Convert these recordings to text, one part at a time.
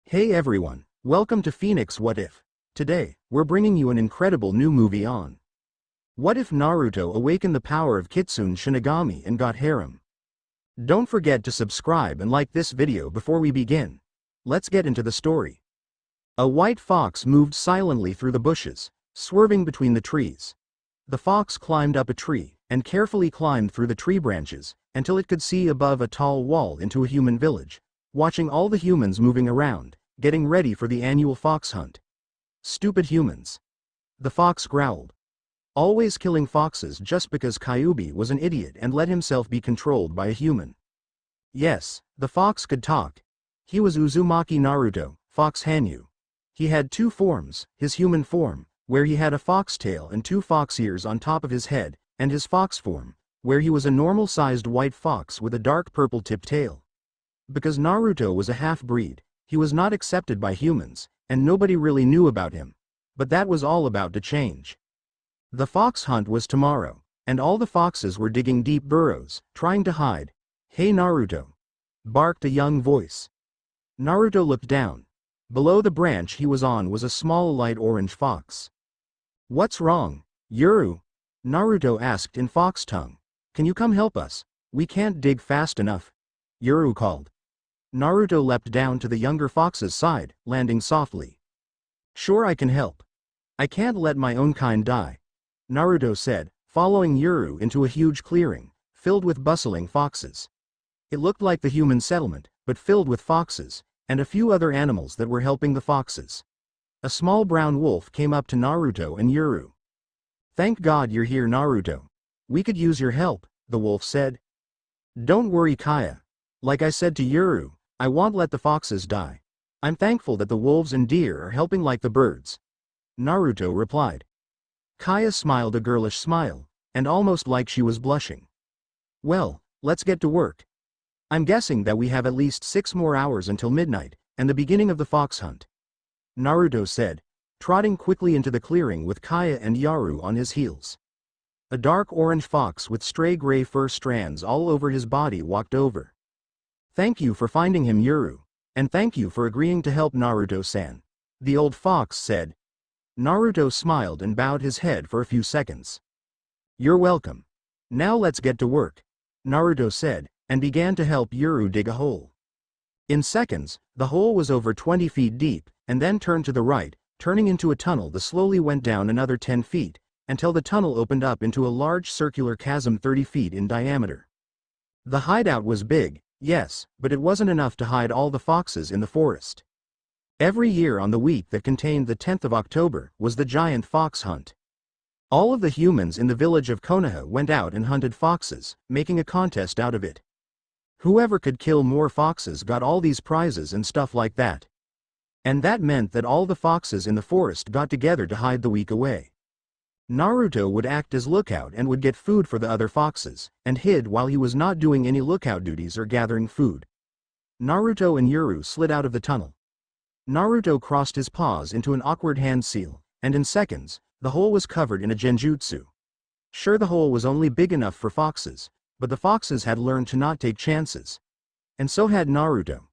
Hey everyone, welcome to Phoenix What If. Today, we're bringing you an incredible new movie on what if Naruto awakened the power of Kitsune Shinigami and got Harem? Don't forget to subscribe and like this video before we begin. Let's get into the story. A white fox moved silently through the bushes, swerving between the trees. The fox climbed up a tree and carefully climbed through the tree branches until it could see above a tall wall into a human village, watching all the humans moving around, getting ready for the annual fox hunt. Stupid humans. The fox growled. Always killing foxes just because Kyuubi was an idiot and let himself be controlled by a human. Yes, the fox could talk. He was Uzumaki Naruto, Fox Hanyu. He had two forms, his human form, where he had a fox tail and two fox ears on top of his head, and his fox form, where he was a normal-sized white fox with a dark purple-tipped tail. Because Naruto was a half-breed, he was not accepted by humans, and nobody really knew about him. But that was all about to change. The fox hunt was tomorrow, and all the foxes were digging deep burrows, trying to hide. "Hey Naruto!" barked a young voice. Naruto looked down. Below the branch he was on was a small light orange fox. "What's wrong, Yuru?" Naruto asked in fox tongue. "Can you come help us? We can't dig fast enough," Yuru called. Naruto leapt down to the younger fox's side, landing softly. "Sure, I can help. I can't let my own kind die," Naruto said, following Yuru into a huge clearing, filled with bustling foxes. It looked like the human settlement, but filled with foxes, and a few other animals that were helping the foxes. A small brown wolf came up to Naruto and Yuru. "Thank God you're here, Naruto. We could use your help," the wolf said. "Don't worry, Kaya. Like I said to Yuru, I won't let the foxes die. I'm thankful that the wolves and deer are helping like the birds," Naruto replied. Kaya smiled a girlish smile, and almost like she was blushing. "Well, let's get to work. I'm guessing that we have at least 6 more hours until midnight, and the beginning of the fox hunt," Naruto said, trotting quickly into the clearing with Kaya and Yaru on his heels. A dark orange fox with stray gray fur strands all over his body walked over. "Thank you for finding him, Yuru. And thank you for agreeing to help Naruto-san," the old fox said. Naruto smiled and bowed his head for a few seconds. "You're welcome. Now let's get to work," Naruto said, and began to help Yuru dig a hole. In seconds, the hole was over 20 feet deep, and then turned to the right, turning into a tunnel that slowly went down another 10 feet, until the tunnel opened up into a large circular chasm 30 feet in diameter. The hideout was big, yes, but it wasn't enough to hide all the foxes in the forest. Every year on the week that contained the 10th of October was the giant fox hunt. All of the humans in the village of Konoha went out and hunted foxes, making a contest out of it. Whoever could kill more foxes got all these prizes and stuff like that. And that meant that all the foxes in the forest got together to hide the week away. Naruto would act as lookout and would get food for the other foxes, and hid while he was not doing any lookout duties or gathering food. Naruto and Yuru slid out of the tunnel. Naruto crossed his paws into an awkward hand seal, and in seconds, the hole was covered in a genjutsu. Sure, the hole was only big enough for foxes, but the foxes had learned to not take chances. And so had Naruto.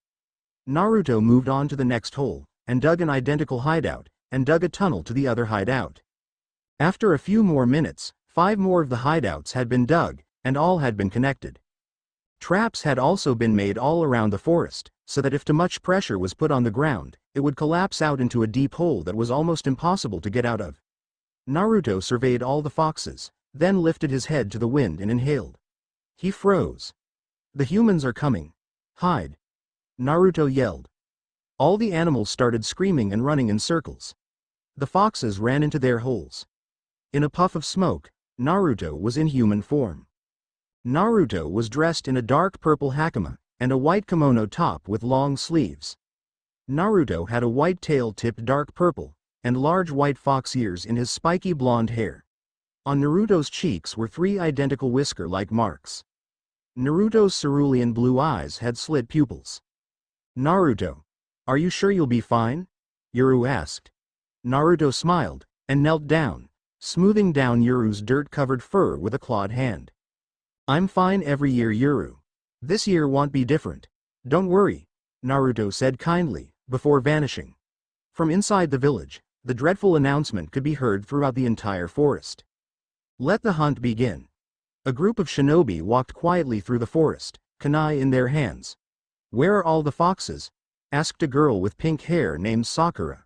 Naruto moved on to the next hole, and dug an identical hideout, and dug a tunnel to the other hideout. After a few more minutes, 5 more of the hideouts had been dug, and all had been connected. Traps had also been made all around the forest, so that if too much pressure was put on the ground, it would collapse out into a deep hole that was almost impossible to get out of. Naruto surveyed all the foxes, then lifted his head to the wind and inhaled. He froze. "The humans are coming. Hide!" Naruto yelled. All the animals started screaming and running in circles. The foxes ran into their holes. In a puff of smoke, Naruto was in human form. Naruto was dressed in a dark purple hakama, and a white kimono top with long sleeves. Naruto had a white tail tipped dark purple, and large white fox ears in his spiky blonde hair. On Naruto's cheeks were 3 identical whisker-like marks. Naruto's cerulean blue eyes had slit pupils. "Naruto, are you sure you'll be fine?" Yuru asked. Naruto smiled, and knelt down, smoothing down Yuru's dirt-covered fur with a clawed hand. "I'm fine every year, Yuru. This year won't be different. Don't worry," Naruto said kindly, before vanishing. From inside the village, the dreadful announcement could be heard throughout the entire forest. Let the hunt begin. A group of shinobi walked quietly through the forest, kunai in their hands. Where are all the foxes? Asked a girl with pink hair named Sakura.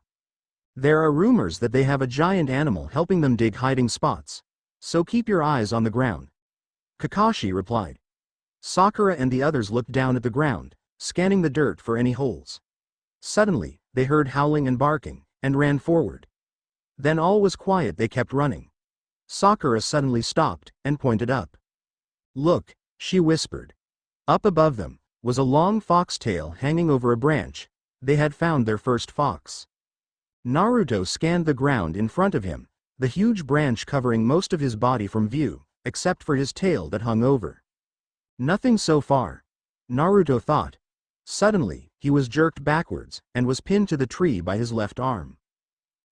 There are rumors that they have a giant animal helping them dig hiding spots. So keep your eyes on the ground. Kakashi replied. Sakura and the others looked down at the ground, scanning the dirt for any holes. Suddenly, they heard howling and barking, and ran forward. Then all was quiet. They kept running. Sakura suddenly stopped, and pointed up. Look, she whispered. Up above them was a long foxtail hanging over a branch. They had found their first fox. Naruto scanned the ground in front of him, the huge branch covering most of his body from view, except for his tail that hung over. Nothing so far, Naruto thought. Suddenly, he was jerked backwards, and was pinned to the tree by his left arm.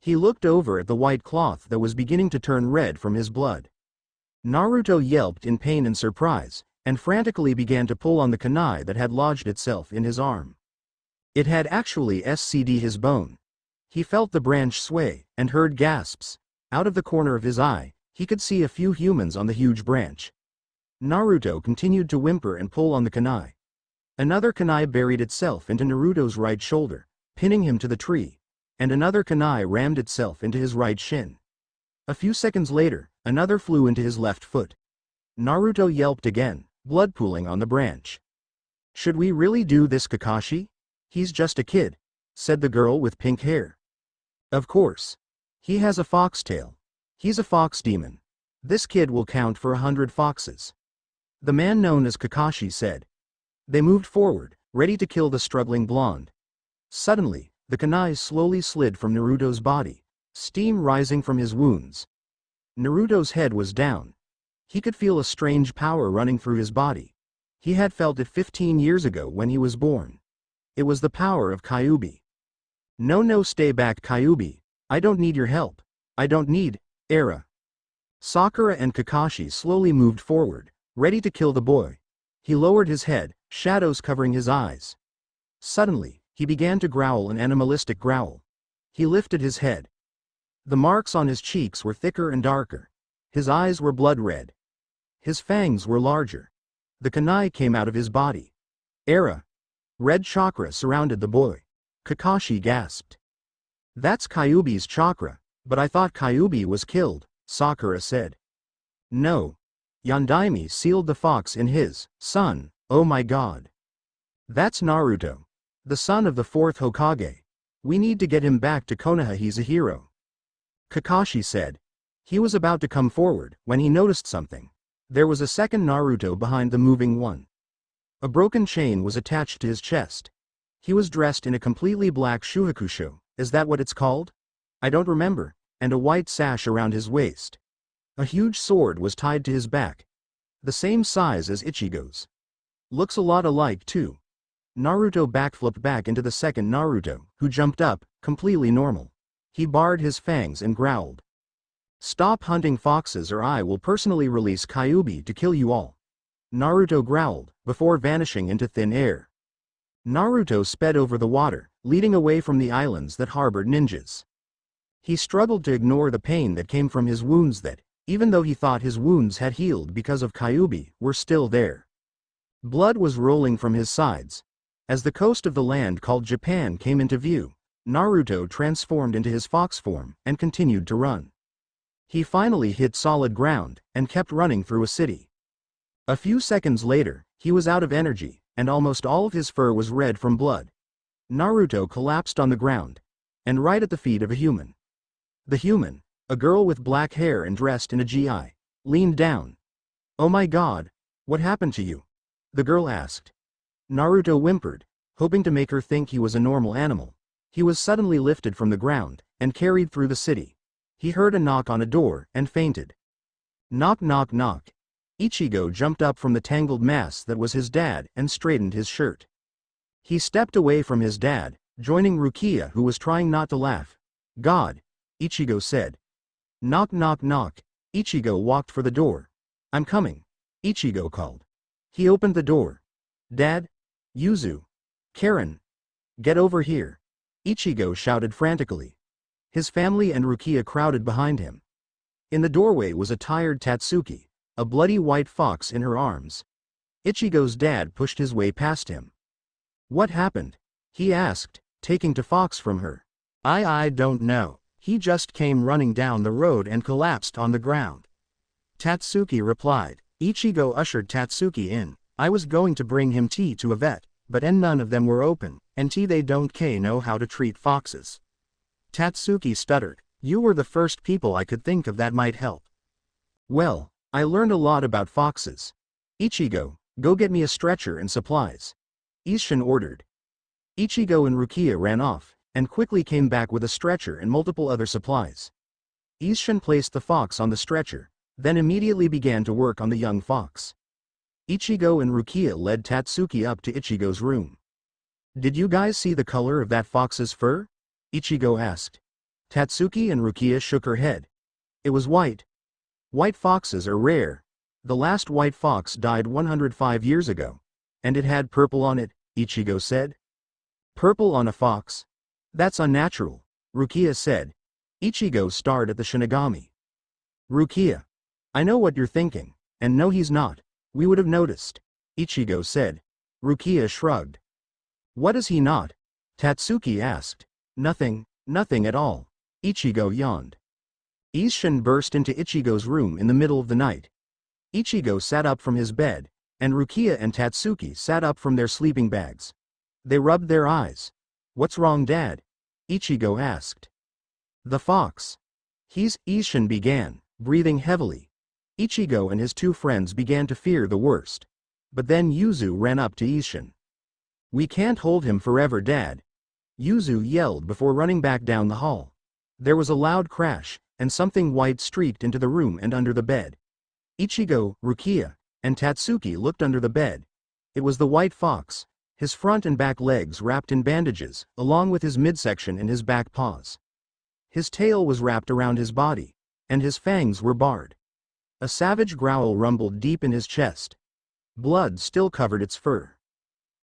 He looked over at the white cloth that was beginning to turn red from his blood. Naruto yelped in pain and surprise, and frantically began to pull on the kunai that had lodged itself in his arm. It had actually sc'd his bone. He felt the branch sway, and heard gasps. Out of the corner of his eye, he could see a few humans on the huge branch. Naruto continued to whimper and pull on the kunai. Another kunai buried itself into Naruto's right shoulder, pinning him to the tree, and another kunai rammed itself into his right shin. A few seconds later, another flew into his left foot. Naruto yelped again, blood pooling on the branch. Should we really do this, Kakashi? He's just a kid, said the girl with pink hair. Of course. He has a foxtail. He's a fox demon. This kid will count for 100 foxes. The man known as Kakashi said. They moved forward, ready to kill the struggling blonde. Suddenly, the kunai slowly slid from Naruto's body, steam rising from his wounds. Naruto's head was down. He could feel a strange power running through his body. He had felt it 15 years ago when he was born. It was the power of Kyuubi. No, stay back, Kyuubi. I don't need your help. I don't need, Era. Sakura and Kakashi slowly moved forward, ready to kill the boy. He lowered his head, shadows covering his eyes. Suddenly, he began to growl an animalistic growl. He lifted his head. The marks on his cheeks were thicker and darker. His eyes were blood red. His fangs were larger. The kunai came out of his body. Era. Red chakra surrounded the boy. Kakashi gasped. That's Kyuubi's chakra, but I thought Kyuubi was killed, Sakura said. No. Yondaime sealed the fox in his son. Oh my god. That's Naruto. The son of the 4th Hokage. We need to get him back to Konoha. He's a hero. Kakashi said. He was about to come forward when he noticed something. There was a second Naruto behind the moving one. A broken chain was attached to his chest. He was dressed in a completely black shuhakusho, is that what it's called? I don't remember, and a white sash around his waist. A huge sword was tied to his back. The same size as Ichigo's. Looks a lot alike too. Naruto backflipped back into the second Naruto, who jumped up, completely normal. He bared his fangs and growled. Stop hunting foxes or I will personally release Kyuubi to kill you all. Naruto growled, before vanishing into thin air. Naruto sped over the water, leading away from the islands that harbored ninjas. He struggled to ignore the pain that came from his wounds that, even though he thought his wounds had healed because of Kyuubi, were still there. Blood was rolling from his sides. As the coast of the land called Japan came into view, Naruto transformed into his fox form and continued to run. He finally hit solid ground and kept running through a city. A few seconds later, he was out of energy, and almost all of his fur was red from blood. Naruto collapsed on the ground, and right at the feet of a human. The human, a girl with black hair and dressed in a gi, leaned down. Oh my god, what happened to you? The girl asked. Naruto whimpered, hoping to make her think he was a normal animal. He was suddenly lifted from the ground, and carried through the city. He heard a knock on a door, and fainted. Knock knock knock. Ichigo jumped up from the tangled mass that was his dad and straightened his shirt. He stepped away from his dad, joining Rukia who was trying not to laugh. God, Ichigo said. Knock knock knock. Ichigo walked for the door. I'm coming, Ichigo called. He opened the door. Dad? Yuzu. Karen. Get over here. Ichigo shouted frantically. His family and Rukia crowded behind him. In the doorway was a tired Tatsuki, a bloody white fox in her arms. Ichigo's dad pushed his way past him. "What happened?" he asked, taking the fox from her. I don't know. He just came running down the road and collapsed on the ground," Tatsuki replied. Ichigo ushered Tatsuki in. "I was going to bring him tea to a vet, but none of them were open, and they don't know how to treat foxes." Tatsuki stuttered. "You were the first people I could think of that might help." "Well, I learned a lot about foxes. Ichigo, go get me a stretcher and supplies," Isshin ordered. Ichigo and Rukia ran off, and quickly came back with a stretcher and multiple other supplies. Isshin placed the fox on the stretcher, then immediately began to work on the young fox. Ichigo and Rukia led Tatsuki up to Ichigo's room. "Did you guys see the color of that fox's fur?" Ichigo asked. Tatsuki and Rukia shook her head. "It was white. White foxes are rare. The last white fox died 105 years ago. And it had purple on it," Ichigo said. "Purple on a fox? That's unnatural," Rukia said. Ichigo stared at the Shinigami. "Rukia, I know what you're thinking, and no, he's not. We would have noticed," Ichigo said. Rukia shrugged. "What is he not?" Tatsuki asked. Nothing at all," Ichigo yawned. Isshin burst into Ichigo's room in the middle of the night. Ichigo sat up from his bed, and Rukia and Tatsuki sat up from their sleeping bags. They rubbed their eyes. "What's wrong, Dad?" Ichigo asked. "The fox. Isshin began, breathing heavily. Ichigo and his two friends began to fear the worst. But then Yuzu ran up to Isshin. "We can't hold him forever, Dad," Yuzu yelled before running back down the hall. There was a loud crash, and something white streaked into the room and under the bed. Ichigo, Rukia, and Tatsuki looked under the bed. It was the white fox, his front and back legs wrapped in bandages, along with his midsection and his back paws. His tail was wrapped around his body, and his fangs were barred. A savage growl rumbled deep in his chest. Blood still covered its fur.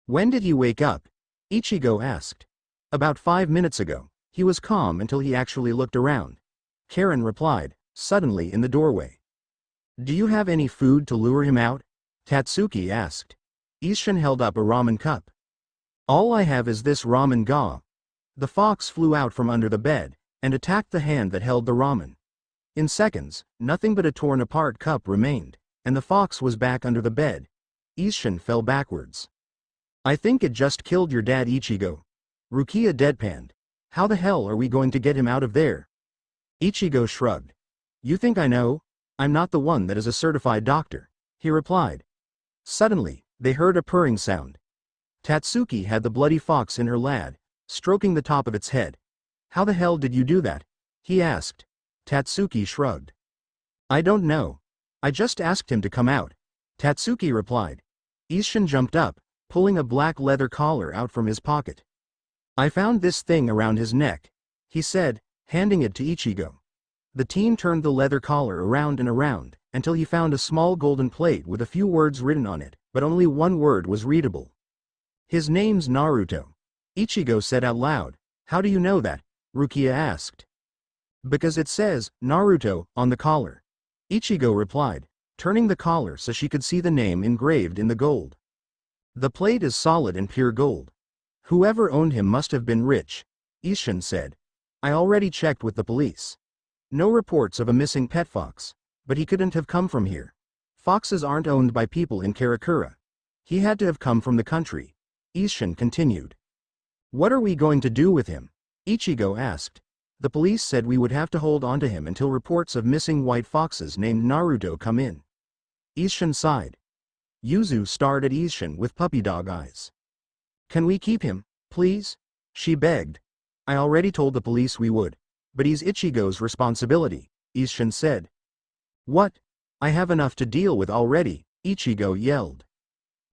"When did he wake up?" Ichigo asked. "About 5 minutes ago." He was calm until he actually looked around. Karen replied, suddenly in the doorway. "Do you have any food to lure him out?" Tatsuki asked. Isshin held up a ramen cup. "All I have is this ramen ga." The fox flew out from under the bed, and attacked the hand that held the ramen. In seconds, nothing but a torn-apart cup remained, and the fox was back under the bed. Isshin fell backwards. "I think it just killed your dad, Ichigo." Rukia deadpanned. "How the hell are we going to get him out of there?" Ichigo shrugged. "You think I know? I'm not the one that is a certified doctor," he replied. Suddenly, they heard a purring sound. Tatsuki had the bloody fox in her lap, stroking the top of its head. "How the hell did you do that?" he asked. Tatsuki shrugged. "I don't know. I just asked him to come out," Tatsuki replied. Isshin jumped up, pulling a black leather collar out from his pocket. "I found this thing around his neck," he said, handing it to Ichigo. The teen turned the leather collar around and around, until he found a small golden plate with a few words written on it, but only one word was readable. "His name's Naruto," Ichigo said out loud. "How do you know that?" Rukia asked. "Because it says, Naruto, on the collar," Ichigo replied, turning the collar so she could see the name engraved in the gold. "The plate is solid and pure gold. Whoever owned him must have been rich," Isshin said. "I already checked with the police. No reports of a missing pet fox, but he couldn't have come from here. Foxes aren't owned by people in Karakura. He had to have come from the country," Isshin continued. "What are we going to do with him?" Ichigo asked. "The police said we would have to hold on to him until reports of missing white foxes named Naruto come in." Isshin sighed. Yuzu stared at Isshin with puppy dog eyes. "Can we keep him, please?" she begged. "I already told the police we would. But he's Ichigo's responsibility," Isshin said. "What? I have enough to deal with already," Ichigo yelled.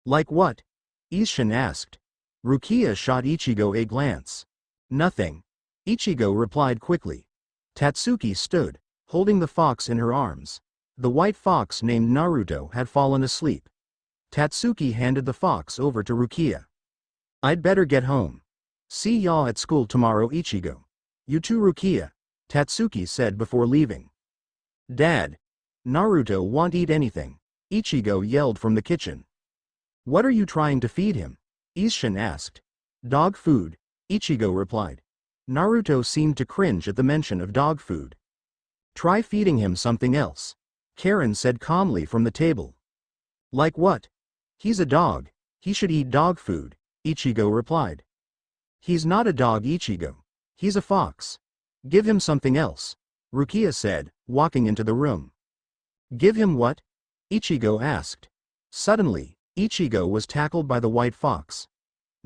"Like what?" Isshin asked. Rukia shot Ichigo a glance. "Nothing," Ichigo replied quickly. Tatsuki stood, holding the fox in her arms. The white fox named Naruto had fallen asleep. Tatsuki handed the fox over to Rukia. "I'd better get home. See ya at school tomorrow, Ichigo. You too, Rukia, Tatsuki said before leaving. Dad. Naruto won't eat anything, Ichigo yelled from the kitchen. What are you trying to feed him? Isshin asked. Dog food, Ichigo replied. Naruto seemed to cringe at the mention of dog food. Try feeding him something else, Karen said calmly from the table. Like what? He's a dog. He should eat dog food, Ichigo replied. He's not a dog, Ichigo. He's a fox. Give him something else, Rukia said, walking into the room. Give him what? Ichigo asked. Suddenly, Ichigo was tackled by the white fox.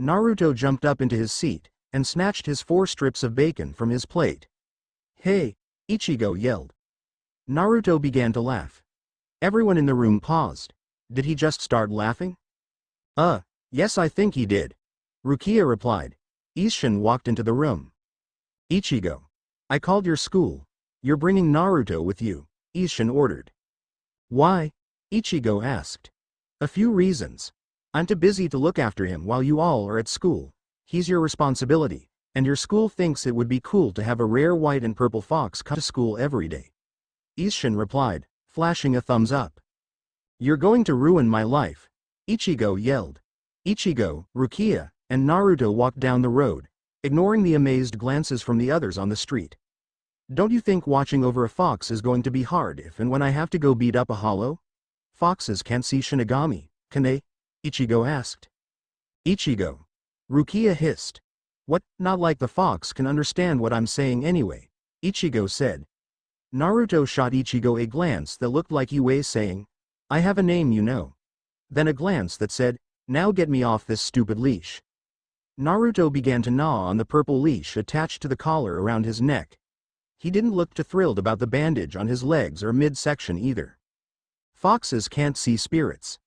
Naruto jumped up into his seat and snatched his 4 strips of bacon from his plate. Hey, Ichigo yelled. Naruto began to laugh. Everyone in the room paused. Did he just start laughing? Yes, I think he did, Rukia replied. Isshin walked into the room. Ichigo. I called your school. You're bringing Naruto with you, Isshin ordered. Why? Ichigo asked. A few reasons. I'm too busy to look after him while you all are at school. He's your responsibility, and your school thinks it would be cool to have a rare white and purple fox come to school every day. Isshin replied, flashing a thumbs up. You're going to ruin my life, Ichigo yelled. Ichigo, Rukia, and Naruto walked down the road, ignoring the amazed glances from the others on the street. Don't you think watching over a fox is going to be hard if and when I have to go beat up a hollow? Foxes can't see Shinigami, can they? Ichigo asked. Ichigo. Rukia hissed. What, not like the fox can understand what I'm saying anyway, Ichigo said. Naruto shot Ichigo a glance that looked like he was saying, I have a name, you know. Then a glance that said, now get me off this stupid leash. Naruto began to gnaw on the purple leash attached to the collar around his neck. He didn't look too thrilled about the bandage on his legs or midsection either. Foxes can't see spirits.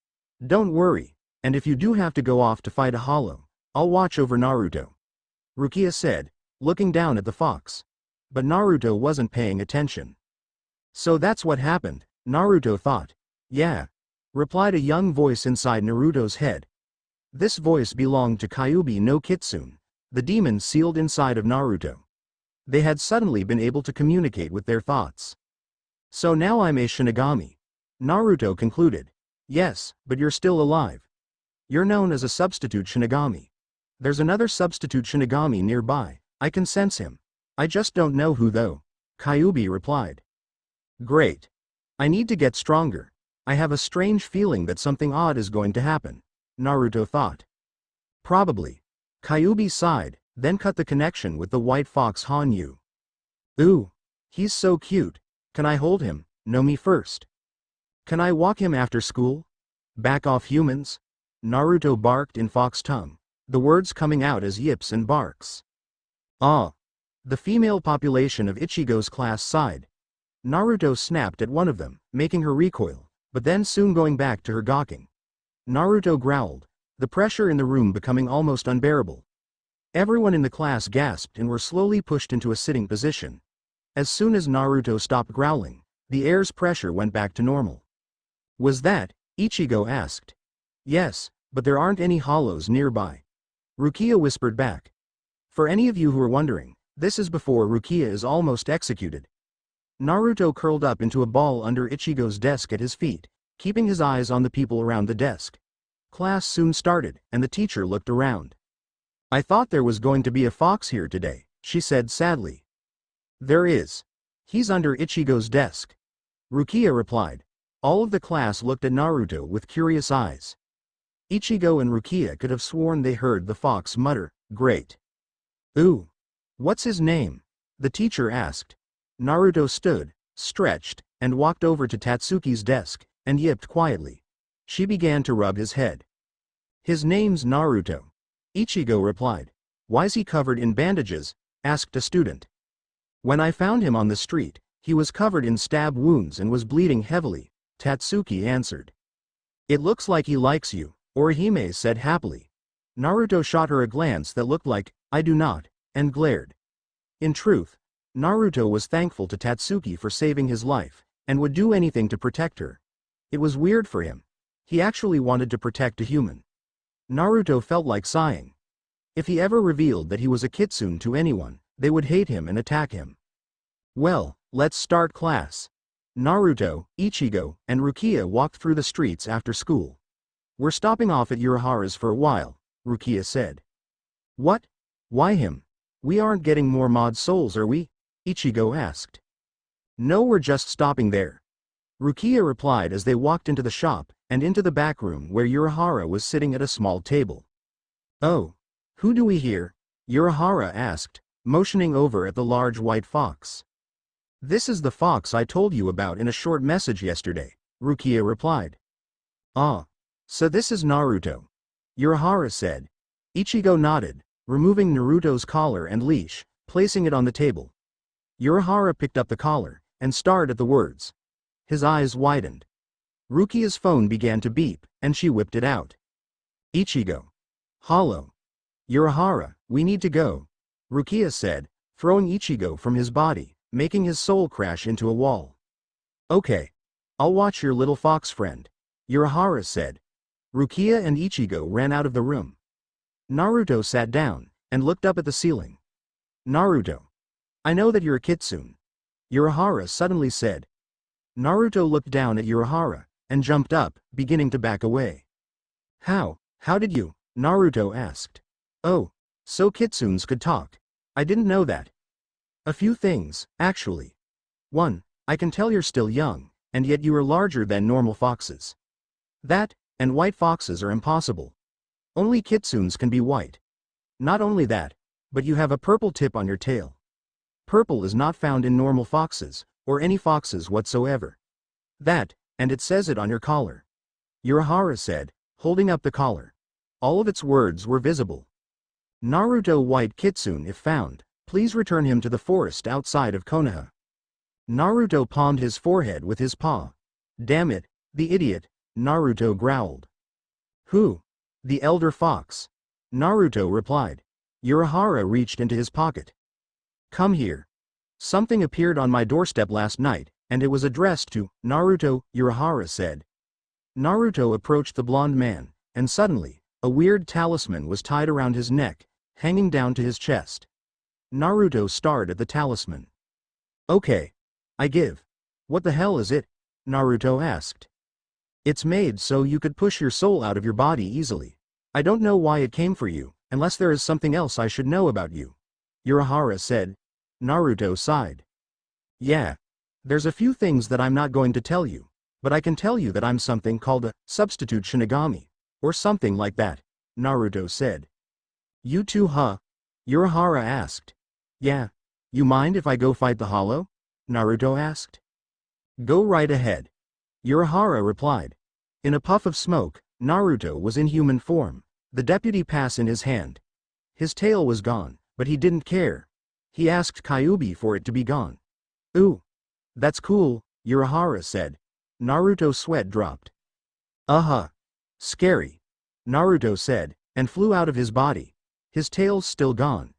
Don't worry, and if you do have to go off to fight a hollow, I'll watch over Naruto, Rukia said, looking down at the fox. But Naruto wasn't paying attention. So that's what happened, Naruto thought. Yeah, replied a young voice inside Naruto's head. This voice belonged to Kyuubi no Kitsune, the demon sealed inside of Naruto. They had suddenly been able to communicate with their thoughts. So now I'm a Shinigami, Naruto concluded. Yes, but you're still alive. You're known as a substitute Shinigami. There's another substitute Shinigami nearby, I can sense him. I just don't know who though, Kyuubi replied. Great. I need to get stronger. I have a strange feeling that something odd is going to happen, Naruto thought. Probably. Kyuubi sighed, then cut the connection with the white fox Hanyu. Ooh. He's so cute. Can I hold him? No, me first. Can I walk him after school? Back off, humans. Naruto barked in fox tongue, the words coming out as yips and barks. Ah. The female population of Ichigo's class sighed. Naruto snapped at one of them, making her recoil, but then soon going back to her gawking. Naruto growled, the pressure in the room becoming almost unbearable. Everyone in the class gasped and were slowly pushed into a sitting position. As soon as Naruto stopped growling, the air's pressure went back to normal. Was that? Ichigo asked. Yes, but there aren't any hollows nearby, Rukia whispered back. For any of you who are wondering, this is before Rukia is almost executed. Naruto curled up into a ball under Ichigo's desk at his feet, keeping his eyes on the people around the desk. Class soon started, and the teacher looked around. I thought there was going to be a fox here today, she said sadly. There is. He's under Ichigo's desk, Rukia replied. All of the class looked at Naruto with curious eyes. Ichigo and Rukia could have sworn they heard the fox mutter, great. Ooh. What's his name? The teacher asked. Naruto stood, stretched, and walked over to Tatsuki's desk, and yipped quietly. She began to rub his head. His name's Naruto, Ichigo replied. Why's he covered in bandages? Asked a student. When I found him on the street, he was covered in stab wounds and was bleeding heavily, Tatsuki answered. It looks like he likes you, Orihime said happily. Naruto shot her a glance that looked like, I do not, and glared. In truth, Naruto was thankful to Tatsuki for saving his life, and would do anything to protect her. It was weird for him. He actually wanted to protect a human. Naruto felt like sighing. If he ever revealed that he was a kitsune to anyone, they would hate him and attack him. Well, let's start class. Naruto, Ichigo, and Rukia walked through the streets after school. We're stopping off at Urahara's for a while, Rukia said. What? Why him? We aren't getting more mod souls, are we? Ichigo asked. No, we're just stopping there. Rukia replied as they walked into the shop, and into the back room where Urahara was sitting at a small table. Oh. Who do we hear? Urahara asked, motioning over at the large white fox. This is the fox I told you about in a short message yesterday, Rukia replied. Ah. So this is Naruto. Urahara said. Ichigo nodded, removing Naruto's collar and leash, placing it on the table. Urahara picked up the collar, and stared at the words. His eyes widened. Rukia's phone began to beep, and she whipped it out. Ichigo. Hollow. Urahara, we need to go, Rukia said, throwing Ichigo from his body, making his soul crash into a wall. Okay. I'll watch your little fox friend, Urahara said. Rukia and Ichigo ran out of the room. Naruto sat down, and looked up at the ceiling. Naruto. I know that you're a kitsune, Urahara suddenly said. Naruto looked down at Urahara, and jumped up, beginning to back away. How did you? Naruto asked. Oh, so kitsunes could talk. I didn't know that. A few things, actually. 1. I can tell you're still young, and yet you are larger than normal foxes. That, and white foxes are impossible. Only kitsunes can be white. Not only that, but you have a purple tip on your tail. Purple is not found in normal foxes, or any foxes whatsoever. That, and it says it on your collar. Urahara said, holding up the collar. All of its words were visible. Naruto white kitsune if found, please return him to the forest outside of Konoha. Naruto palmed his forehead with his paw. Damn it, the idiot, Naruto growled. Who? The elder fox. Naruto replied. Urahara reached into his pocket. Come here. Something appeared on my doorstep last night, and it was addressed to Naruto, Urahara said. Naruto approached the blonde man, and suddenly, a weird talisman was tied around his neck, hanging down to his chest. Naruto stared at the talisman. Okay. I give. What the hell is it? Naruto asked. It's made so you could push your soul out of your body easily. I don't know why it came for you, unless there is something else I should know about you, Urahara said. Naruto sighed. Yeah. There's a few things that I'm not going to tell you, but I can tell you that I'm something called a substitute Shinigami, or something like that, Naruto said. You too, huh? Urahara asked. Yeah. You mind if I go fight the Hollow? Naruto asked. Go right ahead. Urahara replied. In a puff of smoke, Naruto was in human form, the deputy pass in his hand. His tail was gone, but he didn't care. He asked Kyuubi for it to be gone. Ooh. That's cool, Urahara said. Naruto's sweat dropped. Scary, Naruto said, and flew out of his body. His tail's still gone.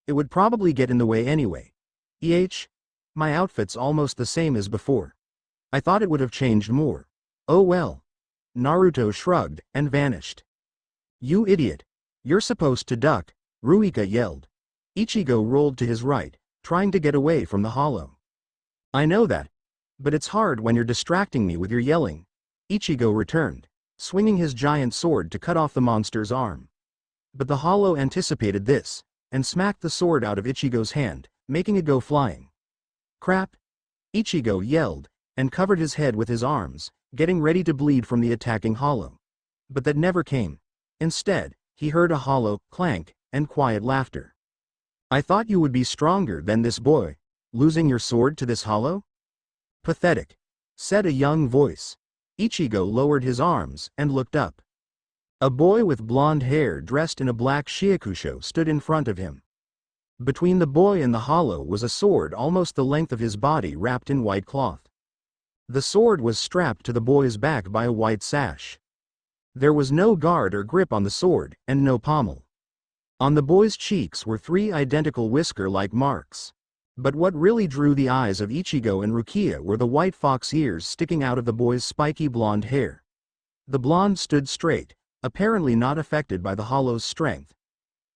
It would probably get in the way anyway. My outfit's almost the same as before. I thought it would have changed more. Oh well. Naruto shrugged, and vanished. You idiot. You're supposed to duck, Ruika yelled. Ichigo rolled to his right, trying to get away from the Hollow. I know that. But it's hard when you're distracting me with your yelling. Ichigo returned, swinging his giant sword to cut off the monster's arm. But the Hollow anticipated this, and smacked the sword out of Ichigo's hand, making it go flying. Crap! Ichigo yelled, and covered his head with his arms, getting ready to bleed from the attacking Hollow. But that never came. Instead, he heard a hollow clank, and quiet laughter. I thought you would be stronger than this boy, losing your sword to this Hollow? Pathetic, said a young voice. Ichigo lowered his arms, and looked up. A boy with blonde hair dressed in a black shiakusho stood in front of him. Between the boy and the Hollow was a sword almost the length of his body wrapped in white cloth. The sword was strapped to the boy's back by a white sash. There was no guard or grip on the sword, and no pommel. On the boy's cheeks were 3 identical whisker-like marks. But what really drew the eyes of Ichigo and Rukia were the white fox ears sticking out of the boy's spiky blonde hair. The blonde stood straight, apparently not affected by the Hollow's strength.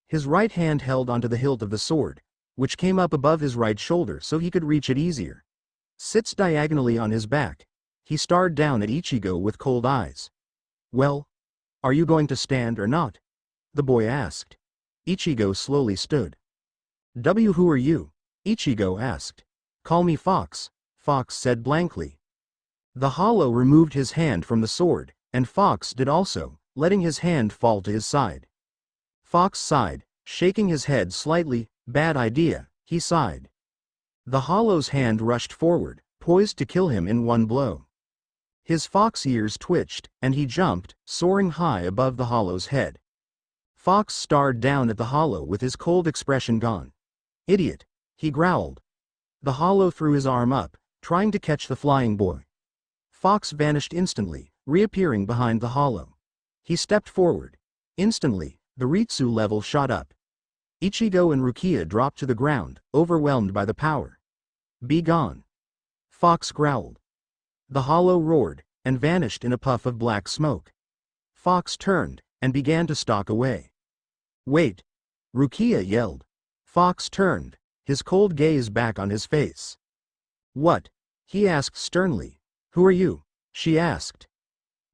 His right hand held onto the hilt of the sword, which came up above his right shoulder so he could reach it easier. Sits diagonally on his back. He stared down at Ichigo with cold eyes. "Well, are you going to stand or not?" the boy asked. Ichigo slowly stood. Who are you?" Ichigo asked. "Call me Fox," Fox said blankly. The hollow removed his hand from the sword, and Fox did also, letting his hand fall to his side. Fox sighed, shaking his head slightly. "Bad idea," he sighed. The hollow's hand rushed forward, poised to kill him in one blow. His fox ears twitched, and he jumped, soaring high above the hollow's head. Fox stared down at the hollow with his cold expression gone. "Idiot," he growled. The hollow threw his arm up, trying to catch the flying boy. Fox vanished instantly, reappearing behind the hollow. He stepped forward. Instantly, the Ritsu level shot up. Ichigo and Rukia dropped to the ground, overwhelmed by the power. "Be gone," Fox growled. The hollow roared, and vanished in a puff of black smoke. Fox turned, and began to stalk away. "Wait!" Rukia yelled. Fox turned, his cold gaze back on his face. "What?" he asked sternly. "Who are you?" she asked.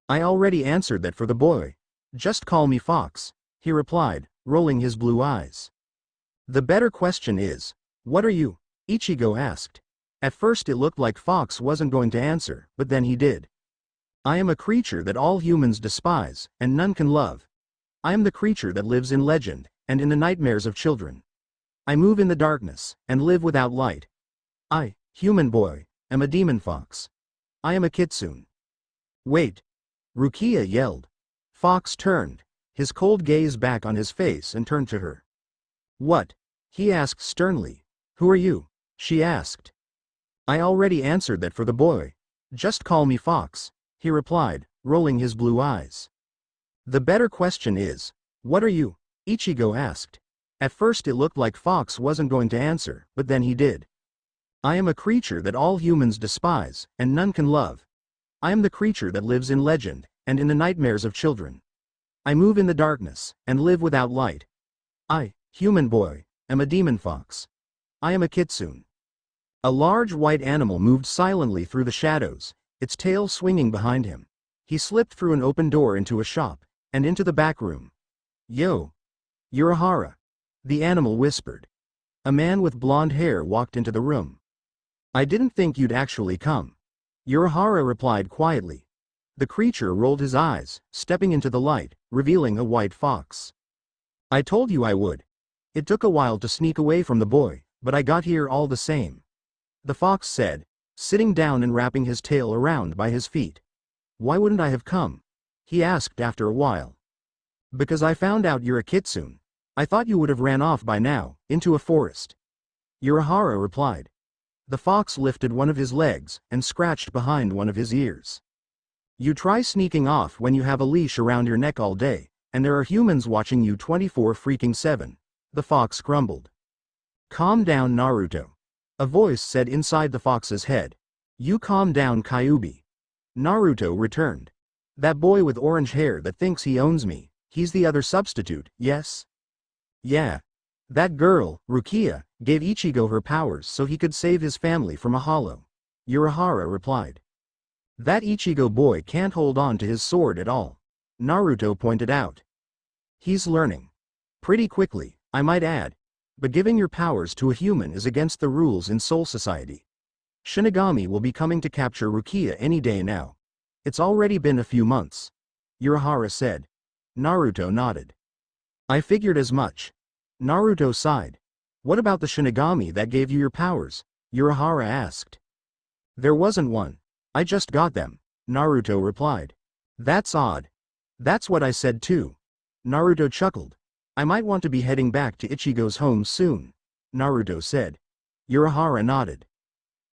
"I already answered that for the boy. Just call me Fox," he replied, rolling his blue eyes. "The better question is, what are you?" Ichigo asked. At first it looked like Fox wasn't going to answer, but then he did. "I am a creature that all humans despise, and none can love. I am the creature that lives in legend, and in the nightmares of children. I move in the darkness, and live without light. I, human boy, am a demon fox. I am a Kitsune." "Wait!" Rukia yelled. Fox turned, his cold gaze back on his face and turned to her. "What?" he asked sternly. "Who are you?" she asked. "I already answered that for the boy. Just call me Fox," he replied, rolling his blue eyes. "The better question is, what are you?" Ichigo asked. At first it looked like Fox wasn't going to answer, but then he did. "I am a creature that all humans despise, and none can love. I am the creature that lives in legend, and in the nightmares of children. I move in the darkness, and live without light. I, human boy, am a demon fox. I am a Kitsune." A large white animal moved silently through the shadows, its tail swinging behind him. He slipped through an open door into a shop, and into the back room. "Yo! Urahara," the animal whispered. A man with blonde hair walked into the room. "I didn't think you'd actually come," Urahara replied quietly. The creature rolled his eyes, stepping into the light, revealing a white fox. "I told you I would. It took a while to sneak away from the boy, but I got here all the same," the fox said, sitting down and wrapping his tail around by his feet. "Why wouldn't I have come?" he asked after a while. "Because I found out you're a Kitsune. I thought you would have ran off by now, into a forest," Urahara replied. The fox lifted one of his legs, and scratched behind one of his ears. "You try sneaking off when you have a leash around your neck all day, and there are humans watching you 24/7, the fox grumbled. "Calm down, Naruto," a voice said inside the fox's head. "You calm down, Kyuubi," Naruto returned. "That boy with orange hair that thinks he owns me, he's the other substitute, yes?" "Yeah. That girl, Rukia, gave Ichigo her powers so he could save his family from a hollow," Urahara replied. "That Ichigo boy can't hold on to his sword at all," Naruto pointed out. "He's learning. Pretty quickly, I might add. But giving your powers to a human is against the rules in Soul Society. Shinigami will be coming to capture Rukia any day now. It's already been a few months," Urahara said. Naruto nodded. "I figured as much." Naruto sighed. "What about the Shinigami that gave you your powers?" Urahara asked. "There wasn't one. I just got them," Naruto replied. "That's odd." "That's what I said too." Naruto chuckled. "I might want to be heading back to Ichigo's home soon," Naruto said. Urahara nodded.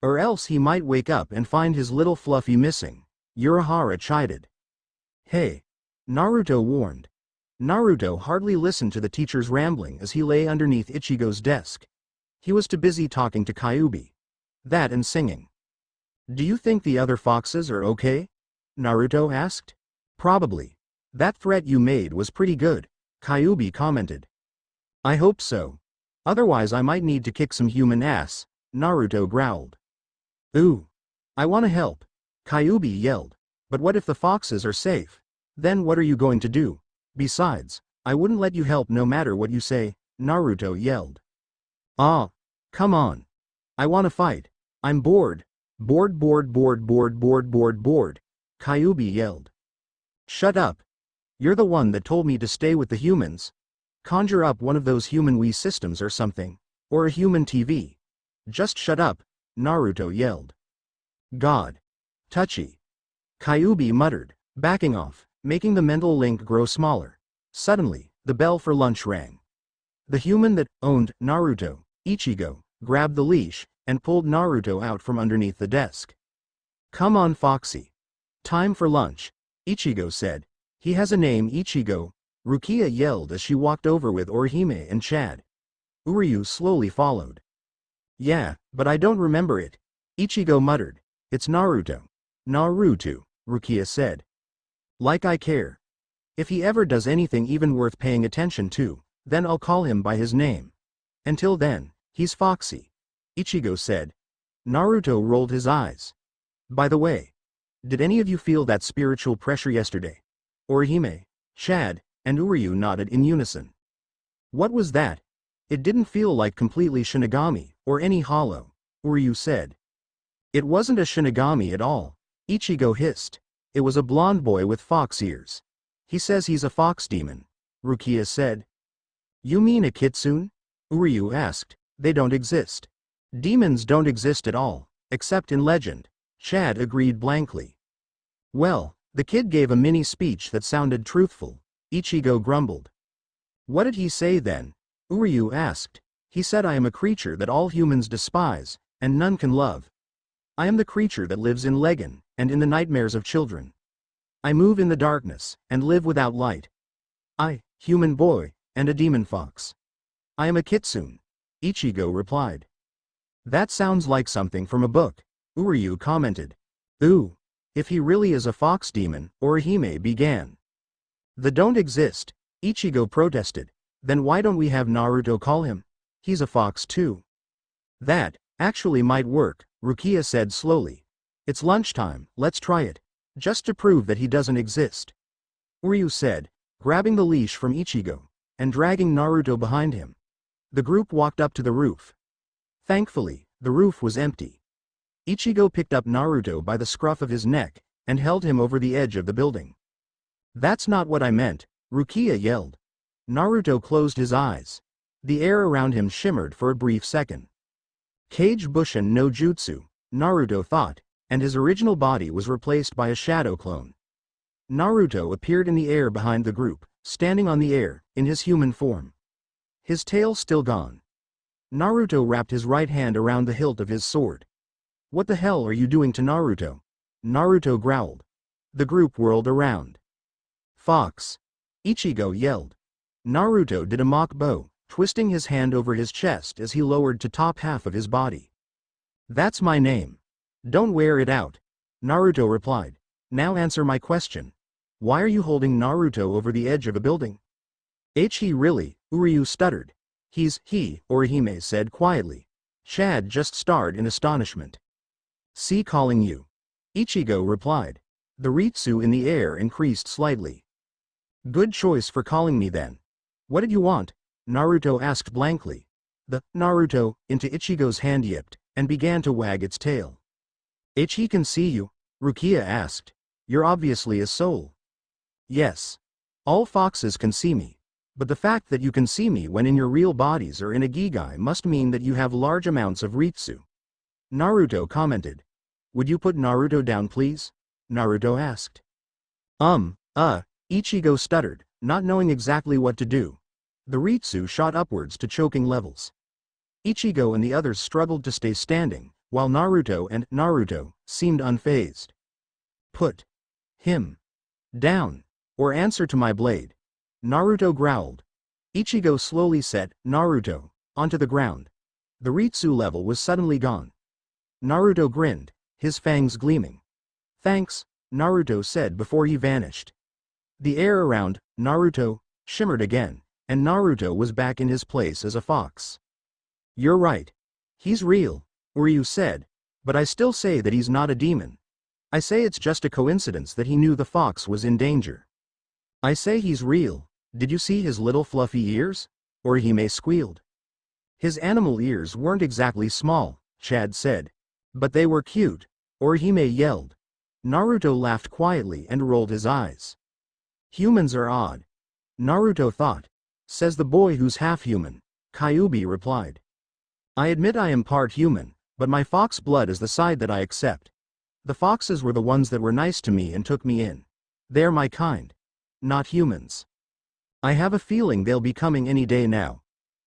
"Or else he might wake up and find his little Fluffy missing," Urahara chided. "Hey," Naruto warned. Naruto hardly listened to the teacher's rambling as he lay underneath Ichigo's desk. He was too busy talking to Kyuubi. That and singing. "Do you think the other foxes are okay?" Naruto asked. "Probably. That threat you made was pretty good," Kyuubi commented. I hope so. Otherwise I might need to kick some human ass, Naruto growled. Ooh. I wanna help, Kyuubi yelled. But what if the foxes are safe? Then what are you going to do? Besides, I wouldn't let you help no matter what you say, Naruto yelled. Ah. Come on. I wanna fight. I'm bored. Bored, Kyuubi yelled. Shut up. You're the one that told me to stay with the humans. Conjure up one of those human Wii systems or something. Or a human TV. Just shut up, Naruto yelled. God. Touchy. Kyuubi muttered, backing off, making the mental link grow smaller. Suddenly, the bell for lunch rang. The human that owned Naruto, Ichigo, grabbed the leash and pulled Naruto out from underneath the desk. Come on, Foxy. Time for lunch, Ichigo said. He has a name, Ichigo, Rukia yelled as she walked over with Orihime and Chad. Uryu slowly followed. Yeah, but I don't remember it, Ichigo muttered. It's Naruto. Naruto, Rukia said. Like I care. If he ever does anything even worth paying attention to, then I'll call him by his name. Until then, he's Foxy, Ichigo said. Naruto rolled his eyes. By the way, did any of you feel that spiritual pressure yesterday? Orihime, Chad, and Uryu nodded in unison. What was that? It didn't feel like completely Shinigami, or any hollow, Uryu said. It wasn't a Shinigami at all, Ichigo hissed. It was a blonde boy with fox ears. He says he's a fox demon, Rukia said. You mean a Kitsune? Uryu asked. They don't exist. Demons don't exist at all, except in legend, Chad agreed blankly. Well, the kid gave a mini speech that sounded truthful, Ichigo grumbled. What did he say then? Uryu asked. He said I am a creature that all humans despise, and none can love. I am the creature that lives in Legend, and in the nightmares of children. I move in the darkness, and live without light. I, human boy, and a demon fox. I am a Kitsune, Ichigo replied. That sounds like something from a book, Uryu commented. Ooh. If he really is a fox demon, Orihime began. The don't exist, Ichigo protested. Then why don't we have Naruto call him? He's a fox too. That, actually might work, Rukia said slowly. It's lunchtime, let's try it. Just to prove that he doesn't exist. Uryu said, grabbing the leash from Ichigo, and dragging Naruto behind him. The group walked up to the roof. Thankfully, the roof was empty. Ichigo picked up Naruto by the scruff of his neck, and held him over the edge of the building. That's not what I meant, Rukia yelled. Naruto closed his eyes. The air around him shimmered for a brief second. Kage Bushin no Jutsu, Naruto thought, and his original body was replaced by a shadow clone. Naruto appeared in the air behind the group, standing on the air, in his human form. His tail still gone. Naruto wrapped his right hand around the hilt of his sword. What the hell are you doing to Naruto? Naruto growled. The group whirled around. Fox! Ichigo yelled. Naruto did a mock bow, twisting his hand over his chest as he lowered to top half of his body. That's my name. Don't wear it out, Naruto replied. Now answer my question. Why are you holding Naruto over the edge of a building? He really, Uryu stuttered. He, Orihime said quietly. Chad just stared in astonishment. See, calling you. Ichigo replied. The Ritsu in the air increased slightly. Good choice for calling me then. What did you want? Naruto asked blankly. The Naruto into Ichigo's hand yipped, and began to wag its tail. He can see you? Rukia asked. You're obviously a soul. Yes. All foxes can see me. But the fact that you can see me when in your real bodies or in a Gigai must mean that you have large amounts of Ritsu. Naruto commented. Would you put Naruto down please? Naruto asked. Ichigo stuttered, not knowing exactly what to do. The Ritsu shot upwards to choking levels. Ichigo and the others struggled to stay standing, while Naruto seemed unfazed. Put him down, or answer to my blade. Naruto growled. Ichigo slowly set Naruto onto the ground. The Ritsu level was suddenly gone. Naruto grinned, his fangs gleaming. Thanks, Naruto said before he vanished. The air around Naruto shimmered again, and Naruto was back in his place as a fox. You're right. He's real, Ryu said, but I still say that he's not a demon. I say it's just a coincidence that he knew the fox was in danger. I say he's real. Did you see his little fluffy ears? Orihime squealed. His animal ears weren't exactly small, Chad said. But they were cute, Orihime yelled. Naruto laughed quietly and rolled his eyes. Humans are odd. Naruto thought. Says the boy who's half human, Kyuubi replied. I admit I am part human, but my fox blood is the side that I accept. The foxes were the ones that were nice to me and took me in. They're my kind. Not humans. I have a feeling they'll be coming any day now,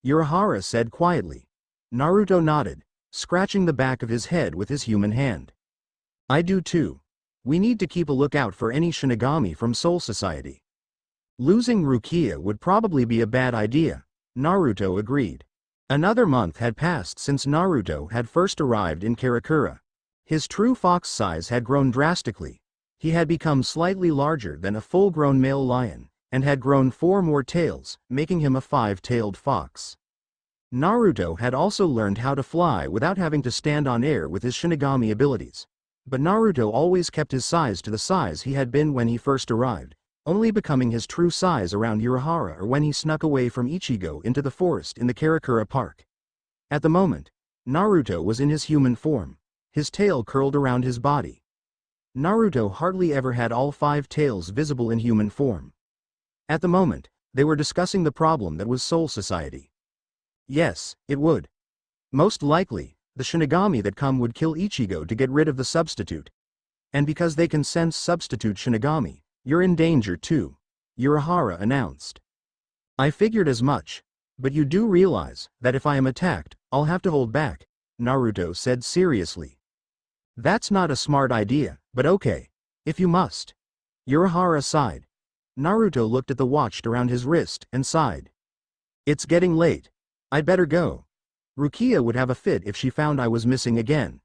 Urahara said quietly. Naruto nodded, scratching the back of his head with his human hand. I do too. We need to keep a lookout for any Shinigami from Soul Society. Losing Rukia would probably be a bad idea, Naruto agreed. Another month had passed since Naruto had first arrived in Karakura. His true fox size had grown drastically. He had become slightly larger than a full-grown male lion, and had grown 4 more tails, making him a 5-tailed fox. Naruto had also learned how to fly without having to stand on air with his Shinigami abilities. But Naruto always kept his size to the size he had been when he first arrived, only becoming his true size around Urahara or when he snuck away from Ichigo into the forest in the Karakura Park. At the moment, Naruto was in his human form, his tail curled around his body. Naruto hardly ever had all 5 tails visible in human form. At the moment, they were discussing the problem that was Soul Society. Yes, it would. Most likely, the Shinigami that come would kill Ichigo to get rid of the substitute. And because they can sense substitute Shinigami, you're in danger too, Urahara announced. I figured as much. But you do realize that if I am attacked, I'll have to hold back, Naruto said seriously. That's not a smart idea, but okay. If you must. Urahara sighed. Naruto looked at the watch around his wrist and sighed. It's getting late. I'd better go. Rukia would have a fit if she found I was missing again,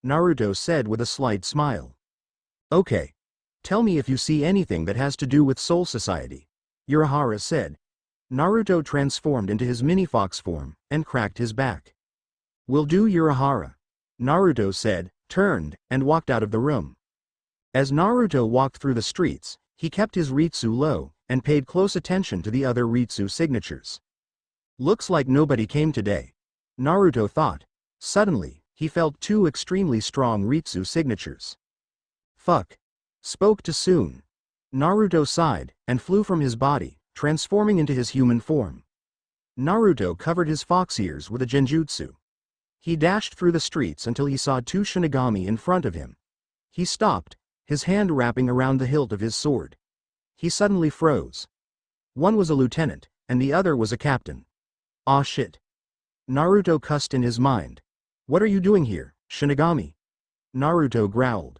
Naruto said with a slight smile. Okay. Tell me if you see anything that has to do with Soul Society, Urahara said. Naruto transformed into his mini-fox form and cracked his back. Will do, Urahara, Naruto said, turned, and walked out of the room. As Naruto walked through the streets, he kept his Ritsu low, and paid close attention to the other Ritsu signatures. Looks like nobody came today, Naruto thought. Suddenly, he felt 2 extremely strong Ritsu signatures. Fuck. Spoke too soon. Naruto sighed, and flew from his body, transforming into his human form. Naruto covered his fox ears with a genjutsu. He dashed through the streets until he saw 2 Shinigami in front of him. He stopped, his hand wrapping around the hilt of his sword. He suddenly froze. One was a lieutenant, and the other was a captain. Aw shit. Naruto cussed in his mind. What are you doing here, Shinigami? Naruto growled.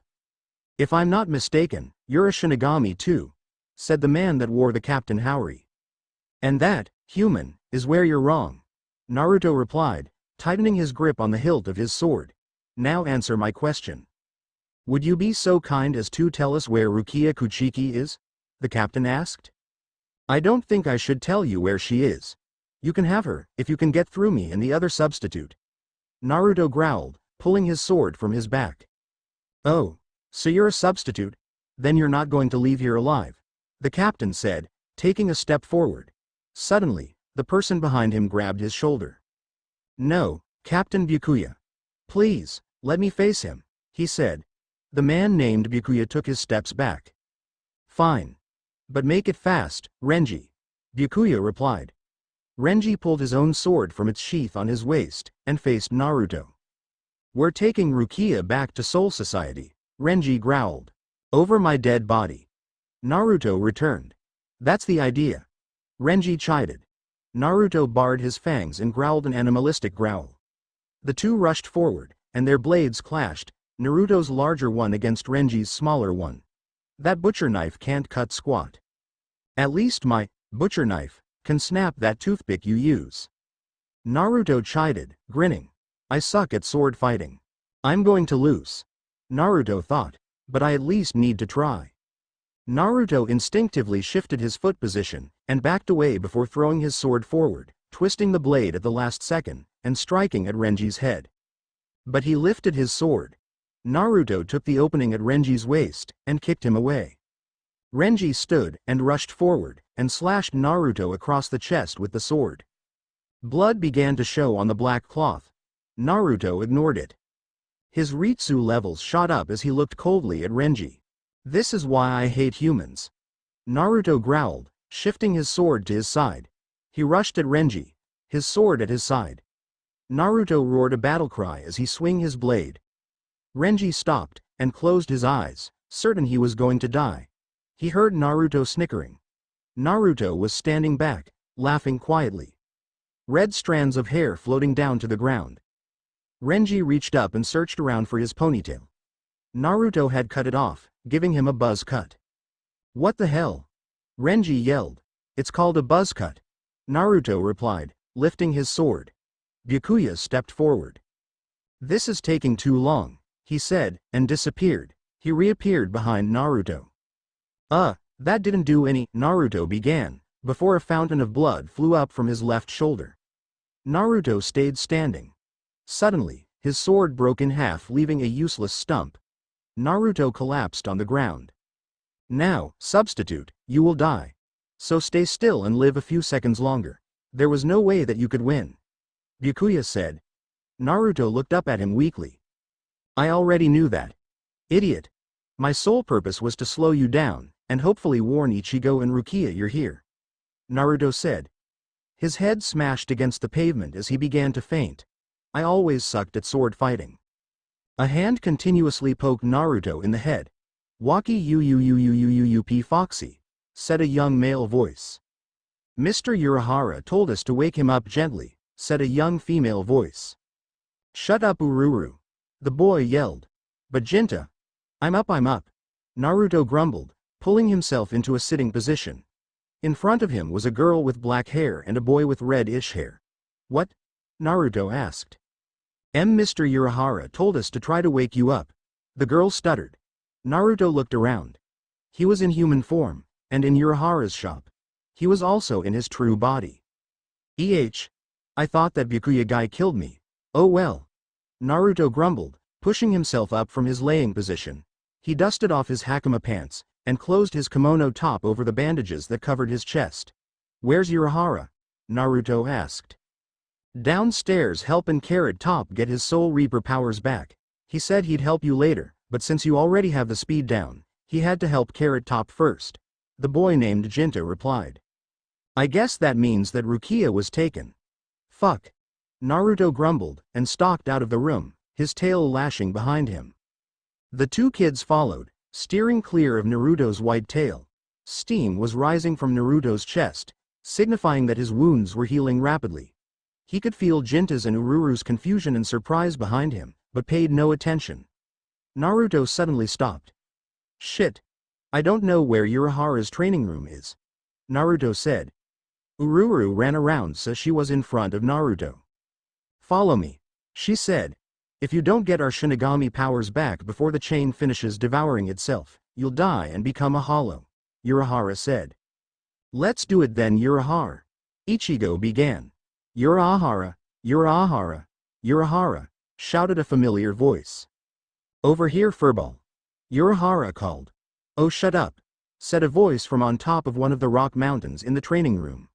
If I'm not mistaken, you're a Shinigami too, said the man that wore the Captain Haori. And that, human, is where you're wrong, Naruto replied, tightening his grip on the hilt of his sword. Now answer my question. Would you be so kind as to tell us where Rukia Kuchiki is? The captain asked. I don't think I should tell you where she is. You can have her, if you can get through me and the other substitute. Naruto growled, pulling his sword from his back. Oh, so you're a substitute? Then you're not going to leave here alive, the captain said, taking a step forward. Suddenly, the person behind him grabbed his shoulder. No, Captain Byakuya. Please, let me face him, he said. The man named Byakuya took his steps back. Fine. But make it fast, Renji, Byakuya replied. Renji pulled his own sword from its sheath on his waist, and faced Naruto. We're taking Rukia back to Soul Society, Renji growled. Over my dead body. Naruto returned. That's the idea. Renji chided. Naruto bared his fangs and growled an animalistic growl. The 2 rushed forward, and their blades clashed, Naruto's larger one against Renji's smaller one. That butcher knife can't cut squat. At least my butcher knife can snap that toothpick you use. Naruto chided, grinning. I suck at sword fighting. I'm going to lose. Naruto thought, but I at least need to try. Naruto instinctively shifted his foot position, and backed away before throwing his sword forward, twisting the blade at the last second, and striking at Renji's head. But he lifted his sword. Naruto took the opening at Renji's waist, and kicked him away. Renji stood, and rushed forward, and slashed Naruto across the chest with the sword. Blood began to show on the black cloth. Naruto ignored it. His Ritsu levels shot up as he looked coldly at Renji. "This is why I hate humans." Naruto growled, shifting his sword to his side. He rushed at Renji, his sword at his side. Naruto roared a battle cry as he swung his blade. Renji stopped, and closed his eyes, certain he was going to die. He heard Naruto snickering. Naruto was standing back, laughing quietly. Red strands of hair floating down to the ground. Renji reached up and searched around for his ponytail. Naruto had cut it off, giving him a buzz cut. "What the hell?" Renji yelled. "It's called a buzz cut," Naruto replied, lifting his sword. Byakuya stepped forward. "This is taking too long," he said, and disappeared. He reappeared behind Naruto. That didn't do any," Naruto began, before a fountain of blood flew up from his left shoulder. Naruto stayed standing. Suddenly, his sword broke in half, leaving a useless stump. Naruto collapsed on the ground. "Now, substitute, you will die. So stay still and live a few seconds longer. There was no way that you could win," Byakuya said. Naruto looked up at him weakly. "I already knew that. Idiot. My sole purpose was to slow you down, and hopefully warn Ichigo and Rukia you're here," Naruto said. His head smashed against the pavement as he began to faint. "I always sucked at sword fighting." A hand continuously poked Naruto in the head. "Waki you Foxy," said a young male voice. "Mr. Urahara told us to wake him up gently," said a young female voice. "Shut up, Ururu," the boy yelled. "But Jinta." I'm up," Naruto grumbled, pulling himself into a sitting position. In front of him was a girl with black hair and a boy with red-ish hair. "What?" Naruto asked. Mr. Urahara told us to try to wake you up," the girl stuttered. Naruto looked around. He was in human form, and in Urahara's shop. He was also in his true body. I thought that Byakuya guy killed me. Oh well." Naruto grumbled, pushing himself up from his laying position. He dusted off his hakama pants, and closed his kimono top over the bandages that covered his chest. "Where's Urahara?" Naruto asked. "Downstairs helping Carrot Top get his Soul Reaper powers back. He said he'd help you later, but since you already have the speed down, he had to help Carrot Top first," the boy named Jinta replied. "I guess that means that Rukia was taken." "Fuck." Naruto grumbled, and stalked out of the room, his tail lashing behind him. The two kids followed, steering clear of Naruto's white tail. Steam was rising from Naruto's chest, signifying that his wounds were healing rapidly. He could feel Jinta's and Ururu's confusion and surprise behind him, but paid no attention. Naruto suddenly stopped. "Shit. I don't know where Urahara's training room is," Naruto said. Ururu ran around so she was in front of Naruto. "Follow me," she said. "If you don't get our Shinigami powers back before the chain finishes devouring itself, you'll die and become a hollow," Urahara said. "Let's do it then, Urahara," Ichigo began. "Urahara, Urahara, Urahara," shouted a familiar voice. "Over here, furball," Urahara called. "Oh, shut up," said a voice from on top of one of the rock mountains in the training room.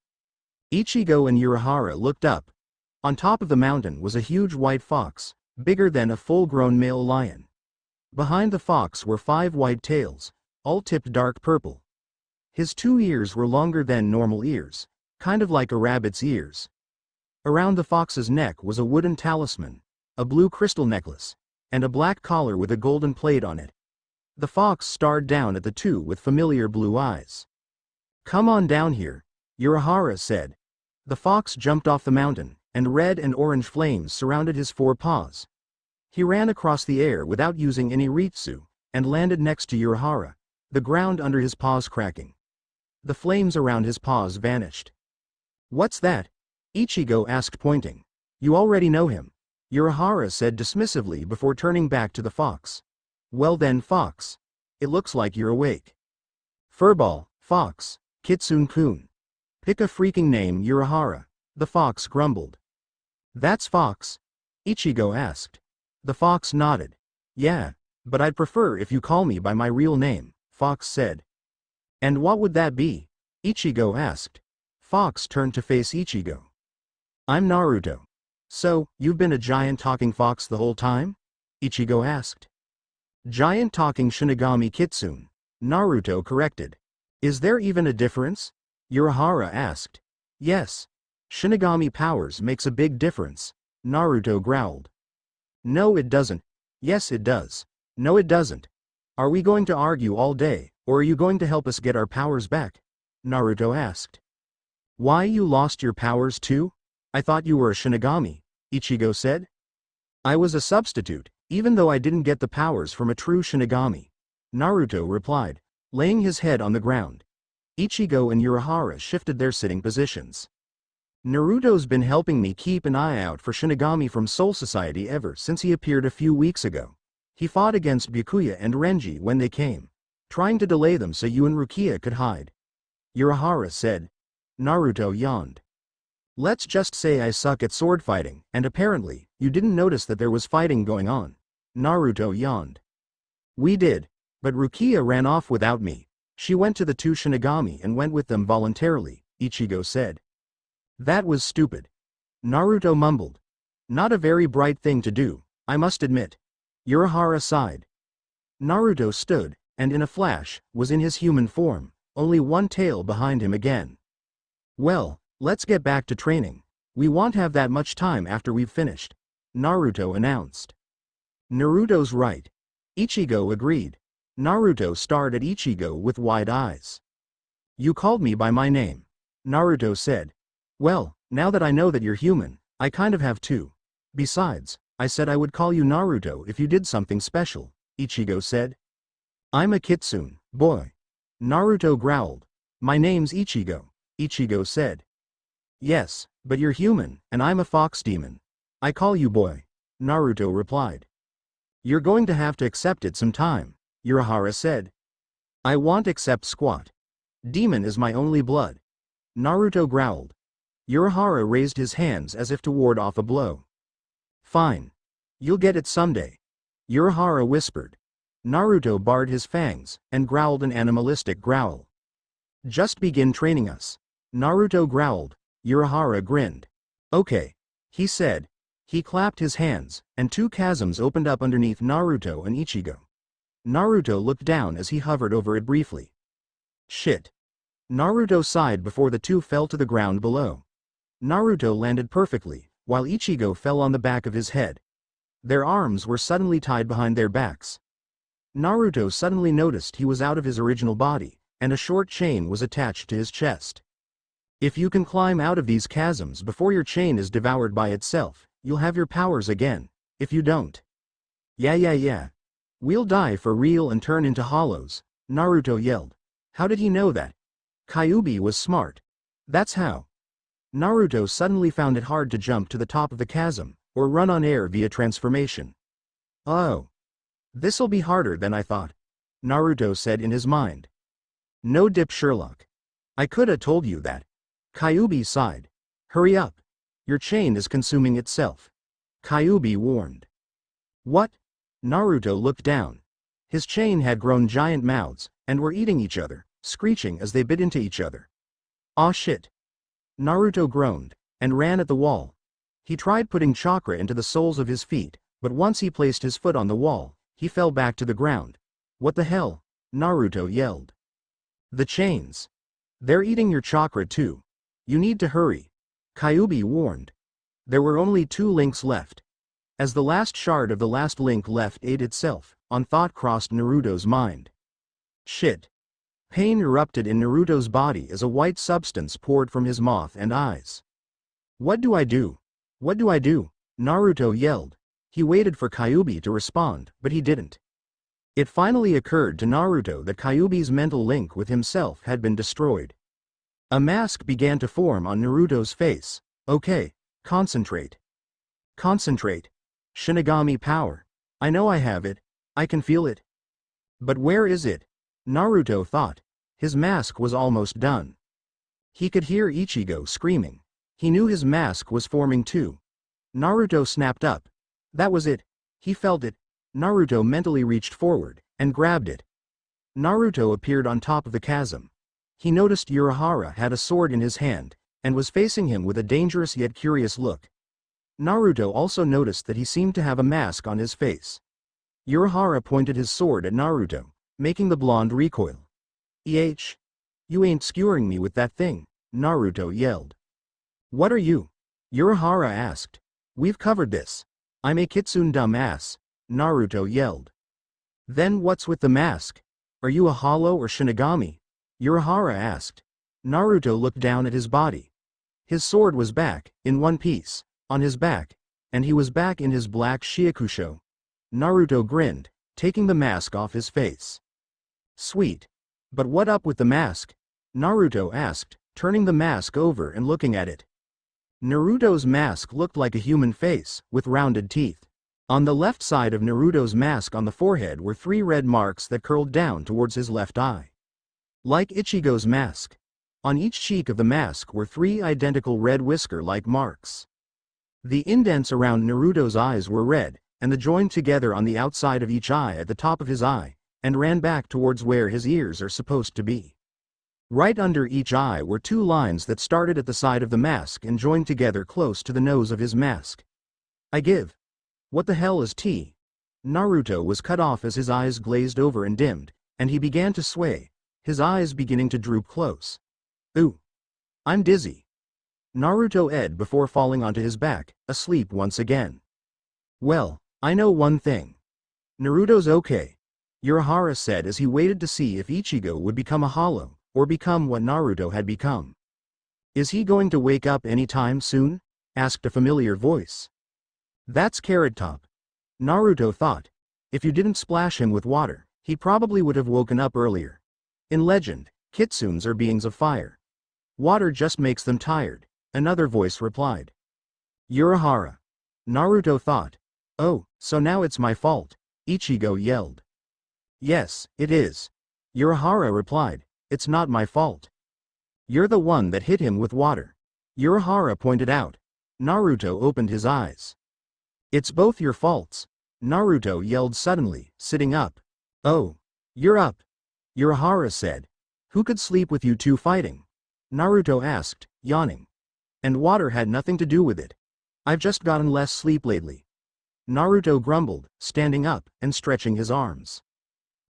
Ichigo and Urahara looked up. On top of the mountain was a huge white fox, bigger than a full-grown male lion. Behind the fox were 5 white tails, all tipped dark purple. His 2 ears were longer than normal ears, kind of like a rabbit's ears. Around the fox's neck was a wooden talisman, a blue crystal necklace, and a black collar with a golden plate on it. The fox stared down at the two with familiar blue eyes. "Come on down here," Urahara said. The fox jumped off the mountain, and red and orange flames surrounded his 4 paws. He ran across the air without using any Ritsu, and landed next to Urahara, the ground under his paws cracking. The flames around his paws vanished. "What's that?" Ichigo asked, pointing. "You already know him," Urahara said dismissively before turning back to the fox. "Well then, fox. It looks like you're awake." Furball, Fox, Kitsune-kun. Pick a freaking name, Urahara, the fox grumbled. That's Fox? Ichigo asked. The fox nodded. Yeah, but I'd prefer if you call me by my real name, Fox said. And what would that be? Ichigo asked. Fox turned to face Ichigo. I'm Naruto. So, you've been a giant talking fox the whole time? Ichigo asked. Giant talking Shinigami Kitsune, Naruto corrected. Is there even a difference? Urahara asked. Yes. Shinigami powers makes a big difference, Naruto growled. No it doesn't. Yes it does. No it doesn't. Are we going to argue all day, or are you going to help us get our powers back? Naruto asked. Why, you lost your powers too? I thought you were a Shinigami, Ichigo said. I was a substitute, even though I didn't get the powers from a true Shinigami, Naruto replied, laying his head on the ground. Ichigo and Urahara shifted their sitting positions. Naruto's been helping me keep an eye out for Shinigami from Soul Society ever since he appeared a few weeks ago. He fought against Byakuya and Renji when they came, trying to delay them so you and Rukia could hide. Urahara said. Naruto yawned. Let's just say I suck at sword fighting, and apparently, you didn't notice that there was fighting going on. Naruto yawned. We did, but Rukia ran off without me. She went to the two Shinigami and went with them voluntarily, Ichigo said. That was stupid. Naruto mumbled. Not a very bright thing to do, I must admit. Urahara sighed. Naruto stood, and in a flash, was in his human form, only one tail behind him again. Well, let's get back to training. We won't have that much time after we've finished, Naruto announced. Naruto's right. Ichigo agreed. Naruto stared at Ichigo with wide eyes. You called me by my name, Naruto said. Well, now that I know that you're human, I kind of have too. Besides, I said I would call you Naruto if you did something special, Ichigo said. I'm a Kitsune, boy. Naruto growled. My name's Ichigo, Ichigo said. Yes, but you're human, and I'm a fox demon. I call you boy, Naruto replied. You're going to have to accept it some time, Urahara said. I won't accept squat. Demon is my only blood. Naruto growled. Urahara raised his hands as if to ward off a blow. Fine. You'll get it someday, Urahara whispered. Naruto bared his fangs, and growled an animalistic growl. Just begin training us, Naruto growled. Urahara grinned. Okay, he said. He clapped his hands, and two chasms opened up underneath Naruto and Ichigo. Naruto looked down as he hovered over it briefly. Shit. Naruto sighed before the two fell to the ground below. Naruto landed perfectly, while Ichigo fell on the back of his head. Their arms were suddenly tied behind their backs. Naruto suddenly noticed he was out of his original body, and a short chain was attached to his chest. If you can climb out of these chasms before your chain is devoured by itself, you'll have your powers again. If you don't. Yeah. We'll die for real and turn into hollows, Naruto yelled. How did he know that? Kyuubi was smart. That's how. Naruto suddenly found it hard to jump to the top of the chasm, or run on air via transformation. Oh. This'll be harder than I thought, Naruto said in his mind. No dip Sherlock. I coulda told you that. Kyuubi sighed. Hurry up. Your chain is consuming itself. Kyuubi warned. What? Naruto looked down. His chain had grown giant mouths, and were eating each other, screeching as they bit into each other. Aw shit. Naruto groaned, and ran at the wall. He tried putting chakra into the soles of his feet, but once he placed his foot on the wall, he fell back to the ground. What the hell? Naruto yelled. The chains. They're eating your chakra too. You need to hurry. Kyuubi warned. There were only 2 links left. As the last shard of the last link left ate itself, on thought crossed Naruto's mind. Shit. Pain erupted in Naruto's body as a white substance poured from his mouth and eyes. What do I do? What do I do? Naruto yelled. He waited for Kyuubi to respond, but he didn't. It finally occurred to Naruto that Kyuubi's mental link with himself had been destroyed. A mask began to form on Naruto's face. Okay, concentrate. Concentrate. Shinigami power. I know I have it. I can feel it. But where is it? Naruto thought. His mask was almost done. He could hear Ichigo screaming. He knew his mask was forming too. Naruto snapped up. That was it. He felt it. Naruto mentally reached forward and grabbed it. Naruto appeared on top of the chasm. He noticed Urahara had a sword in his hand and was facing him with a dangerous yet curious look. Naruto also noticed that he seemed to have a mask on his face. Urahara pointed his sword at Naruto, making the blonde recoil. You ain't skewering me with that thing," Naruto yelled. "What are you?" Urahara asked. "We've covered this. I'm a Kitsune dumbass," Naruto yelled. "Then what's with the mask? Are you a hollow or Shinigami?" Urahara asked. Naruto looked down at his body. His sword was back, in one piece, on his back, and he was back in his black Shiakusho. Naruto grinned, taking the mask off his face. "Sweet. But what up with the mask?" Naruto asked, turning the mask over and looking at it. Naruto's mask looked like a human face, with rounded teeth. On the left side of Naruto's mask on the forehead were 3 red marks that curled down towards his left eye. Like Ichigo's mask. On each cheek of the mask were 3 identical red whisker-like marks. The indents around Naruto's eyes were red, and they joined together on the outside of each eye at the top of his eye, and ran back towards where his ears are supposed to be. Right under each eye were 2 lines that started at the side of the mask and joined together close to the nose of his mask. "I give. What the hell is tea?" Naruto was cut off as his eyes glazed over and dimmed, and he began to sway, his eyes beginning to droop close. "Ooh. I'm dizzy." Naruto ed before falling onto his back, asleep once again. "Well, I know one thing. Naruto's okay," Urahara said as he waited to see if Ichigo would become a hollow, or become what Naruto had become. "Is he going to wake up any time soon?" asked a familiar voice. "That's Carrot Top," Naruto thought. If you didn't splash him with water, he probably would have woken up earlier. In legend, Kitsunes are beings of fire. Water just makes them tired, another voice replied. "Urahara." Naruto thought. "Oh, so now it's my fault," Ichigo yelled. "Yes, it is," Urahara replied. "It's not my fault. You're the one that hit him with water," Urahara pointed out. Naruto opened his eyes. "It's both your faults," Naruto yelled suddenly, sitting up. "Oh, you're up," Urahara said. "Who could sleep with you two fighting?" Naruto asked, yawning. "And water had nothing to do with it. I've just gotten less sleep lately," Naruto grumbled, standing up and stretching his arms.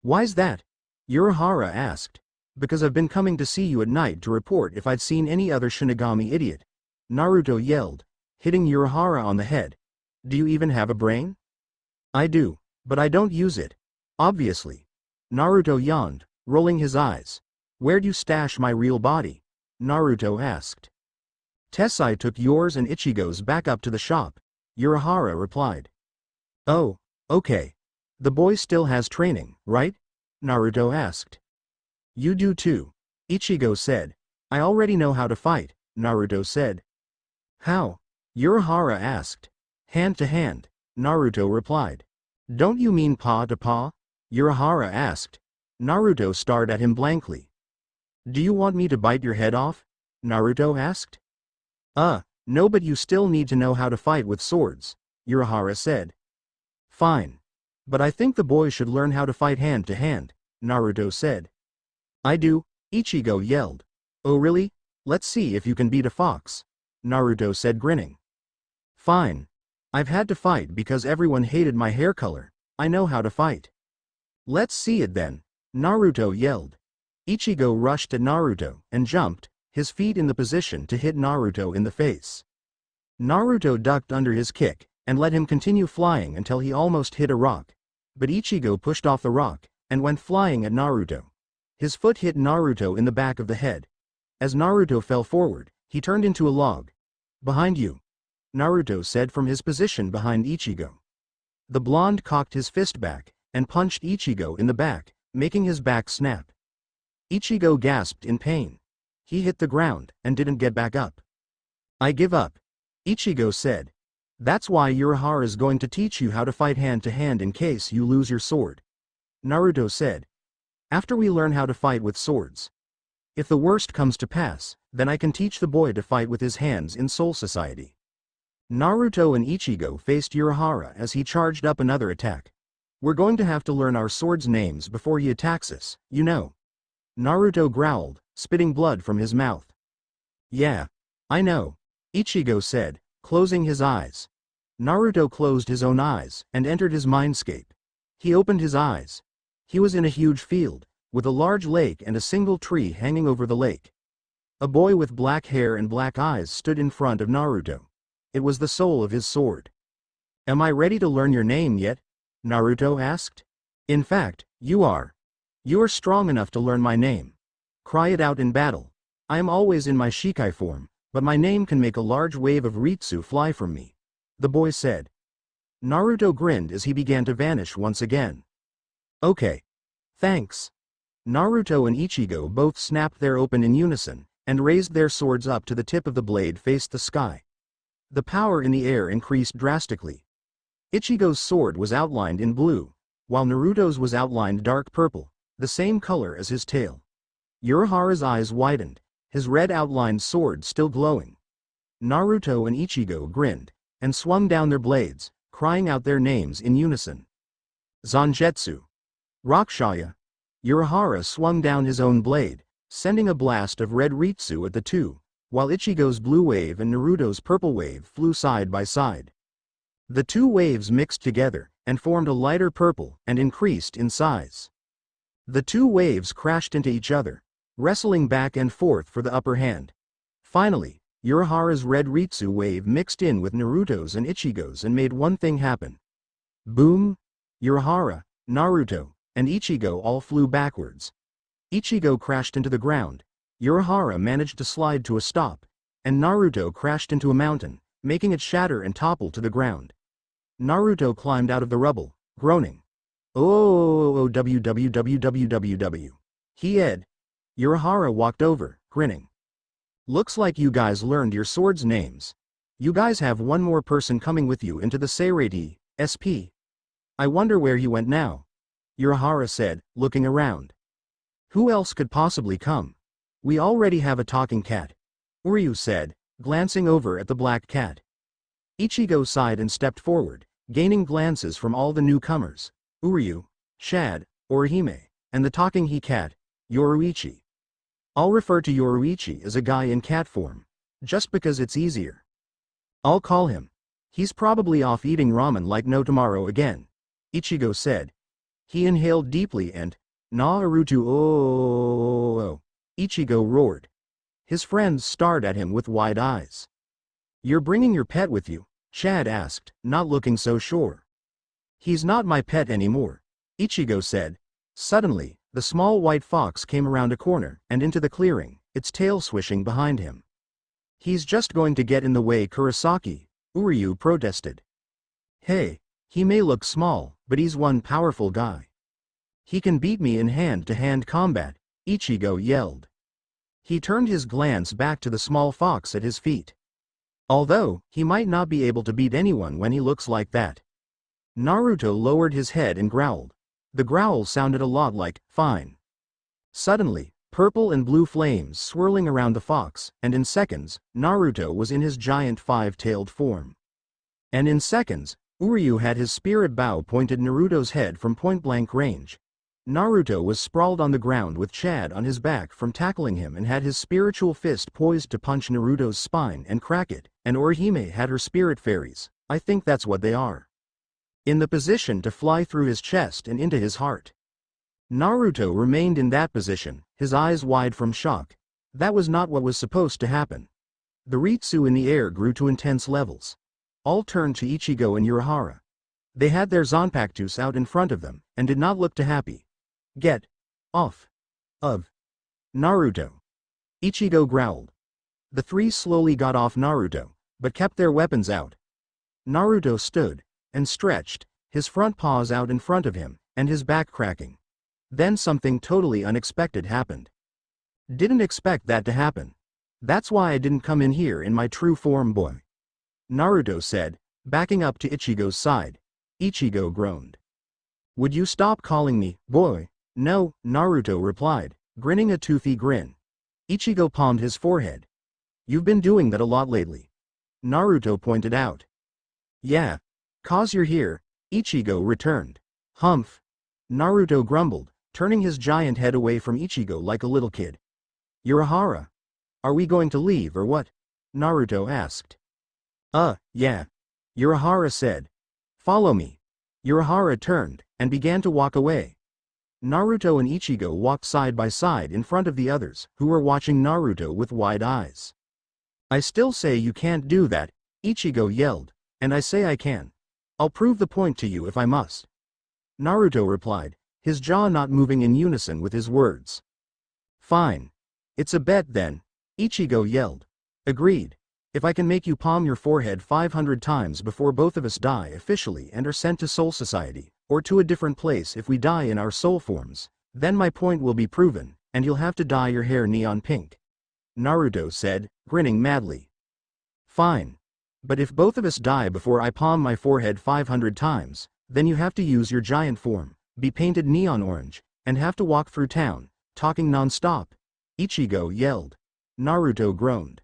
"Why's that?" Urahara asked. "Because I've been coming to see you at night to report if I'd seen any other Shinigami idiot," Naruto yelled, hitting Urahara on the head. "Do you even have a brain?" "I do, but I don't use it. Obviously." Naruto yawned, rolling his eyes. "Where'd you stash my real body?" Naruto asked. "Tessai took yours and Ichigo's back up to the shop," Urahara replied. "Oh, okay. The boy still has training, right?" Naruto asked. "You do too," Ichigo said. "I already know how to fight," Naruto said. "How?" Urahara asked. "Hand to hand," Naruto replied. "Don't you mean paw to paw?" Urahara asked. Naruto stared at him blankly. "Do you want me to bite your head off?" Naruto asked. No, but you still need to know how to fight with swords," Urahara said. "Fine. But I think the boy should learn how to fight hand to hand," Naruto said. "I do," Ichigo yelled. "Oh really? Let's see if you can beat a fox," Naruto said grinning. "Fine. I've had to fight because everyone hated my hair color. I know how to fight." "Let's see it then," Naruto yelled. Ichigo rushed at Naruto and jumped, his feet in the position to hit Naruto in the face. Naruto ducked under his kick and let him continue flying until he almost hit a rock, but Ichigo pushed off the rock and went flying at Naruto. His foot hit Naruto in the back of the head. As Naruto fell forward, he turned into a log. "Behind you," Naruto said from his position behind Ichigo. The blonde cocked his fist back and punched Ichigo in the back, making his back snap. Ichigo gasped in pain. He hit the ground and didn't get back up. "I give up," Ichigo said. "That's why Urahara's going to teach you how to fight hand to hand in case you lose your sword," Naruto said. "After we learn how to fight with swords, If the worst comes to pass, then I can teach the boy to fight with his hands in Soul Society. Naruto and Ichigo faced Urahara as he charged up another attack. We're going to have to learn our swords' names before he attacks us, you know. Naruto growled, spitting blood from his mouth. Yeah, I know, Ichigo said, closing his eyes. Naruto closed his own eyes and entered his mindscape. He opened his eyes. He was in a huge field, with a large lake and a single tree hanging over the lake. A boy with black hair and black eyes stood in front of Naruto. It was the soul of his sword. Am I ready to learn your name yet? Naruto asked. In fact, you are. You are strong enough to learn my name. Cry it out in battle. I am always in my Shikai form, but my name can make a large wave of Ritsu fly from me, the boy said. Naruto grinned as he began to vanish once again. Okay. Thanks. Naruto and Ichigo both snapped their open in unison, and raised their swords up to the tip of the blade faced the sky. The power in the air increased drastically. Ichigo's sword was outlined in blue, while Naruto's was outlined dark purple, the same color as his tail. Urahara's eyes widened, his red outlined sword still glowing. Naruto and Ichigo grinned, and swung down their blades, crying out their names in unison. Zangetsu. Rakshaya. Urahara swung down his own blade, sending a blast of red Ritsu at the two, while Ichigo's blue wave and Naruto's purple wave flew side by side. The two waves mixed together, and formed a lighter purple and increased in size. The two waves crashed into each other, wrestling back and forth for the upper hand. Finally, Urahara's red Ritsu wave mixed in with Naruto's and Ichigo's and made one thing happen. Boom! Urahara, Naruto, and Ichigo all flew backwards. Ichigo crashed into the ground. Urahara managed to slide to a stop, and Naruto crashed into a mountain, making it shatter and topple to the ground. Naruto climbed out of the rubble, groaning. Oh, www. He ed. Urahara walked over, grinning. Looks like you guys learned your swords' names. You guys have one more person coming with you into the Seirei SP. I wonder where he went now. Urahara said, looking around. Who else could possibly come? We already have a talking cat. Uryu said, glancing over at the black cat. Ichigo sighed and stepped forward, gaining glances from all the newcomers. Uryu, Shad, Orihime, and the talking he-cat, Yoruichi. I'll refer to Yoruichi as a guy in cat form, just because it's easier. I'll call him. He's probably off eating ramen like no tomorrow again, Ichigo said. He inhaled deeply and, Naruto oh, Ichigo roared. His friends stared at him with wide eyes. You're bringing your pet with you? Shad asked, not looking so sure. He's not my pet anymore, Ichigo said. Suddenly, the small white fox came around a corner and into the clearing, its tail swishing behind him. He's just going to get in the way, Kurosaki, Uryu protested. Hey, he may look small, but he's one powerful guy. He can beat me in hand-to-hand combat, Ichigo yelled. He turned his glance back to the small fox at his feet. Although, he might not be able to beat anyone when he looks like that. Naruto lowered his head and growled. The growl sounded a lot like, fine. Suddenly, purple and blue flames swirling around the fox, and in seconds, Naruto was in his giant five-tailed form. And in seconds, Uryu had his spirit bow pointed Naruto's head from point-blank range. Naruto was sprawled on the ground with Chad on his back from tackling him and had his spiritual fist poised to punch Naruto's spine and crack it, and Orihime had her spirit fairies, I think that's what they are, in the position to fly through his chest and into his heart. Naruto remained in that position, his eyes wide from shock. That was not what was supposed to happen. The Ritsu in the air grew to intense levels. All turned to Ichigo and Urahara. They had their Zanpakutos out in front of them, and did not look too happy. Get off of Naruto, Ichigo growled. The three slowly got off Naruto, but kept their weapons out. Naruto stood, and stretched, his front paws out in front of him, and his back cracking. Then something totally unexpected happened. Didn't expect that to happen. That's why I didn't come in here in my true form, boy. Naruto said, backing up to Ichigo's side. Ichigo groaned. Would you stop calling me, boy? No, Naruto replied, grinning a toothy grin. Ichigo palmed his forehead. You've been doing that a lot lately. Naruto pointed out. Yeah. 'Cause you're here, Ichigo returned. Humph. Naruto grumbled, turning his giant head away from Ichigo like a little kid. Urahara. Are we going to leave or what? Naruto asked. Yeah. Urahara said. Follow me. Urahara turned, and began to walk away. Naruto and Ichigo walked side by side in front of the others, who were watching Naruto with wide eyes. I still say you can't do that, Ichigo yelled, and I say I can. I'll prove the point to you if I must. Naruto replied, his jaw not moving in unison with his words. Fine. It's a bet then, Ichigo yelled. Agreed. If I can make you palm your forehead 500 times before both of us die officially and are sent to Soul Society, or to a different place if we die in our soul forms, then my point will be proven, and you'll have to dye your hair neon pink. Naruto said, grinning madly. Fine. But if both of us die before I palm my forehead 500 times, then you have to use your giant form, be painted neon orange, and have to walk through town, talking non-stop. Ichigo yelled. Naruto groaned.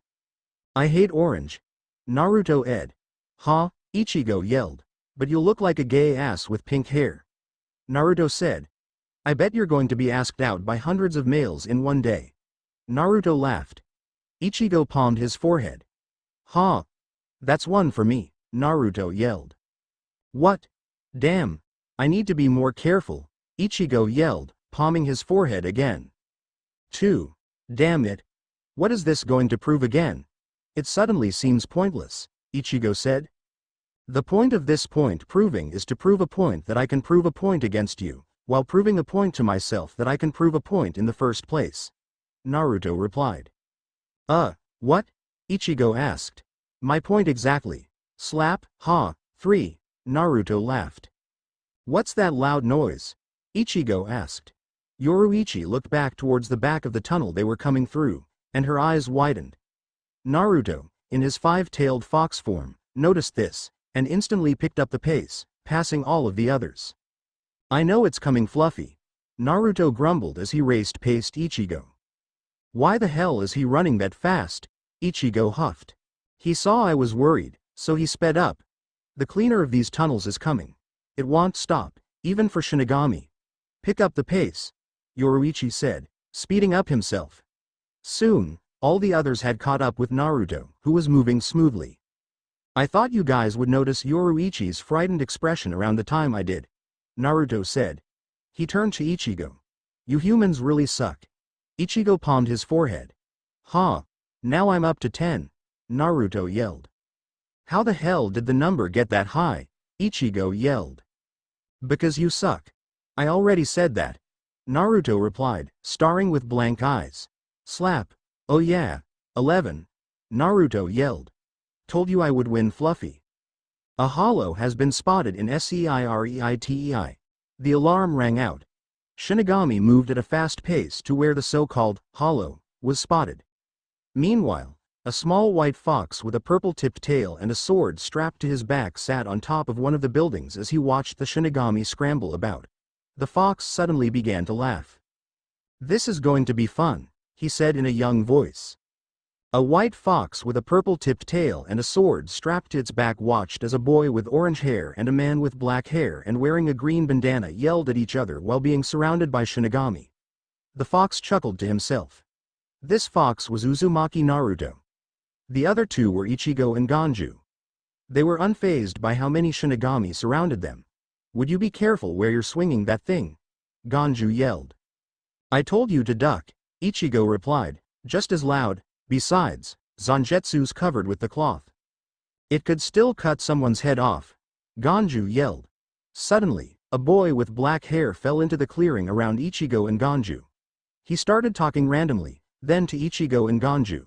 I hate orange. Naruto ed. Huh? Ichigo yelled. But you'll look like a gay ass with pink hair. Naruto said. I bet you're going to be asked out by hundreds of males in one day. Naruto laughed. Ichigo palmed his forehead. Huh? That's one for me, Naruto yelled. What? Damn. I need to be more careful, Ichigo yelled, palming his forehead again. 2. Damn it. What is this going to prove again? It suddenly seems pointless, Ichigo said. The point of this point proving is to prove a point that I can prove a point against you, while proving a point to myself that I can prove a point in the first place. Naruto replied. What? Ichigo asked. My point exactly. Slap, ha, 3. Naruto laughed. What's that loud noise? Ichigo asked. Yoruichi looked back towards the back of the tunnel they were coming through, and her eyes widened. Naruto, in his five-tailed fox form, noticed this, and instantly picked up the pace, passing all of the others. I know it's coming, Fluffy. Naruto grumbled as he raced past Ichigo. Why the hell is he running that fast? Ichigo huffed. He saw I was worried, so he sped up. The cleaner of these tunnels is coming. It won't stop, even for Shinigami. Pick up the pace, Yoruichi said, speeding up himself. Soon, all the others had caught up with Naruto, who was moving smoothly. I thought you guys would notice Yoruichi's frightened expression around the time I did, Naruto said. He turned to Ichigo. You humans really suck. Ichigo palmed his forehead. Huh. Now I'm up to 10, Naruto yelled. How the hell did the number get that high? Ichigo yelled. Because you suck. I already said that, Naruto replied, staring with blank eyes. Slap. Oh yeah. 11. Naruto yelled. Told you I would win, Fluffy. A hollow has been spotted in Seireitei. The alarm rang out. Shinigami moved at a fast pace to where the so-called hollow was spotted. Meanwhile, a small white fox with a purple-tipped tail and a sword strapped to his back sat on top of one of the buildings as he watched the Shinigami scramble about. The fox suddenly began to laugh. This is going to be fun, he said in a young voice. A white fox with a purple-tipped tail and a sword strapped to its back watched as a boy with orange hair and a man with black hair and wearing a green bandana yelled at each other while being surrounded by Shinigami. The fox chuckled to himself. This fox was Uzumaki Naruto. The other two were Ichigo and Ganju. They were unfazed by how many Shinigami surrounded them. Would you be careful where you're swinging that thing? Ganju yelled. I told you to duck, Ichigo replied, just as loud. Besides, Zanjetsu's covered with the cloth. It could still cut someone's head off. Ganju yelled. Suddenly, a boy with black hair fell into the clearing around Ichigo and Ganju. He started talking randomly, then to Ichigo and Ganju.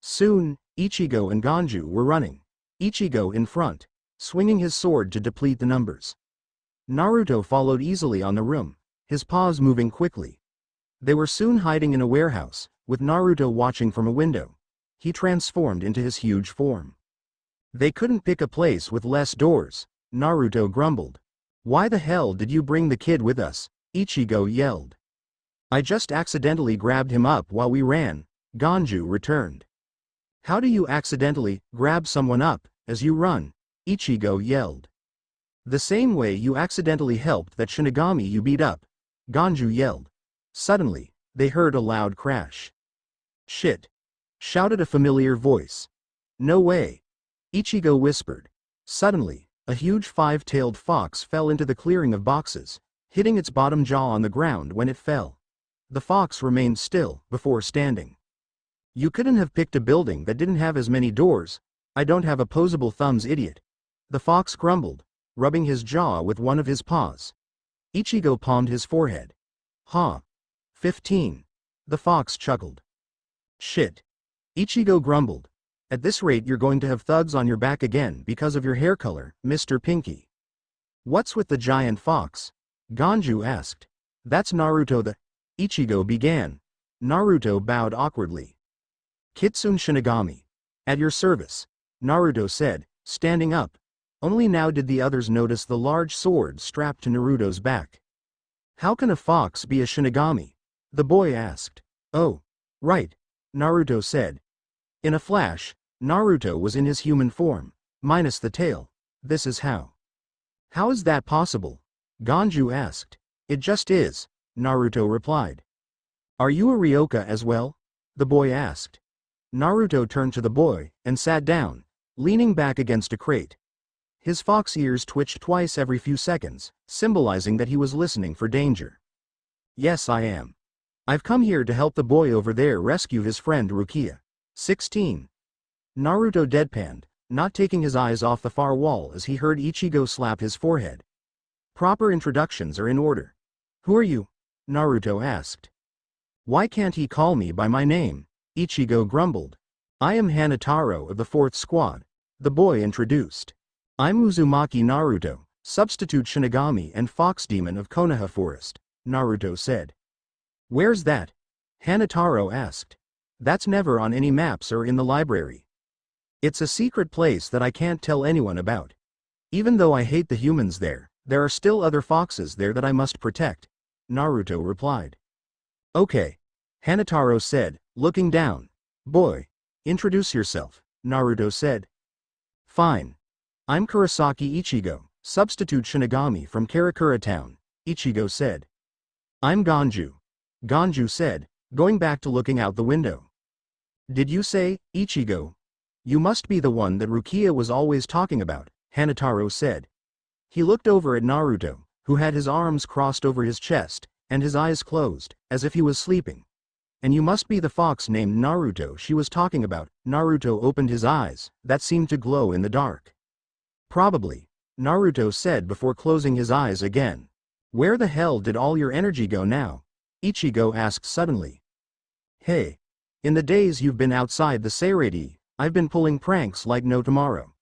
Soon, Ichigo and Ganju were running. Ichigo in front, swinging his sword to deplete the numbers. Naruto followed easily on the room, his paws moving quickly. They were soon hiding in a warehouse, with Naruto watching from a window. He transformed into his huge form. They couldn't pick a place with less doors, Naruto grumbled. Why the hell did you bring the kid with us? Ichigo yelled. I just accidentally grabbed him up while we ran, Ganju returned. How do you accidentally grab someone up as you run? Ichigo yelled. The same way you accidentally helped that Shinigami you beat up, Ganju yelled. Suddenly, they heard a loud crash. Shit! Shouted a familiar voice. No way! Ichigo whispered. Suddenly, a huge five-tailed fox fell into the clearing of boxes, hitting its bottom jaw on the ground when it fell. The fox remained still before standing. You couldn't have picked a building that didn't have as many doors. I don't have opposable thumbs, idiot. The fox grumbled, rubbing his jaw with one of his paws. Ichigo palmed his forehead. Ha! 15. The fox chuckled. Shit! Ichigo grumbled. At this rate you're going to have thugs on your back again because of your hair color, Mr. Pinky. What's with the giant fox? Ganju asked. That's Naruto Ichigo began. Naruto bowed awkwardly. Kitsune Shinigami. At your service, Naruto said, standing up. Only now did the others notice the large sword strapped to Naruto's back. How can a fox be a Shinigami? The boy asked. Oh, right, Naruto said. In a flash, Naruto was in his human form, minus the tail. This is how. How is that possible? Ganju asked. It just is, Naruto replied. Are you a Ryoka as well? The boy asked. Naruto turned to the boy and sat down, leaning back against a crate. His fox ears twitched twice every few seconds, symbolizing that he was listening for danger. Yes, I am. I've come here to help the boy over there rescue his friend Rukia. 16. Naruto deadpanned, not taking his eyes off the far wall as he heard Ichigo slap his forehead. Proper introductions are in order. Who are you? Naruto asked. Why can't he call me by my name? Ichigo grumbled. I am Hanataro of the 4th Squad. The boy introduced. I'm Uzumaki Naruto, substitute Shinigami and Fox Demon of Konoha Forest, Naruto said. Where's that? Hanataro asked. That's never on any maps or in the library. It's a secret place that I can't tell anyone about. Even though I hate the humans there are still other foxes there that I must protect, Naruto replied. Okay, Hanataro said, looking down. Boy, introduce yourself, Naruto said. Fine. I'm Kurosaki Ichigo, substitute Shinigami from Karakura Town, Ichigo said. I'm Ganju. Ganju said, going back to looking out the window. Did you say, Ichigo? You must be the one that Rukia was always talking about, Hanataro said. He looked over at Naruto, who had his arms crossed over his chest, and his eyes closed, as if he was sleeping. And you must be the fox named Naruto she was talking about. Naruto opened his eyes, that seemed to glow in the dark. Probably, Naruto said before closing his eyes again. Where the hell did all your energy go now? Ichigo asked suddenly. Hey. In the days you've been outside the Seirei, I've been pulling pranks like no tomorrow.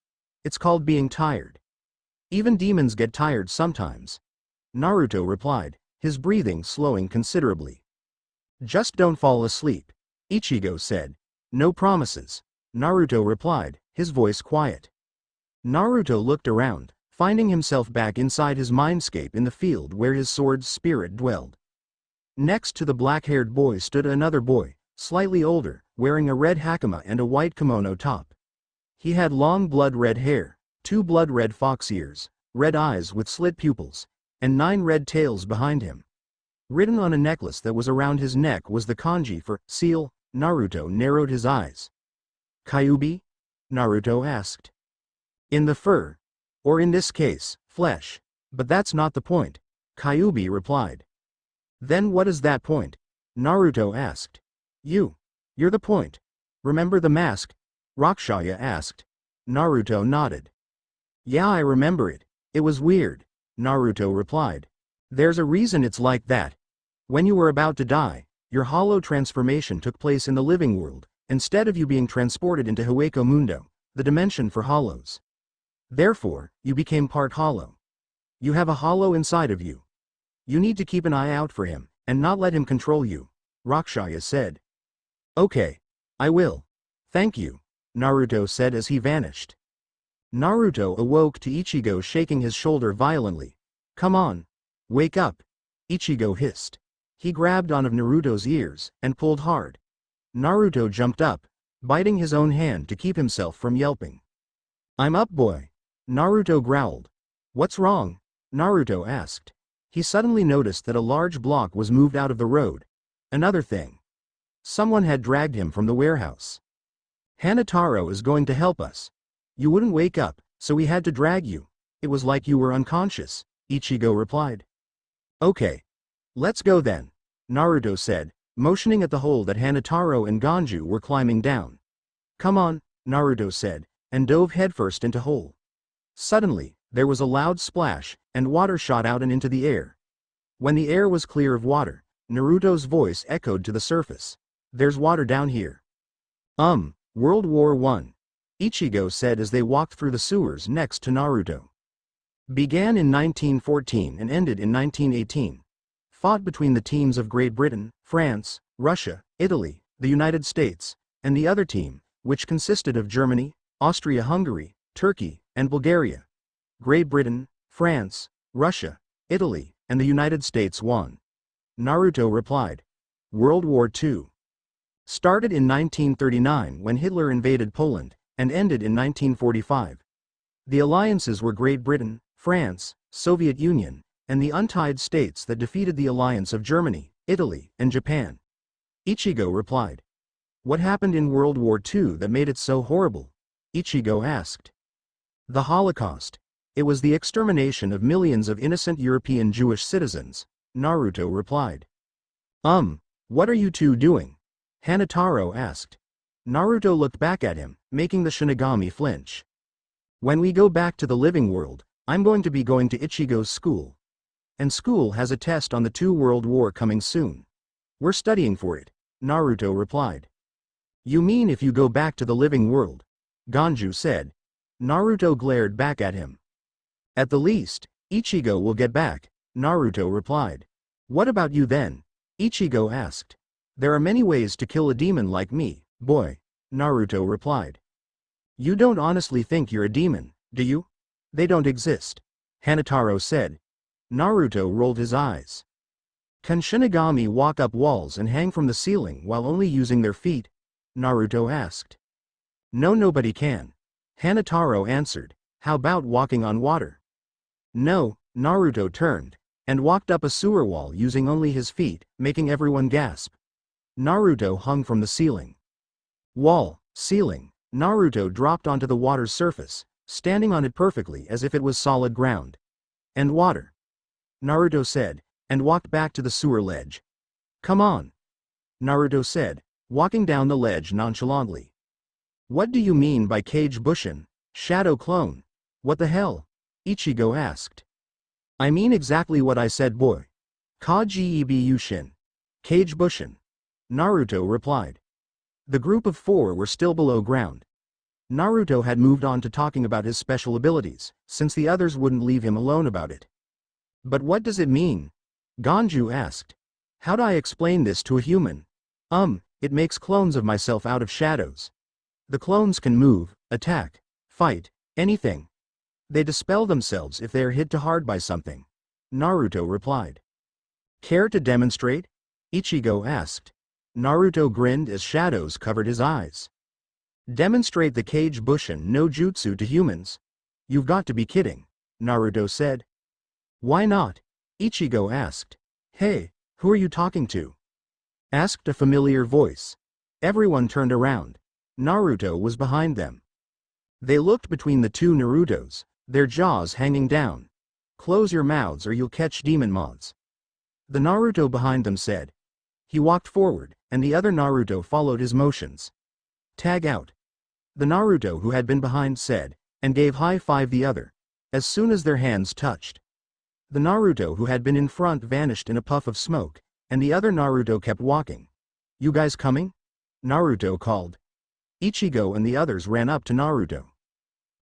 It's called being tired. Even demons get tired sometimes. Naruto replied, his breathing slowing considerably. Just don't fall asleep, Ichigo said. No promises, Naruto replied, his voice quiet. Naruto looked around, finding himself back inside his mindscape in the field where his sword's spirit dwelled. Next to the black-haired boy stood another boy, slightly older, wearing a red hakama and a white kimono top. He had long blood-red hair, 2 blood-red fox ears, red eyes with slit pupils, and 9 red tails behind him. Written on a necklace that was around his neck was the kanji for seal. Naruto narrowed his eyes. Kyuubi? Naruto asked. In the fur. Or in this case, flesh. But that's not the point, Kyuubi replied. Then what is that point? Naruto asked. You're the point. Remember the mask? Rakshaya asked. Naruto nodded. Yeah, I remember it. It was weird, Naruto replied. There's a reason it's like that. When you were about to die, your hollow transformation took place in the living world, instead of you being transported into Hueco Mundo, the dimension for hollows. Therefore, you became part hollow. You have a hollow inside of you. You need to keep an eye out for him, and not let him control you, Rakshaya said. Okay. I will. Thank you, Naruto said as he vanished. Naruto awoke to Ichigo shaking his shoulder violently. Come on. Wake up. Ichigo hissed. He grabbed one of Naruto's ears and pulled hard. Naruto jumped up, biting his own hand to keep himself from yelping. I'm up, boy. Naruto growled. What's wrong? Naruto asked. He suddenly noticed that a large block was moved out of the road. Another thing. Someone had dragged him from the warehouse. Hanataro is going to help us. You wouldn't wake up, so we had to drag you. It was like you were unconscious, Ichigo replied. Okay. Let's go then, Naruto said, motioning at the hole that Hanataro and Ganju were climbing down. Come on, Naruto said, and dove headfirst into hole. Suddenly, there was a loud splash, and water shot out and into the air. When the air was clear of water, Naruto's voice echoed to the surface. There's water down here. World War I. Ichigo said as they walked through the sewers next to Naruto. Began in 1914 and ended in 1918. Fought between the teams of Great Britain, France, Russia, Italy, the United States, and the other team, which consisted of Germany, Austria-Hungary, Turkey, and Bulgaria. Great Britain, France, Russia, Italy, and the United States won. Naruto replied. World War II. Started in 1939 when Hitler invaded Poland, and ended in 1945. The alliances were Great Britain, France, Soviet Union, and the untied states that defeated the alliance of Germany, Italy, and Japan. Ichigo replied. What happened in World War II that made it so horrible? Ichigo asked. The Holocaust. It was the extermination of millions of innocent European Jewish citizens, Naruto replied. What are you two doing? Hanataro asked. Naruto looked back at him, making the Shinigami flinch. When we go back to the living world, I'm going to be going to Ichigo's school. And school has a test on the World War coming soon. We're studying for it, Naruto replied. You mean if you go back to the living world? Ganju said. Naruto glared back at him. At the least, Ichigo will get back, Naruto replied. What about you then? Ichigo asked. There are many ways to kill a demon like me, boy, Naruto replied. You don't honestly think you're a demon, do you? They don't exist, Hanataro said. Naruto rolled his eyes. Can Shinigami walk up walls and hang from the ceiling while only using their feet? Naruto asked. No, nobody can. Hanataro answered. How about walking on water? No, Naruto turned, and walked up a sewer wall using only his feet, making everyone gasp. Naruto hung from the ceiling. Wall, ceiling, Naruto dropped onto the water's surface, standing on it perfectly as if it was solid ground. And water. Naruto said, and walked back to the sewer ledge. Come on. Naruto said, walking down the ledge nonchalantly. What do you mean by Kage Bushin, shadow clone? What the hell? Ichigo asked. I mean exactly what I said, boy. Kaji Yushin. Kage Bushin. Naruto replied. The group of four were still below ground. Naruto had moved on to talking about his special abilities, since the others wouldn't leave him alone about it. But what does it mean? Ganju asked. How'd I explain this to a human? It makes clones of myself out of shadows. The clones can move, attack, fight, anything. They dispel themselves if they are hit too hard by something. Naruto replied. Care to demonstrate? Ichigo asked. Naruto grinned as shadows covered his eyes. Demonstrate the Kage Bushin no jutsu to humans? You've got to be kidding, Naruto said. Why not? Ichigo asked. Hey, who are you talking to? Asked a familiar voice. Everyone turned around. Naruto was behind them. They looked between the two Narutos, their jaws hanging down. Close your mouths or you'll catch demon moths. The Naruto behind them said. He walked forward, and the other Naruto followed his motions. Tag out. The Naruto who had been behind said, and gave high five the other, as soon as their hands touched. The Naruto who had been in front vanished in a puff of smoke, and the other Naruto kept walking. You guys coming? Naruto called. Ichigo and the others ran up to Naruto.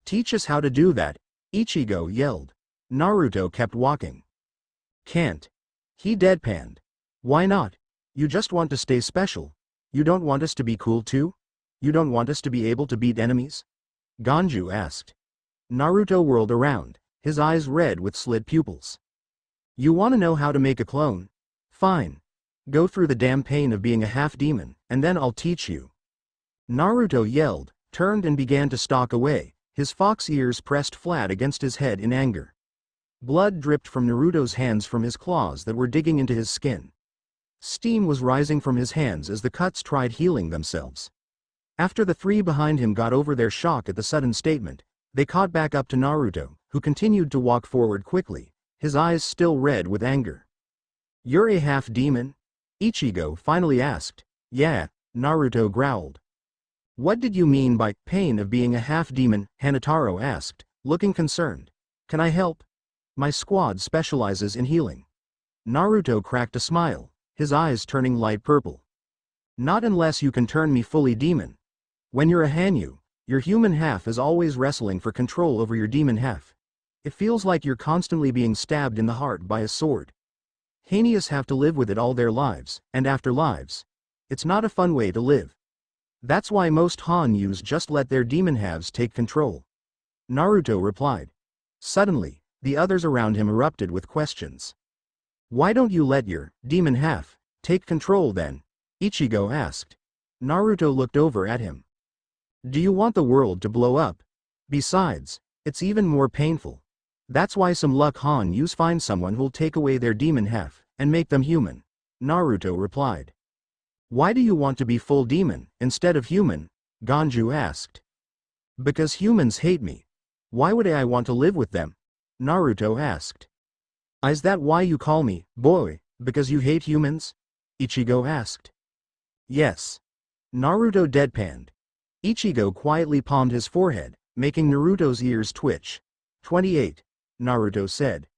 Teach us how to do that, Ichigo yelled. Naruto kept walking. Can't. He deadpanned. Why not? You just want to stay special. You don't want us to be cool too? You don't want us to be able to beat enemies? Ganju asked. Naruto whirled around, his eyes red with slit pupils. You want to know how to make a clone? Fine. Go through the damn pain of being a half-demon, and then I'll teach you. Naruto yelled, turned and began to stalk away, his fox ears pressed flat against his head in anger. Blood dripped from Naruto's hands from his claws that were digging into his skin. Steam was rising from his hands as the cuts tried healing themselves. After the three behind him got over their shock at the sudden statement, they caught back up to Naruto, who continued to walk forward quickly, his eyes still red with anger. "You're a half-demon?" Ichigo finally asked. "Yeah," Naruto growled. "What did you mean by pain of being a half-demon?" Hanataro asked, looking concerned. "Can I help? My squad specializes in healing." Naruto cracked a smile, his eyes turning light purple. "Not unless you can turn me fully demon. When you're a Hanyu, your human half is always wrestling for control over your demon half. It feels like you're constantly being stabbed in the heart by a sword. Hanius have to live with it all their lives, and after lives. It's not a fun way to live. That's why most Hanyus just let their demon halves take control." Naruto replied. Suddenly, the others around him erupted with questions. "Why don't you let your demon half take control then?" Ichigo asked. Naruto looked over at him. "Do you want the world to blow up? Besides, it's even more painful. That's why some luck Hanyus find someone who'll take away their demon half and make them human," Naruto replied. "Why do you want to be full demon instead of human?" Ganju asked. "Because humans hate me. Why would I want to live with them?" Naruto asked. "Is that why you call me boy, because you hate humans?" Ichigo asked. "Yes." Naruto deadpanned. Ichigo quietly palmed his forehead, making Naruto's ears twitch. 28. Naruto said.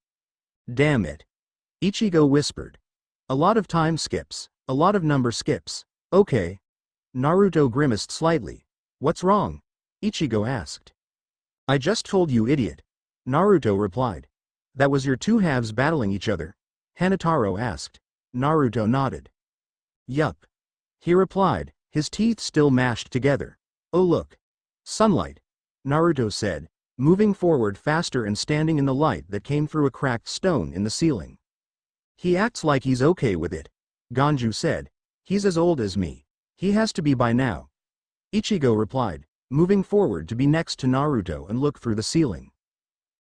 "Damn it." Ichigo whispered. "A lot of time skips, a lot of number skips. Okay." Naruto grimaced slightly. "What's wrong?" Ichigo asked. "I just told you, idiot." Naruto replied. "That was your two halves battling each other?" Hanataro asked. Naruto nodded. "Yup." He replied, his teeth still mashed together. "Oh look. Sunlight," Naruto said, moving forward faster and standing in the light that came through a cracked stone in the ceiling. "He acts like he's okay with it," Ganju said. "He's as old as me. He has to be by now." Ichigo replied, moving forward to be next to Naruto and look through the ceiling.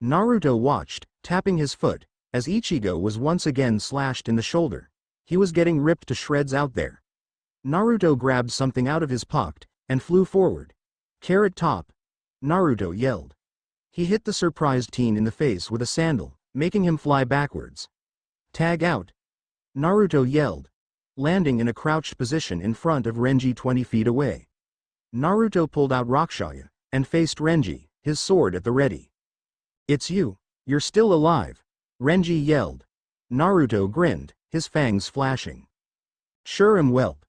Naruto watched, tapping his foot, as Ichigo was once again slashed in the shoulder. He was getting ripped to shreds out there. Naruto grabbed something out of his pocket and flew forward. "Carrot Top!" Naruto yelled. He hit the surprised teen in the face with a sandal, making him fly backwards. "Tag out!" Naruto yelled, landing in a crouched position in front of Renji 20 feet away. Naruto pulled out Rakshaya and faced Renji, his sword at the ready. "It's you. You're still alive," Renji yelled. Naruto grinned, his fangs flashing. "Sure am, whelp,"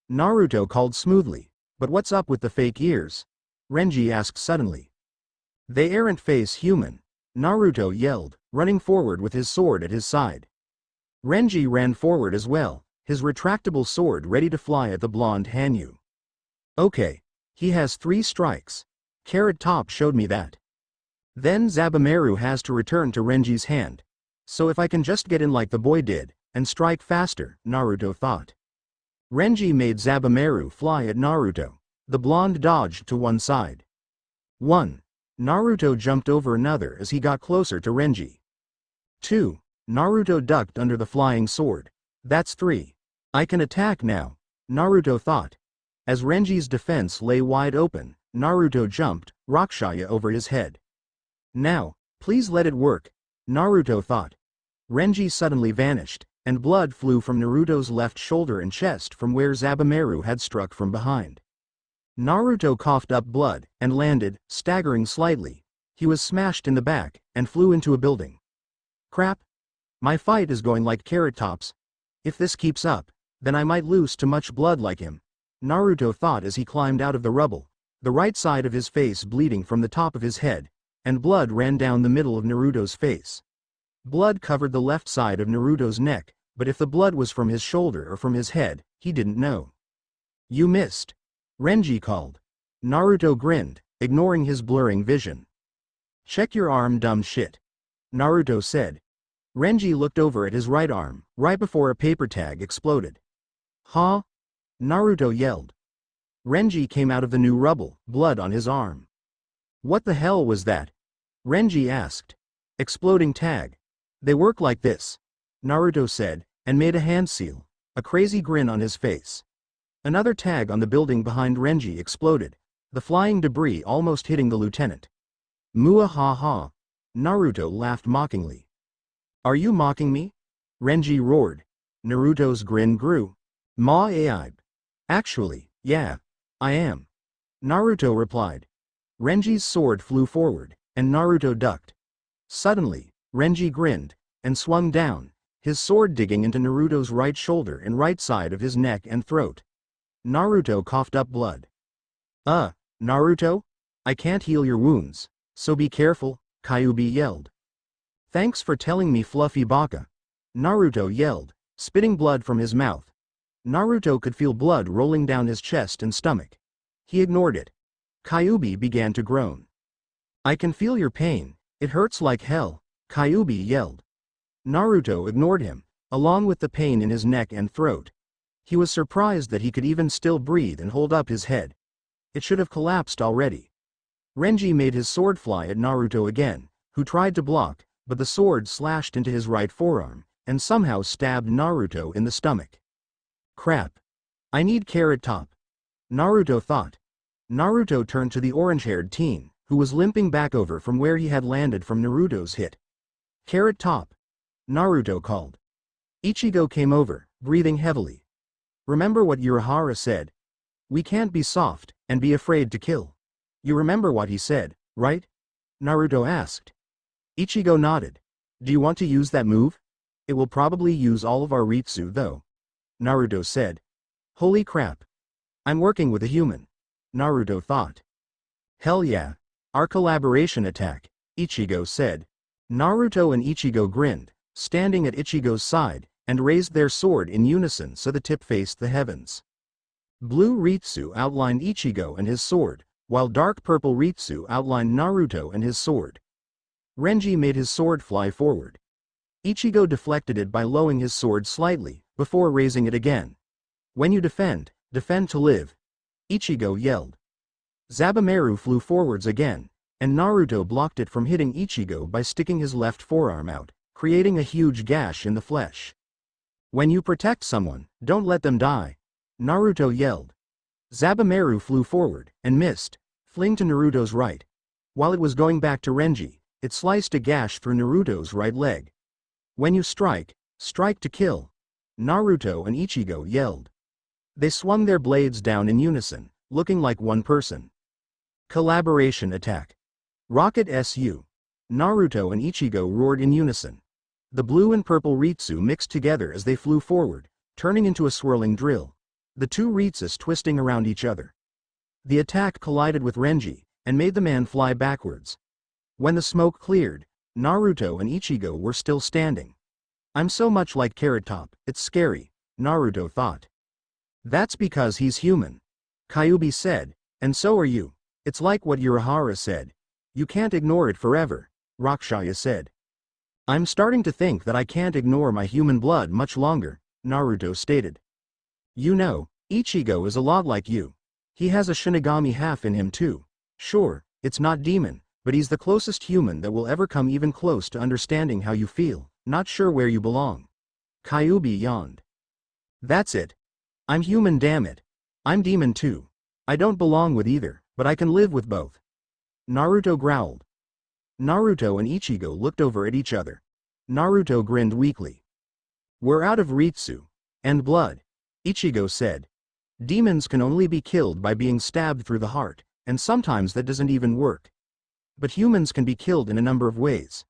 Naruto called smoothly. "But what's up with the fake ears?" Renji asked suddenly. "They aren't face human," Naruto yelled, running forward with his sword at his side. Renji ran forward as well, his retractable sword ready to fly at the blonde Hanyu. "Okay. He has 3 strikes. Carrot Top showed me that. Then Zabumaru has to return to Renji's hand. So if I can just get in like the boy did, and strike faster," Naruto thought. Renji made Zabumaru fly at Naruto. The blonde dodged to one side. 1. Naruto jumped over another as he got closer to Renji. 2. Naruto ducked under the flying sword. That's 3. I can attack now, Naruto thought. As Renji's defense lay wide open, Naruto jumped, Rakshaya over his head. Now, please let it work, Naruto thought. Renji suddenly vanished, and blood flew from Naruto's left shoulder and chest from where Zabumaru had struck from behind. Naruto coughed up blood and landed, staggering slightly. He was smashed in the back and flew into a building. Crap. My fight is going like Carrot Top's. If this keeps up, then I might lose to much blood like him, Naruto thought as he climbed out of the rubble, the right side of his face bleeding from the top of his head, and blood ran down the middle of Naruto's face. Blood covered the left side of Naruto's neck, but if the blood was from his shoulder or from his head, he didn't know. You missed, Renji called. Naruto grinned, ignoring his blurring vision. Check your arm, dumb shit, Naruto said. Renji looked over at his right arm, right before a paper tag exploded. Huh? Naruto yelled. Renji came out of the new rubble, blood on his arm. What the hell was that? Renji asked. Exploding tag. They work like this, Naruto said, and made a hand seal, a crazy grin on his face. Another tag on the building behind Renji exploded, the flying debris almost hitting the lieutenant. Muahaha. Naruto laughed mockingly. Are you mocking me? Renji roared. Naruto's grin grew. Ma-aibe. Actually, yeah, I am. Naruto replied. Renji's sword flew forward, and Naruto ducked. Suddenly, Renji grinned, and swung down, his sword digging into Naruto's right shoulder and right side of his neck and throat. Naruto coughed up blood. Naruto? I can't heal your wounds, so be careful, Kyuubi yelled. Thanks for telling me, Fluffy Baka. Naruto yelled, spitting blood from his mouth. Naruto could feel blood rolling down his chest and stomach. He ignored it. Kyuubi began to groan. I can feel your pain, it hurts like hell, Kyuubi yelled. Naruto ignored him, along with the pain in his neck and throat. He was surprised that he could even still breathe and hold up his head. It should have collapsed already. Renji made his sword fly at Naruto again, who tried to block, but the sword slashed into his right forearm, and somehow stabbed Naruto in the stomach. Crap. I need Carrot Top. Naruto thought. Naruto turned to the orange-haired teen, who was limping back over from where he had landed from Naruto's hit. Carrot Top. Naruto called. Ichigo came over, breathing heavily. Remember what Urahara said? We can't be soft, and be afraid to kill. You remember what he said, right? Naruto asked. Ichigo nodded. Do you want to use that move? It will probably use all of our Ritsu though. Naruto said. Holy crap. I'm working with a human. Naruto thought. Hell yeah. Our collaboration attack, Ichigo said. Naruto and Ichigo grinned, standing at Ichigo's side, and raised their sword in unison so the tip faced the heavens. Blue Ritsu outlined Ichigo and his sword, while dark purple Ritsu outlined Naruto and his sword. Renji made his sword fly forward. Ichigo deflected it by lowering his sword slightly, before raising it again. When you defend to live, Ichigo yelled. Zabumaru flew forwards again, and Naruto blocked it from hitting Ichigo by sticking his left forearm out, creating a huge gash in the flesh. When you protect someone, don't let them die, Naruto yelled. Zabumaru flew forward, and missed, fleeing to Naruto's right. While it was going back to Renji, it sliced a gash through Naruto's right leg. When you strike to kill, Naruto and Ichigo yelled. They swung their blades down in unison, looking like one person. Collaboration attack. Rocket SU. Naruto and Ichigo roared in unison. The blue and purple Ritsu mixed together as they flew forward, turning into a swirling drill. The two Ritsus twisting around each other. The attack collided with Renji, and made the man fly backwards. When the smoke cleared, Naruto and Ichigo were still standing. I'm so much like Carrot Top, it's scary, Naruto thought. That's because he's human. Kyuubi said, and so are you. It's like what Urahara said. You can't ignore it forever, Rakshaya said. I'm starting to think that I can't ignore my human blood much longer, Naruto stated. You know, Ichigo is a lot like you. He has a Shinigami half in him too. Sure, it's not demon, but he's the closest human that will ever come even close to understanding how you feel, not sure where you belong. Kyuubi yawned. That's it. I'm human, damn it. I'm demon too. I don't belong with either, but I can live with both. Naruto growled. Naruto and Ichigo looked over at each other. Naruto grinned weakly. We're out of Ritsu. And blood, Ichigo said. Demons can only be killed by being stabbed through the heart, and sometimes that doesn't even work. But humans can be killed in a number of ways.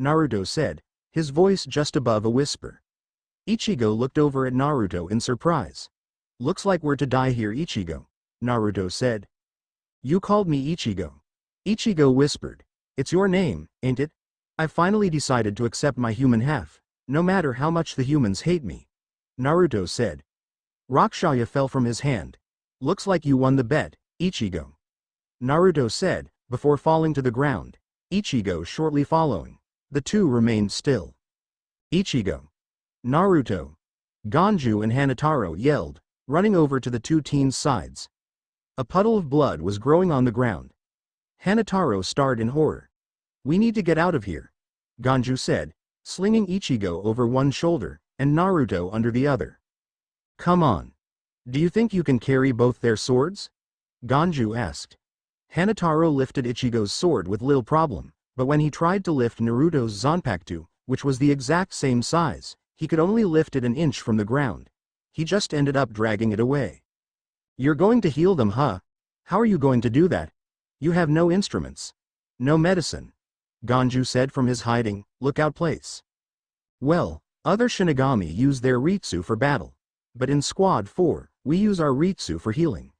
Naruto said, his voice just above a whisper. Ichigo looked over at Naruto in surprise. Looks like we're to die here, Ichigo, Naruto said. You called me Ichigo. Ichigo whispered. It's your name, ain't it? I finally decided to accept my human half, no matter how much the humans hate me. Naruto said. Rakshaya fell from his hand. Looks like you won the bet, Ichigo. Naruto said, before falling to the ground. Ichigo shortly following. The two remained still. Ichigo, Naruto, Ganju and Hanataro yelled, running over to the two teens' sides. A puddle of blood was growing on the ground. Hanataro stared in horror. "We need to get out of here," Ganju said, slinging Ichigo over one shoulder, and Naruto under the other. "Come on. Do you think you can carry both their swords?" Ganju asked. Hanataro lifted Ichigo's sword with little problem, but when he tried to lift Naruto's Zanpakuto, which was the exact same size, he could only lift it an inch from the ground. He just ended up dragging it away. "You're going to heal them, huh? How are you going to do that? You have no instruments. No medicine," Ganju said from his hiding, lookout place. "Well, other Shinigami use their Ritsu for battle. But in Squad 4, we use our Ritsu for healing.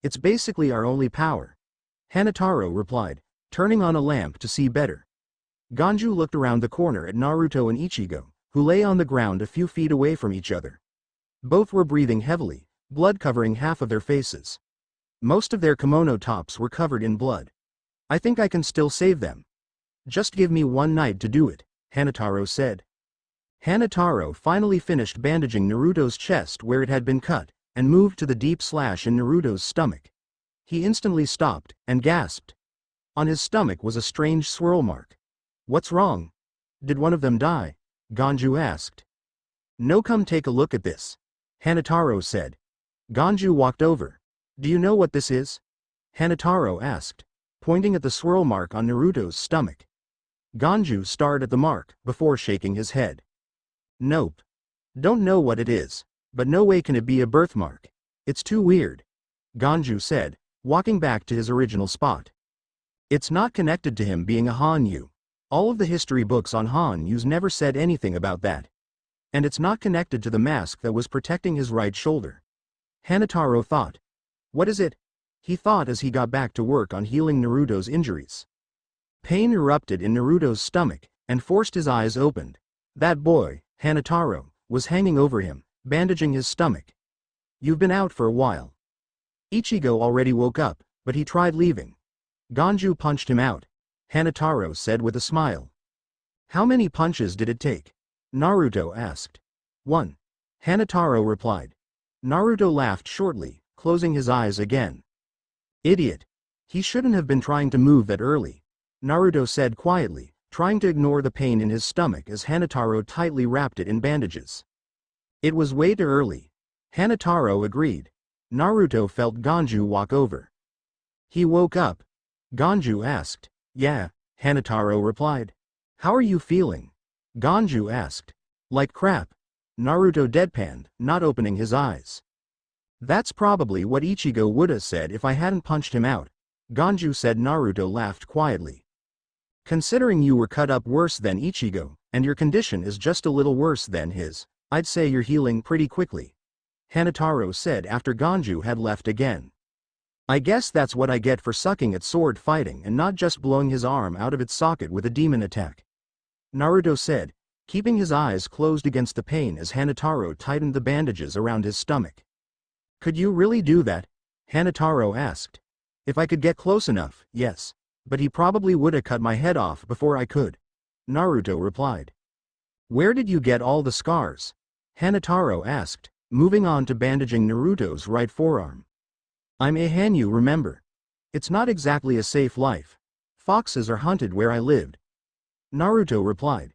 It's basically our only power," Hanataro replied, turning on a lamp to see better. Ganju looked around the corner at Naruto and Ichigo, who lay on the ground a few feet away from each other. Both were breathing heavily, blood covering half of their faces. Most of their kimono tops were covered in blood. "I think I can still save them. Just give me one night to do it," Hanataro said. Hanataro finally finished bandaging Naruto's chest where it had been cut, and moved to the deep slash in Naruto's stomach. He instantly stopped, and gasped. On his stomach was a strange swirl mark. "What's wrong? Did one of them die?" Ganju asked. "No, come take a look at this," Hanataro said. Ganju walked over. "Do you know what this is?" Hanataro asked, pointing at the swirl mark on Naruto's stomach. Ganju stared at the mark, before shaking his head. "Nope. Don't know what it is, but no way can it be a birthmark. It's too weird," Ganju said, walking back to his original spot. "It's not connected to him being a Hanyu. All of the history books on Hanyus never said anything about that. And it's not connected to the mask that was protecting his right shoulder." Hanataro thought. "What is it?" he thought as he got back to work on healing Naruto's injuries. Pain erupted in Naruto's stomach, and forced his eyes opened. That boy, Hanataro, was hanging over him, bandaging his stomach. "You've been out for a while." Ichigo already woke up, but he tried leaving. Ganju punched him out, Hanataro said with a smile. "How many punches did it take?" Naruto asked. "One," Hanataro replied. Naruto laughed shortly, closing his eyes again. "Idiot. He shouldn't have been trying to move that early," Naruto said quietly, trying to ignore the pain in his stomach as Hanataro tightly wrapped it in bandages. "It was way too early," Hanataro agreed. Naruto felt Ganju walk over. "He woke up?" Ganju asked. "Yeah," Hanataro replied. "How are you feeling?" Ganju asked. "Like crap," Naruto deadpanned, not opening his eyes. "That's probably what Ichigo would have said if I hadn't punched him out," Ganju said. Naruto laughed quietly. "Considering you were cut up worse than Ichigo, and your condition is just a little worse than his, I'd say you're healing pretty quickly," Hanataro said after Ganju had left again. "I guess that's what I get for sucking at sword fighting and not just blowing his arm out of its socket with a demon attack," Naruto said, keeping his eyes closed against the pain as Hanataro tightened the bandages around his stomach. "Could you really do that?" Hanataro asked. "If I could get close enough, yes. But he probably would have cut my head off before I could," Naruto replied. "Where did you get all the scars?" Hanataro asked, moving on to bandaging Naruto's right forearm. "I'm a Hanyu, remember. It's not exactly a safe life. Foxes are hunted where I lived," Naruto replied.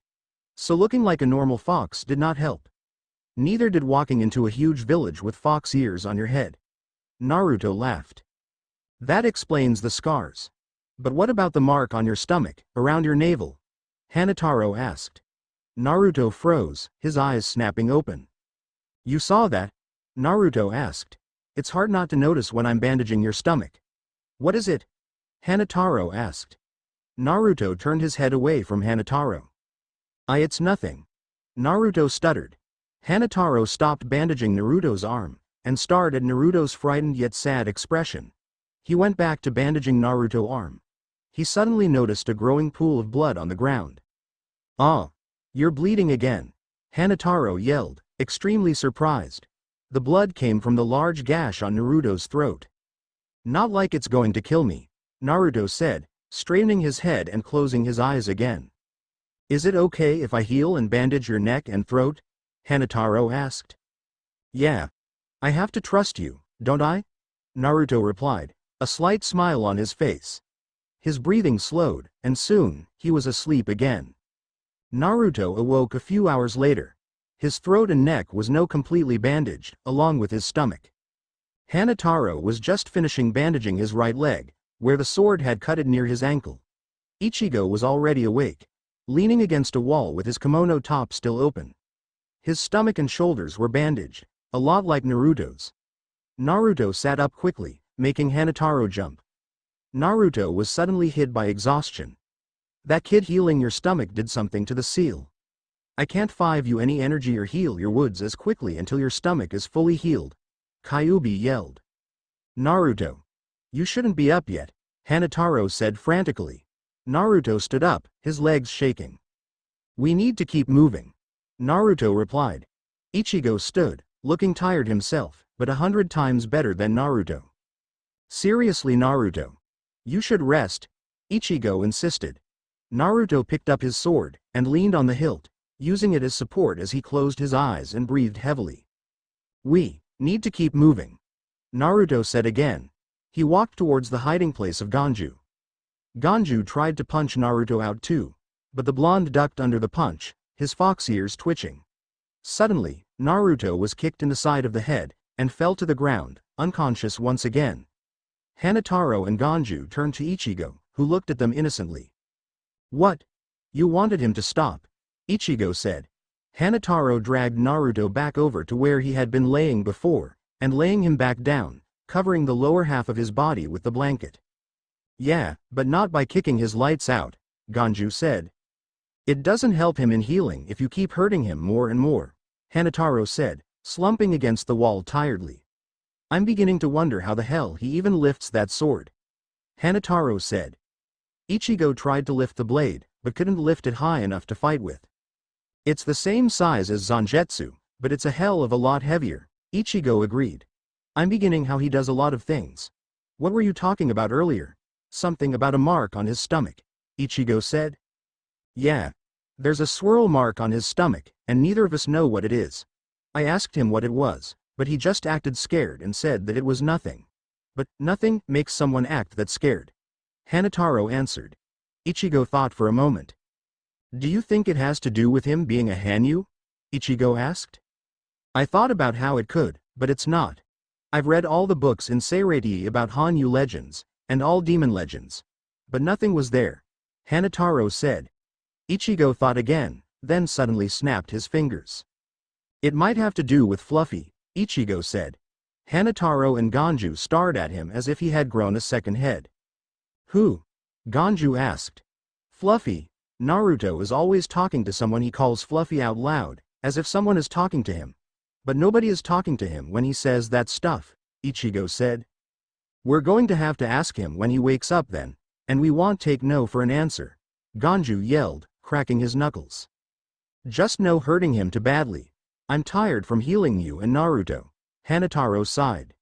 So looking like a normal fox did not help. Neither did walking into a huge village with fox ears on your head. Naruto laughed. "That explains the scars. But what about the mark on your stomach, around your navel?" Hanataro asked. Naruto froze, his eyes snapping open. "You saw that?" Naruto asked. "It's hard not to notice when I'm bandaging your stomach." "What is it?" Hanataro asked. Naruto turned his head away from Hanataro. It's nothing," Naruto stuttered. Hanataro stopped bandaging Naruto's arm, and stared at Naruto's frightened yet sad expression. He went back to bandaging Naruto's arm. He suddenly noticed a growing pool of blood on the ground. "Ah! You're bleeding again," Hanataro yelled, extremely surprised. The blood came from the large gash on Naruto's throat. "Not like it's going to kill me," Naruto said, straightening his head and closing his eyes again. Is it okay if I heal and bandage your neck and throat? Hanataro asked. Yeah. I have to trust you, don't I? Naruto replied, a slight smile on his face. His breathing slowed, and soon, he was asleep again. Naruto awoke a few hours later. His throat and neck was now completely bandaged, along with his stomach. Hanataro was just finishing bandaging his right leg, where the sword had cut it near his ankle. Ichigo was already awake, leaning against a wall with his kimono top still open. His stomach and shoulders were bandaged, a lot like Naruto's. Naruto sat up quickly, making Hanataro jump. Naruto was suddenly hit by exhaustion. That kid healing your stomach did something to the seal. I can't five you any energy or heal your wounds as quickly until your stomach is fully healed. Kyuubi yelled. Naruto. You shouldn't be up yet, Hanataro said frantically. Naruto stood up, his legs shaking. We need to keep moving. Naruto replied. Ichigo stood, looking tired himself, but 100 times better than Naruto. Seriously Naruto. You should rest, Ichigo insisted. Naruto picked up his sword, and leaned on the hilt, using it as support as he closed his eyes and breathed heavily. We need to keep moving, Naruto said again. He walked towards the hiding place of Ganju. Ganju tried to punch Naruto out too, but the blonde ducked under the punch, his fox ears twitching. Suddenly, Naruto was kicked in the side of the head, and fell to the ground, unconscious once again. Hanataro and Ganju turned to Ichigo, who looked at them innocently. What? You wanted him to stop, Ichigo said. Hanataro dragged Naruto back over to where he had been laying before, and laying him back down, covering the lower half of his body with the blanket. Yeah, but not by kicking his lights out, Ganju said. It doesn't help him in healing if you keep hurting him more and more, Hanataro said, slumping against the wall tiredly. I'm beginning to wonder how the hell he even lifts that sword, Hanataro said. Ichigo tried to lift the blade, but couldn't lift it high enough to fight with. It's the same size as Zangetsu, but it's a hell of a lot heavier, Ichigo agreed. I'm beginning how he does a lot of things. What were you talking about earlier? Something about a mark on his stomach, Ichigo said. Yeah. There's a swirl mark on his stomach, and neither of us know what it is. I asked him what it was, but he just acted scared and said that it was nothing. But nothing makes someone act that scared, Hanataro answered. Ichigo thought for a moment. Do you think it has to do with him being a Hanyu? Ichigo asked. I thought about how it could, but it's not. I've read all the books in Seireiti about Hanyu legends, and all demon legends. But nothing was there, Hanataro said. Ichigo thought again, then suddenly snapped his fingers. It might have to do with Fluffy, Ichigo said. Hanataro and Ganju stared at him as if he had grown a second head. Who? Ganju asked. Fluffy. Naruto is always talking to someone he calls Fluffy out loud, as if someone is talking to him. But nobody is talking to him when he says that stuff, Ichigo said. We're going to have to ask him when he wakes up then, and we won't take no for an answer, Ganju yelled, cracking his knuckles. Just no hurting him too badly. I'm tired from healing you and Naruto, Hanataro sighed.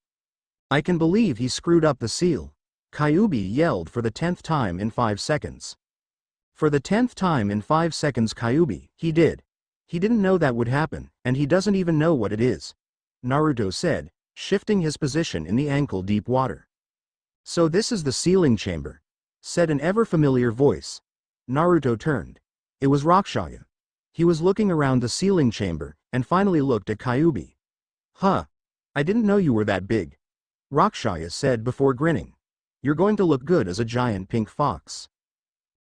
I can believe he screwed up the seal, Kyuubi yelled for the 10th time in 5 seconds. For the 10th time in 5 seconds Kyuubi, he did. He didn't know that would happen, and he doesn't even know what it is, Naruto said, shifting his position in the ankle-deep water. So this is the sealing chamber, said an ever-familiar voice. Naruto turned. It was Rakshaya. He was looking around the sealing chamber, and finally looked at Kyuubi. Huh. I didn't know you were that big, Rakshaya said before grinning. You're going to look good as a giant pink fox.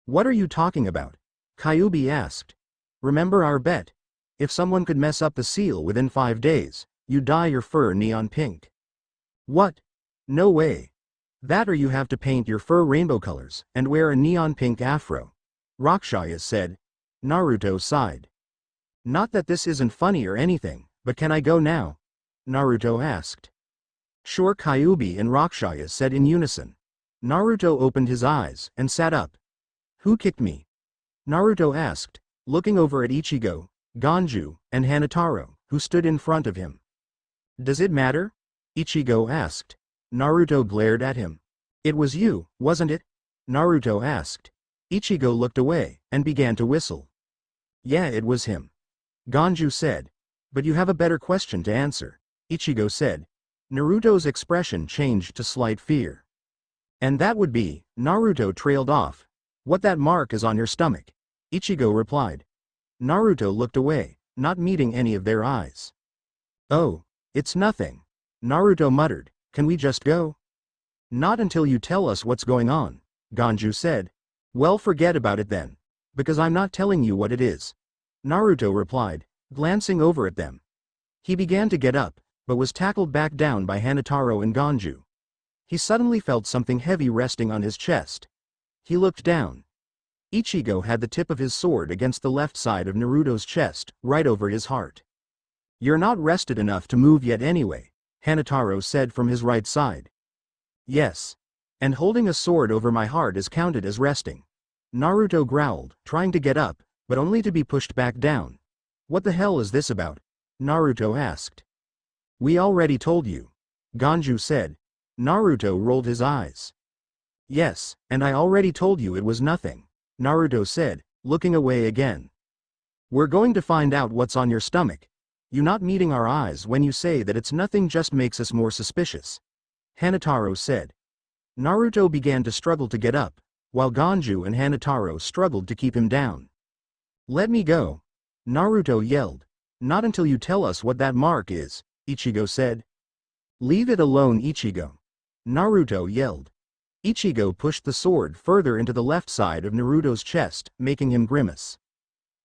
What are you talking about? Kyuubi asked. Remember our bet? If someone could mess up the seal within 5 days, you dye your fur neon pink. What? No way. That or you have to paint your fur rainbow colors and wear a neon pink afro, Rakshaya said. Naruto sighed. Not that this isn't funny or anything, but can I go now? Naruto asked. Sure, Kyuubi and Rakshaya said in unison. Naruto opened his eyes and sat up. Who kicked me? Naruto asked, looking over at Ichigo, Ganju, and Hanataro, who stood in front of him. Does it matter? Ichigo asked. Naruto glared at him. It was you, wasn't it? Naruto asked. Ichigo looked away, and began to whistle. Yeah, it was him. Ganju said. But you have a better question to answer, Ichigo said. Naruto's expression changed to slight fear. And that would be, Naruto trailed off. What that mark is on your stomach, Ichigo replied. Naruto looked away, not meeting any of their eyes. Oh, it's nothing, Naruto muttered. Can we just go? Not until you tell us what's going on, Ganju said. Well, forget about it then. Because I'm not telling you what it is, Naruto replied, glancing over at them. He began to get up, but was tackled back down by Hanataro and Ganju. He suddenly felt something heavy resting on his chest. He looked down. Ichigo had the tip of his sword against the left side of Naruto's chest, right over his heart. You're not rested enough to move yet anyway, Hanataro said from his right side. Yes. And holding a sword over my heart is counted as resting, Naruto growled, trying to get up, but only to be pushed back down. What the hell is this about? Naruto asked. We already told you, Ganju said. Naruto rolled his eyes. Yes, and I already told you it was nothing, Naruto said, looking away again. We're going to find out what's on your stomach. You not meeting our eyes when you say that it's nothing just makes us more suspicious, Hanataro said. Naruto began to struggle to get up, while Ganju and Hanataro struggled to keep him down. Let me go, Naruto yelled. Not until you tell us what that mark is, Ichigo said. Leave it alone, Ichigo, Naruto yelled. Ichigo pushed the sword further into the left side of Naruto's chest, making him grimace.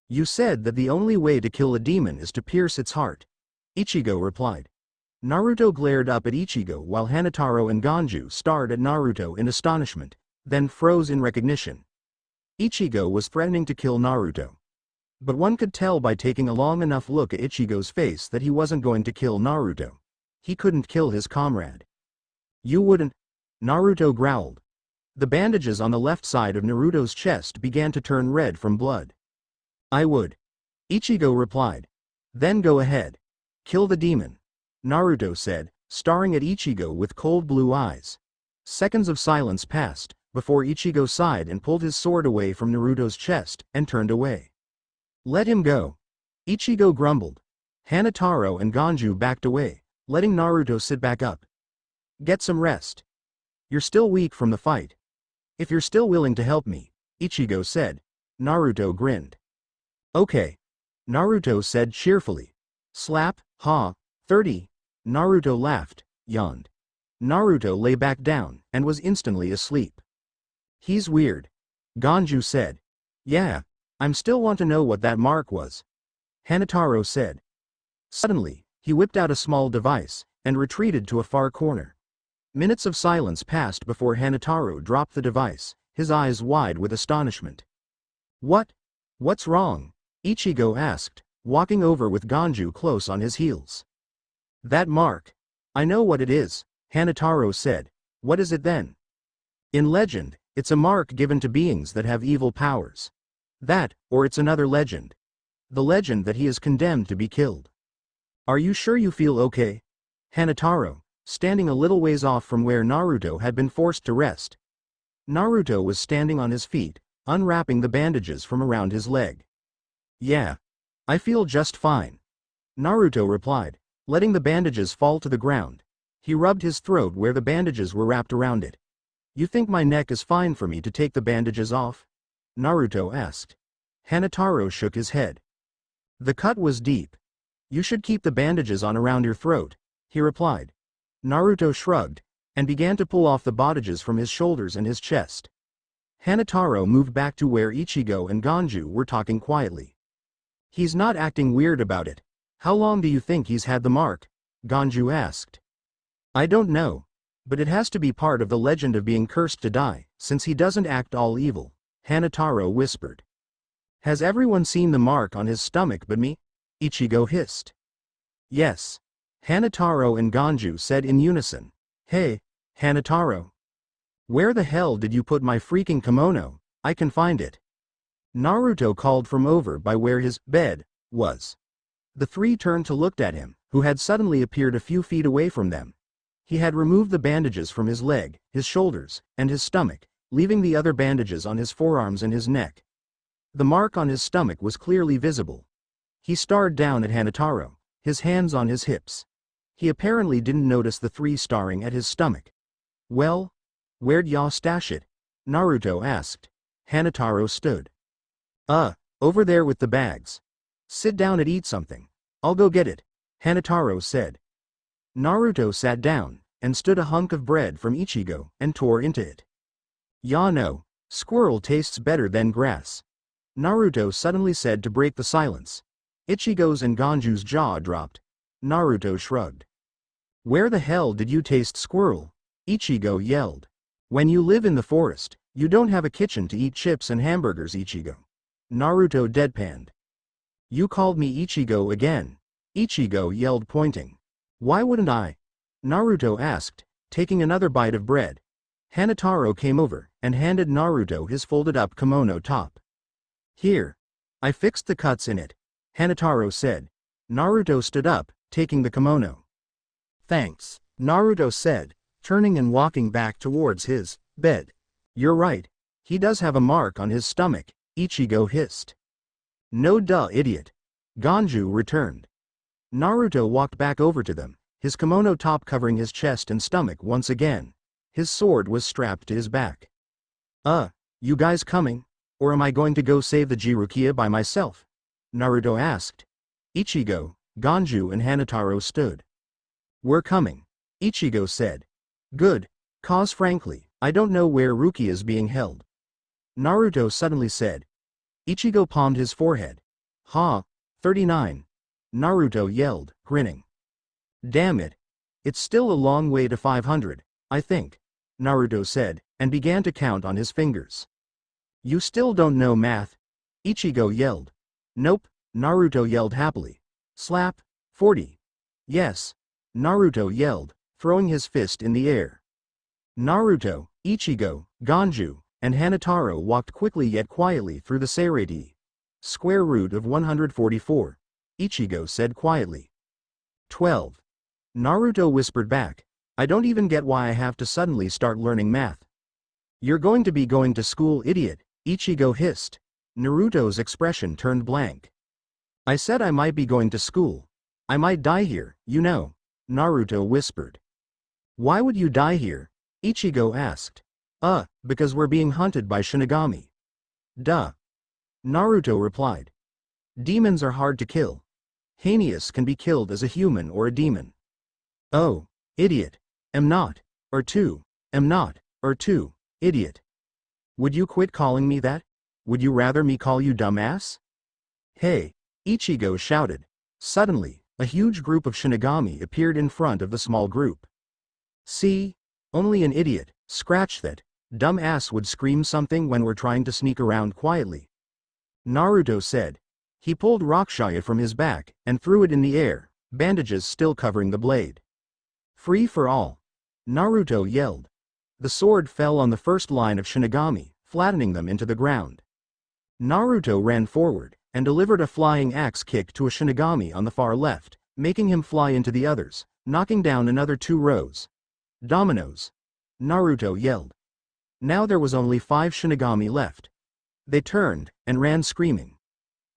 You said that the only way to kill a demon is to pierce its heart, Ichigo replied. Naruto glared up at Ichigo while Hanataro and Ganju stared at Naruto in astonishment, then froze in recognition. Ichigo was threatening to kill Naruto. But one could tell by taking a long enough look at Ichigo's face that he wasn't going to kill Naruto. He couldn't kill his comrade. You wouldn't? Naruto growled. The bandages on the left side of Naruto's chest began to turn red from blood. I would, Ichigo replied. Then go ahead. Kill the demon, Naruto said, staring at Ichigo with cold blue eyes. Seconds of silence passed, before Ichigo sighed and pulled his sword away from Naruto's chest, and turned away. Let him go, Ichigo grumbled. Hanataro and Ganju backed away, letting Naruto sit back up. Get some rest. You're still weak from the fight. If you're still willing to help me, Ichigo said. Naruto grinned. Okay, Naruto said cheerfully. Slap, ha, 30. Naruto laughed, yawned. Naruto lay back down, and was instantly asleep. He's weird, Ganju said. Yeah, I'm still want to know what that mark was, Hanataro said. Suddenly, he whipped out a small device, and retreated to a far corner. Minutes of silence passed before Hanataro dropped the device, his eyes wide with astonishment. What's wrong? Ichigo asked, walking over with Ganju close on his heels. That mark. I know what it is, Hanataro said. What is it then? In legend, it's a mark given to beings that have evil powers. That, or it's another legend. The legend that he is condemned to be killed. Are you sure you feel okay? Hanataro, standing a little ways off from where Naruto had been forced to rest. Naruto was standing on his feet, unwrapping the bandages from around his leg. Yeah. I feel just fine, Naruto replied, letting the bandages fall to the ground. He rubbed his throat where the bandages were wrapped around it. You think my neck is fine for me to take the bandages off? Naruto asked. Hanataro shook his head. The cut was deep. You should keep the bandages on around your throat, he replied. Naruto shrugged, and began to pull off the bandages from his shoulders and his chest. Hanataro moved back to where Ichigo and Ganju were talking quietly. He's not acting weird about it. How long do you think he's had the mark? Ganju asked. I don't know. But it has to be part of the legend of being cursed to die, since he doesn't act all evil, Hanataro whispered. Has everyone seen the mark on his stomach but me? Ichigo hissed. Yes. Hanataro and Ganju said in unison. Hey, Hanataro. Where the hell did you put my freaking kimono? I can find it. Naruto called from over by where his bed was. The three turned to look at him, who had suddenly appeared a few feet away from them. He had removed the bandages from his leg, his shoulders, and his stomach, leaving the other bandages on his forearms and his neck. The mark on his stomach was clearly visible. He stared down at Hanataro, his hands on his hips. He apparently didn't notice the 3 staring at his stomach. Well, where'd y'all stash it? Naruto asked. Hanataro stood. Over there with the bags. Sit down and eat something. I'll go get it, Hanataro said. Naruto sat down, and stood a hunk of bread from Ichigo, and tore into it. Ya no, squirrel tastes better than grass. Naruto suddenly said to break the silence. Ichigo's and Ganju's jaw dropped. Naruto shrugged. Where the hell did you taste squirrel? Ichigo yelled. When you live in the forest, you don't have a kitchen to eat chips and hamburgers, Ichigo. Naruto deadpanned. You called me Ichigo again. Ichigo yelled, pointing. Why wouldn't I? Naruto asked, taking another bite of bread. Hanataro came over, and handed Naruto his folded-up kimono top. Here. I fixed the cuts in it, Hanataro said. Naruto stood up, taking the kimono. Thanks, Naruto said, turning and walking back towards his bed. You're right. He does have a mark on his stomach, Ichigo hissed. No duh, idiot. Ganju returned. Naruto walked back over to them, his kimono top covering his chest and stomach once again. His sword was strapped to his back. You guys coming? Or am I going to go save the Jirukiya by myself? Naruto asked. Ichigo, Ganju and Hanataro stood. We're coming, Ichigo said. Good, cause frankly, I don't know where Rukia is being held. Naruto suddenly said. Ichigo palmed his forehead. 39. Naruto yelled, grinning. Damn it. It's still a long way to 500, I think, Naruto said, and began to count on his fingers. You still don't know math? Ichigo yelled. Nope, Naruto yelled happily. Slap, 40. Yes, Naruto yelled, throwing his fist in the air. Naruto, Ichigo, Ganju, and Hanataro walked quickly yet quietly through the Seirei. Square root of 144. Ichigo said quietly. 12. Naruto whispered back. I don't even get why I have to suddenly start learning math. You're going to be going to school, idiot, Ichigo hissed. Naruto's expression turned blank. I said I might be going to school. I might die here, you know, Naruto whispered. Why would you die here? Ichigo asked. Because we're being hunted by Shinigami. Duh. Naruto replied. Demons are hard to kill. Heinous can be killed as a human or a demon. Oh, idiot. Am not, or two, am not, or two, idiot. Would you quit calling me that? Would you rather me call you dumbass? Hey, Ichigo shouted. Suddenly, a huge group of Shinigami appeared in front of the small group. See? Only an idiot, scratch that, dumbass would scream something when we're trying to sneak around quietly. Naruto said. He pulled Rakshaya from his back and threw it in the air, bandages still covering the blade. Free for all. Naruto yelled. The sword fell on the first line of Shinigami, flattening them into the ground. Naruto ran forward, and delivered a flying axe kick to a Shinigami on the far left, making him fly into the others, knocking down another 2 rows. Dominoes. Naruto yelled. Now there was only 5 Shinigami left. They turned, and ran screaming.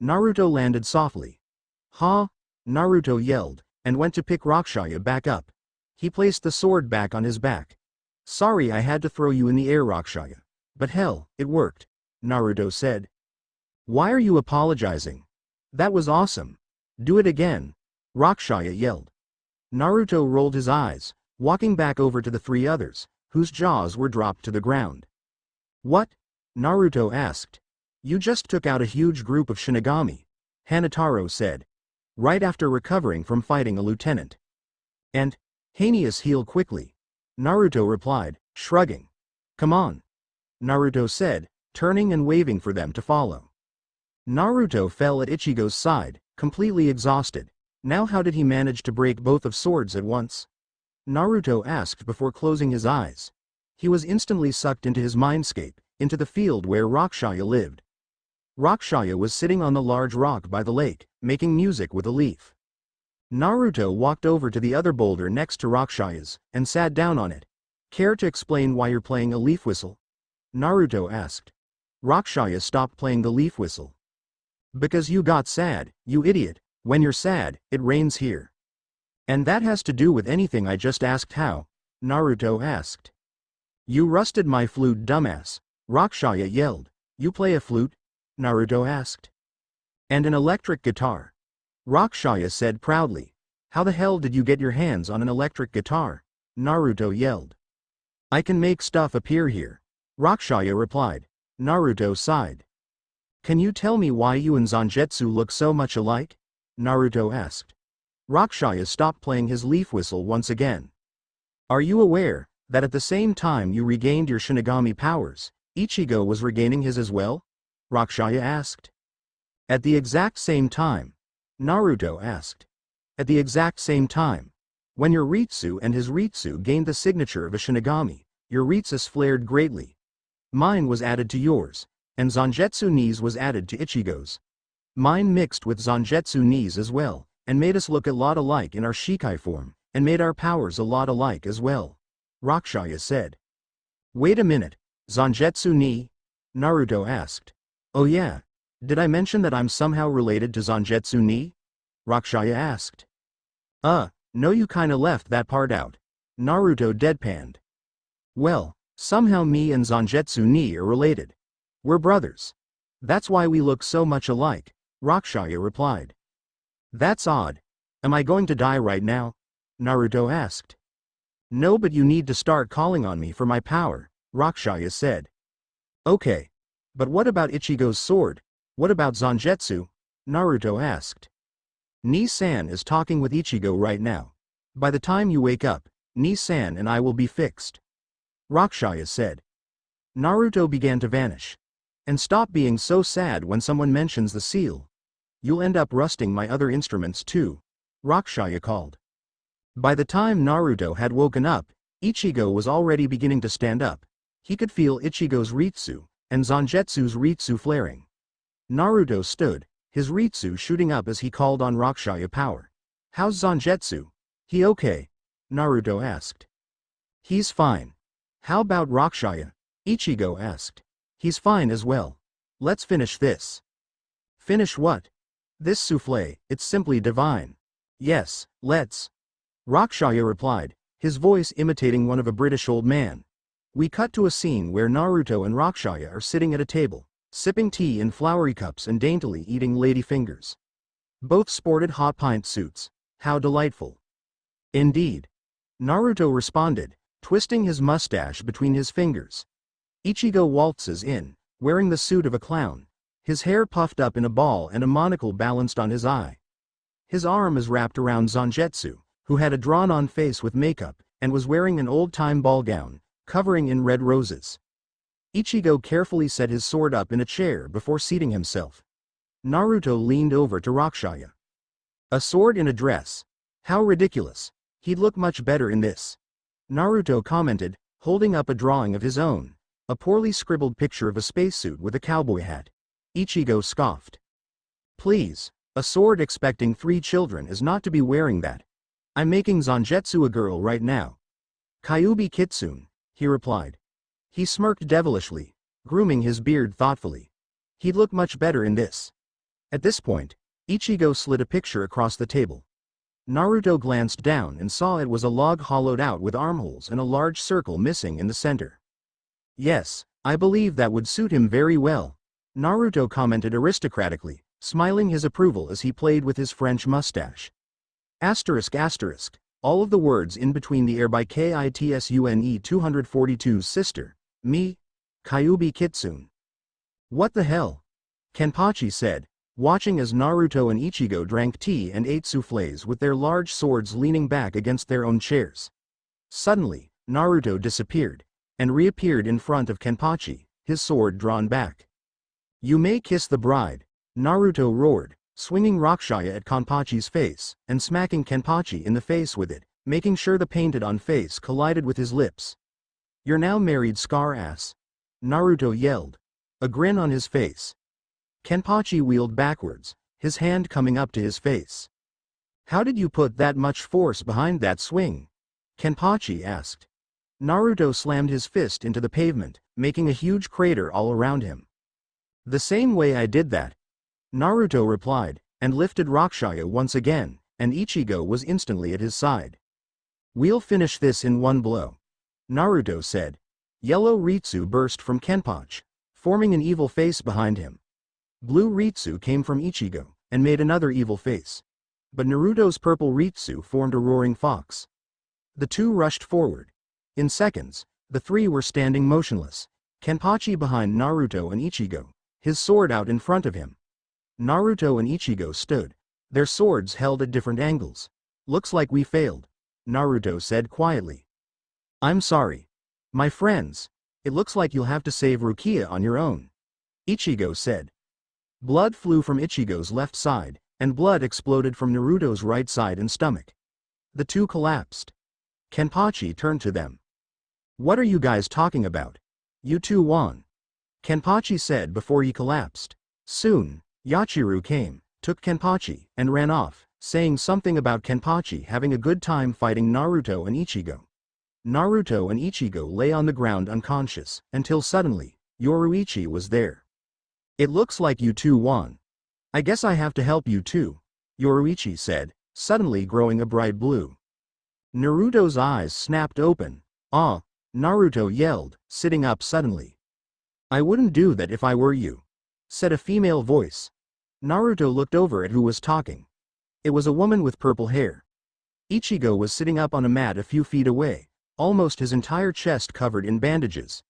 Naruto landed softly. Naruto yelled, and went to pick Rakshaya back up. He placed the sword back on his back. Sorry I had to throw you in the air, Rakshaya. But hell, it worked, Naruto said. Why are you apologizing? That was awesome. Do it again, Rakshaya yelled. Naruto rolled his eyes, walking back over to the 3 others, whose jaws were dropped to the ground. What? Naruto asked. You just took out a huge group of Shinigami, Hanataro said. Right after recovering from fighting a lieutenant. And, heinous heal quickly, Naruto replied, shrugging. Come on, Naruto said, turning and waving for them to follow. Naruto fell at Ichigo's side, completely exhausted. Now how did he manage to break both of swords at once? Naruto asked before closing his eyes. He was instantly sucked into his mindscape, into the field where Rakshaya lived. Rakshaya was sitting on the large rock by the lake, making music with a leaf. Naruto walked over to the other boulder next to Rakshaya's, and sat down on it. Care to explain why you're playing a leaf whistle? Naruto asked. Rakshaya stopped playing the leaf whistle. Because you got sad, you idiot. When you're sad, it rains here. And that has to do with anything I just asked how? Naruto asked. You rusted my flute, dumbass. Rakshaya yelled. You play a flute? Naruto asked. And an electric guitar. Rakshaya said proudly. How the hell did you get your hands on an electric guitar? Naruto yelled. I can make stuff appear here. Rakshaya replied. Naruto sighed. Can you tell me why you and Zangetsu look so much alike? Naruto asked. Rakshaya stopped playing his leaf whistle once again. Are you aware that at the same time you regained your Shinigami powers, Ichigo was regaining his as well? Rakshaya asked. At the exact same time? Naruto asked. At the exact same time. When your Ritsu and his Ritsu gained the signature of a Shinigami, your Ritsus flared greatly. Mine was added to yours, and Zangetsu Ni's was added to Ichigo's. Mine mixed with Zangetsu Ni's as well, and made us look a lot alike in our Shikai form, and made our powers a lot alike as well. Rakshaya said. Wait a minute, Zangetsu Ni? Naruto asked. Oh yeah, did I mention that I'm somehow related to Zangetsu Ni? Rakshaya asked. No, you kinda left that part out. Naruto deadpanned. Well, somehow me and Zangetsu Ni are related. We're brothers. That's why we look so much alike, Rakshaya replied. That's odd. Am I going to die right now? Naruto asked. No, but you need to start calling on me for my power, Rakshaya said. Okay. But what about Ichigo's sword? What about Zangetsu? Naruto asked. Ni-san is talking with Ichigo right now. By the time you wake up, Ni-san and I will be fixed. Rakshaya said. Naruto began to vanish. And stop being so sad when someone mentions the seal. You'll end up rusting my other instruments too, Rakshaya called. By the time Naruto had woken up, Ichigo was already beginning to stand up. He could feel Ichigo's Ritsu, and Zangetsu's Ritsu flaring. Naruto stood, his Ritsu shooting up as he called on Rakshaya power. How's Zangetsu? He okay? Naruto asked. He's fine. How about Rakshaya? Ichigo asked. He's fine as well. Let's finish this. Finish what? This souffle, it's simply divine. Yes, let's. Rakshaya replied, his voice imitating one of a British old man. We cut to a scene where Naruto and Rakshaya are sitting at a table, sipping tea in flowery cups and daintily eating lady fingers. Both sported hot pint suits. How delightful. Indeed. Naruto responded, twisting his mustache between his fingers. Ichigo waltzes in, wearing the suit of a clown. His hair puffed up in a ball and a monocle balanced on his eye. His arm is wrapped around Zangetsu, who had a drawn-on face with makeup, and was wearing an old-time ball gown, covering in red roses. Ichigo carefully set his sword up in a chair before seating himself. Naruto leaned over to Rakshaya. A sword in a dress? How ridiculous. He'd look much better in this. Naruto commented, holding up a drawing of his own, a poorly scribbled picture of a spacesuit with a cowboy hat. Ichigo scoffed. Please, a sword expecting 3 children is not to be wearing that. I'm making Zangetsu a girl right now. Kyuubi Kitsune, he replied. He smirked devilishly, grooming his beard thoughtfully. He'd look much better in this. At this point, Ichigo slid a picture across the table. Naruto glanced down and saw it was a log hollowed out with armholes and a large circle missing in the center. Yes, I believe that would suit him very well, Naruto commented aristocratically, smiling his approval as he played with his French mustache. Asterisk asterisk, all of the words in between the air by Kitsune 242's sister, me, Kyuubi Kitsune. What the hell? Kenpachi said, watching as Naruto and Ichigo drank tea and ate soufflés with their large swords leaning back against their own chairs. Suddenly, Naruto disappeared, and reappeared in front of Kenpachi, his sword drawn back. You may kiss the bride, Naruto roared, swinging Rakshaya at Kenpachi's face, and smacking Kenpachi in the face with it, making sure the painted-on face collided with his lips. You're now married, scar-ass, Naruto yelled, a grin on his face. Kenpachi wheeled backwards, his hand coming up to his face. How did you put that much force behind that swing? Kenpachi asked. Naruto slammed his fist into the pavement, making a huge crater all around him. The same way I did that, Naruto replied, and lifted Rakshaya once again, and Ichigo was instantly at his side. We'll finish this in one blow, Naruto said. Yellow Ritsu burst from Kenpachi, forming an evil face behind him. Blue Ritsu came from Ichigo, and made another evil face. But Naruto's purple Ritsu formed a roaring fox. The two rushed forward. In seconds, the three were standing motionless, Kenpachi behind Naruto and Ichigo, his sword out in front of him. Naruto and Ichigo stood, their swords held at different angles. Looks like we failed, Naruto said quietly. I'm sorry. My friends, it looks like you'll have to save Rukia on your own, Ichigo said. Blood flew from Ichigo's left side, and blood exploded from Naruto's right side and stomach. The two collapsed. Kenpachi turned to them. What are you guys talking about? You two won, Kenpachi said before he collapsed. Soon, Yachiru came, took Kenpachi, and ran off, saying something about Kenpachi having a good time fighting Naruto and Ichigo. Naruto and Ichigo lay on the ground unconscious, until suddenly, Yoruichi was there. It looks like you two won. I guess I have to help you too, Yoruichi said, suddenly growing a bright blue. Naruto's eyes snapped open. Ah, Naruto yelled, sitting up suddenly. I wouldn't do that if I were you, said a female voice. Naruto looked over at who was talking. It was a woman with purple hair. Ichigo was sitting up on a mat a few feet away, almost his entire chest covered in bandages.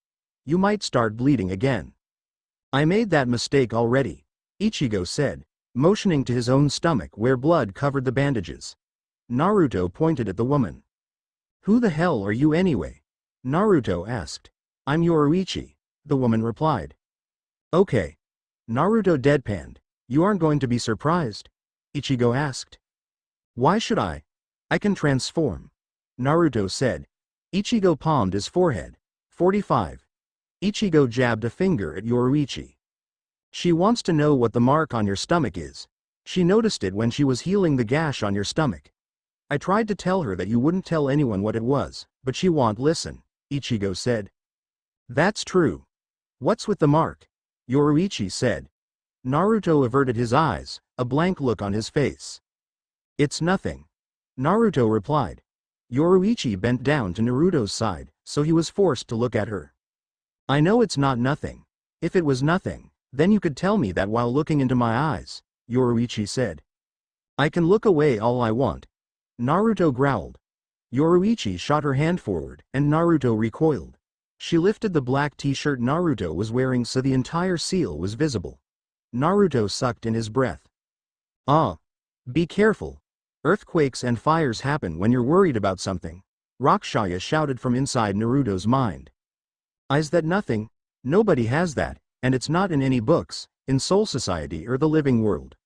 You might start bleeding again. I made that mistake already, Ichigo said, motioning to his own stomach where blood covered the bandages. Naruto pointed at the woman. Who the hell are you anyway? Naruto asked. I'm Yoruichi, the woman replied. Okay. Naruto deadpanned. You aren't going to be surprised? Ichigo asked. Why should I? I can transform, Naruto said. Ichigo palmed his forehead. 45. Ichigo jabbed a finger at Yoruichi. She wants to know what the mark on your stomach is. She noticed it when she was healing the gash on your stomach. I tried to tell her that you wouldn't tell anyone what it was, but she won't listen, Ichigo said. That's true. What's with the mark? Yoruichi said. Naruto averted his eyes, a blank look on his face. It's nothing, Naruto replied. Yoruichi bent down to Naruto's side, so he was forced to look at her. I know it's not nothing. If it was nothing, then you could tell me that while looking into my eyes, Yoruichi said. I can look away all I want, Naruto growled. Yoruichi shot her hand forward, and Naruto recoiled. She lifted the black t-shirt Naruto was wearing so the entire seal was visible. Naruto sucked in his breath. Ah. Be careful. Earthquakes and fires happen when you're worried about something, Rakshaya shouted from inside Naruto's mind. Is that nothing? Nobody has that, and it's not in any books, in Soul Society or the living world.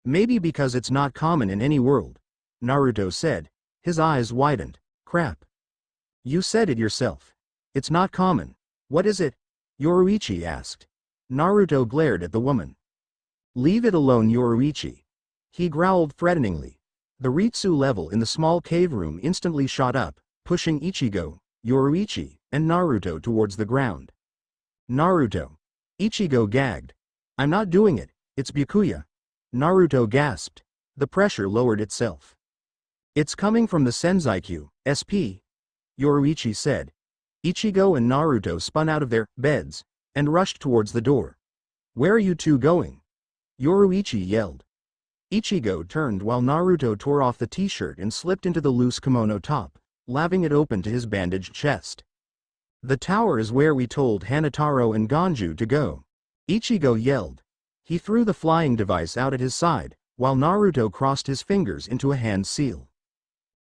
Maybe because it's not common in any world, Naruto said, his eyes widened. Crap. You said it yourself. It's not common. What is it? Yoruichi asked. Naruto glared at the woman. Leave it alone, Yoruichi. He growled threateningly. The Ritsu level in the small cave room instantly shot up, pushing Ichigo, Yoruichi, and Naruto towards the ground. Naruto. Ichigo gagged. I'm not doing it, it's Byakuya. Naruto gasped. The pressure lowered itself. It's coming from the Senzaikyu, SP. Yoruichi said. Ichigo and Naruto spun out of their beds and rushed towards the door. Where are you two going? Yoruichi yelled. Ichigo turned while Naruto tore off the t-shirt and slipped into the loose kimono top, laving it open to his bandaged chest. The tower is where we told Hanataro and Ganju to go. Ichigo yelled. He threw the flying device out at his side, while Naruto crossed his fingers into a hand seal.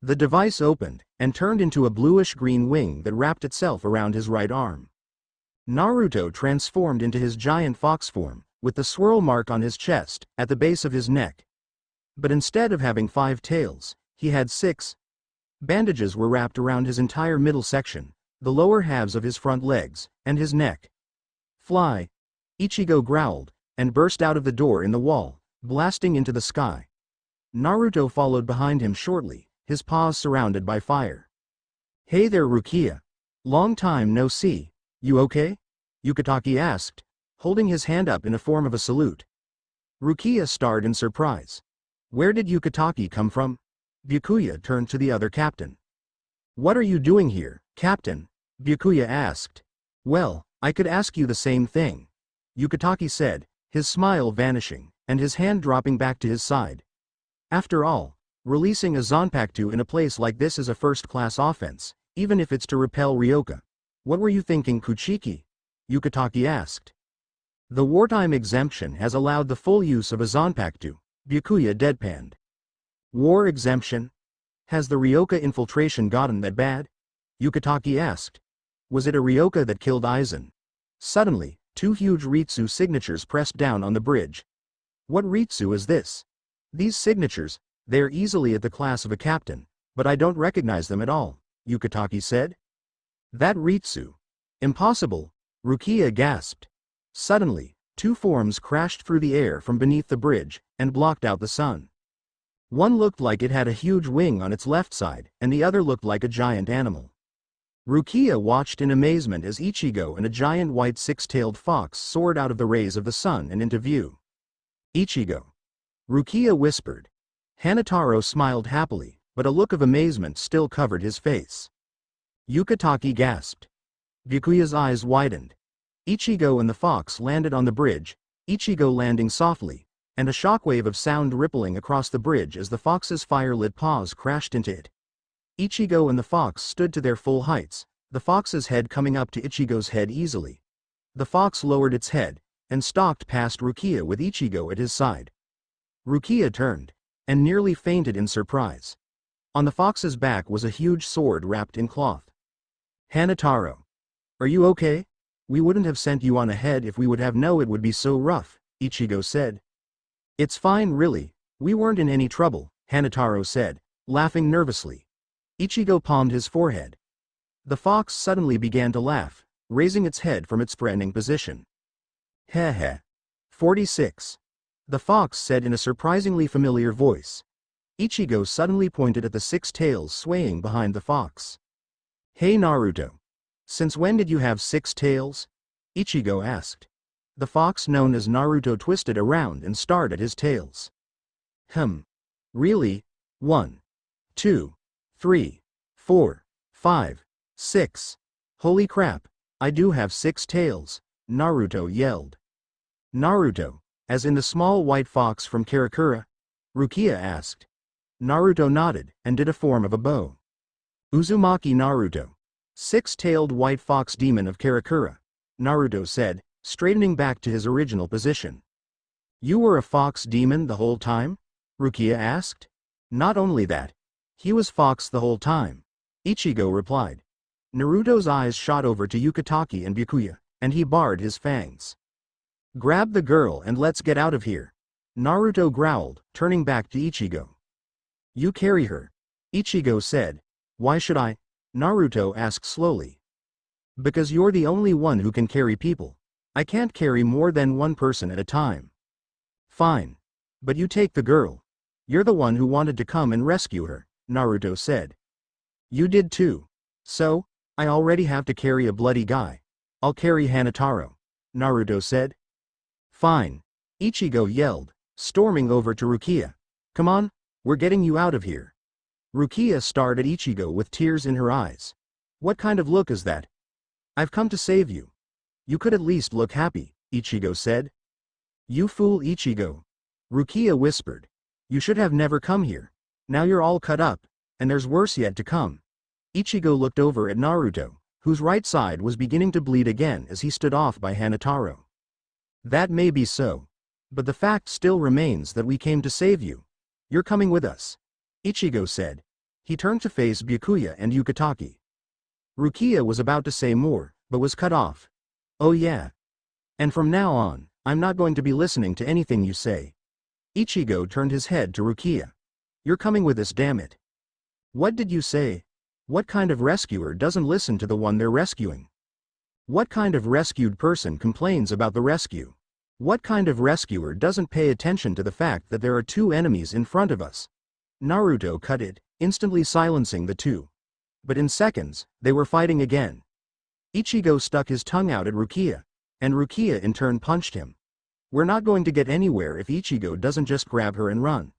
The device opened, and turned into a bluish-green wing that wrapped itself around his right arm. Naruto transformed into his giant fox form, with the swirl mark on his chest, at the base of his neck. But instead of having 5 tails, he had 6. Bandages were wrapped around his entire middle section, the lower halves of his front legs, and his neck. Fly! Ichigo growled, and burst out of the door in the wall, blasting into the sky. Naruto followed behind him shortly, his paws surrounded by fire. Hey there, Rukia. Long time no see. You okay? Yukitaki asked, holding his hand up in a form of a salute. Rukia stared in surprise. Where did Yukitake come from? Byakuya turned to the other captain. What are you doing here, Captain? Byakuya asked. Well, I could ask you the same thing. Yukitake said, his smile vanishing, and his hand dropping back to his side. After all, releasing a Zanpakuto in a place like this is a first-class offense, even if it's to repel Ryoka. What were you thinking, Kuchiki? Yukitake asked. The wartime exemption has allowed the full use of a Zanpakuto, Byakuya deadpanned. War exemption? Has the Ryoka infiltration gotten that bad? Yukitake asked. Was it a Ryoka that killed Aizen? Suddenly, two huge Ritsu signatures pressed down on the bridge. What Ritsu is this? These signatures, they are easily at the class of a captain, but I don't recognize them at all, Yukitake said. That Ritsu. Impossible, Rukia gasped. Suddenly, two forms crashed through the air from beneath the bridge, and blocked out the sun. One looked like it had a huge wing on its left side, and the other looked like a giant animal. Rukia watched in amazement as Ichigo and a giant white six-tailed fox soared out of the rays of the sun and into view. Ichigo. Rukia whispered. Hanataro smiled happily, but a look of amazement still covered his face. Yukitake gasped. Byakuya's eyes widened. Ichigo and the fox landed on the bridge, Ichigo landing softly, and a shockwave of sound rippling across the bridge as the fox's fire-lit paws crashed into it. Ichigo and the fox stood to their full heights, the fox's head coming up to Ichigo's head easily. The fox lowered its head, and stalked past Rukia with Ichigo at his side. Rukia turned, and nearly fainted in surprise. On the fox's back was a huge sword wrapped in cloth. Hanataro. Are you okay? We wouldn't have sent you on ahead if we would have known it would be so rough, Ichigo said. It's fine really, we weren't in any trouble, Hanataro said, laughing nervously. Ichigo palmed his forehead. The fox suddenly began to laugh, raising its head from its standing position. Heh heh. 46. The fox said in a surprisingly familiar voice. Ichigo suddenly pointed at the six tails swaying behind the fox. Hey Naruto. Since when did you have six tails? Ichigo asked. The fox known as Naruto twisted around and stared at his tails. Really? 1, 2, 3, 4, 5, 6. Holy crap, I do have six tails, Naruto yelled. Naruto, as in the small white fox from Karakura? Rukia asked. Naruto nodded, and did a form of a bow. Uzumaki Naruto. Six-tailed white fox demon of Karakura, Naruto said, straightening back to his original position. You were a fox demon the whole time? Rukia asked. Not only that. He was fox the whole time, Ichigo replied. Naruto's eyes shot over to Yukitake and Byakuya, and he bared his fangs. Grab the girl and let's get out of here, Naruto growled, turning back to Ichigo. You carry her, Ichigo said. Why should I? Naruto asked slowly. Because you're the only one who can carry people. I can't carry more than one person at a time. Fine. But you take the girl. You're the one who wanted to come and rescue her, Naruto said. You did too. So, I already have to carry a bloody guy. I'll carry Hanataro, Naruto said. Fine. Ichigo yelled, storming over to Rukia. Come on, we're getting you out of here. Rukia stared at Ichigo with tears in her eyes. What kind of look is that? I've come to save you. You could at least look happy, Ichigo said. You fool Ichigo. Rukia whispered. You should have never come here. Now you're all cut up, and there's worse yet to come. Ichigo looked over at Naruto, whose right side was beginning to bleed again as he stood off by Hanataro. That may be so. But the fact still remains that we came to save you. You're coming with us, Ichigo said. He turned to face Byakuya and Yukitake. Rukia was about to say more, but was cut off. Oh yeah. And from now on, I'm not going to be listening to anything you say. Ichigo turned his head to Rukia. You're coming with us, damn it. What did you say? What kind of rescuer doesn't listen to the one they're rescuing? What kind of rescued person complains about the rescue? What kind of rescuer doesn't pay attention to the fact that there are two enemies in front of us? Naruto cut it, instantly silencing the two. But in seconds, they were fighting again. Ichigo stuck his tongue out at Rukia, and Rukia in turn punched him. We're not going to get anywhere if Ichigo doesn't just grab her and run,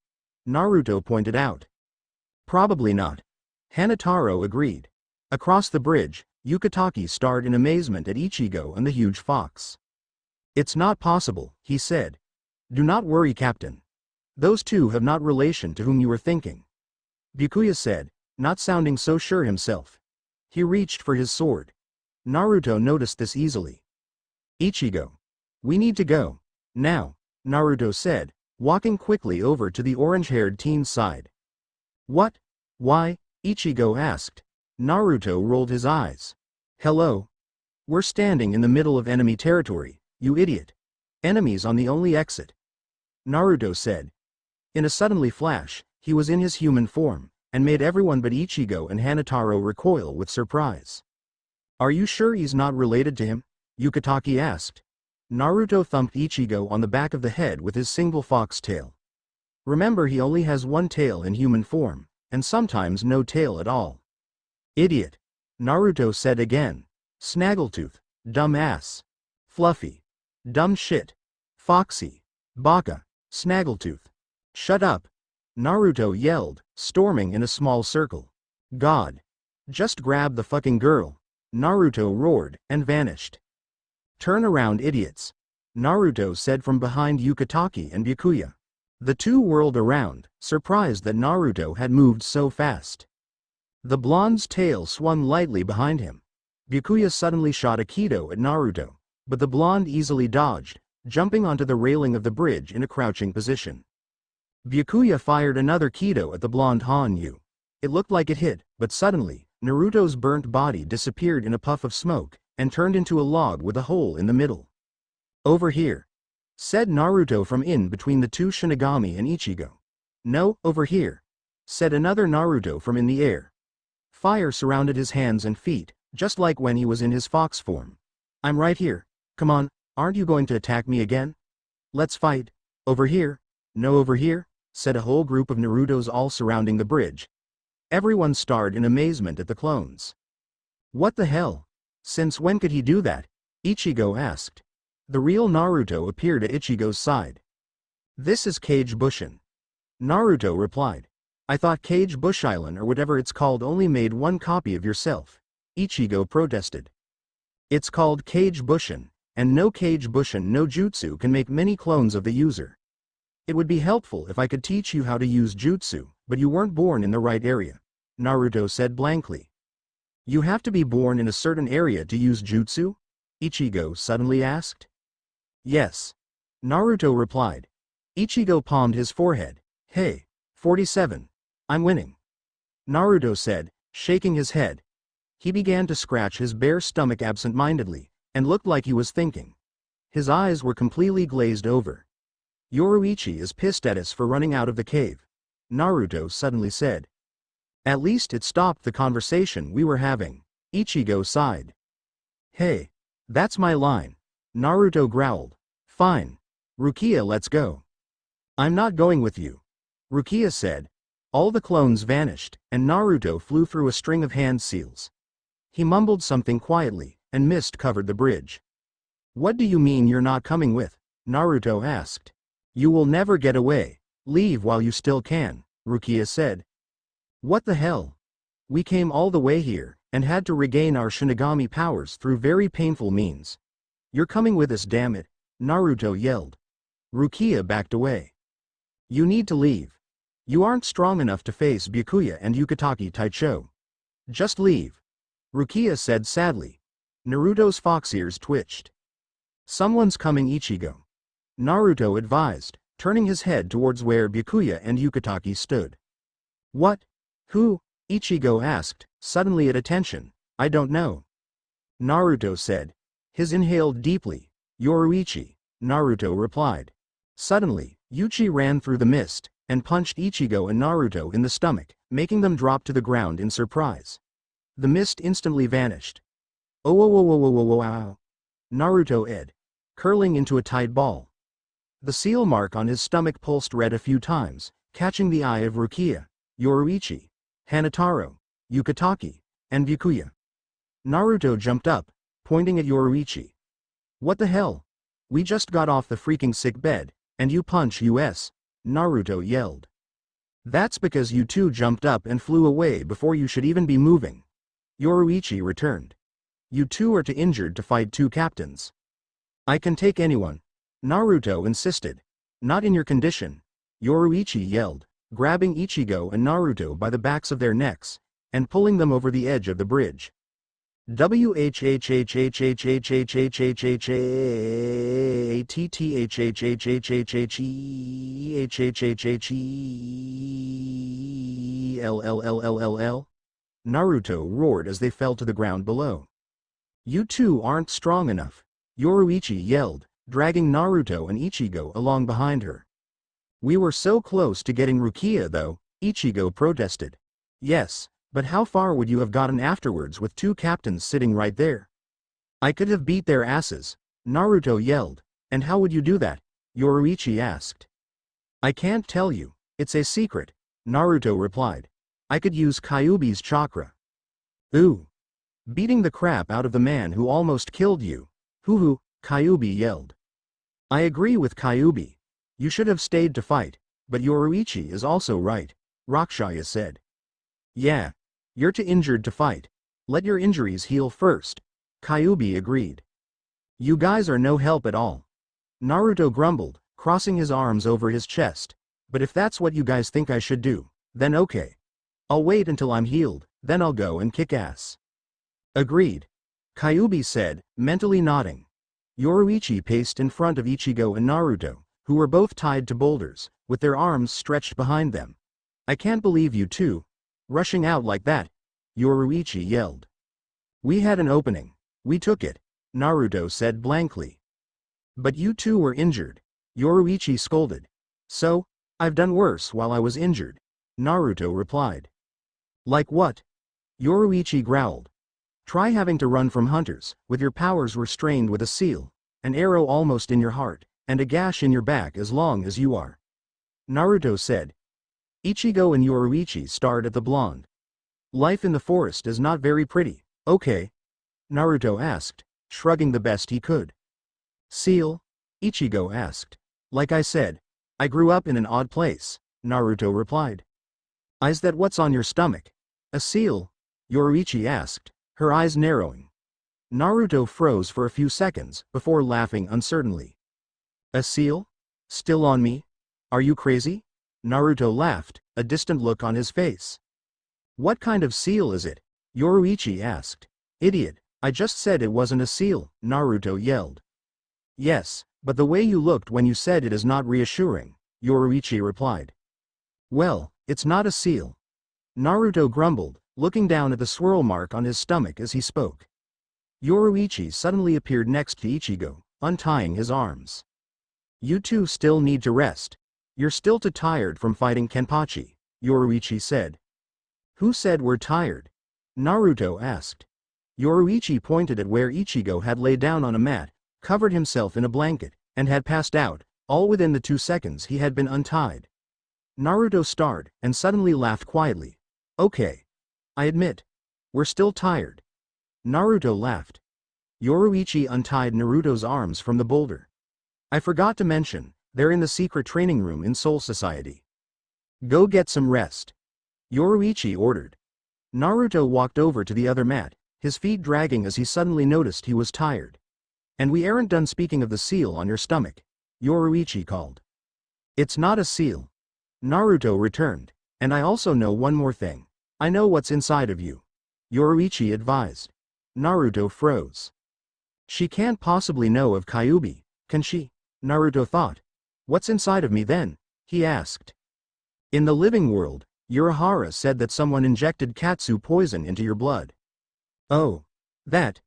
Naruto pointed out. Probably not. Hanataro agreed. Across the bridge, Yukitake stared in amazement at Ichigo and the huge fox. It's not possible, he said. Do not worry, Captain. Those two have not relation to whom you were thinking. Byakuya said, not sounding so sure himself. He reached for his sword. Naruto noticed this easily. Ichigo. We need to go. Now, Naruto said, walking quickly over to the orange-haired teen's side. What? Why? Ichigo asked. Naruto rolled his eyes. Hello? We're standing in the middle of enemy territory, you idiot. Enemies on the only exit. Naruto said. In a suddenly flash, he was in his human form, and made everyone but Ichigo and Hanataro recoil with surprise. Are you sure he's not related to him? Yukitake asked. Naruto thumped Ichigo on the back of the head with his single fox tail. Remember, he only has one tail in human form, and sometimes no tail at all. Idiot. Naruto said again. Snaggletooth. Dumb ass. Fluffy. Dumb shit. Foxy. Baka. Snaggletooth. Shut up. Naruto yelled, storming in a small circle. God. Just grab the fucking girl. Naruto roared, and vanished. Turn around, idiots. Naruto said from behind Yukitake and Byakuya. The two whirled around, surprised that Naruto had moved so fast. The blonde's tail swung lightly behind him. Byakuya suddenly shot a Kido at Naruto, but the blonde easily dodged, jumping onto the railing of the bridge in a crouching position. Byakuya fired another Kido at the blonde Hanyu. It looked like it hit, but suddenly, Naruto's burnt body disappeared in a puff of smoke, and turned into a log with a hole in the middle. Over here, said Naruto from in between the two Shinigami and Ichigo. No, over here, said another Naruto from in the air. Fire surrounded his hands and feet, just like when he was in his fox form. I'm right here. Come on, aren't you going to attack me again? Let's fight. Over here. No, over here, said a whole group of Narutos all surrounding the bridge. Everyone stared in amazement at the clones. What the hell? Since when could he do that? Ichigo asked. The real Naruto appeared at Ichigo's side. This is Kage Bushin. Naruto replied. I thought Kage Bushilan or whatever it's called only made one copy of yourself. Ichigo protested. It's called Kage Bushin, and no Kage Bushin no jutsu can make many clones of the user. It would be helpful if I could teach you how to use jutsu, but you weren't born in the right area, Naruto said blankly. You have to be born in a certain area to use jutsu? Ichigo suddenly asked. Yes. Naruto replied. Ichigo palmed his forehead. Hey, 47. I'm winning. Naruto said, shaking his head. He began to scratch his bare stomach absent-mindedly, and looked like he was thinking. His eyes were completely glazed over. Yoruichi is pissed at us for running out of the cave, Naruto suddenly said. At least it stopped the conversation we were having, Ichigo sighed. Hey, that's my line, Naruto growled. Fine. Rukia, let's go. I'm not going with you, Rukia said. All the clones vanished, and Naruto flew through a string of hand seals. He mumbled something quietly, and mist covered the bridge. What do you mean you're not coming with? Naruto asked. You will never get away. Leave while you still can, Rukia said. What the hell? We came all the way here, and had to regain our Shinigami powers through very painful means. You're coming with us, damn it, Naruto yelled. Rukia backed away. You need to leave. You aren't strong enough to face Byakuya and Yukitake Taicho. Just leave. Rukia said sadly. Naruto's fox ears twitched. Someone's coming, Ichigo. Naruto advised, turning his head towards where Byakuya and Yukitake stood. What? Who? Ichigo asked, suddenly at attention. I don't know. Naruto said. His inhaled deeply. Yoruichi, Naruto replied. Suddenly, Yuchi ran through the mist, and punched Ichigo and Naruto in the stomach, making them drop to the ground in surprise. The mist instantly vanished. Oh, oh, oh, oh, oh, oh, oh, ow. Naruto ed. Curling into a tight ball. The seal mark on his stomach pulsed red a few times, catching the eye of Rukia, Yoruichi, Hanataro, Yukitake, and Byakuya. Naruto jumped up, pointing at Yoruichi. What the hell? We just got off the freaking sick bed, and you punch us, Naruto yelled. That's because you two jumped up and flew away before you should even be moving. Yoruichi returned. You two are too injured to fight two captains. I can take anyone, Naruto insisted. Not in your condition, Yoruichi yelled, grabbing Ichigo and Naruto by the backs of their necks, and pulling them over the edge of the bridge. Naruto roared as they fell to the ground below. You two aren't strong enough, Yoruichi yelled, dragging Naruto and Ichigo along behind her. We were so close to getting Rukia though, Ichigo protested. Yes, but how far would you have gotten afterwards with two captains sitting right there? I could have beat their asses, Naruto yelled. And how would you do that? Yoruichi asked. I can't tell you, it's a secret, Naruto replied. I could use Kyuubi's chakra. Ooh. Beating the crap out of the man who almost killed you. Hoo-hoo, Kyuubi yelled. I agree with Kyuubi. You should have stayed to fight, but Yoruichi is also right, Rakshaya said. Yeah. You're too injured to fight. Let your injuries heal first, Kyuubi agreed. You guys are no help at all. Naruto grumbled, crossing his arms over his chest. But if that's what you guys think I should do, then okay. I'll wait until I'm healed, then I'll go and kick ass. Agreed. Kyuubi said, mentally nodding. Yoruichi paced in front of Ichigo and Naruto, who were both tied to boulders, with their arms stretched behind them. I can't believe you two. Rushing out like that, Yoruichi yelled. We had an opening. We took it, Naruto said blankly. But you two were injured, Yoruichi scolded. So, I've done worse while I was injured, Naruto replied. Like what? Yoruichi growled. Try having to run from hunters, with your powers restrained with a seal, an arrow almost in your heart, and a gash in your back as long as you are. Naruto said. Ichigo and Yoruichi stared at the blonde. Life in the forest is not very pretty, okay? Naruto asked, shrugging the best he could. Seal? Ichigo asked. Like I said, I grew up in an odd place, Naruto replied. Is that what's on your stomach? A seal? Yoruichi asked, her eyes narrowing. Naruto froze for a few seconds before laughing uncertainly. A seal? Still on me? Are you crazy? Naruto laughed, a distant look on his face. What kind of seal is it? Yoruichi asked. Idiot, I just said it wasn't a seal, Naruto yelled. Yes, but the way you looked when you said it is not reassuring, Yoruichi replied. Well, it's not a seal. Naruto grumbled, looking down at the swirl mark on his stomach as he spoke. Yoruichi suddenly appeared next to Ichigo, untying his arms. You two still need to rest. You're still too tired from fighting Kenpachi, Yoruichi said. Who said we're tired? Naruto asked. Yoruichi pointed at where Ichigo had laid down on a mat, covered himself in a blanket, and had passed out, all within the 2 seconds he had been untied. Naruto stared, and suddenly laughed quietly. Okay. I admit. We're still tired. Naruto laughed. Yoruichi untied Naruto's arms from the boulder. I forgot to mention, they're in the secret training room in Soul Society. Go get some rest. Yoruichi ordered. Naruto walked over to the other mat, his feet dragging as he suddenly noticed he was tired. And we aren't done speaking of the seal on your stomach, Yoruichi called. It's not a seal. Naruto returned. And I also know one more thing. I know what's inside of you. Yoruichi advised. Naruto froze. She can't possibly know of Kyuubi, can she? Naruto thought. What's inside of me then? He asked. In the living world, Urahara said that someone injected katsu poison into your blood. Oh. That.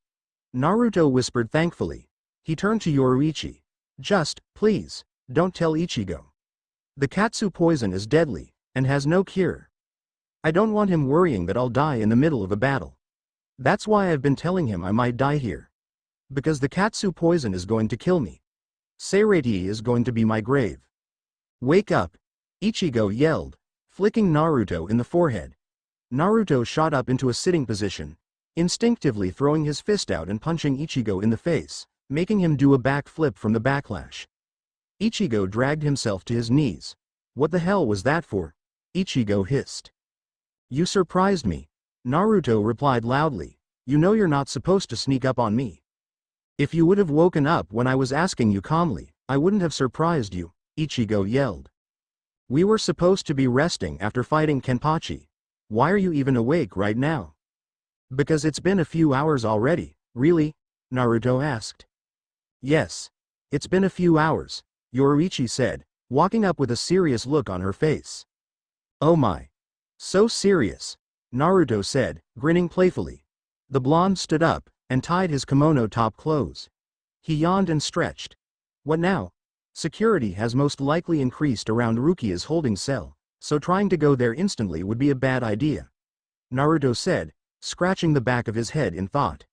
Naruto whispered thankfully. He turned to Yoruichi. Just, please, don't tell Ichigo. The katsu poison is deadly, and has no cure. I don't want him worrying that I'll die in the middle of a battle. That's why I've been telling him I might die here. Because the katsu poison is going to kill me. Seirei is going to be my grave. Wake up! Ichigo yelled, flicking Naruto in the forehead. Naruto shot up into a sitting position, instinctively throwing his fist out and punching Ichigo in the face, making him do a backflip from the backlash. Ichigo dragged himself to his knees. What the hell was that for? Ichigo hissed. You surprised me. Naruto replied loudly. You know you're not supposed to sneak up on me. If you would have woken up when I was asking you calmly, I wouldn't have surprised you, Ichigo yelled. We were supposed to be resting after fighting Kenpachi. Why are you even awake right now? Because it's been a few hours already, really? Naruto asked. Yes. It's been a few hours, Yoruichi said, walking up with a serious look on her face. Oh my. So serious, Naruto said, grinning playfully. The blonde stood up and tied his kimono top close. He yawned and stretched. What now? Security has most likely increased around Rukia's holding cell, so trying to go there instantly would be a bad idea, Naruto said, scratching the back of his head in thought.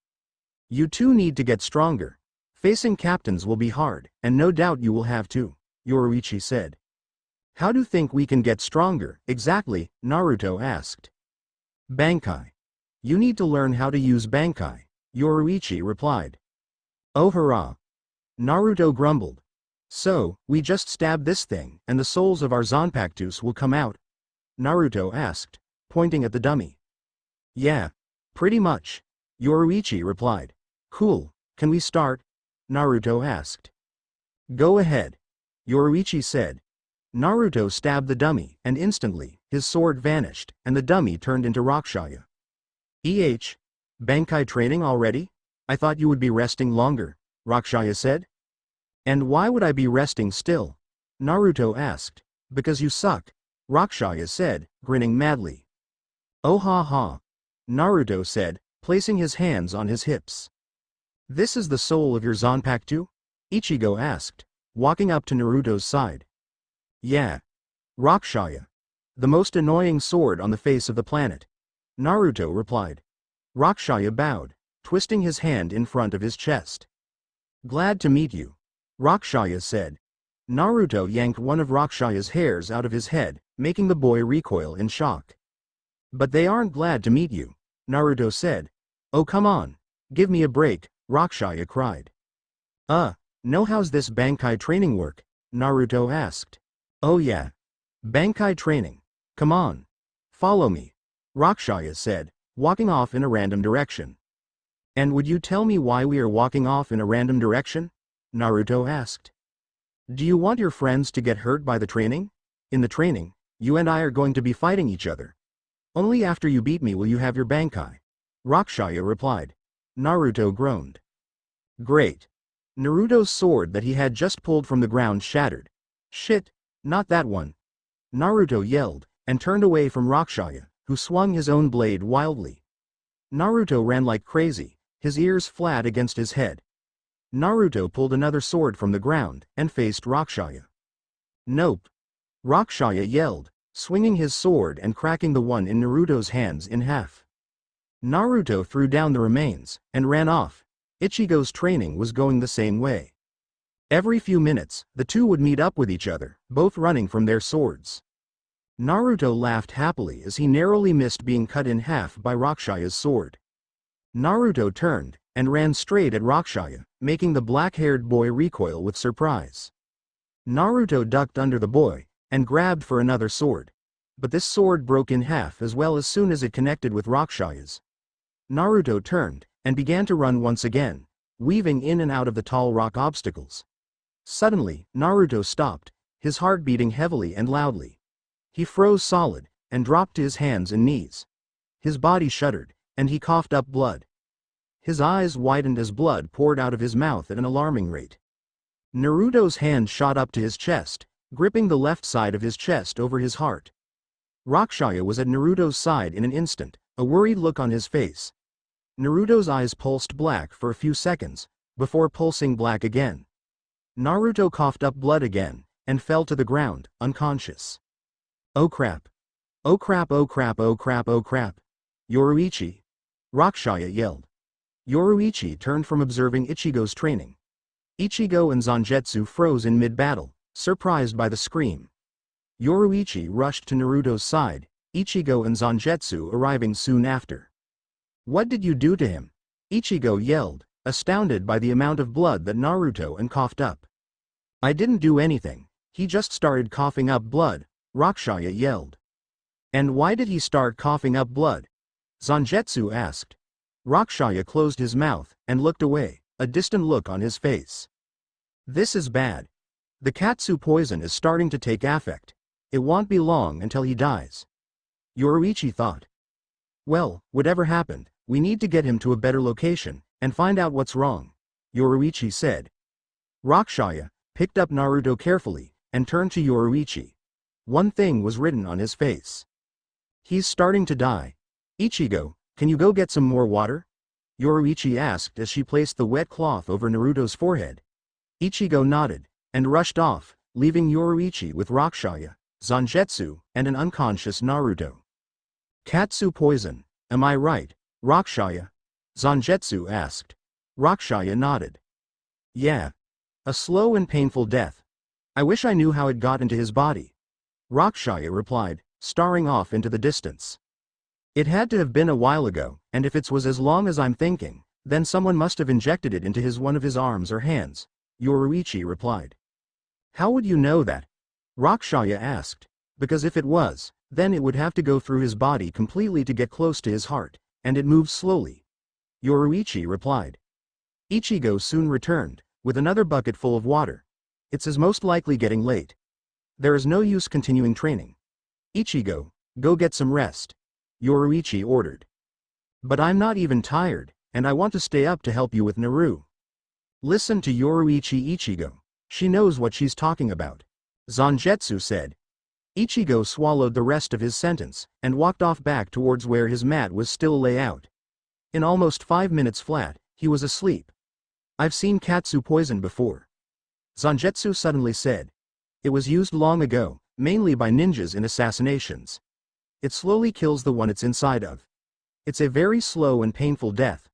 You two need to get stronger. Facing captains will be hard, and no doubt you will have to, Yoruichi said. How do you think we can get stronger, exactly? Naruto asked. Bankai. You need to learn how to use Bankai, Yoruichi replied. Oh hurrah. Naruto grumbled. So, we just stab this thing, and the souls of our Zanpakutos will come out? Naruto asked, pointing at the dummy. Yeah. Pretty much, Yoruichi replied. Cool, can we start? Naruto asked. Go ahead, Yoruichi said. Naruto stabbed the dummy, and instantly, his sword vanished, and the dummy turned into Rakshaya. Bankai training already? I thought you would be resting longer, Rakshaya said. And why would I be resting still? Naruto asked. Because you suck, Rakshaya said, grinning madly. Oh ha ha, Naruto said, placing his hands on his hips. This is the soul of your Zanpakuto? Ichigo asked, walking up to Naruto's side. Yeah. Rakshaya. The most annoying sword on the face of the planet, Naruto replied. Rakshaya bowed, twisting his hand in front of his chest. Glad to meet you, Rakshaya said. Naruto yanked one of Rakshaya's hairs out of his head, making the boy recoil in shock. But they aren't glad to meet you, Naruto said. Oh come on, give me a break, Rakshaya cried. No, how's this Bankai training work? Naruto asked. Oh yeah. Bankai training. Come on. Follow me, Rakshaya said, walking off in a random direction. And would you tell me why we are walking off in a random direction? Naruto asked. Do you want your friends to get hurt by the training? In the training, you and I are going to be fighting each other. Only after you beat me will you have your Bankai, Rakshaya replied. Naruto groaned. Great. Naruto's sword that he had just pulled from the ground shattered. Shit, not that one. Naruto yelled, and turned away from Rakshaya, who swung his own blade wildly. Naruto ran like crazy, his ears flat against his head. Naruto pulled another sword from the ground, and faced Rakshaya. Nope. Rakshaya yelled, swinging his sword and cracking the one in Naruto's hands in half. Naruto threw down the remains, and ran off. Ichigo's training was going the same way. Every few minutes, the two would meet up with each other, both running from their swords. Naruto laughed happily as he narrowly missed being cut in half by Rakshaya's sword. Naruto turned, and ran straight at Rakshaya, making the black-haired boy recoil with surprise. Naruto ducked under the boy, and grabbed for another sword. But this sword broke in half as well as soon as it connected with Rakshaya's. Naruto turned, and began to run once again, weaving in and out of the tall rock obstacles. Suddenly, Naruto stopped, his heart beating heavily and loudly. He froze solid, and dropped to his hands and knees. His body shuddered, and he coughed up blood. His eyes widened as blood poured out of his mouth at an alarming rate. Naruto's hand shot up to his chest, gripping the left side of his chest over his heart. Rakshaya was at Naruto's side in an instant, a worried look on his face. Naruto's eyes pulsed black for a few seconds, before pulsing black again. Naruto coughed up blood again, and fell to the ground, unconscious. Oh crap. Oh crap, oh crap, oh crap, oh crap. Yoruichi. Rakshaya yelled. Yoruichi turned from observing Ichigo's training. Ichigo and Zangetsu froze in mid-battle, surprised by the scream. Yoruichi rushed to Naruto's side, Ichigo and Zangetsu arriving soon after. What did you do to him? Ichigo yelled, astounded by the amount of blood that Naruto and coughed up. I didn't do anything, he just started coughing up blood, Rakshaya yelled. And why did he start coughing up blood? Zangetsu asked. Rakshaya closed his mouth and looked away, a distant look on his face. This is bad. The Katsu poison is starting to take effect. It won't be long until he dies. Yoruichi thought. Well, whatever happened, we need to get him to a better location and find out what's wrong, Yoruichi said. Rakshaya picked up Naruto carefully and turned to Yoruichi. One thing was written on his face. He's starting to die. Ichigo, can you go get some more water? Yoruichi asked as she placed the wet cloth over Naruto's forehead. Ichigo nodded and rushed off, leaving Yoruichi with Rakshaya, Zangetsu, and an unconscious Naruto. Katsu poison, am I right, Rakshaya? Zangetsu asked. Rakshaya nodded. Yeah. A slow and painful death. I wish I knew how it got into his body. Rakshaya replied, staring off into the distance. It had to have been a while ago, and if it was as long as I'm thinking, then someone must have injected it into one of his arms or hands, Yoruichi replied. How would you know that? Rakshaya asked. Because if it was, then it would have to go through his body completely to get close to his heart, and it moves slowly. Yoruichi replied. Ichigo soon returned, with another bucket full of water. It's most likely getting late. There is no use continuing training. Ichigo, go get some rest, Yoruichi ordered. But I'm not even tired, and I want to stay up to help you with Naru. Listen to Yoruichi Ichigo. She knows what she's talking about, Zangetsu said. Ichigo swallowed the rest of his sentence and walked off back towards where his mat was still lay out. In almost 5 minutes flat, he was asleep. I've seen Katsu poison before, Zangetsu suddenly said. It was used long ago, mainly by ninjas in assassinations. It slowly kills the one it's inside of. It's a very slow and painful death.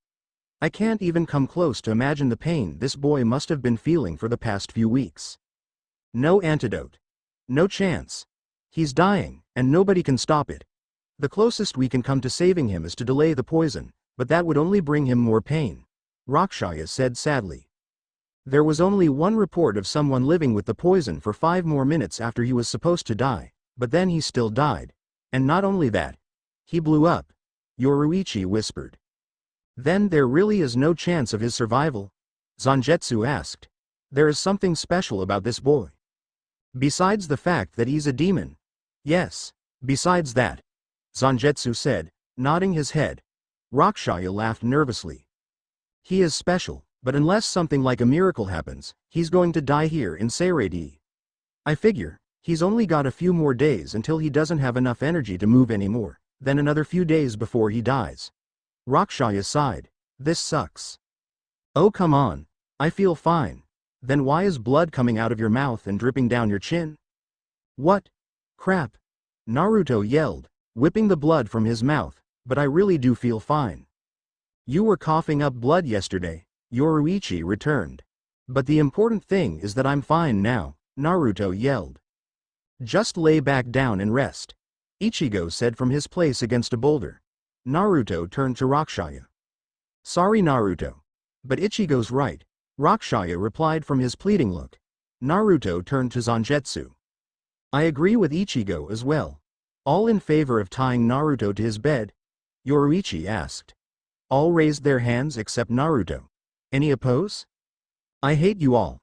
I can't even come close to imagine the pain this boy must have been feeling for the past few weeks. No antidote. No chance. He's dying, and nobody can stop it. The closest we can come to saving him is to delay the poison, but that would only bring him more pain, Rakshaya said sadly. There was only one report of someone living with the poison for 5 more minutes after he was supposed to die, but then he still died. And not only that, he blew up, Yoruichi whispered. Then there really is no chance of his survival? Zangetsu asked. There is something special about this boy. Besides the fact that he's a demon. Yes, besides that, Zangetsu said, nodding his head. Rakshaya laughed nervously. He is special, but unless something like a miracle happens, he's going to die here in Seirei. I figure, he's only got a few more days until he doesn't have enough energy to move anymore, then another few days before he dies. Rakshaya sighed. This sucks. Oh come on, I feel fine. Then why is blood coming out of your mouth and dripping down your chin? What? Crap. Naruto yelled, whipping the blood from his mouth, but I really do feel fine. You were coughing up blood yesterday, Yoruichi returned. But the important thing is that I'm fine now, Naruto yelled. Just lay back down and rest, Ichigo said from his place against a boulder. Naruto turned to Rakshaya. Sorry Naruto. But Ichigo's right, Rakshaya replied from his pleading look. Naruto turned to Zangetsu. I agree with Ichigo as well. All in favor of tying Naruto to his bed? Yoruichi asked. All raised their hands except Naruto. Any oppose? I hate you all.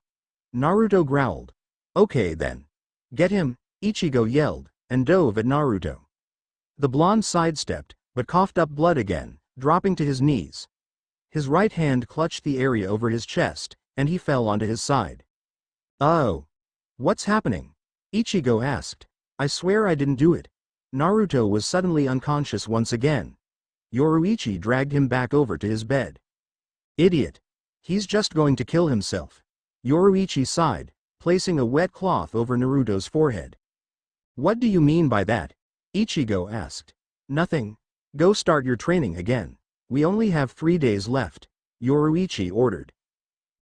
Naruto growled. Okay then. Get him, Ichigo yelled, and dove at Naruto. The blonde sidestepped, but coughed up blood again, dropping to his knees. His right hand clutched the area over his chest, and he fell onto his side. Oh. What's happening? Ichigo asked. I swear I didn't do it. Naruto was suddenly unconscious once again. Yoruichi dragged him back over to his bed. Idiot. He's just going to kill himself. Yoruichi sighed, placing a wet cloth over Naruto's forehead. What do you mean by that? Ichigo asked. Nothing. Go start your training again. We only have 3 days left, Yoruichi ordered.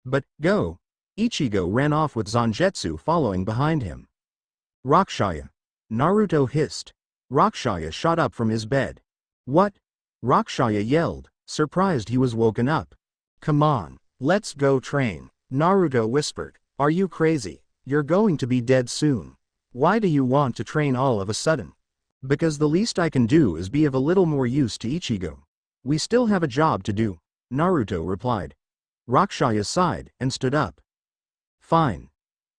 But, go. Ichigo ran off with Zangetsu following behind him. Rakshaya. Naruto hissed. Rakshaya shot up from his bed. What? Rakshaya yelled, surprised he was woken up. Come on, let's go train. Naruto whispered. Are you crazy? You're going to be dead soon. Why do you want to train all of a sudden? Because the least I can do is be of a little more use to Ichigo. We still have a job to do, Naruto replied. Rakshaya sighed and stood up. Fine.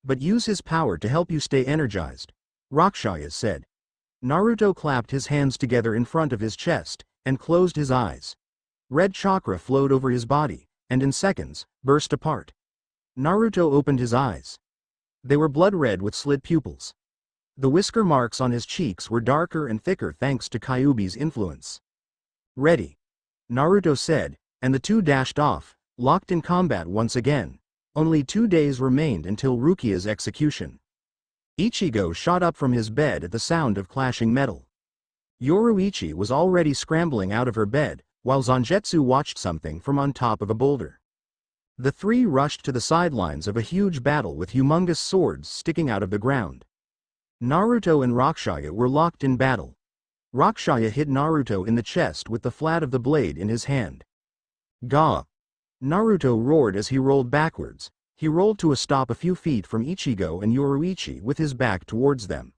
But use his power to help you stay energized, Rakshaya said. Naruto clapped his hands together in front of his chest and closed his eyes. Red chakra flowed over his body, and in seconds, burst apart. Naruto opened his eyes. They were blood red with slit pupils. The whisker marks on his cheeks were darker and thicker thanks to Kyuubi's influence. Ready, Naruto said, and the two dashed off, locked in combat once again. Only 2 days remained until Rukia's execution. Ichigo shot up from his bed at the sound of clashing metal. Yoruichi was already scrambling out of her bed, while Zangetsu watched something from on top of a boulder. The three rushed to the sidelines of a huge battle with humongous swords sticking out of the ground. Naruto and Rakshaya were locked in battle. Rakshaya hit Naruto in the chest with the flat of the blade in his hand. Gah! Naruto roared as he rolled backwards. He rolled to a stop a few feet from Ichigo and Yoruichi with his back towards them.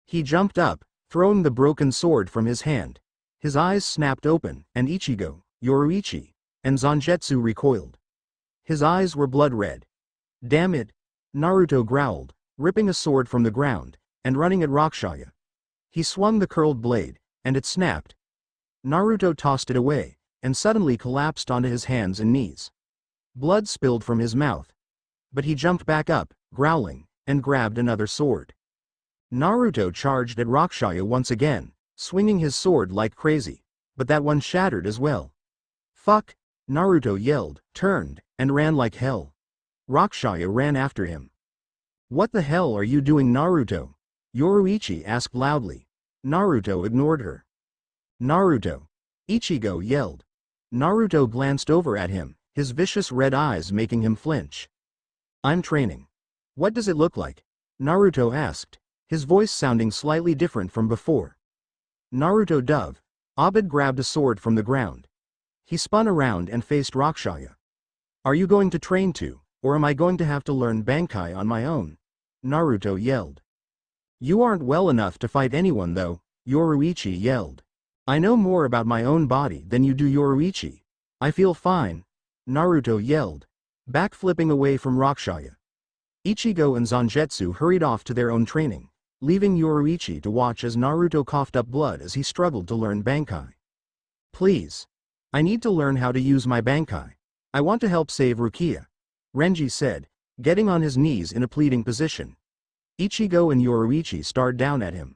He jumped up, throwing the broken sword from his hand. His eyes snapped open, and Ichigo, Yoruichi, and Zangetsu recoiled. His eyes were blood red. Damn it! Naruto growled, ripping a sword from the ground, and running at Rakshaya. He swung the curled blade, and it snapped. Naruto tossed it away, and suddenly collapsed onto his hands and knees. Blood spilled from his mouth. But he jumped back up, growling, and grabbed another sword. Naruto charged at Rakshaya once again, swinging his sword like crazy, but that one shattered as well. Fuck! Naruto yelled, turned, and ran like hell. Rakshaya ran after him. What the hell are you doing, Naruto? Yoruichi asked loudly. Naruto ignored her. Naruto! Ichigo yelled. Naruto glanced over at him, his vicious red eyes making him flinch. I'm training. What does it look like? Naruto asked, his voice sounding slightly different from before. Naruto dove. Abed grabbed a sword from the ground. He spun around and faced Rakshaya. Are you going to train too, or am I going to have to learn Bankai on my own? Naruto yelled. You aren't well enough to fight anyone though, Yoruichi yelled. I know more about my own body than you do, Yoruichi. I feel fine, Naruto yelled, backflipping away from Rakshaya. Ichigo and Zangetsu hurried off to their own training, leaving Yoruichi to watch as Naruto coughed up blood as he struggled to learn Bankai. Please. I need to learn how to use my Bankai. I want to help save Rukia, Renji said, getting on his knees in a pleading position. Ichigo and Yoruichi stared down at him.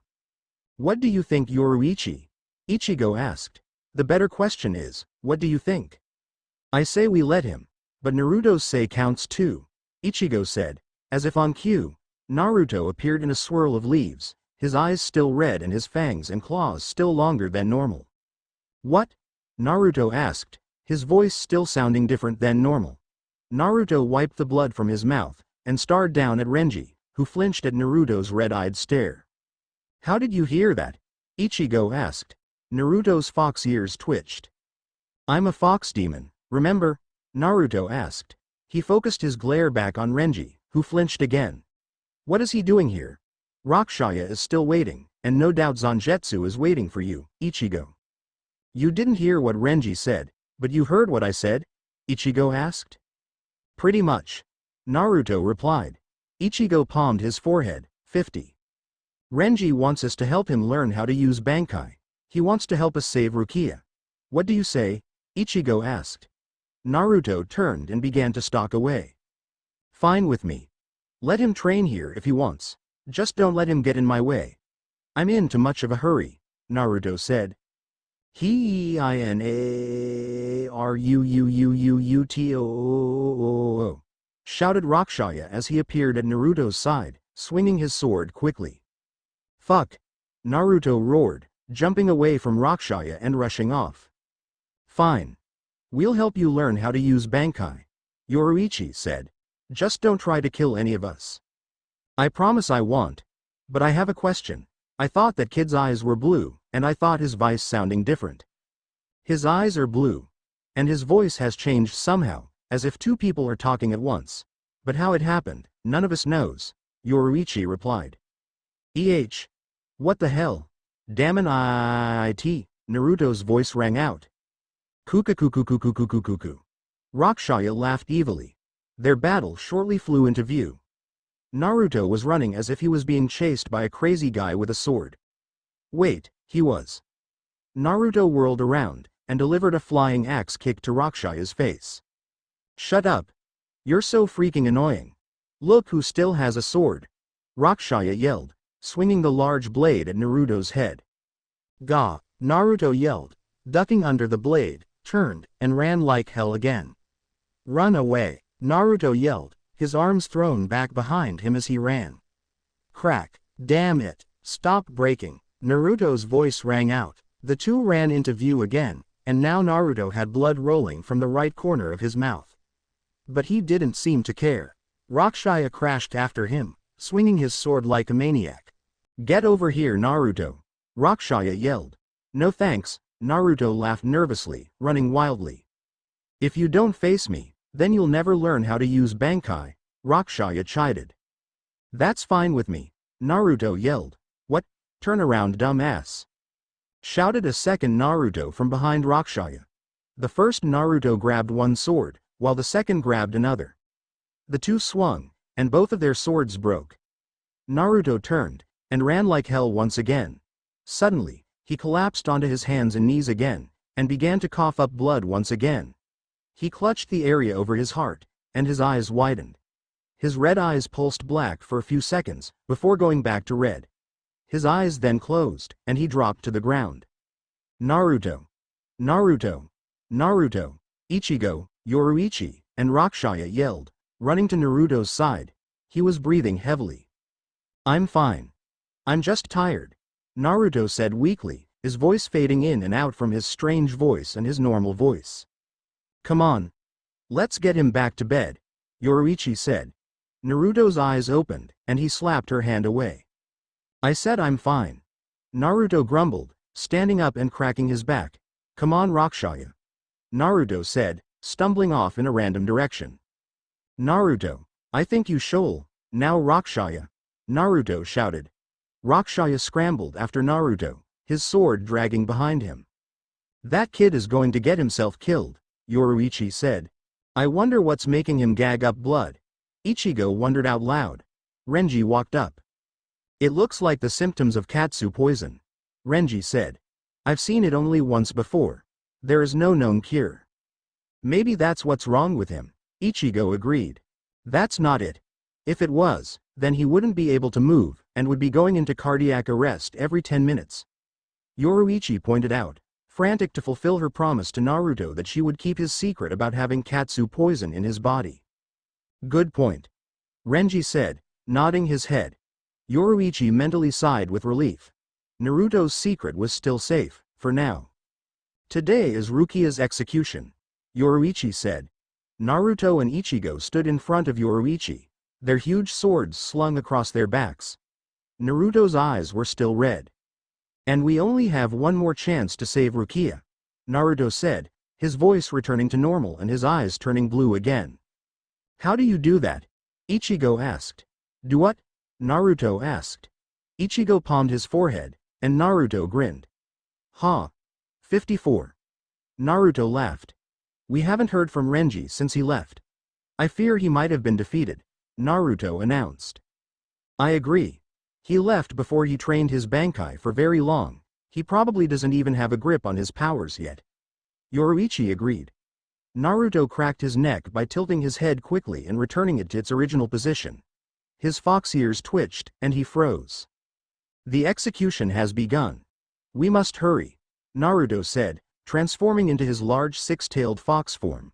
What do you think, Yoruichi? Ichigo asked. The better question is, what do you think? I say we let him, but Naruto's say counts too, Ichigo said, as if on cue. Naruto appeared in a swirl of leaves, his eyes still red and his fangs and claws still longer than normal. What? Naruto asked, his voice still sounding different than normal. Naruto wiped the blood from his mouth, and stared down at Renji, who flinched at Naruto's red-eyed stare. How did you hear that? Ichigo asked. Naruto's fox ears twitched. I'm a fox demon, remember? Naruto asked. He focused his glare back on Renji, who flinched again. What is he doing here? Rakshaya is still waiting, and no doubt Zangetsu is waiting for you, Ichigo. You didn't hear what Renji said, but you heard what I said? Ichigo asked. Pretty much. Naruto replied. Ichigo palmed his forehead. 50. Renji wants us to help him learn how to use Bankai. He wants to help us save Rukia. What do you say? Ichigo asked. Naruto turned and began to stalk away. Fine with me. Let him train here if he wants. Just don't let him get in my way. I'm in too much of a hurry, Naruto said. He-I-N-A-R-U-U-U-U-U-T-O-O-O-O, shouted Rakshaya as he appeared at Naruto's side, swinging his sword quickly. Fuck! Naruto roared, jumping away from Rakshaya and rushing off. Fine. We'll help you learn how to use Bankai, Yoruichi said. Just don't try to kill any of us. I promise I won't. But I have a question. I thought that kid's eyes were blue, and I thought his voice sounding different. His eyes are blue. And his voice has changed somehow, as if two people are talking at once. But how it happened, none of us knows, Yoruichi replied. What the hell? Damn it, Naruto's voice rang out. Kukakukukukukukukuku. Rakshaya laughed evilly. Their battle shortly flew into view. Naruto was running as if he was being chased by a crazy guy with a sword. Wait, he was. Naruto whirled around, and delivered a flying axe kick to Rakshaya's face. Shut up. You're so freaking annoying. Look who still has a sword. Rakshaya yelled, swinging the large blade at Naruto's head. Gah! Naruto yelled, ducking under the blade, turned, and ran like hell again. Run away, Naruto yelled, his arms thrown back behind him as he ran. Crack! Damn it! Stop breaking! Naruto's voice rang out. The two ran into view again, and now Naruto had blood rolling from the right corner of his mouth. But he didn't seem to care. Rakshaya crashed after him, swinging his sword like a maniac. Get over here, Naruto! Rakshaya yelled. No thanks, Naruto laughed nervously, running wildly. If you don't face me, then you'll never learn how to use Bankai, Rakshaya chided. That's fine with me, Naruto yelled. What? Turn around, dumbass! Shouted a second Naruto from behind Rakshaya. The first Naruto grabbed one sword, while the second grabbed another. The two swung, and both of their swords broke. Naruto turned, and ran like hell once again. Suddenly, he collapsed onto his hands and knees again, and began to cough up blood once again. He clutched the area over his heart, and his eyes widened. His red eyes pulsed black for a few seconds, before going back to red. His eyes then closed, and he dropped to the ground. Naruto! Naruto! Naruto! Ichigo, Yoruichi, and Rakshaya yelled, running to Naruto's side. He was breathing heavily. I'm fine. I'm just tired, Naruto said weakly, his voice fading in and out from his strange voice and his normal voice. Come on. Let's get him back to bed, Yoruichi said. Naruto's eyes opened, and he slapped her hand away. I said I'm fine. Naruto grumbled, standing up and cracking his back. Come on, Rakshaya. Naruto said, stumbling off in a random direction. Naruto, I think you should. Now Rakshaya, Naruto shouted. Rakshaya scrambled after Naruto, his sword dragging behind him. That kid is going to get himself killed, Yoruichi said. I wonder what's making him gag up blood. Ichigo wondered out loud. Renji walked up. It looks like the symptoms of katsu poison, Renji said. I've seen it only once before. There is no known cure. Maybe that's what's wrong with him, Ichigo agreed. That's not it. If it was, then he wouldn't be able to move, and would be going into cardiac arrest every 10 minutes. Yoruichi pointed out, frantic to fulfill her promise to Naruto that she would keep his secret about having katsu poison in his body. Good point, Renji said, nodding his head. Yoruichi mentally sighed with relief. Naruto's secret was still safe, for now. Today is Rukia's execution, Yoruichi said. Naruto and Ichigo stood in front of Yoruichi, their huge swords slung across their backs. Naruto's eyes were still red. And we only have one more chance to save Rukia, Naruto said, his voice returning to normal and his eyes turning blue again. How do you do that? Ichigo asked. Do what? Naruto asked. Ichigo palmed his forehead, and Naruto grinned. Ha! 54. Naruto laughed. We haven't heard from Renji since he left. I fear he might have been defeated, Naruto announced. I agree. He left before he trained his Bankai for very long. He probably doesn't even have a grip on his powers yet. Yoruichi agreed. Naruto cracked his neck by tilting his head quickly and returning it to its original position. His fox ears twitched, and he froze. The execution has begun. We must hurry, Naruto said, transforming into his large six-tailed fox form.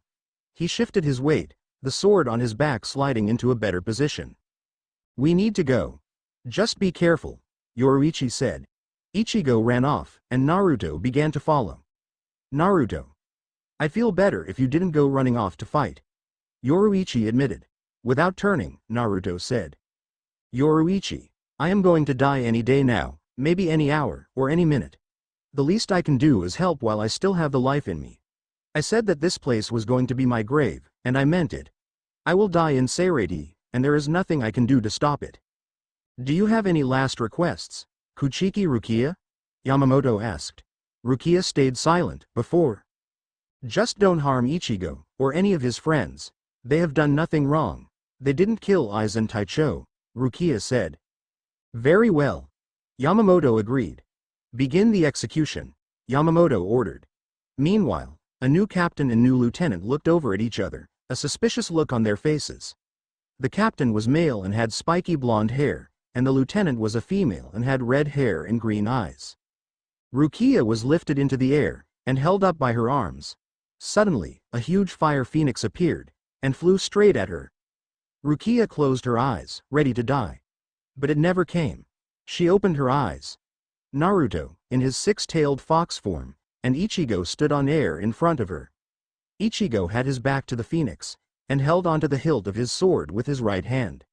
He shifted his weight, the sword on his back sliding into a better position. We need to go. Just be careful, Yoruichi said. Ichigo ran off, and Naruto began to follow. Naruto. I'd feel better if you didn't go running off to fight, Yoruichi admitted. Without turning, Naruto said. Yoruichi, I am going to die any day now, maybe any hour, or any minute. The least I can do is help while I still have the life in me. I said that this place was going to be my grave, and I meant it. I will die in Seirei, and there is nothing I can do to stop it. Do you have any last requests, Kuchiki Rukia? Yamamoto asked. Rukia stayed silent, before. Just don't harm Ichigo, or any of his friends. They have done nothing wrong. They didn't kill Aizen Taicho, Rukia said. Very well. Yamamoto agreed. Begin the execution, Yamamoto ordered. Meanwhile, a new captain and new lieutenant looked over at each other, a suspicious look on their faces. The captain was male and had spiky blonde hair, and the lieutenant was a female and had red hair and green eyes. Rukia was lifted into the air, and held up by her arms. Suddenly, a huge fire phoenix appeared, and flew straight at her. Rukia closed her eyes, ready to die. But it never came. She opened her eyes. Naruto, in his six-tailed fox form, and Ichigo stood on air in front of her. Ichigo had his back to the phoenix, and held onto the hilt of his sword with his right hand.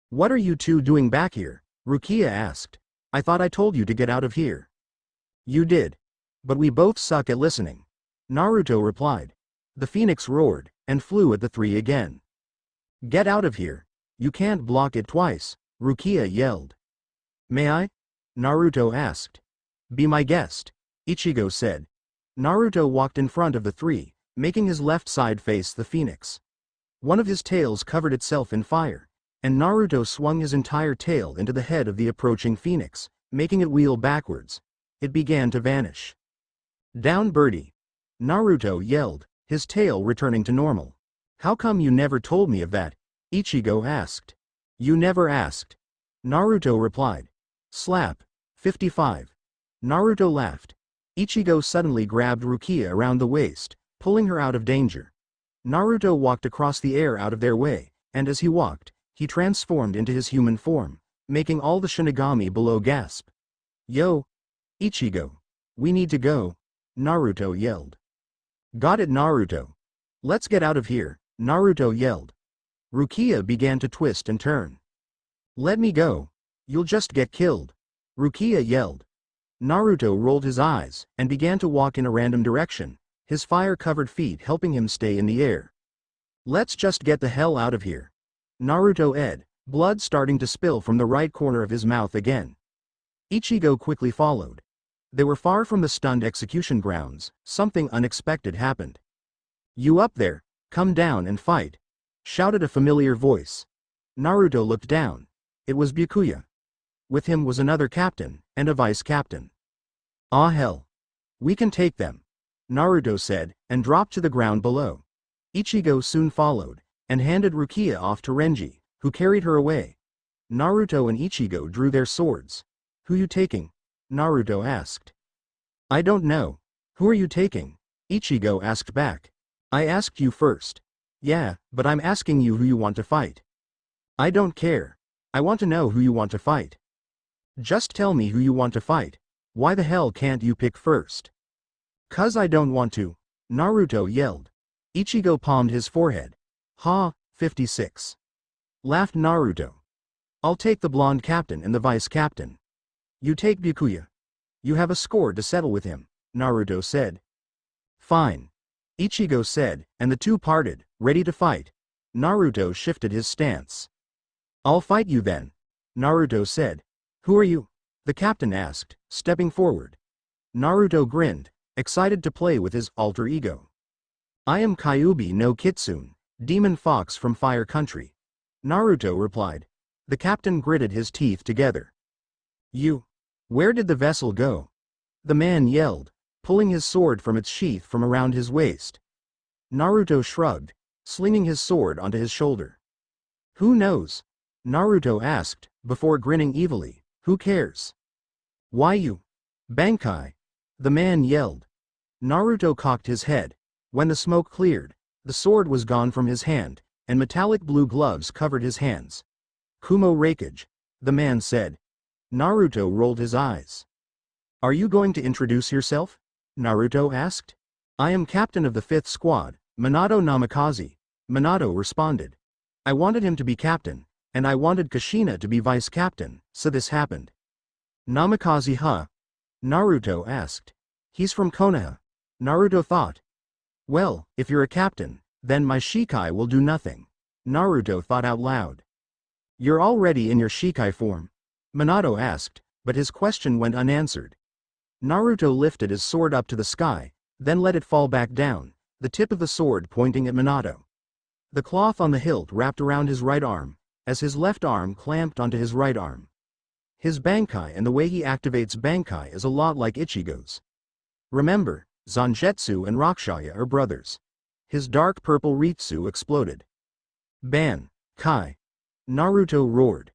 What are you two doing back here? Rukia asked. I thought I told you to get out of here. You did. But we both suck at listening. Naruto replied. The phoenix roared, and flew at the three again. Get out of here. You can't block it twice, Rukia yelled. May I? Naruto asked. Be my guest, Ichigo said. Naruto walked in front of the three, making his left side face the phoenix. One of his tails covered itself in fire, and Naruto swung his entire tail into the head of the approaching phoenix, making it wheel backwards. It began to vanish. Down birdie! Naruto yelled, his tail returning to normal. How come you never told me of that? Ichigo asked. You never asked. Naruto replied. Slap. 55. Naruto laughed. Ichigo suddenly grabbed Rukia around the waist, pulling her out of danger. Naruto walked across the air out of their way, and as he walked, he transformed into his human form, making all the Shinigami below gasp. Yo! Ichigo! We need to go! Naruto yelled. Got it, Naruto. Let's get out of here, Naruto yelled. Rukia began to twist and turn. Let me go. You'll just get killed. Rukia yelled. Naruto rolled his eyes and began to walk in a random direction, his fire-covered feet helping him stay in the air. Let's just get the hell out of here. Naruto ed, blood starting to spill from the right corner of his mouth again. Ichigo quickly followed. They were far from the stunned execution grounds. Something unexpected happened. You up there, come down and fight, shouted a familiar voice. Naruto looked down. It was Byakuya. With him was another captain, and a vice-captain. Ah hell. We can take them, Naruto said, and dropped to the ground below. Ichigo soon followed, and handed Rukia off to Renji, who carried her away. Naruto and Ichigo drew their swords. Who you taking? Naruto asked. I don't know. Who are you taking? Ichigo asked back. I asked you first. Yeah, but I'm asking you who you want to fight. I don't care. I want to know who you want to fight. Just tell me who you want to fight. Why the hell can't you pick first? 'Cause I don't want to, Naruto yelled. Ichigo palmed his forehead. Ha, 56. Laughed Naruto. I'll take the blonde captain and the vice-captain. You take Byakuya. You have a score to settle with him, Naruto said. Fine. Ichigo said, and the two parted, ready to fight. Naruto shifted his stance. I'll fight you then, Naruto said. Who are you? The captain asked, stepping forward. Naruto grinned, excited to play with his alter ego. I am Kyuubi no Kitsune, demon fox from Fire Country. Naruto replied. The captain gritted his teeth together. You. Where did the vessel go? The man yelled, pulling his sword from its sheath from around his waist. Naruto shrugged, slinging his sword onto his shoulder. Who knows? Naruto asked, before grinning evilly. Who cares? Why you? Bankai. The man yelled. Naruto cocked his head. When the smoke cleared, the sword was gone from his hand, and metallic blue gloves covered his hands. Kumo Reikage, the man said. Naruto rolled his eyes. Are you going to introduce yourself? Naruto asked. I am captain of the 5th squad, Minato Namikaze, Minato responded. I wanted him to be captain, and I wanted Kushina to be vice-captain, so this happened. Namikaze huh? Naruto asked. He's from Konoha. Naruto thought. Well, if you're a captain, then my Shikai will do nothing. Naruto thought out loud. You're already in your Shikai form? Minato asked, but his question went unanswered. Naruto lifted his sword up to the sky, then let it fall back down, the tip of the sword pointing at Minato. The cloth on the hilt wrapped around his right arm, as his left arm clamped onto his right arm. His Bankai and the way he activates Bankai is a lot like Ichigo's. Remember, Zangetsu and Rakshaya are brothers. His dark purple Ritsu exploded. Ban-kai! Naruto roared.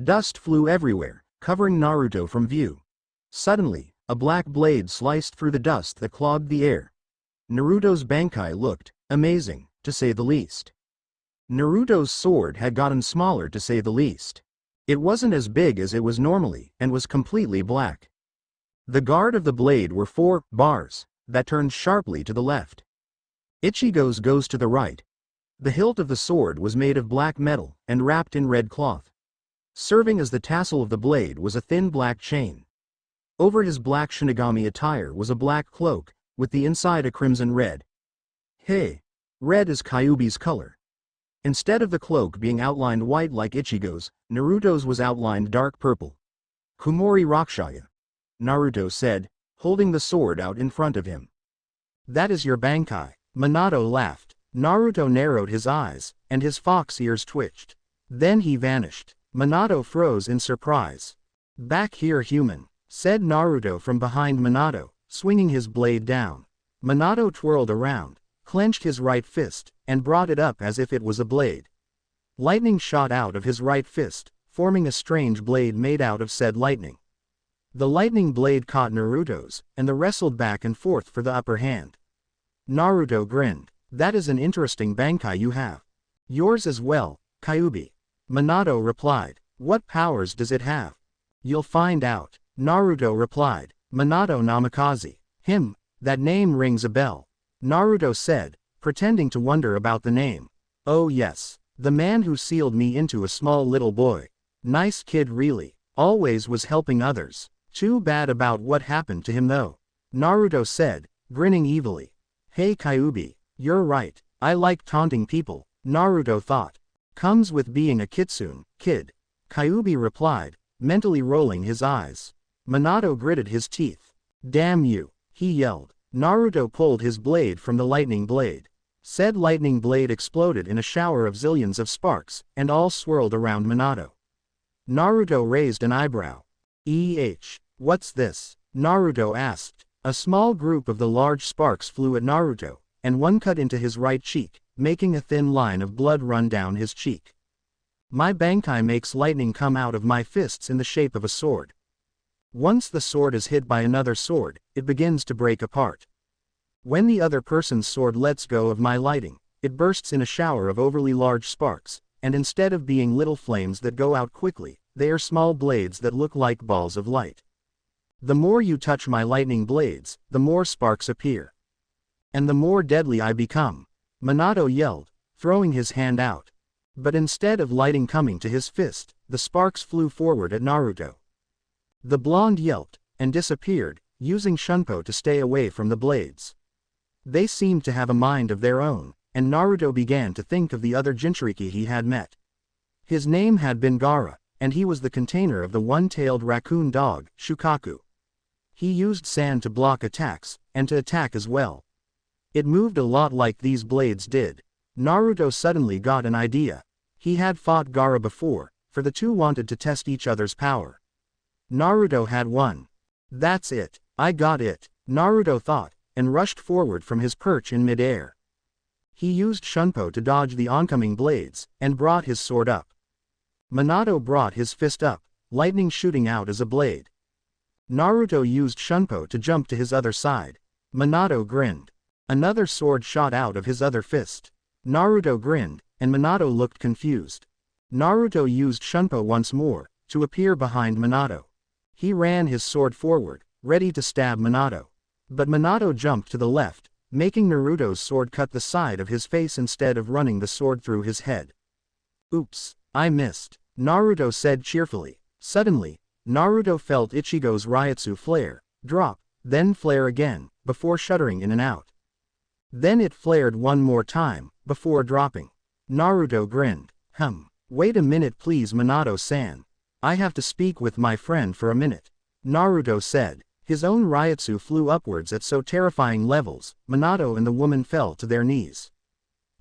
Dust flew everywhere, covering Naruto from view. Suddenly, a black blade sliced through the dust that clogged the air. Naruto's Bankai looked amazing, to say the least. Naruto's sword had gotten smaller, to say the least. It wasn't as big as it was normally, and was completely black. The guard of the blade were 4 bars that turned sharply to the left. Ichigo's goes to the right. The hilt of the sword was made of black metal and wrapped in red cloth. Serving as the tassel of the blade was a thin black chain. Over his black Shinigami attire was a black cloak, with the inside a crimson red. Hey! Red is Kyuubi's color. Instead of the cloak being outlined white like Ichigo's, Naruto's was outlined dark purple. Kumori Rakshaya, Naruto said, holding the sword out in front of him. That is your Bankai. Minato laughed. Naruto narrowed his eyes, and his fox ears twitched. Then he vanished. Minato froze in surprise. Back here, human, said Naruto from behind Minato, swinging his blade down. Minato twirled around, clenched his right fist, and brought it up as if it was a blade. Lightning shot out of his right fist, forming a strange blade made out of said lightning. The lightning blade caught Naruto's, and they wrestled back and forth for the upper hand. Naruto grinned. That is an interesting Bankai you have. Yours as well, Kyuubi. Minato replied. What powers does it have? You'll find out. Naruto replied. Minato Namikaze. That name rings a bell. Naruto said, pretending to wonder about the name. Oh yes, the man who sealed me into a small little boy. Nice kid really, always was helping others. Too bad about what happened to him though. Naruto said, grinning evilly. Hey Kyuubi, you're right, I like taunting people, Naruto thought. Comes with being a Kitsune, kid. Kyuubi replied, mentally rolling his eyes. Minato gritted his teeth. Damn you, he yelled. Naruto pulled his blade from the lightning blade. Said lightning blade exploded in a shower of zillions of sparks, and all swirled around Minato. Naruto raised an eyebrow. What's this? Naruto asked. A small group of the large sparks flew at Naruto, and one cut into his right cheek, making a thin line of blood run down his cheek. My Bankai makes lightning come out of my fists in the shape of a sword. Once the sword is hit by another sword, it begins to break apart. When the other person's sword lets go of my lighting, it bursts in a shower of overly large sparks, and instead of being little flames that go out quickly, they are small blades that look like balls of light. The more you touch my lightning blades, the more sparks appear. And the more deadly I become. Minato yelled, throwing his hand out. But instead of lighting coming to his fist, the sparks flew forward at Naruto. The blonde yelped, and disappeared, using Shunpo to stay away from the blades. They seemed to have a mind of their own, and Naruto began to think of the other Jinchuriki he had met. His name had been Gaara, and he was the container of the one-tailed raccoon dog, Shukaku. He used sand to block attacks, and to attack as well. It moved a lot like these blades did. Naruto suddenly got an idea. He had fought Gaara before, for the two wanted to test each other's power. Naruto had won. That's it, I got it, Naruto thought, and rushed forward from his perch in mid-air. He used Shunpo to dodge the oncoming blades, and brought his sword up. Minato brought his fist up, lightning shooting out as a blade. Naruto used Shunpo to jump to his other side. Minato grinned. Another sword shot out of his other fist. Naruto grinned, and Minato looked confused. Naruto used Shunpo once more, to appear behind Minato. He ran his sword forward, ready to stab Minato. But Minato jumped to the left, making Naruto's sword cut the side of his face instead of running the sword through his head. Oops, I missed, Naruto said cheerfully. Suddenly, Naruto felt Ichigo's Ryutsu flare, drop, then flare again, before shuddering in and out. Then it flared one more time, before dropping. Naruto grinned. Wait a minute please Minato-san. I have to speak with my friend for a minute. Naruto said. His own Ryutsu flew upwards at so terrifying levels, Minato and the woman fell to their knees.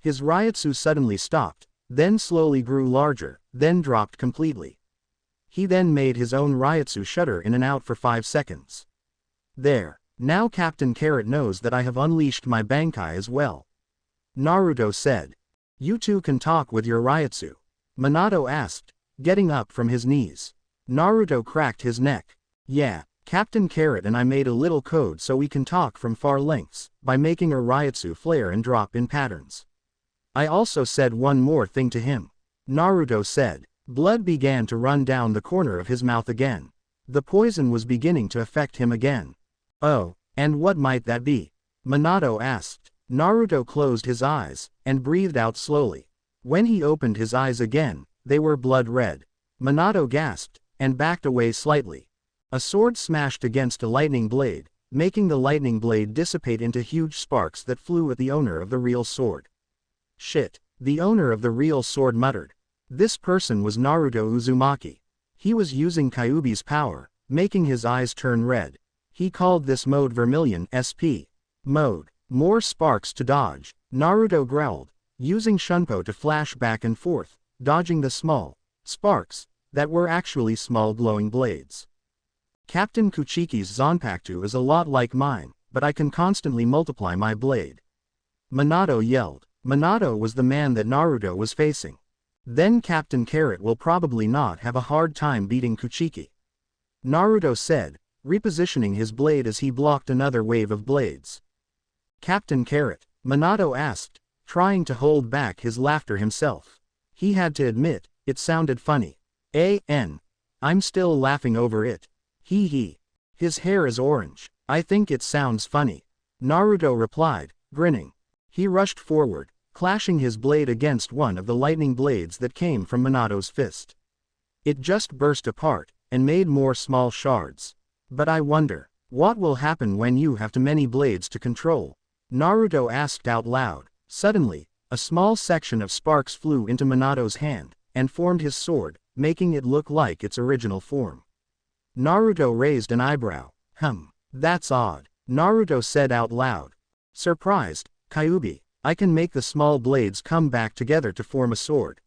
His Ryutsu suddenly stopped, then slowly grew larger, then dropped completely. He then made his own Ryutsu shudder in and out for 5 seconds. There. Now Captain Carrot knows that I have unleashed my Bankai as well. Naruto said. You two can talk with your Ryutsu. Minato asked, getting up from his knees. Naruto cracked his neck. Yeah, Captain Carrot and I made a little code so we can talk from far lengths, by making our Ryutsu flare and drop in patterns. I also said one more thing to him. Naruto said. Blood began to run down the corner of his mouth again. The poison was beginning to affect him again. Oh, and what might that be? Minato asked. Naruto closed his eyes, and breathed out slowly. When he opened his eyes again, they were blood red. Minato gasped, and backed away slightly. A sword smashed against a lightning blade, making the lightning blade dissipate into huge sparks that flew at the owner of the real sword. Shit, the owner of the real sword muttered. This person was Naruto Uzumaki. He was using Kyuubi's power, making his eyes turn red. He called this mode Vermilion SP. Mode. More sparks to dodge. Naruto growled, using Shunpo to flash back and forth, dodging the small sparks that were actually small glowing blades. Captain Kuchiki's Zanpakuto is a lot like mine, but I can constantly multiply my blade. Minato yelled. Minato was the man that Naruto was facing. Then Captain Carrot will probably not have a hard time beating Kuchiki. Naruto said, repositioning his blade as he blocked another wave of blades. Captain Carrot, Minato asked, trying to hold back his laughter himself. He had to admit, it sounded funny. I'm still laughing over it. Hee hee. His hair is orange. I think it sounds funny. Naruto replied, grinning. He rushed forward, clashing his blade against one of the lightning blades that came from Minato's fist. It just burst apart, and made more small shards. But I wonder, what will happen when you have too many blades to control? Naruto asked out loud. Suddenly, a small section of sparks flew into Minato's hand, and formed his sword, making it look like its original form. Naruto raised an eyebrow. That's odd. Naruto said out loud. Surprised, Kyuubi, I can make the small blades come back together to form a sword.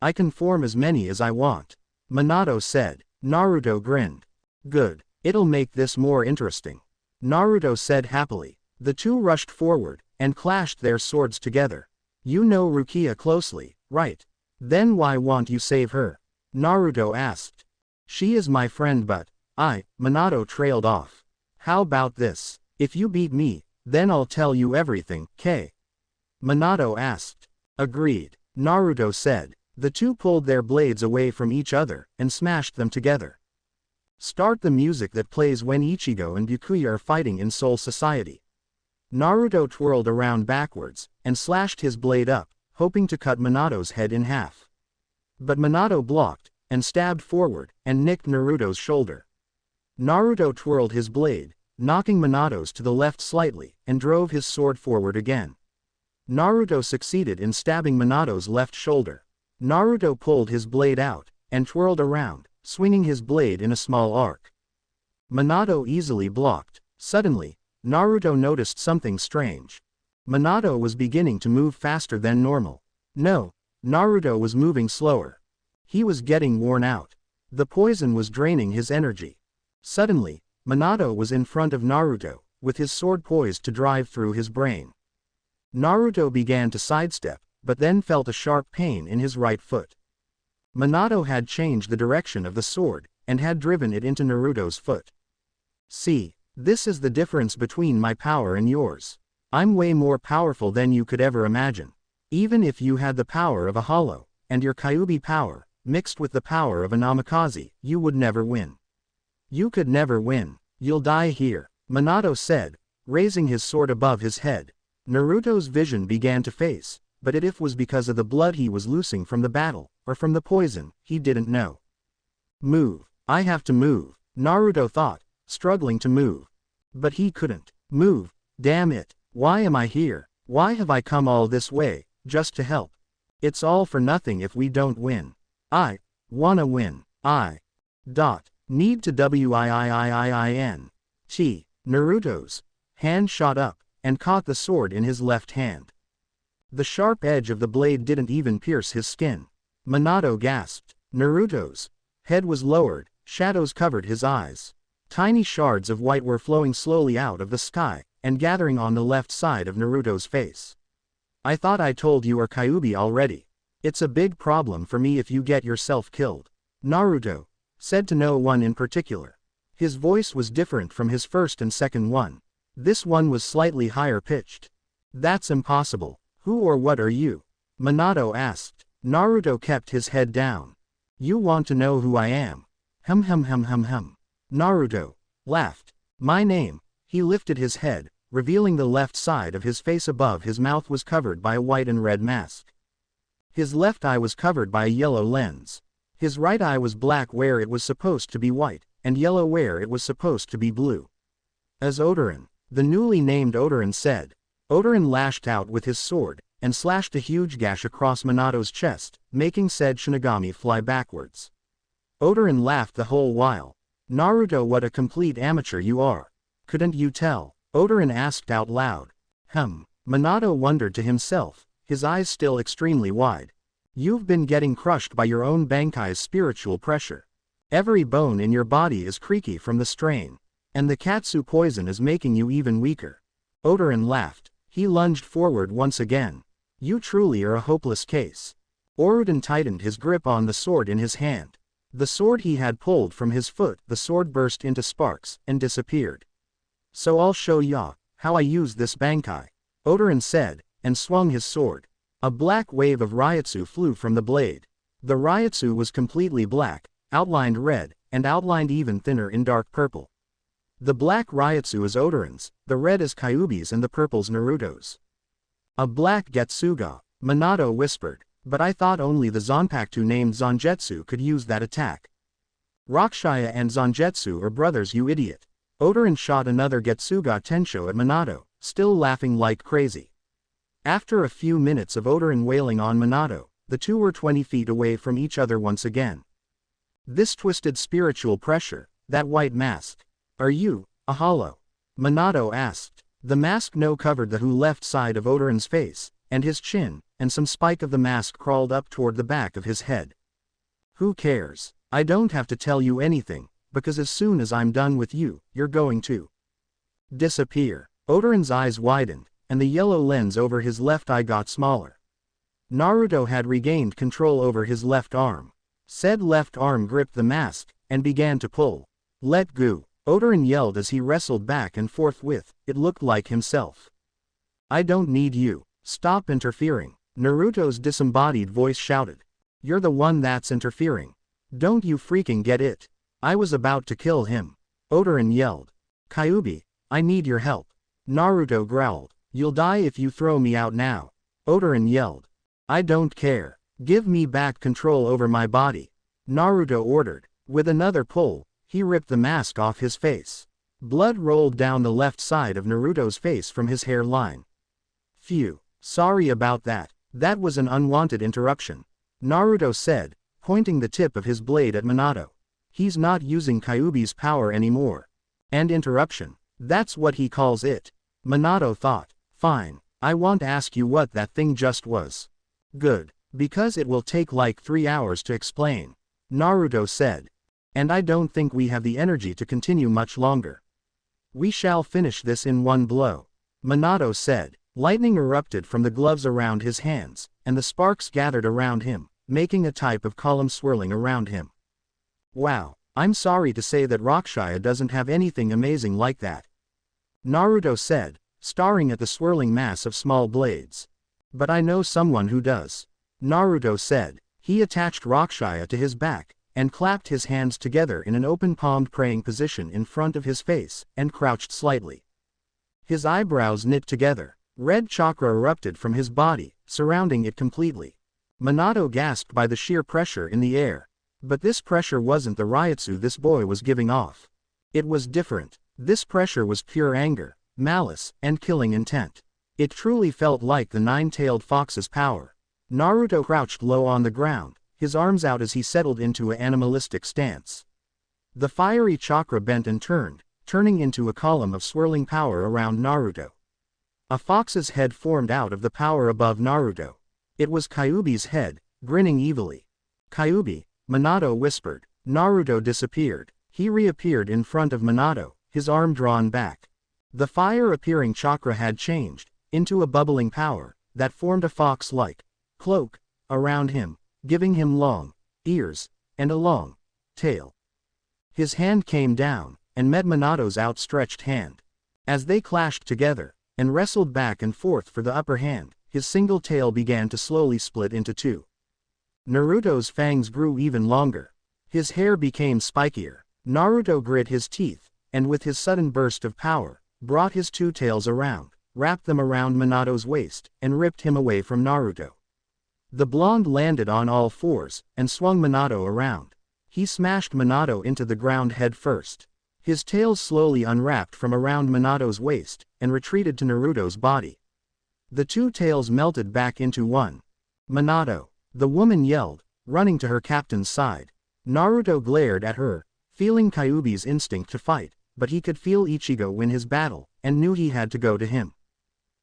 I can form as many as I want. Minato said. Naruto grinned. Good, it'll make this more interesting. Naruto said happily. The two rushed forward, and clashed their swords together. You know Rukia closely, right? Then why won't you save her? Naruto asked. She is my friend but, Minato trailed off. How about this? If you beat me, then I'll tell you everything, K. Minato asked. Agreed, Naruto said. The two pulled their blades away from each other, and smashed them together. Start the music that plays when Ichigo and Byakuya are fighting in Soul Society. Naruto twirled around backwards, and slashed his blade up, hoping to cut Minato's head in half. But Minato blocked, and stabbed forward, and nicked Naruto's shoulder. Naruto twirled his blade, knocking Minato's to the left slightly, and drove his sword forward again. Naruto succeeded in stabbing Minato's left shoulder. Naruto pulled his blade out, and twirled around, swinging his blade in a small arc. Minato easily blocked. Suddenly, Naruto noticed something strange. Minato was beginning to move faster than normal. No, Naruto was moving slower. He was getting worn out. The poison was draining his energy. Suddenly, Minato was in front of Naruto, with his sword poised to drive through his brain. Naruto began to sidestep, but then felt a sharp pain in his right foot. Minato had changed the direction of the sword, and had driven it into Naruto's foot. See, this is the difference between my power and yours. I'm way more powerful than you could ever imagine. Even if you had the power of a hollow, and your Kyuubi power, mixed with the power of a Namikaze, you would never win. You could never win. You'll die here, Minato said, raising his sword above his head. Naruto's vision began to face, but it was because of the blood he was losing from the battle, or from the poison, he didn't know. Move. I have to move, Naruto thought, struggling to move. But he couldn't move. Damn it, why am I here? Why have I come all this way, just to help? It's all for nothing if we don't win. I wanna win. Need to win. Naruto's hand shot up, and caught the sword in his left hand. The sharp edge of the blade didn't even pierce his skin. Minato gasped. Naruto's head was lowered, shadows covered his eyes. Tiny shards of white were flowing slowly out of the sky, and gathering on the left side of Naruto's face. I thought I told you or Kyuubi already. It's a big problem for me if you get yourself killed. Naruto said to no one in particular. His voice was different from his first and second one. This one was slightly higher pitched. That's impossible. Who or what are you? Minato asked. Naruto kept his head down. You want to know who I am? Naruto laughed. My name. He lifted his head, revealing the left side of his face. Above his mouth was covered by a white and red mask. His left eye was covered by a yellow lens. His right eye was black where it was supposed to be white, and yellow where it was supposed to be blue. As Odorin, the newly named Odorin said. Odorin lashed out with his sword, and slashed a huge gash across Minato's chest, making said Shinigami fly backwards. Odorin laughed the whole while. Naruto, what a complete amateur you are. Couldn't you tell? Odorin asked out loud. Minato wondered to himself, his eyes still extremely wide. You've been getting crushed by your own Bankai's spiritual pressure. Every bone in your body is creaky from the strain. And the Katsu poison is making you even weaker. Odorin laughed. He lunged forward once again. You truly are a hopeless case. Oruden tightened his grip on the sword in his hand. The sword he had pulled from his foot, the sword burst into sparks, and disappeared. So I'll show ya how I use this Bankai, Odorin said, and swung his sword. A black wave of Ryutsu flew from the blade. The Ryutsu was completely black, outlined red, and outlined even thinner in dark purple. The black Ryutsu is Odorin's, the red is Kyuubi's, and the purple's Naruto's. A black Getsuga, Minato whispered, but I thought only the Zanpakuto named Zangetsu could use that attack. Rakshaya and Zangetsu are brothers, you idiot. Odorin shot another Getsuga Tensho at Minato, still laughing like crazy. After a few minutes of Odorin wailing on Minato, the two were 20 feet away from each other once again. This twisted spiritual pressure, that white mask. Are you a hollow? Minato asked. The mask no covered the left side of Odorin's face, and his chin, and some spike of the mask crawled up toward the back of his head. Who cares? I don't have to tell you anything, because as soon as I'm done with you, you're going to disappear. Odorin's eyes widened, and the yellow lens over his left eye got smaller. Naruto had regained control over his left arm. Said left arm gripped the mask, and began to pull. Let go. Odorin yelled as he wrestled back and forth with, it looked like himself. I don't need you. Stop interfering. Naruto's disembodied voice shouted. You're the one that's interfering. Don't you freaking get it? I was about to kill him. Odorin yelled. Kyuubi, I need your help. Naruto growled. You'll die if you throw me out now. Odorin yelled. I don't care. Give me back control over my body. Naruto ordered. With another pull, he ripped the mask off his face. Blood rolled down the left side of Naruto's face from his hairline. Phew. Sorry about that. That was an unwanted interruption. Naruto said, pointing the tip of his blade at Minato. He's not using Kyuubi's power anymore. And interruption. That's what he calls it. Minato thought. Fine. I won't ask you what that thing just was. Good. Because it will take like 3 hours to explain. Naruto said. And I don't think we have the energy to continue much longer. We shall finish this in one blow. Minato said. Lightning erupted from the gloves around his hands, and the sparks gathered around him, making a type of column swirling around him. Wow, I'm sorry to say that Rakshaya doesn't have anything amazing like that. Naruto said, staring at the swirling mass of small blades. But I know someone who does. Naruto said. He attached Rakshaya to his back, and clapped his hands together in an open-palmed praying position in front of his face, and crouched slightly. His eyebrows knit together. Red chakra erupted from his body, surrounding it completely. Minato gasped by the sheer pressure in the air. But this pressure wasn't the Ryutsu this boy was giving off. It was different. This pressure was pure anger, malice, and killing intent. It truly felt like the nine-tailed fox's power. Naruto crouched low on the ground, his arms out as he settled into an animalistic stance. The fiery chakra bent and turned, turning into a column of swirling power around Naruto. A fox's head formed out of the power above Naruto. It was Kyuubi's head, grinning evilly. "Kyuubi," Minato whispered. Naruto disappeared. He reappeared in front of Minato, his arm drawn back. The fire-appearing chakra had changed into a bubbling power that formed a fox-like cloak around him, giving him long ears and a long tail. His hand came down and met Minato's outstretched hand. As they clashed together and wrestled back and forth for the upper hand, his single tail began to slowly split into two. Naruto's fangs grew even longer. His hair became spikier. Naruto grit his teeth, and with his sudden burst of power, brought his two tails around, wrapped them around Minato's waist, and ripped him away from Naruto. The blonde landed on all fours, and swung Minato around. He smashed Minato into the ground head first. His tails slowly unwrapped from around Minato's waist, and retreated to Naruto's body. The two tails melted back into one. "Minato!" the woman yelled, running to her captain's side. Naruto glared at her, feeling Kyuubi's instinct to fight, but he could feel Ichigo win his battle, and knew he had to go to him.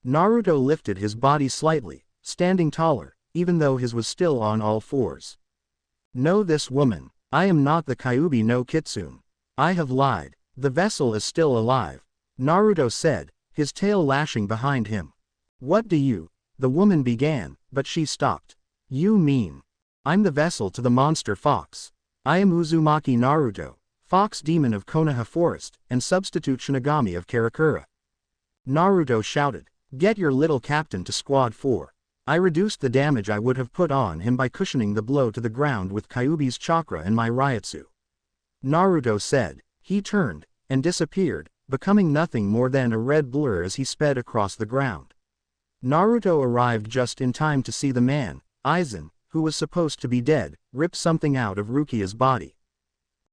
Naruto lifted his body slightly, standing taller, even though his was still on all fours. "Know this woman. I am not the Kyuubi no Kitsune. I have lied. The vessel is still alive," Naruto said, his tail lashing behind him. "What do you?" the woman began, but she stopped. "You mean? I'm the vessel to the monster fox. I am Uzumaki Naruto, fox demon of Konoha Forest, and substitute Shinigami of Karakura." Naruto shouted, "Get your little captain to Squad 4. I reduced the damage I would have put on him by cushioning the blow to the ground with Kyuubi's chakra and my Ryutsu." Naruto said. He turned, and disappeared, becoming nothing more than a red blur as he sped across the ground. Naruto arrived just in time to see the man, Aizen, who was supposed to be dead, rip something out of Rukia's body.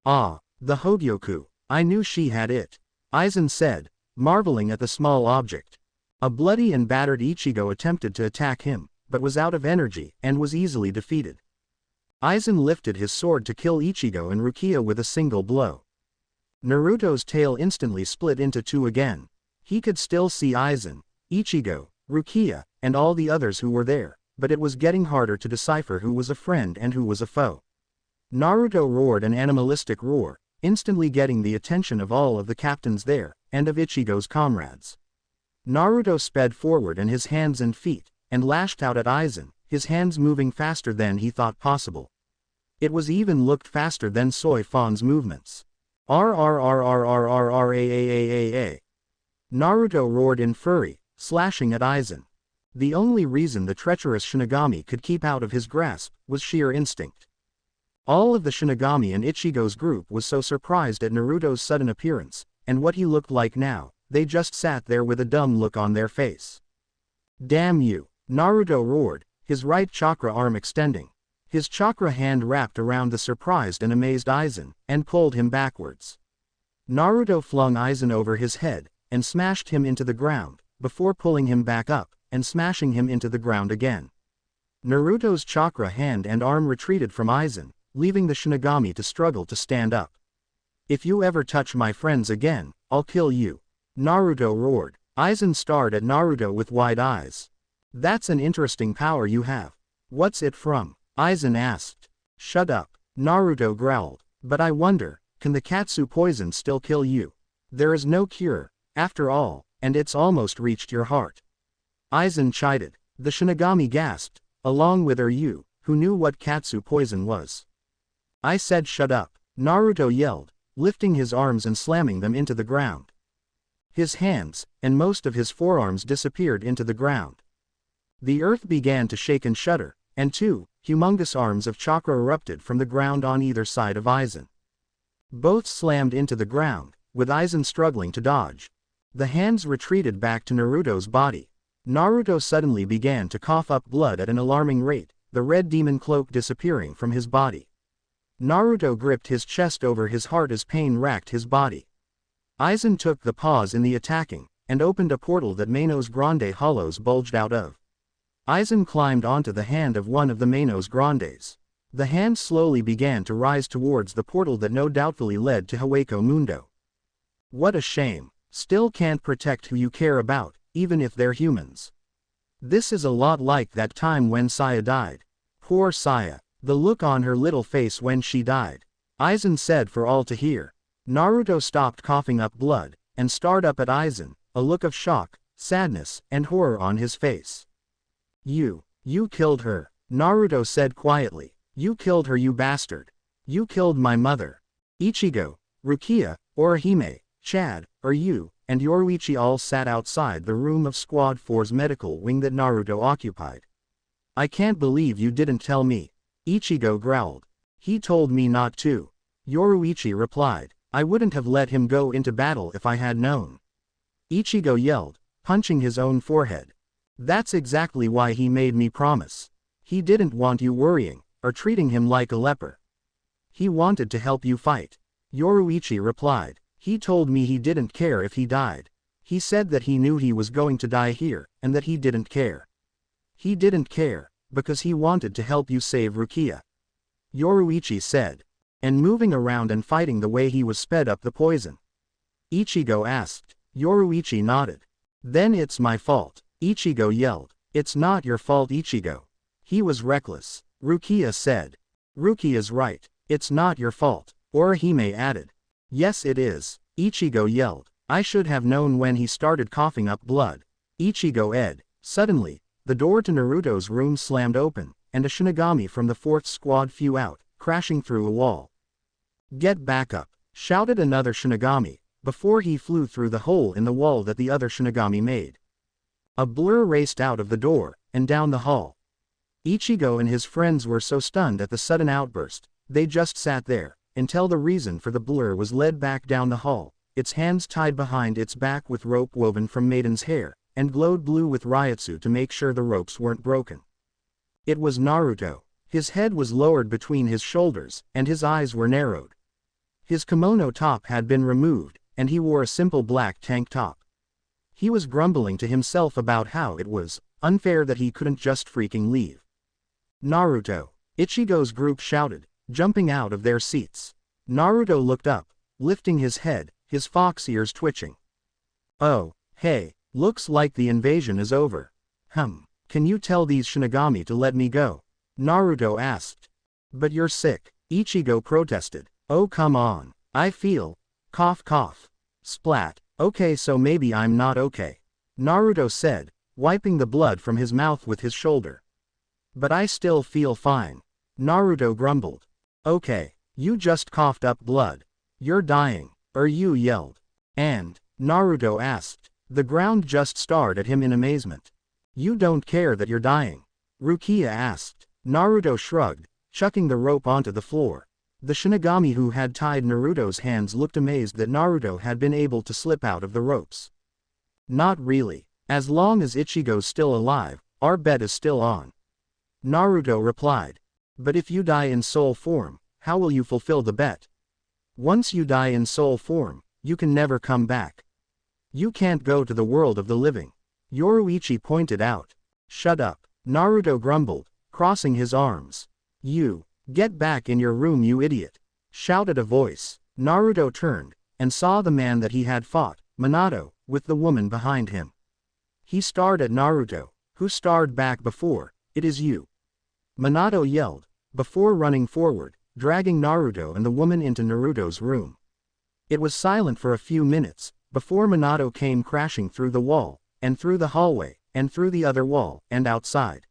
"Ah, the Hogyoku, I knew she had it," Aizen said, marveling at the small object. A bloody and battered Ichigo attempted to attack him, but was out of energy and was easily defeated. Aizen lifted his sword to kill Ichigo and Rukia with a single blow. Naruto's tail instantly split into two again. He could still see Aizen, Ichigo, Rukia, and all the others who were there, but it was getting harder to decipher who was a friend and who was a foe. Naruto roared an animalistic roar, instantly getting the attention of all of the captains there, and of Ichigo's comrades. Naruto sped forward in his hands and feet, and lashed out at Aizen, his hands moving faster than he thought possible. It was even looked faster than Soi Fon's movements. "RRRRRRRRAAAAA." Naruto roared in fury, slashing at Aizen. The only reason the treacherous Shinigami could keep out of his grasp was sheer instinct. All of the Shinigami in Ichigo's group was so surprised at Naruto's sudden appearance, and what he looked like now, they just sat there with a dumb look on their face. "Damn you!" Naruto roared, his right chakra arm extending. His chakra hand wrapped around the surprised and amazed Aizen, and pulled him backwards. Naruto flung Aizen over his head, and smashed him into the ground, before pulling him back up, and smashing him into the ground again. Naruto's chakra hand and arm retreated from Aizen, leaving the Shinigami to struggle to stand up. "If you ever touch my friends again, I'll kill you," Naruto roared. Aizen stared at Naruto with wide eyes. "That's an interesting power you have. What's it from?" Aizen asked. "Shut up," Naruto growled. "But I wonder, can the Katsu poison still kill you? There is no cure, after all, and it's almost reached your heart." Aizen chided. The Shinigami gasped, along with Ryu, who knew what Katsu poison was. "I said shut up," Naruto yelled, lifting his arms and slamming them into the ground. His hands, and most of his forearms disappeared into the ground. The earth began to shake and shudder, and two humongous arms of chakra erupted from the ground on either side of Aizen. Both slammed into the ground, with Aizen struggling to dodge. The hands retreated back to Naruto's body. Naruto suddenly began to cough up blood at an alarming rate, the red demon cloak disappearing from his body. Naruto gripped his chest over his heart as pain racked his body. Aizen took the pause in the attacking, and opened a portal that Manos Grande hollows bulged out of. Aizen climbed onto the hand of one of the Manos Grandes. The hand slowly began to rise towards the portal that no doubtfully led to Hueco Mundo. What a shame. Still can't protect who you care about, even if they're humans. This is a lot like that time when Saya died. Poor Saya. The look on her little face when she died. Aizen said for all to hear. Naruto stopped coughing up blood, and stared up at Aizen, a look of shock, sadness, and horror on his face. You killed her, Naruto said quietly. You killed her, you bastard. You killed my mother. Ichigo, Rukia, Orihime, Chad, you, and Yoruichi all sat outside the room of Squad 4's medical wing that Naruto occupied. I can't believe you didn't tell me. Ichigo growled. He told me not to. Yoruichi replied. I wouldn't have let him go into battle if I had known. Ichigo yelled, punching his own forehead. That's exactly why he made me promise. He didn't want you worrying, or treating him like a leper. He wanted to help you fight. Yoruichi replied. He told me he didn't care if he died. He said that he knew he was going to die here, and that he didn't care. He didn't care, because he wanted to help you save Rukia. Yoruichi said. And moving around and fighting the way he was sped up the poison. Ichigo asked. Yoruichi nodded. Then it's my fault. Ichigo yelled. It's not your fault, Ichigo. He was reckless. Rukia said. Rukia's right. It's not your fault. Orihime added. Yes it is. Ichigo yelled. I should have known when he started coughing up blood. Ichigo ed. Suddenly, the door to Naruto's room slammed open, and a Shinigami from the 4th squad flew out, crashing through a wall. Get back up, shouted another Shinigami, before he flew through the hole in the wall that the other Shinigami made. A blur raced out of the door, and down the hall. Ichigo and his friends were so stunned at the sudden outburst, they just sat there, until the reason for the blur was led back down the hall, its hands tied behind its back with rope woven from Maiden's hair, and glowed blue with Ryutsu to make sure the ropes weren't broken. It was Naruto. His head was lowered between his shoulders, and his eyes were narrowed. His kimono top had been removed, and he wore a simple black tank top. He was grumbling to himself about how it was unfair that he couldn't just freaking leave. Naruto! Ichigo's group shouted, jumping out of their seats. Naruto looked up, lifting his head, his fox ears twitching. Oh, hey, looks like the invasion is over. Can you tell these Shinigami to let me go? Naruto asked. But you're sick, Ichigo protested. Oh come on, I feel. Cough cough. Splat. Okay so maybe I'm not okay. Naruto said, wiping the blood from his mouth with his shoulder. But I still feel fine. Naruto grumbled. Okay, you just coughed up blood. You're dying, you yelled. And, Naruto asked. The ground just stared at him in amazement. You don't care that you're dying? Rukia asked. Naruto shrugged, chucking the rope onto the floor. The Shinigami who had tied Naruto's hands looked amazed that Naruto had been able to slip out of the ropes. Not really. As long as Ichigo's still alive, our bet is still on. Naruto replied. But if you die in soul form, how will you fulfill the bet? Once you die in soul form, you can never come back. You can't go to the world of the living. Yoruichi pointed out. Shut up, Naruto grumbled, crossing his arms. You, get back in your room you idiot, shouted a voice. Naruto turned, and saw the man that he had fought, Minato, with the woman behind him. He stared at Naruto, who stared back before. It is you. Minato yelled, before running forward, dragging Naruto and the woman into Naruto's room. It was silent for a few minutes, before Minato came crashing through the wall, and through the hallway, and through the other wall, and outside.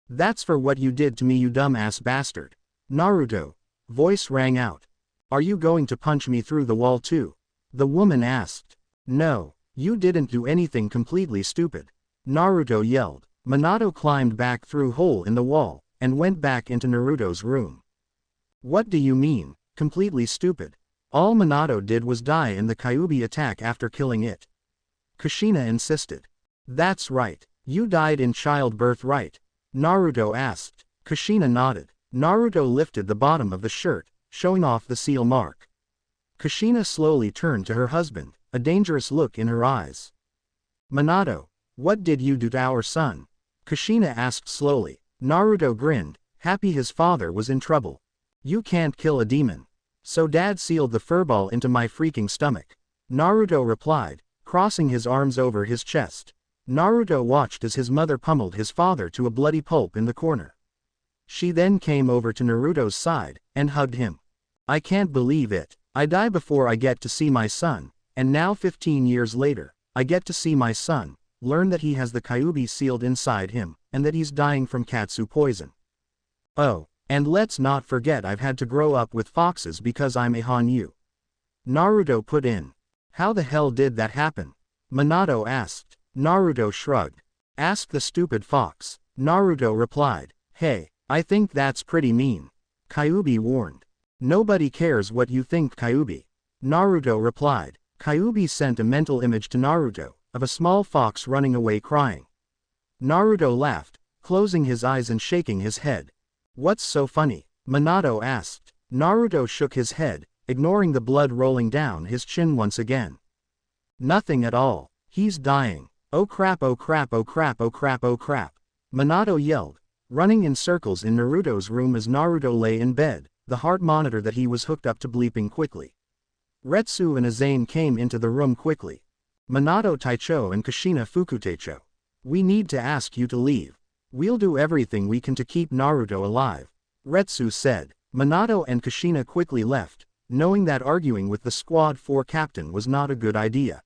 That's for what you did to me you dumbass bastard. Naruto, voice rang out. Are you going to punch me through the wall too? The woman asked. No, you didn't do anything completely stupid. Naruto yelled. Minato climbed back through hole in the wall, and went back into Naruto's room. What do you mean, completely stupid? All Minato did was die in the Kyuubi attack after killing it. Kushina insisted. That's right, you died in childbirth right? Naruto asked. Kushina nodded. Naruto lifted the bottom of the shirt, showing off the seal mark. Kushina slowly turned to her husband, a dangerous look in her eyes. Minato, what did you do to our son? Kushina asked slowly. Naruto grinned, happy his father was in trouble. You can't kill a demon. So dad sealed the furball into my freaking stomach. Naruto replied, crossing his arms over his chest. Naruto watched as his mother pummeled his father to a bloody pulp in the corner. She then came over to Naruto's side, and hugged him. I can't believe it. I die before I get to see my son, and now 15 years later, I get to see my son, learn that he has the Kyuubi sealed inside him, and that he's dying from Katsu poison. Oh, and let's not forget I've had to grow up with foxes because I'm a Hanyu. Naruto put in. How the hell did that happen? Minato asked. Naruto shrugged. Ask the stupid fox. Naruto replied. Hey, I think that's pretty mean. Kyuubi warned. Nobody cares what you think, Kyuubi. Naruto replied. Kyuubi sent a mental image to Naruto, of a small fox running away crying. Naruto laughed, closing his eyes and shaking his head. What's so funny? Minato asked. Naruto shook his head, ignoring the blood rolling down his chin once again. Nothing at all. He's dying. Oh crap, oh crap, oh crap, oh crap, oh crap. Minato yelled, running in circles in Naruto's room as Naruto lay in bed, the heart monitor that he was hooked up to bleeping quickly. Retsu and Azane came into the room quickly. Minato Taicho and Kushina Fukutecho. We need to ask you to leave. We'll do everything we can to keep Naruto alive. Retsu said. Minato and Kushina quickly left, knowing that arguing with the Squad 4 captain was not a good idea.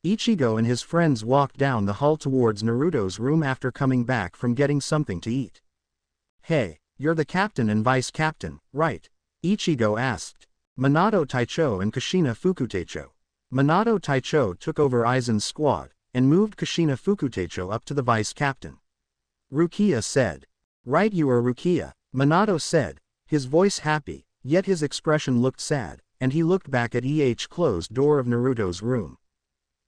Ichigo and his friends walked down the hall towards Naruto's room after coming back from getting something to eat. Hey, you're the captain and vice captain, right? Ichigo asked. Minato Taicho and Kushina Fukutecho. Minato Taicho took over Aizen's squad, and moved Kushina Fukutecho up to the vice captain. Rukia said. Right, you are Rukia, Minato said, his voice happy, yet his expression looked sad, and he looked back at closed door of Naruto's room.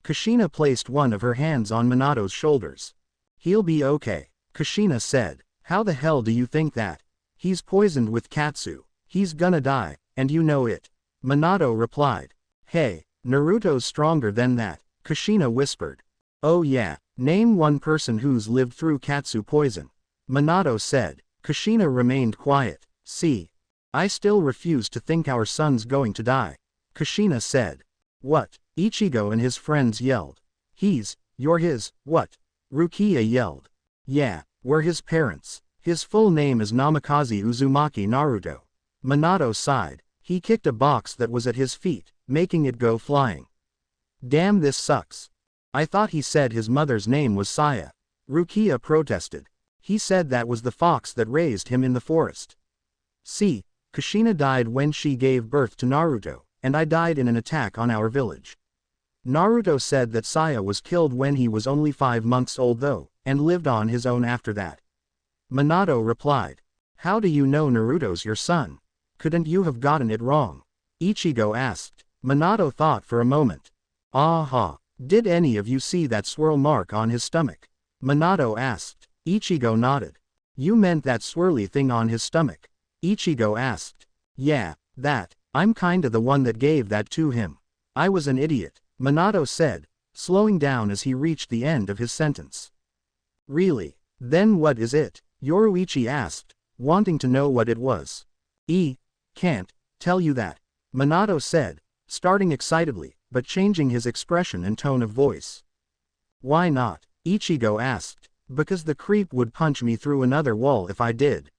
Kushina placed one of her hands on Minato's shoulders. He'll be okay, Kushina said. How the hell do you think that? He's poisoned with Katsu. He's gonna die, and you know it. Minato replied. Hey, Naruto's stronger than that, Kushina whispered. Oh yeah, name one person who's lived through Katsu poison. Minato said. Kushina remained quiet. See, I still refuse to think our son's going to die. Kushina said. What? Ichigo and his friends yelled. You're his, what? Rukia yelled. Yeah, we're his parents. His full name is Namikaze Uzumaki Naruto. Minato sighed. He kicked a box that was at his feet, making it go flying. Damn, this sucks. I thought he said his mother's name was Saya. Rukia protested. He said that was the fox that raised him in the forest. See, Kushina died when she gave birth to Naruto, and I died in an attack on our village. Naruto said that Saya was killed when he was only 5 months old though, and lived on his own after that. Minato replied. How do you know Naruto's your son? Couldn't you have gotten it wrong? Ichigo asked. Minato thought for a moment. Aha, did any of you see that swirl mark on his stomach? Minato asked. Ichigo nodded. You meant that swirly thing on his stomach? Ichigo asked. Yeah, that. I'm kinda the one that gave that to him. I was an idiot, Minato said, slowing down as he reached the end of his sentence. Really? Then what is it? Yoruichi asked, wanting to know what it was. Can't tell you that, Minato said, starting excitedly, but changing his expression and tone of voice. Why not? Ichigo asked. Because the creep would punch me through another wall if I did.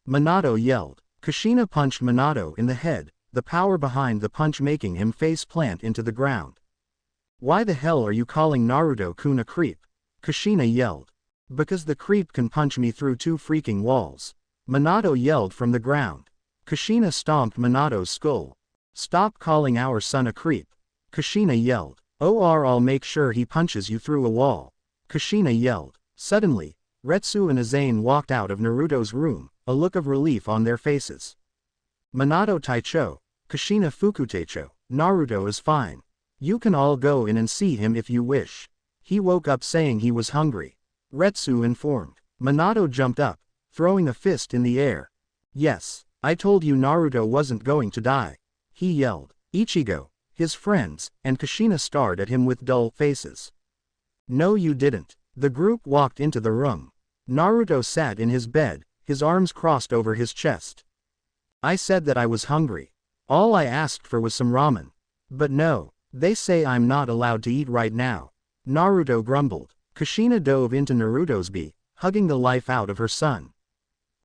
Minato yelled. Kushina punched Minato in the head, the power behind the punch making him face plant into the ground. Why the hell are you calling Naruto-kun a creep? Kushina yelled. Because the creep can punch me through 2 freaking walls. Minato yelled from the ground. Kushina stomped Minato's skull. Stop calling our son a creep. Kushina yelled. Or I'll make sure he punches you through a wall. Kushina yelled. Suddenly, Retsu and Azane walked out of Naruto's room, a look of relief on their faces. Minato Taicho, Kushina Fukutecho, Naruto is fine. You can all go in and see him if you wish. He woke up saying he was hungry. Retsu informed. Minato jumped up, throwing a fist in the air. Yes, I told you Naruto wasn't going to die. He yelled. Ichigo, his friends, and Kushina stared at him with dull faces. No you didn't. The group walked into the room. Naruto sat in his bed, his arms crossed over his chest. I said that I was hungry. All I asked for was some ramen. But no, they say I'm not allowed to eat right now. Naruto grumbled. Kushina dove into Naruto's bee, hugging the life out of her son.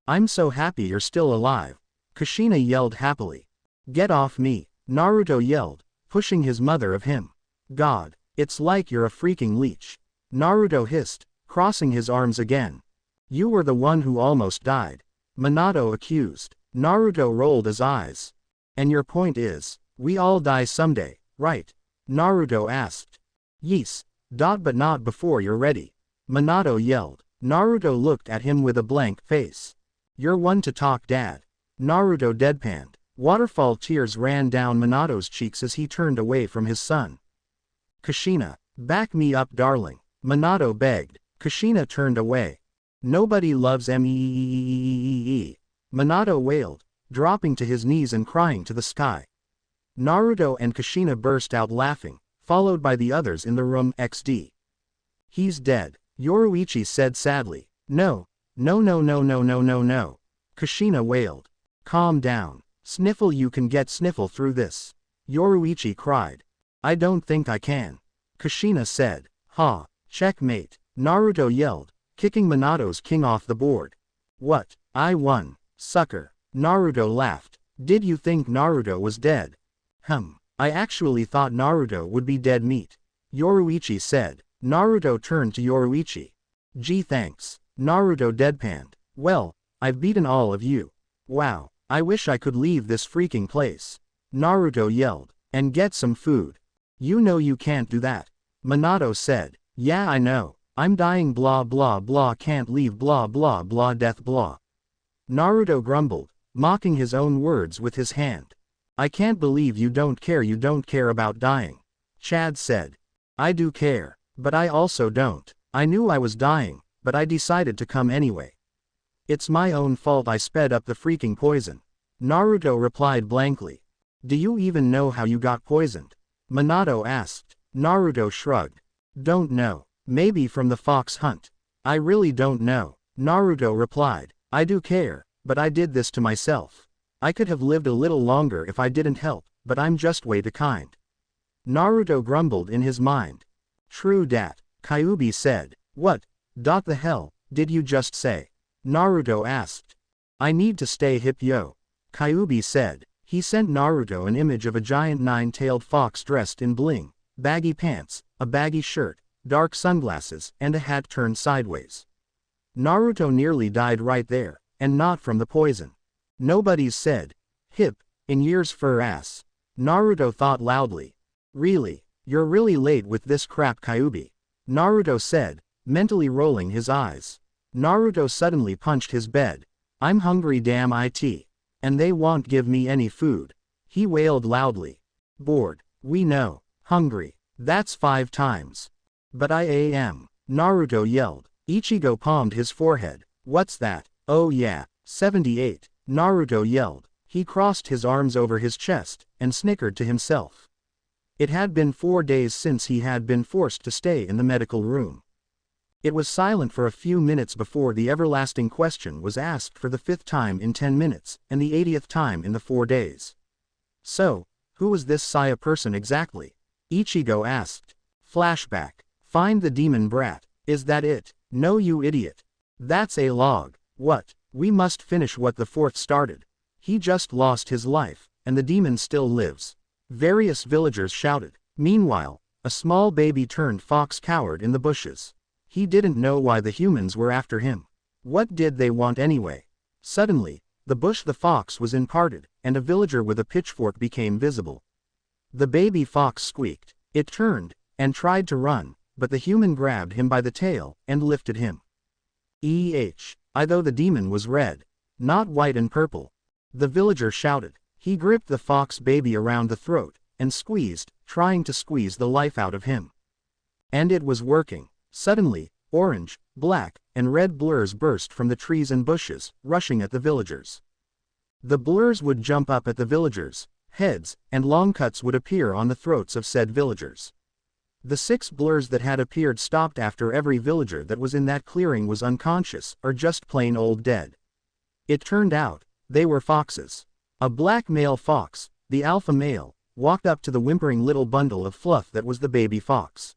I'm so happy you're still alive. Kushina yelled happily. Get off me, Naruto yelled, pushing his mother of him. God, it's like you're a freaking leech. Naruto hissed, crossing his arms again. You were the one who almost died. Minato accused. Naruto rolled his eyes. And your point is, we all die someday, right? Naruto asked. Yes. But not before you're ready. Minato yelled. Naruto looked at him with a blank face. You're one to talk, Dad. Naruto deadpanned. Waterfall tears ran down Minato's cheeks as he turned away from his son. Kushina, back me up darling. Minato begged. Kushina turned away. Nobody loves me. Minato wailed, dropping to his knees and crying to the sky. Naruto and Kushina burst out laughing, followed by the others in the room. XD. He's dead, Yoruichi said sadly. No. Kushina wailed. Calm down. Sniffle, you can get Sniffle through this. Yoruichi cried. I don't think I can. Kushina said. Ha, checkmate. Naruto yelled, kicking Minato's king off the board. What? I won, sucker. Naruto laughed. Did you think Naruto was dead? I actually thought Naruto would be dead meat. Yoruichi said. Naruto turned to Yoruichi. Gee thanks. Naruto deadpanned. Well, I've beaten all of you. Wow, I wish I could leave this freaking place. Naruto yelled. And get some food. You know you can't do that. Minato said. Yeah I know. I'm dying blah blah blah, can't leave blah blah blah, death blah. Naruto grumbled, mocking his own words with his hand. I can't believe you don't care about dying. Chad said. I do care, but I also don't. I knew I was dying, but I decided to come anyway. It's my own fault I sped up the freaking poison. Naruto replied blankly. Do you even know how you got poisoned? Minato asked. Naruto shrugged. Don't know. Maybe from the fox hunt. I really don't know. Naruto replied. I do care, but I did this to myself. I could have lived a little longer if I didn't help, but I'm just way too kind. Naruto grumbled in his mind. True dat, Kyuubi said. What the hell did you just say? Naruto asked. I need to stay hip yo. Kyuubi said. He sent Naruto an image of a giant nine-tailed fox dressed in bling, baggy pants, a baggy shirt, dark sunglasses, and a hat turned sideways. Naruto nearly died right there, and not from the poison. Nobody's said hip in years for ass. Naruto thought loudly. Really, you're really late with this crap, Kyuubi. Naruto said, mentally rolling his eyes. Naruto suddenly punched his bed. I'm hungry, damn it. And they won't give me any food. He wailed loudly. Bored. We know. Hungry. That's 5 times. But I am. Naruto yelled. Ichigo palmed his forehead. What's that? Oh yeah, 78. Naruto yelled. He crossed his arms over his chest, and snickered to himself. It had been 4 days since he had been forced to stay in the medical room. It was silent for a few minutes before the everlasting question was asked for the 5th time in 10 minutes, and the 80th time in the 4 days. So, who was this Saya person exactly? Ichigo asked. Flashback. Find the demon brat. Is that it? No you idiot. That's a log. What? We must finish what the 4th started. He just lost his life, and the demon still lives. Various villagers shouted. Meanwhile, a small baby-turned fox cowered in the bushes. He didn't know why the humans were after him. What did they want anyway? Suddenly, the bush the fox was in parted, and a villager with a pitchfork became visible. The baby fox squeaked. It turned, and tried to run, but the human grabbed him by the tail, and lifted him. Though the demon was red, not white and purple. The villager shouted. He gripped the fox baby around the throat, and squeezed, trying to squeeze the life out of him. And it was working. Suddenly, orange, black, and red blurs burst from the trees and bushes, rushing at the villagers. The blurs would jump up at the villagers' heads, and long cuts would appear on the throats of said villagers. The 6 blurs that had appeared stopped after every villager that was in that clearing was unconscious or just plain old dead. It turned out, they were foxes. A black male fox, the alpha male, walked up to the whimpering little bundle of fluff that was the baby fox.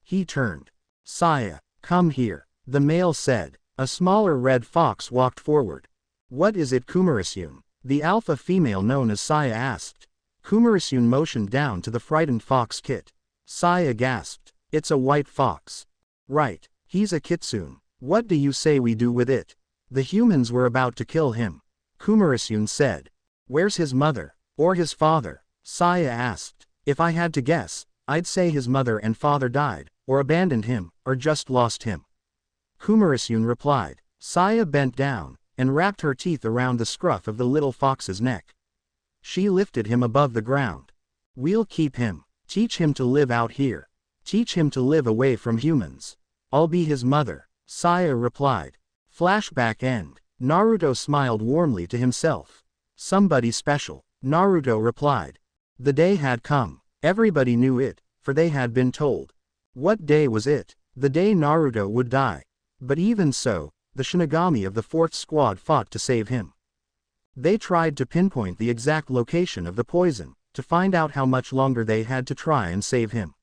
He turned. "Saya, come here," the male said. A smaller red fox walked forward. "What is it, Kumarasyun?" the alpha female known as Saya asked. Kumarasyun motioned down to the frightened fox Kit. Saya gasped. "It's a white fox." "Right, he's a Kitsune. What do you say we do with it?" "The humans were about to kill him," Kumarasyun said. "Where's his mother? Or his father?" Saya asked. "If I had to guess, I'd say his mother and father died, or abandoned him, or just lost him," Kumarasyun replied. Saya bent down, and wrapped her teeth around the scruff of the little fox's neck. She lifted him above the ground. "We'll keep him. Teach him to live out here. Teach him to live away from humans. I'll be his mother," Saya replied. Flashback end. Naruto smiled warmly to himself. "Somebody special," Naruto replied. The day had come. Everybody knew it, for they had been told. What day was it? The day Naruto would die. But even so, the Shinigami of the 4th squad fought to save him. They tried to pinpoint the exact location of the poison, to find out how much longer they had to try and save him.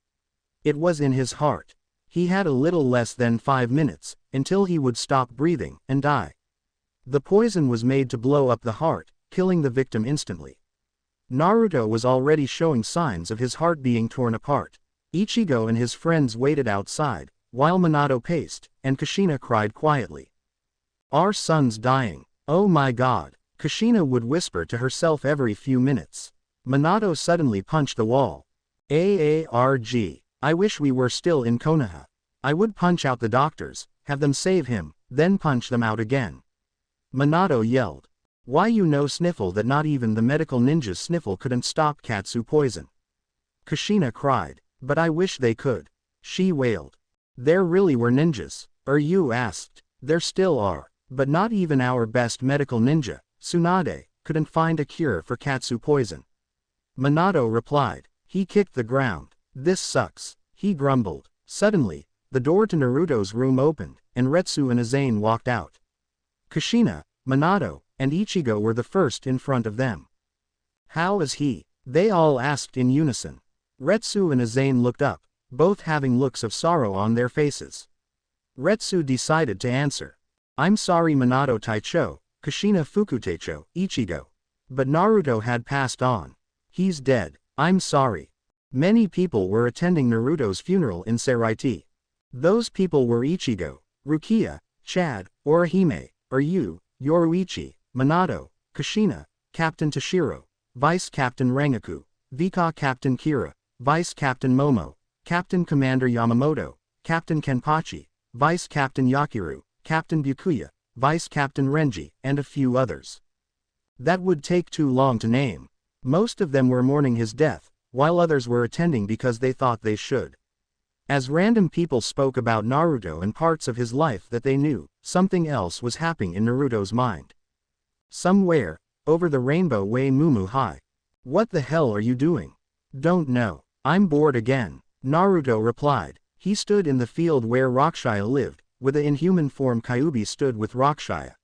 It was in his heart. He had a little less than 5 minutes, until he would stop breathing and die. The poison was made to blow up the heart, killing the victim instantly. Naruto was already showing signs of his heart being torn apart. Ichigo and his friends waited outside, while Minato paced, and Kushina cried quietly. "Our son's dying. Oh my god," Kushina would whisper to herself every few minutes. Minato suddenly punched the wall. "Aarg, I wish we were still in Konoha. I would punch out the doctors, have them save him, then punch them out again." Minato yelled. "Why you know sniffle that not even the medical ninjas sniffle couldn't stop Katsu poison?" Kushina cried. "But I wish they could," she wailed. "There really were ninjas?" You asked. "There still are, but not even our best medical ninja, Tsunade, couldn't find a cure for Katsu poison." Minato replied. He kicked the ground. "This sucks," he grumbled. Suddenly, the door to Naruto's room opened, and Retsu and Azane walked out. Kushina, Minato, and Ichigo were the first in front of them. "How is he?" they all asked in unison. Retsu and Azane looked up, both having looks of sorrow on their faces. Retsu decided to answer. "I'm sorry Minato Taicho, Kushina Fukutecho, Ichigo. But Naruto had passed on. He's dead. I'm sorry." Many people were attending Naruto's funeral in Saraiti. Those people were Ichigo, Rukia, Chad, Orihime, Yu, Yoruichi, Minato, Kushina, Captain Toshiro, Vice Captain Rangaku, Vika Captain Kira, Vice Captain Momo, Captain Commander Yamamoto, Captain Kenpachi, Vice Captain Yakiru, Captain Byakuya, Vice Captain Renji, and a few others. That would take too long to name. Most of them were mourning his death, while others were attending because they thought they should. As random people spoke about Naruto and parts of his life that they knew, something else was happening in Naruto's mind. "Somewhere, over the rainbow way Mumu High." "What the hell are you doing?" "Don't know. I'm bored again," Naruto replied. He stood in the field where Rakshaya lived, with the inhuman form Kyuubi stood with Rakshaya.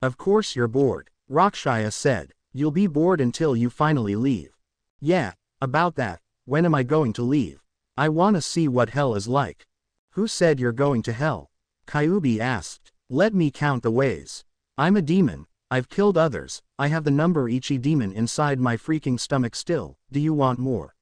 "Of course you're bored," Rakshaya said. "You'll be bored until you finally leave." "Yeah, about that, when am I going to leave? I wanna see what hell is like." "Who said you're going to hell?" Kyuubi asked. "Let me count the ways. I'm a demon, I've killed others, I have the number Ichi demon inside my freaking stomach still, do you want more?"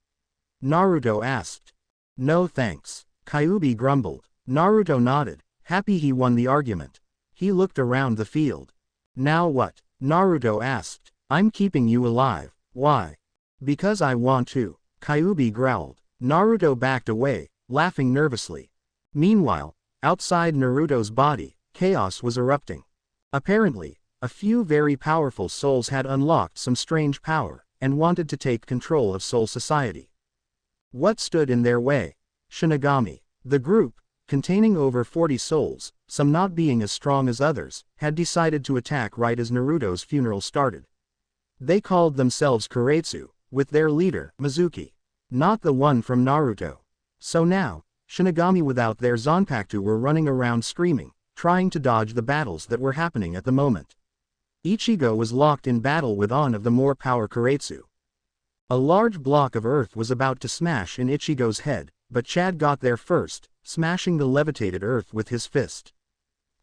Naruto asked. "No thanks," Kyuubi grumbled. Naruto nodded, happy he won the argument. He looked around the field. "Now what?" Naruto asked. "I'm keeping you alive." "Why?" "Because I want to," Kyuubi growled. Naruto backed away, laughing nervously. Meanwhile, outside Naruto's body, chaos was erupting. Apparently, a few very powerful souls had unlocked some strange power, and wanted to take control of Soul Society. What stood in their way? Shinigami. The group, containing over 40 souls, some not being as strong as others, had decided to attack right as Naruto's funeral started. They called themselves Kuretsu, with their leader, Mizuki. Not the one from Naruto. So now, Shinigami without their Zanpakuto were running around screaming, trying to dodge the battles that were happening at the moment. Ichigo was locked in battle with On of the more power Karaitsu. A large block of earth was about to smash in Ichigo's head, but Chad got there first, smashing the levitated earth with his fist.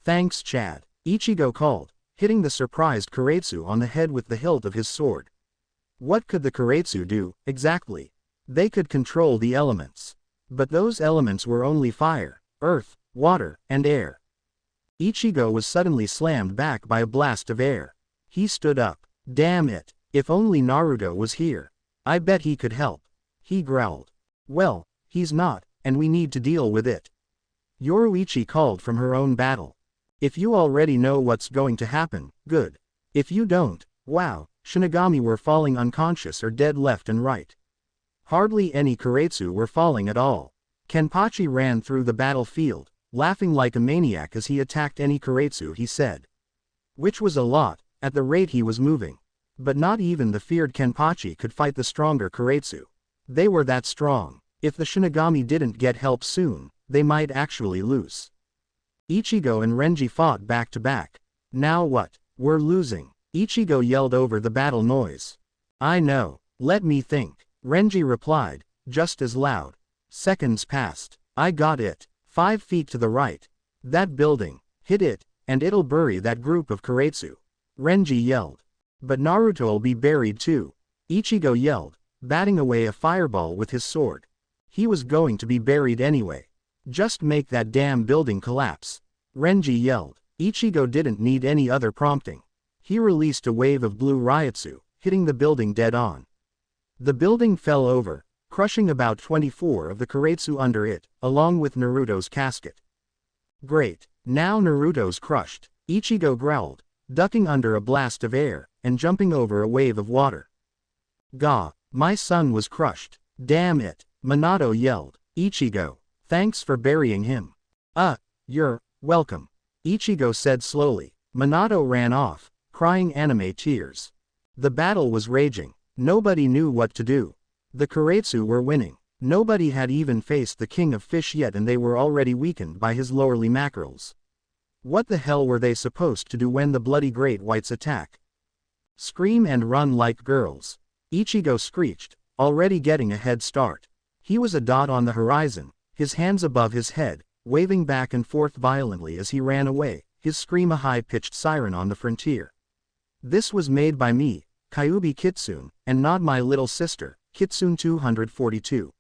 "Thanks, Chad," Ichigo called, hitting the surprised Karaitsu on the head with the hilt of his sword. What could the Karaitsu do, exactly? They could control the elements. But those elements were only fire, earth, water, and air. Ichigo was suddenly slammed back by a blast of air. He stood up. Damn it, if only Naruto was here. I bet he could help. He growled. Well, he's not, and we need to deal with it. Yoruichi called from her own battle. If you already know what's going to happen, good. If you don't, wow, Shinigami were falling unconscious or dead left and right. Hardly any Karaitsu were falling at all. Kenpachi ran through the battlefield, laughing like a maniac as he attacked any Karaitsu he said. Which was a lot, at the rate he was moving. But not even the feared Kenpachi could fight the stronger Karaitsu. They were that strong. If the Shinigami didn't get help soon, they might actually lose. Ichigo and Renji fought back to back. Now what? We're losing. Ichigo yelled over the battle noise. I know. Let me think. Renji replied, just as loud. Seconds passed. I got it. 5 feet to the right. That building. Hit it, and it'll bury that group of Karaitsu. Renji yelled. But Naruto'll be buried too. Ichigo yelled, batting away a fireball with his sword. He was going to be buried anyway. Just make that damn building collapse. Renji yelled. Ichigo didn't need any other prompting. He released a wave of blue Ryutsu, hitting the building dead on. The building fell over, crushing about 24 of the Karaitsu under it, along with Naruto's casket. Great, now Naruto's crushed, Ichigo growled, ducking under a blast of air, and jumping over a wave of water. Gah, my son was crushed. Damn it, Minato yelled. Ichigo, thanks for burying him. You're welcome, Ichigo said slowly. Minato ran off, crying anime tears. The battle was raging. Nobody knew what to do. The Karaitsu were winning. Nobody had even faced the King of Fish yet and they were already weakened by his lowerly mackerels. What the hell were they supposed to do when the bloody Great Whites attack? Scream and run like girls. Ichigo screeched, already getting a head start. He was a dot on the horizon, his hands above his head, waving back and forth violently as he ran away, his scream a high-pitched siren on the frontier. This was made by me, Kyuubi Kitsune, and not my little sister, Kitsune 242.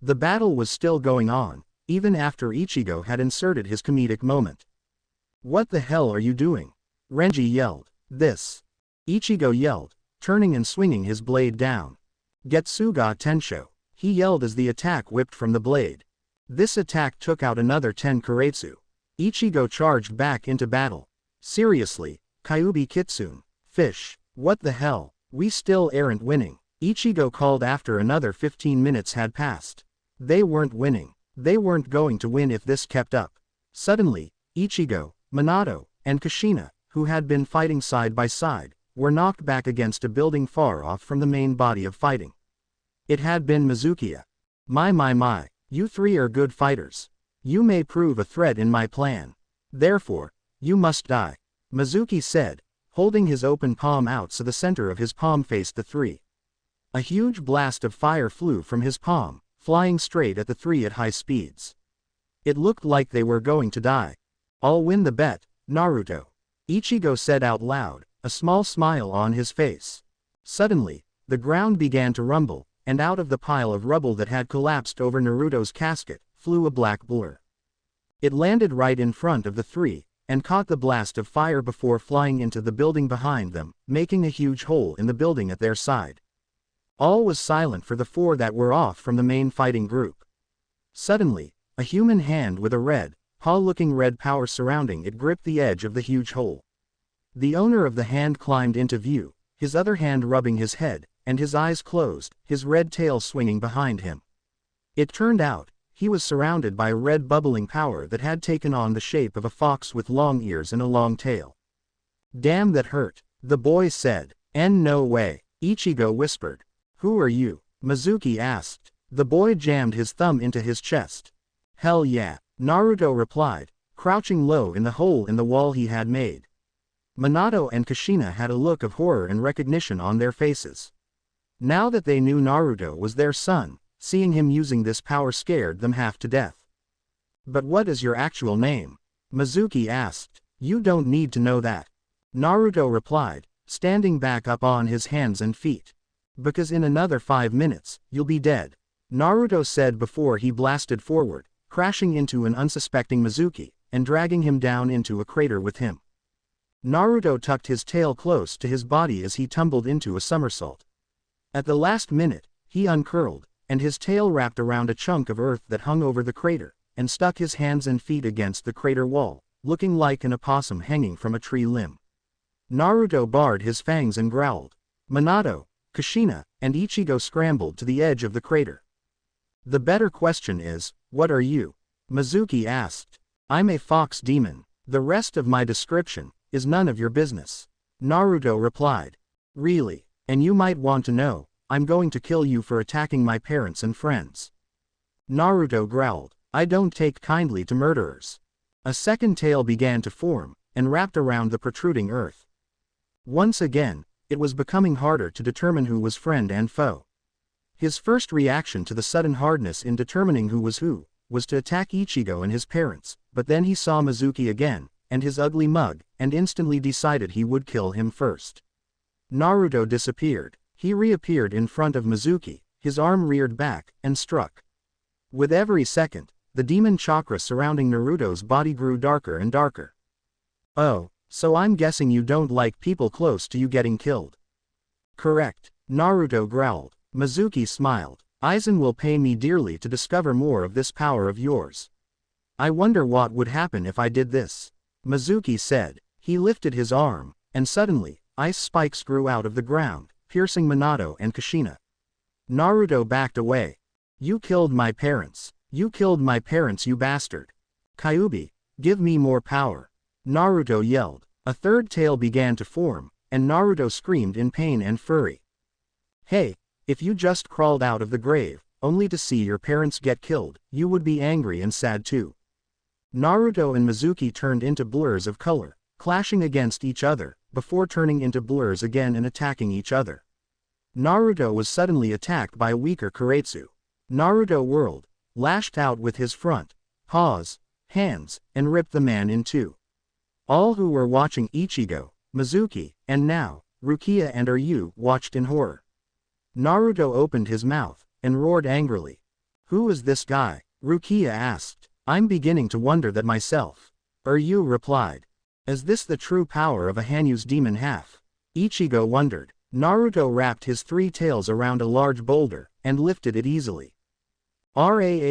The battle was still going on, even after Ichigo had inserted his comedic moment. What the hell are you doing? Renji yelled. This. Ichigo yelled, turning and swinging his blade down. Getsuga Tensho, he yelled as the attack whipped from the blade. This attack took out another 10 Karaitsu. Ichigo charged back into battle. Seriously, Kyuubi Kitsune, fish, what the hell, we still aren't winning, Ichigo called after another 15 minutes had passed. They weren't winning. They weren't going to win if this kept up. Suddenly, Ichigo, Minato, and Kushina, who had been fighting side by side, were knocked back against a building far off from the main body of fighting. It had been Mizukiya. My, you three are good fighters. You may prove a threat in my plan. Therefore, you must die, Mizuki said, holding his open palm out so the center of his palm faced the three. A huge blast of fire flew from his palm, flying straight at the three at high speeds. It looked like they were going to die. I'll win the bet, Naruto, Ichigo said out loud, a small smile on his face. Suddenly, the ground began to rumble, and out of the pile of rubble that had collapsed over Naruto's casket, flew a black blur. It landed right in front of the three, and caught the blast of fire before flying into the building behind them, making a huge hole in the building at their side. All was silent for the four that were off from the main fighting group. Suddenly, a human hand with a red, paw-looking red power surrounding it gripped the edge of the huge hole. The owner of the hand climbed into view, his other hand rubbing his head, and his eyes closed, his red tail swinging behind him. It turned out, he was surrounded by a red bubbling power that had taken on the shape of a fox with long ears and a long tail. Damn, that hurt, the boy said. No way, Ichigo whispered. Who are you? Mizuki asked. The boy jammed his thumb into his chest. Hell yeah, Naruto replied, crouching low in the hole in the wall he had made. Minato and Kushina had a look of horror and recognition on their faces. Now that they knew Naruto was their son, seeing him using this power scared them half to death. But what is your actual name? Mizuki asked. You don't need to know that. Naruto replied, standing back up on his hands and feet. Because in another 5 minutes, you'll be dead. Naruto said before he blasted forward, crashing into an unsuspecting Mizuki, and dragging him down into a crater with him. Naruto tucked his tail close to his body as he tumbled into a somersault. At the last minute, he uncurled, and his tail wrapped around a chunk of earth that hung over the crater, and stuck his hands and feet against the crater wall, looking like an opossum hanging from a tree limb. Naruto bared his fangs and growled. Minato, Kushina, and Ichigo scrambled to the edge of the crater. The better question is, what are you? Mizuki asked. I'm a fox demon. The rest of my description is none of your business. Naruto replied. Really? And you might want to know, I'm going to kill you for attacking my parents and friends. Naruto growled. I don't take kindly to murderers. A second tail began to form, and wrapped around the protruding earth. Once again, it was becoming harder to determine who was friend and foe. His first reaction to the sudden hardness in determining who was to attack Ichigo and his parents, but then he saw Mizuki again, and his ugly mug, and instantly decided he would kill him first. Naruto disappeared. He reappeared in front of Mizuki, his arm reared back, and struck. With every second, the demon chakra surrounding Naruto's body grew darker and darker. Oh, so I'm guessing you don't like people close to you getting killed. Correct, Naruto growled. Mizuki smiled. Aizen will pay me dearly to discover more of this power of yours. I wonder what would happen if I did this. Mizuki said. He lifted his arm, and suddenly, ice spikes grew out of the ground, piercing Minato and Kushina. Naruto backed away. You killed my parents. You killed my parents, you bastard. Kyuubi, give me more power. Naruto yelled. A third tail began to form, and Naruto screamed in pain and fury. Hey, if you just crawled out of the grave, only to see your parents get killed, you would be angry and sad too. Naruto and Mizuki turned into blurs of color, clashing against each other, before turning into blurs again and attacking each other. Naruto was suddenly attacked by a weaker Karaitsu. Naruto whirled, lashed out with his front paws, hands, and ripped the man in two. All who were watching Ichigo, Mizuki, and now, Rukia and Ryu watched in horror. Naruto opened his mouth, and roared angrily. Who is this guy? Rukia asked. I'm beginning to wonder that myself. Ryu replied. Is this the true power of a Hanyu's demon half? Ichigo wondered. Naruto wrapped his three tails around a large boulder, and lifted it easily. Raahhhg.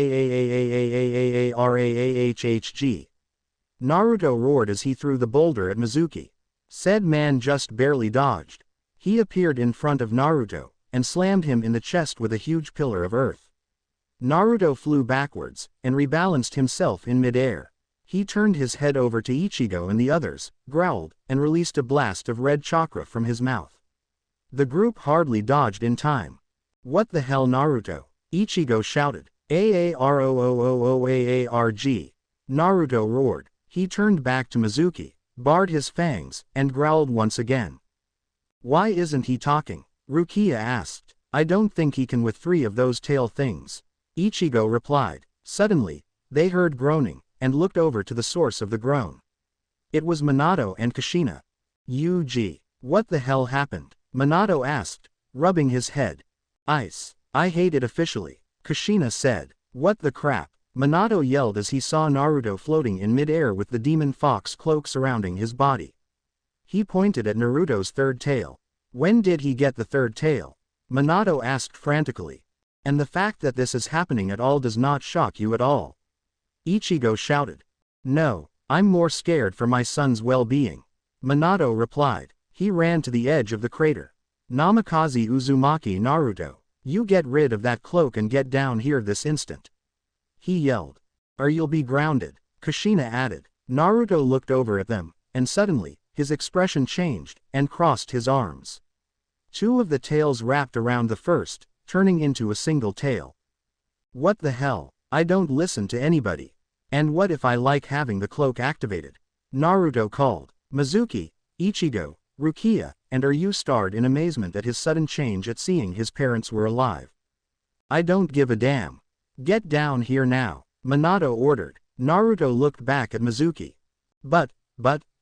Naruto roared as he threw the boulder at Mizuki. Said man just barely dodged. He appeared in front of Naruto, and slammed him in the chest with a huge pillar of earth. Naruto flew backwards, and rebalanced himself in midair. He turned his head over to Ichigo and the others, growled, and released a blast of red chakra from his mouth. The group hardly dodged in time. What the hell, Naruto? Ichigo shouted. Aarg. Naruto roared. He turned back to Mizuki, bared his fangs, and growled once again. Why isn't he talking? Rukia asked. I don't think he can with three of those tail things. Ichigo replied. Suddenly, they heard groaning, and looked over to the source of the groan. It was Minato and Kushina. Ug. What the hell happened? Minato asked, rubbing his head. Ice. I hate it officially. Kushina said. What the crap? Minato yelled as he saw Naruto floating in mid-air with the demon fox cloak surrounding his body. He pointed at Naruto's third tail. When did he get the third tail? Minato asked frantically. And the fact that this is happening at all does not shock you at all? Ichigo shouted. No, I'm more scared for my son's well-being. Minato replied. He ran to the edge of the crater. Namikaze Uzumaki Naruto, you get rid of that cloak and get down here this instant. He yelled. Or you'll be grounded, Kushina added. Naruto looked over at them, and suddenly, his expression changed, and crossed his arms. Two of the tails wrapped around the first, turning into a single tail. What the hell? I don't listen to anybody. And what if I like having the cloak activated? Naruto called. Mizuki, Ichigo, Rukia, and Ryu stared in amazement at his sudden change at seeing his parents were alive. I don't give a damn. Get down here now, Minato ordered. Naruto looked back at Mizuki. But,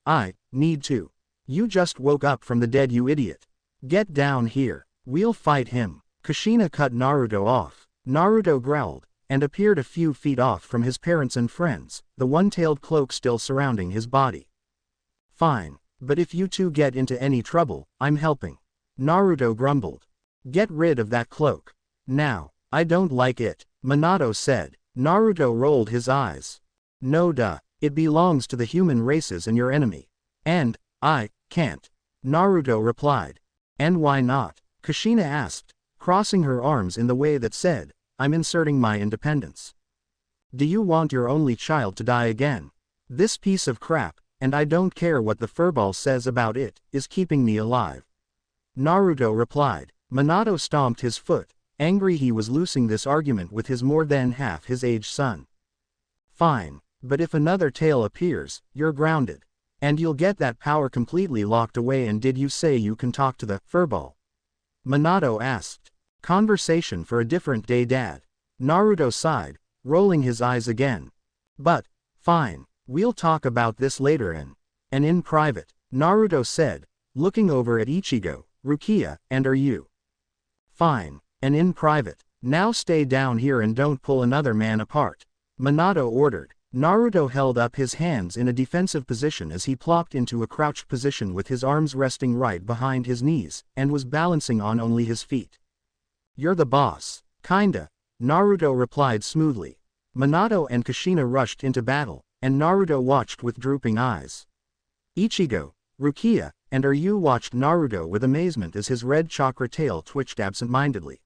I need to. You just woke up from the dead, you idiot. Get down here. We'll fight him. Kushina cut Naruto off. Naruto growled, and appeared a few feet off from his parents and friends, the one-tailed cloak still surrounding his body. Fine, but if you two get into any trouble, I'm helping. Naruto grumbled. Get rid of that cloak. Now. I don't like it, Minato said. Naruto rolled his eyes. No duh, it belongs to the human races and your enemy. And, I can't. Naruto replied. And why not? Kushina asked, crossing her arms in the way that said, I'm inserting my independence. Do you want your only child to die again? This piece of crap, and I don't care what the furball says about it, is keeping me alive. Naruto replied. Minato stomped his foot, angry he was losing this argument with his more than half his age son. Fine, but if another tail appears, you're grounded. And you'll get that power completely locked away. And did you say you can talk to the furball? Minato asked. Conversation for a different day, Dad. Naruto sighed, rolling his eyes again. But, fine, we'll talk about this later and in private, Naruto said, looking over at Ichigo, Rukia, and Ryu. Fine. And in private. Now stay down here and don't pull another man apart. Minato ordered. Naruto held up his hands in a defensive position as he plopped into a crouched position with his arms resting right behind his knees, and was balancing on only his feet. You're the boss. Kinda. Naruto replied smoothly. Minato and Kushina rushed into battle, and Naruto watched with drooping eyes. Ichigo, Rukia, and Ryu watched Naruto with amazement as his red chakra tail twitched absent-mindedly.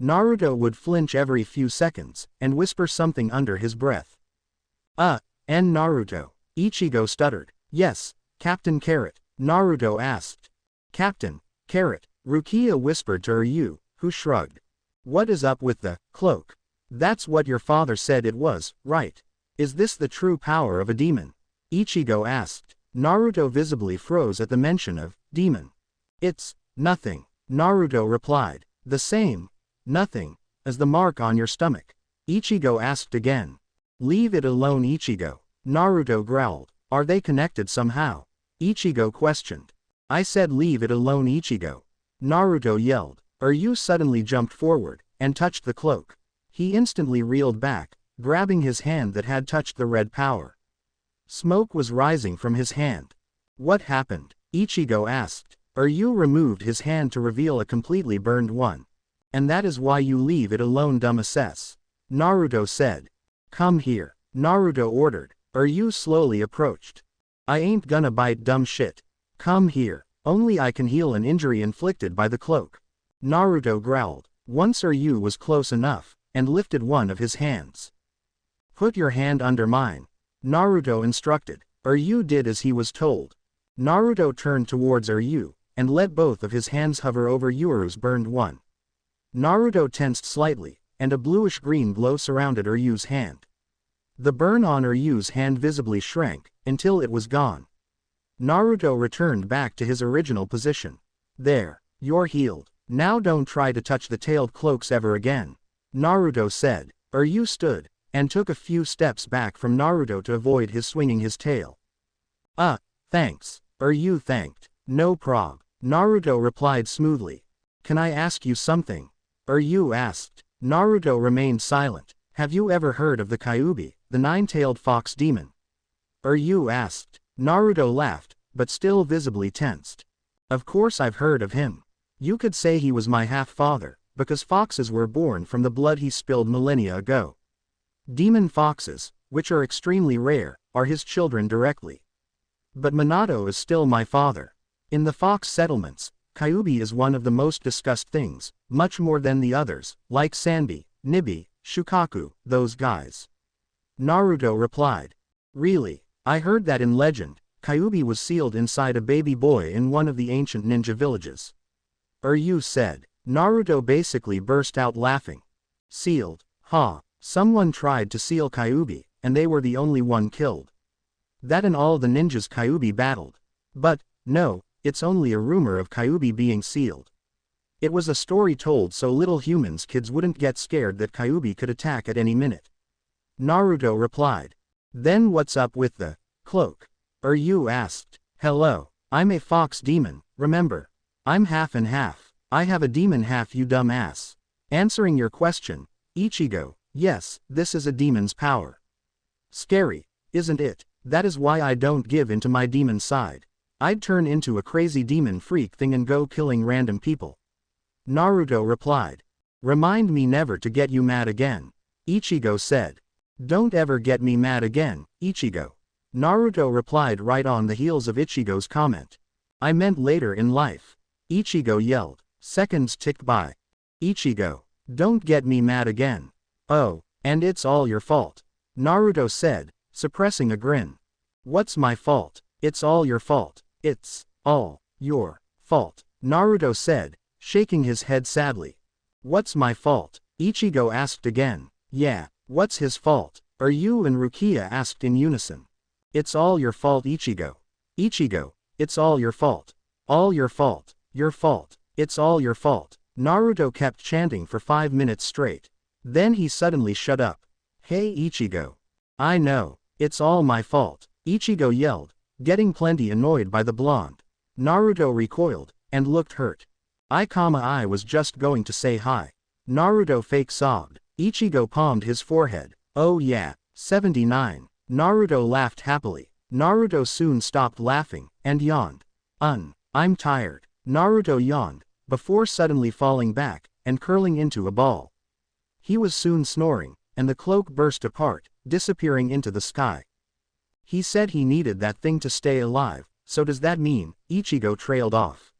Naruto would flinch every few seconds, and whisper something under his breath. And Naruto. Ichigo stuttered. Yes, Captain Carrot, Naruto asked. Captain Carrot, Rukia whispered to Ryu, who shrugged. What is up with the cloak? That's what your father said it was, right? Is this the true power of a demon? Ichigo asked. Naruto visibly froze at the mention of demon. It's nothing, Naruto replied. The same nothing as the mark on your stomach. Ichigo asked again. Leave it alone, Ichigo. Naruto growled. Are they connected somehow? Ichigo questioned. I said leave it alone, Ichigo. Naruto yelled. Ryu suddenly jumped forward and touched the cloak. He instantly reeled back, grabbing his hand that had touched the red power. Smoke was rising from his hand. What happened? Ichigo asked. Ryu removed his hand to reveal a completely burned one. And that is why you leave it alone, dumbass. Naruto said. Come here, Naruto ordered. Ryu slowly approached. I ain't gonna bite, dumb shit. Come here, only I can heal an injury inflicted by the cloak. Naruto growled. Once Ryu was close enough, and lifted one of his hands. Put your hand under mine, Naruto instructed. Ryu did as he was told. Naruto turned towards Ryu, and let both of his hands hover over Yuru's burned one. Naruto tensed slightly, and a bluish-green glow surrounded Ryu's hand. The burn on Ryu's hand visibly shrank, until it was gone. Naruto returned back to his original position. There, you're healed. Now don't try to touch the tailed cloaks ever again, Naruto said. Ryu stood, and took a few steps back from Naruto to avoid his swinging his tail. Thanks. Ryu thanked. No prob, Naruto replied smoothly. Can I ask you something? Ryu asked. Naruto remained silent. Have you ever heard of the Kyuubi, the nine-tailed fox demon? Ryu asked. Naruto laughed, but still visibly tensed. Of course I've heard of him. You could say he was my half-father, because foxes were born from the blood he spilled millennia ago. Demon foxes, which are extremely rare, are his children directly. But Minato is still my father. In the fox settlements, Kyuubi is one of the most discussed things, much more than the others, like Sanbi, Nibi, Shukaku, those guys. Naruto replied. Really? I heard that in legend, Kyuubi was sealed inside a baby boy in one of the ancient ninja villages. Ryu said. Naruto basically burst out laughing. Sealed. Ha, someone tried to seal Kyuubi, and they were the only one killed. That and all the ninjas Kyuubi battled. But, no, it's only a rumor of Kyuubi being sealed. It was a story told so little humans kids wouldn't get scared that Kyuubi could attack at any minute. Naruto replied. Then what's up with the cloak? You asked. Hello, I'm a fox demon, remember? I'm half and half. I have a demon half, you dumb ass. Answering your question, Ichigo, yes, this is a demon's power. Scary, isn't it? That is why I don't give into my demon side. I'd turn into a crazy demon freak thing and go killing random people. Naruto replied. Remind me never to get you mad again. Ichigo said. Don't ever get me mad again, Ichigo. Naruto replied right on the heels of Ichigo's comment. I meant later in life. Ichigo yelled. Seconds ticked by. Ichigo. Don't get me mad again. Oh, and it's all your fault. Naruto said, suppressing a grin. What's my fault? It's all your fault. It's all your fault, Naruto said, shaking his head sadly. What's my fault? Ichigo asked again. Yeah, what's his fault? You and Rukia asked in unison. It's all your fault, Ichigo. Ichigo, it's all your fault. All your fault. Your fault. It's all your fault. Naruto kept chanting for 5 minutes straight. Then he suddenly shut up. Hey Ichigo. I know, it's all my fault, Ichigo yelled, getting plenty annoyed by the blonde. Naruto recoiled, and looked hurt. I was just going to say hi. Naruto fake sobbed. Ichigo palmed his forehead. Oh yeah, 79. Naruto laughed happily. Naruto soon stopped laughing, and yawned. I'm tired. Naruto yawned, before suddenly falling back, and curling into a ball. He was soon snoring, and the cloak burst apart, disappearing into the sky. He said he needed that thing to stay alive, so does that mean? Ichigo trailed off.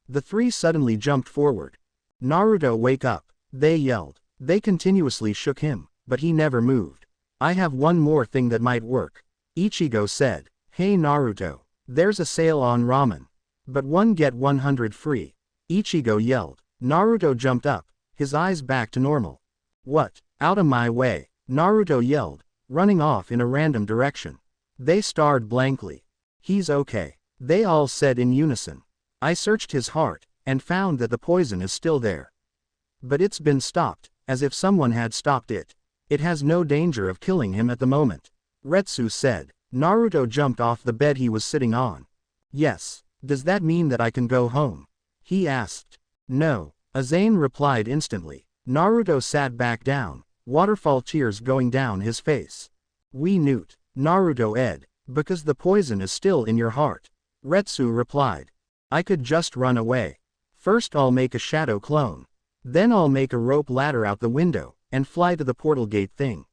The three suddenly jumped forward. Naruto, wake up, they yelled. They continuously shook him, but he never moved. I have one more thing that might work. Ichigo said. Hey Naruto, there's a sale on ramen. But one get 100 free. Ichigo yelled. Naruto jumped up, his eyes back to normal. What? Out of my way, Naruto yelled, running off in a random direction. They stared blankly. He's okay, they all said in unison. I searched his heart, and found that the poison is still there. But it's been stopped, as if someone had stopped it. It has no danger of killing him at the moment. Retsu said. Naruto jumped off the bed he was sitting on. Yes, does that mean that I can go home? He asked. No, Azane replied instantly. Naruto sat back down, waterfall tears going down his face. We newt, Naruto ed, because the poison is still in your heart. Retsu replied. I could just run away. First I'll make a shadow clone. Then I'll make a rope ladder out the window, and fly to the portal gate thing.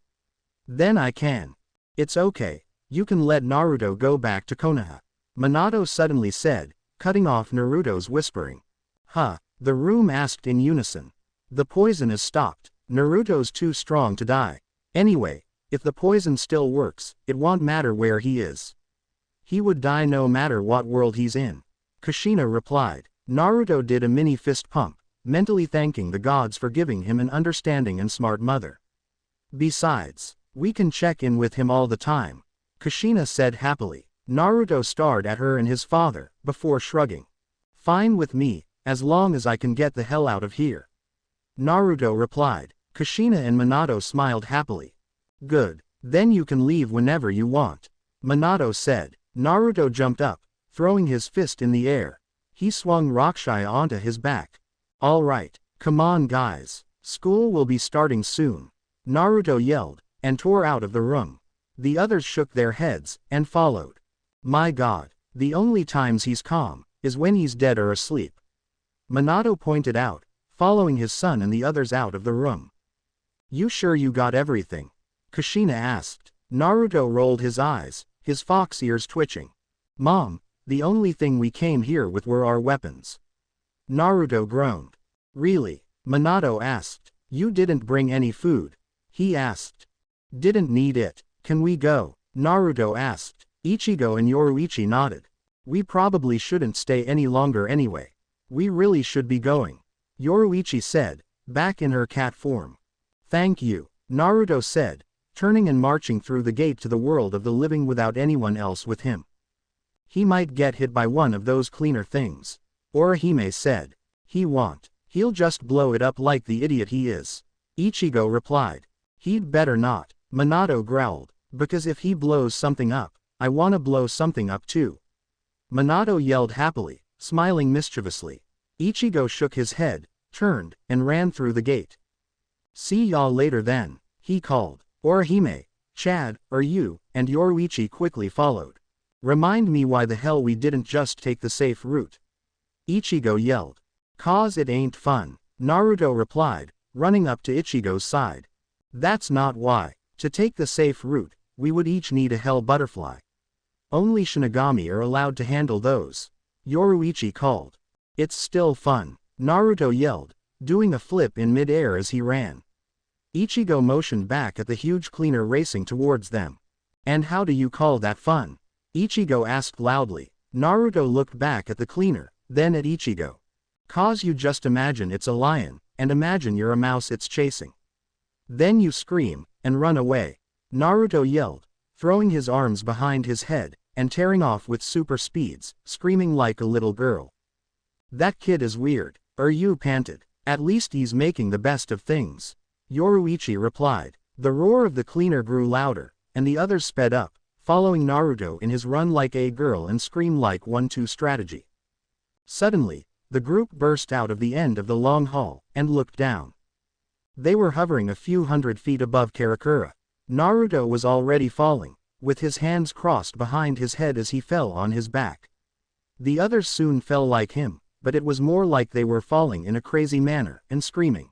Then I can. It's okay, you can let Naruto go back to Konoha. Minato suddenly said, cutting off Naruto's whispering. Huh, the room asked in unison. The poison is stopped, Naruto's too strong to die. Anyway, if the poison still works, it won't matter where he is. He would die no matter what world he's in. Kushina replied. Naruto did a mini fist pump, mentally thanking the gods for giving him an understanding and smart mother. Besides, we can check in with him all the time, Kushina said happily. Naruto stared at her and his father, before shrugging. Fine with me, as long as I can get the hell out of here. Naruto replied. Kushina and Minato smiled happily. Good, then you can leave whenever you want, Minato said. Naruto jumped up, throwing his fist in the air. He swung Rakshaya onto his back. Alright, come on guys, school will be starting soon, Naruto yelled, and tore out of the room. The others shook their heads, and followed. My god, the only times he's calm, is when he's dead or asleep. Minato pointed out, following his son and the others out of the room. You sure you got everything? Kushina asked. Naruto rolled his eyes, his fox ears twitching. Mom, the only thing we came here with were our weapons. Naruto groaned. Really? Minato asked. You didn't bring any food? He asked. Didn't need it. Can we go? Naruto asked. Ichigo and Yoruichi nodded. We probably shouldn't stay any longer anyway. We really should be going, Yoruichi said, back in her cat form. Thank you, Naruto said, turning and marching through the gate to the world of the living without anyone else with him. He might get hit by one of those cleaner things. Orihime said. He won't. He'll just blow it up like the idiot he is. Ichigo replied. He'd better not, Minato growled, because if he blows something up, I wanna blow something up too. Minato yelled happily, smiling mischievously. Ichigo shook his head, turned, and ran through the gate. See y'all later then, he called. Orihime, Chad, you, and Yoruichi quickly followed. Remind me why the hell we didn't just take the safe route. Ichigo yelled. 'Cause it ain't fun, Naruto replied, running up to Ichigo's side. That's not why. To take the safe route, we would each need a hell butterfly. Only Shinigami are allowed to handle those. Yoruichi called. It's still fun, Naruto yelled, doing a flip in mid-air as he ran. Ichigo motioned back at the huge cleaner racing towards them. And how do you call that fun? Ichigo asked loudly. Naruto looked back at the cleaner, then at Ichigo. 'Cause you just imagine it's a lion, and imagine you're a mouse it's chasing. Then you scream, and run away. Naruto yelled, throwing his arms behind his head, and tearing off with super speeds, screaming like a little girl. That kid is weird, you panted. At least he's making the best of things. Yoruichi replied. The roar of the cleaner grew louder, and the others sped up, following Naruto in his run like a girl and scream like 1-2 strategy. Suddenly, the group burst out of the end of the long hall, and looked down. They were hovering a few hundred feet above Karakura. Naruto was already falling, with his hands crossed behind his head as he fell on his back. The others soon fell like him, but it was more like they were falling in a crazy manner, and screaming.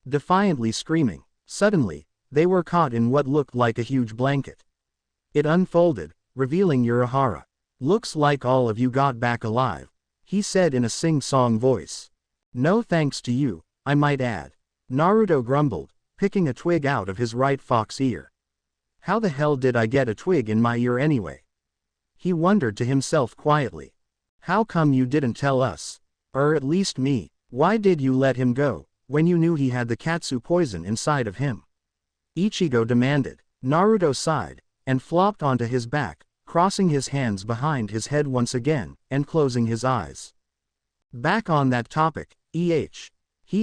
Defiantly screaming. Suddenly, they were caught in what looked like a huge blanket. It unfolded, revealing Urahara. Looks like all of you got back alive, he said in a sing-song voice. No thanks to you, I might add. Naruto grumbled, picking a twig out of his right fox ear. How the hell did I get a twig in my ear anyway? He wondered to himself quietly. How come you didn't tell us? Or at least me, why did you let him go, when you knew he had the katsu poison inside of him? Ichigo demanded. Naruto sighed, and flopped onto his back, crossing his hands behind his head once again, and closing his eyes. Back on that topic, he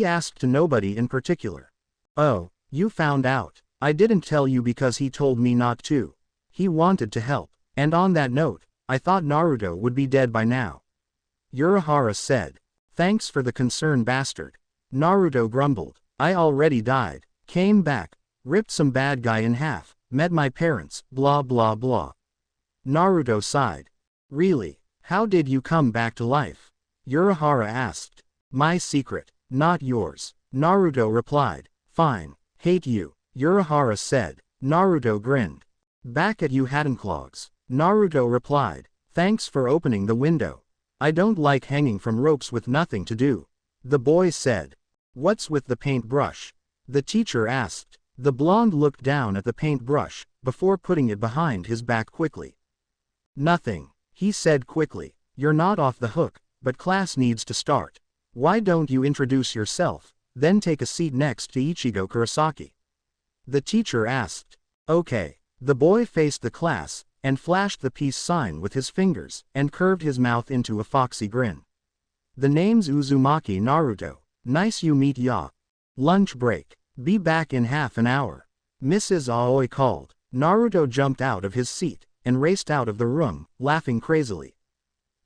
asked to nobody in particular. Oh, you found out. I didn't tell you because he told me not to. He wanted to help, and on that note, I thought Naruto would be dead by now. Urahara said. Thanks for the concern, bastard. Naruto grumbled. I already died, came back, ripped some bad guy in half, met my parents, blah blah blah. Naruto sighed. Really, how did you come back to life? Urahara asked. My secret, not yours, Naruto replied. Fine, hate you, Urahara said. Naruto grinned. Back at you Haddenclogs, Naruto replied. Thanks for opening the window. I don't like hanging from ropes with nothing to do. The boy said. What's with the paintbrush? The teacher asked. The blonde looked down at the paintbrush, before putting it behind his back quickly. Nothing, he said quickly. You're not off the hook, but class needs to start. Why don't you introduce yourself, then take a seat next to Ichigo Kurosaki? The teacher asked. Okay. The boy faced the class, and flashed the peace sign with his fingers, and curved his mouth into a foxy grin. The name's Uzumaki Naruto. Nice you meet ya. Lunch break. Be back in half an hour. Mrs. Aoi called. Naruto jumped out of his seat, and raced out of the room, laughing crazily.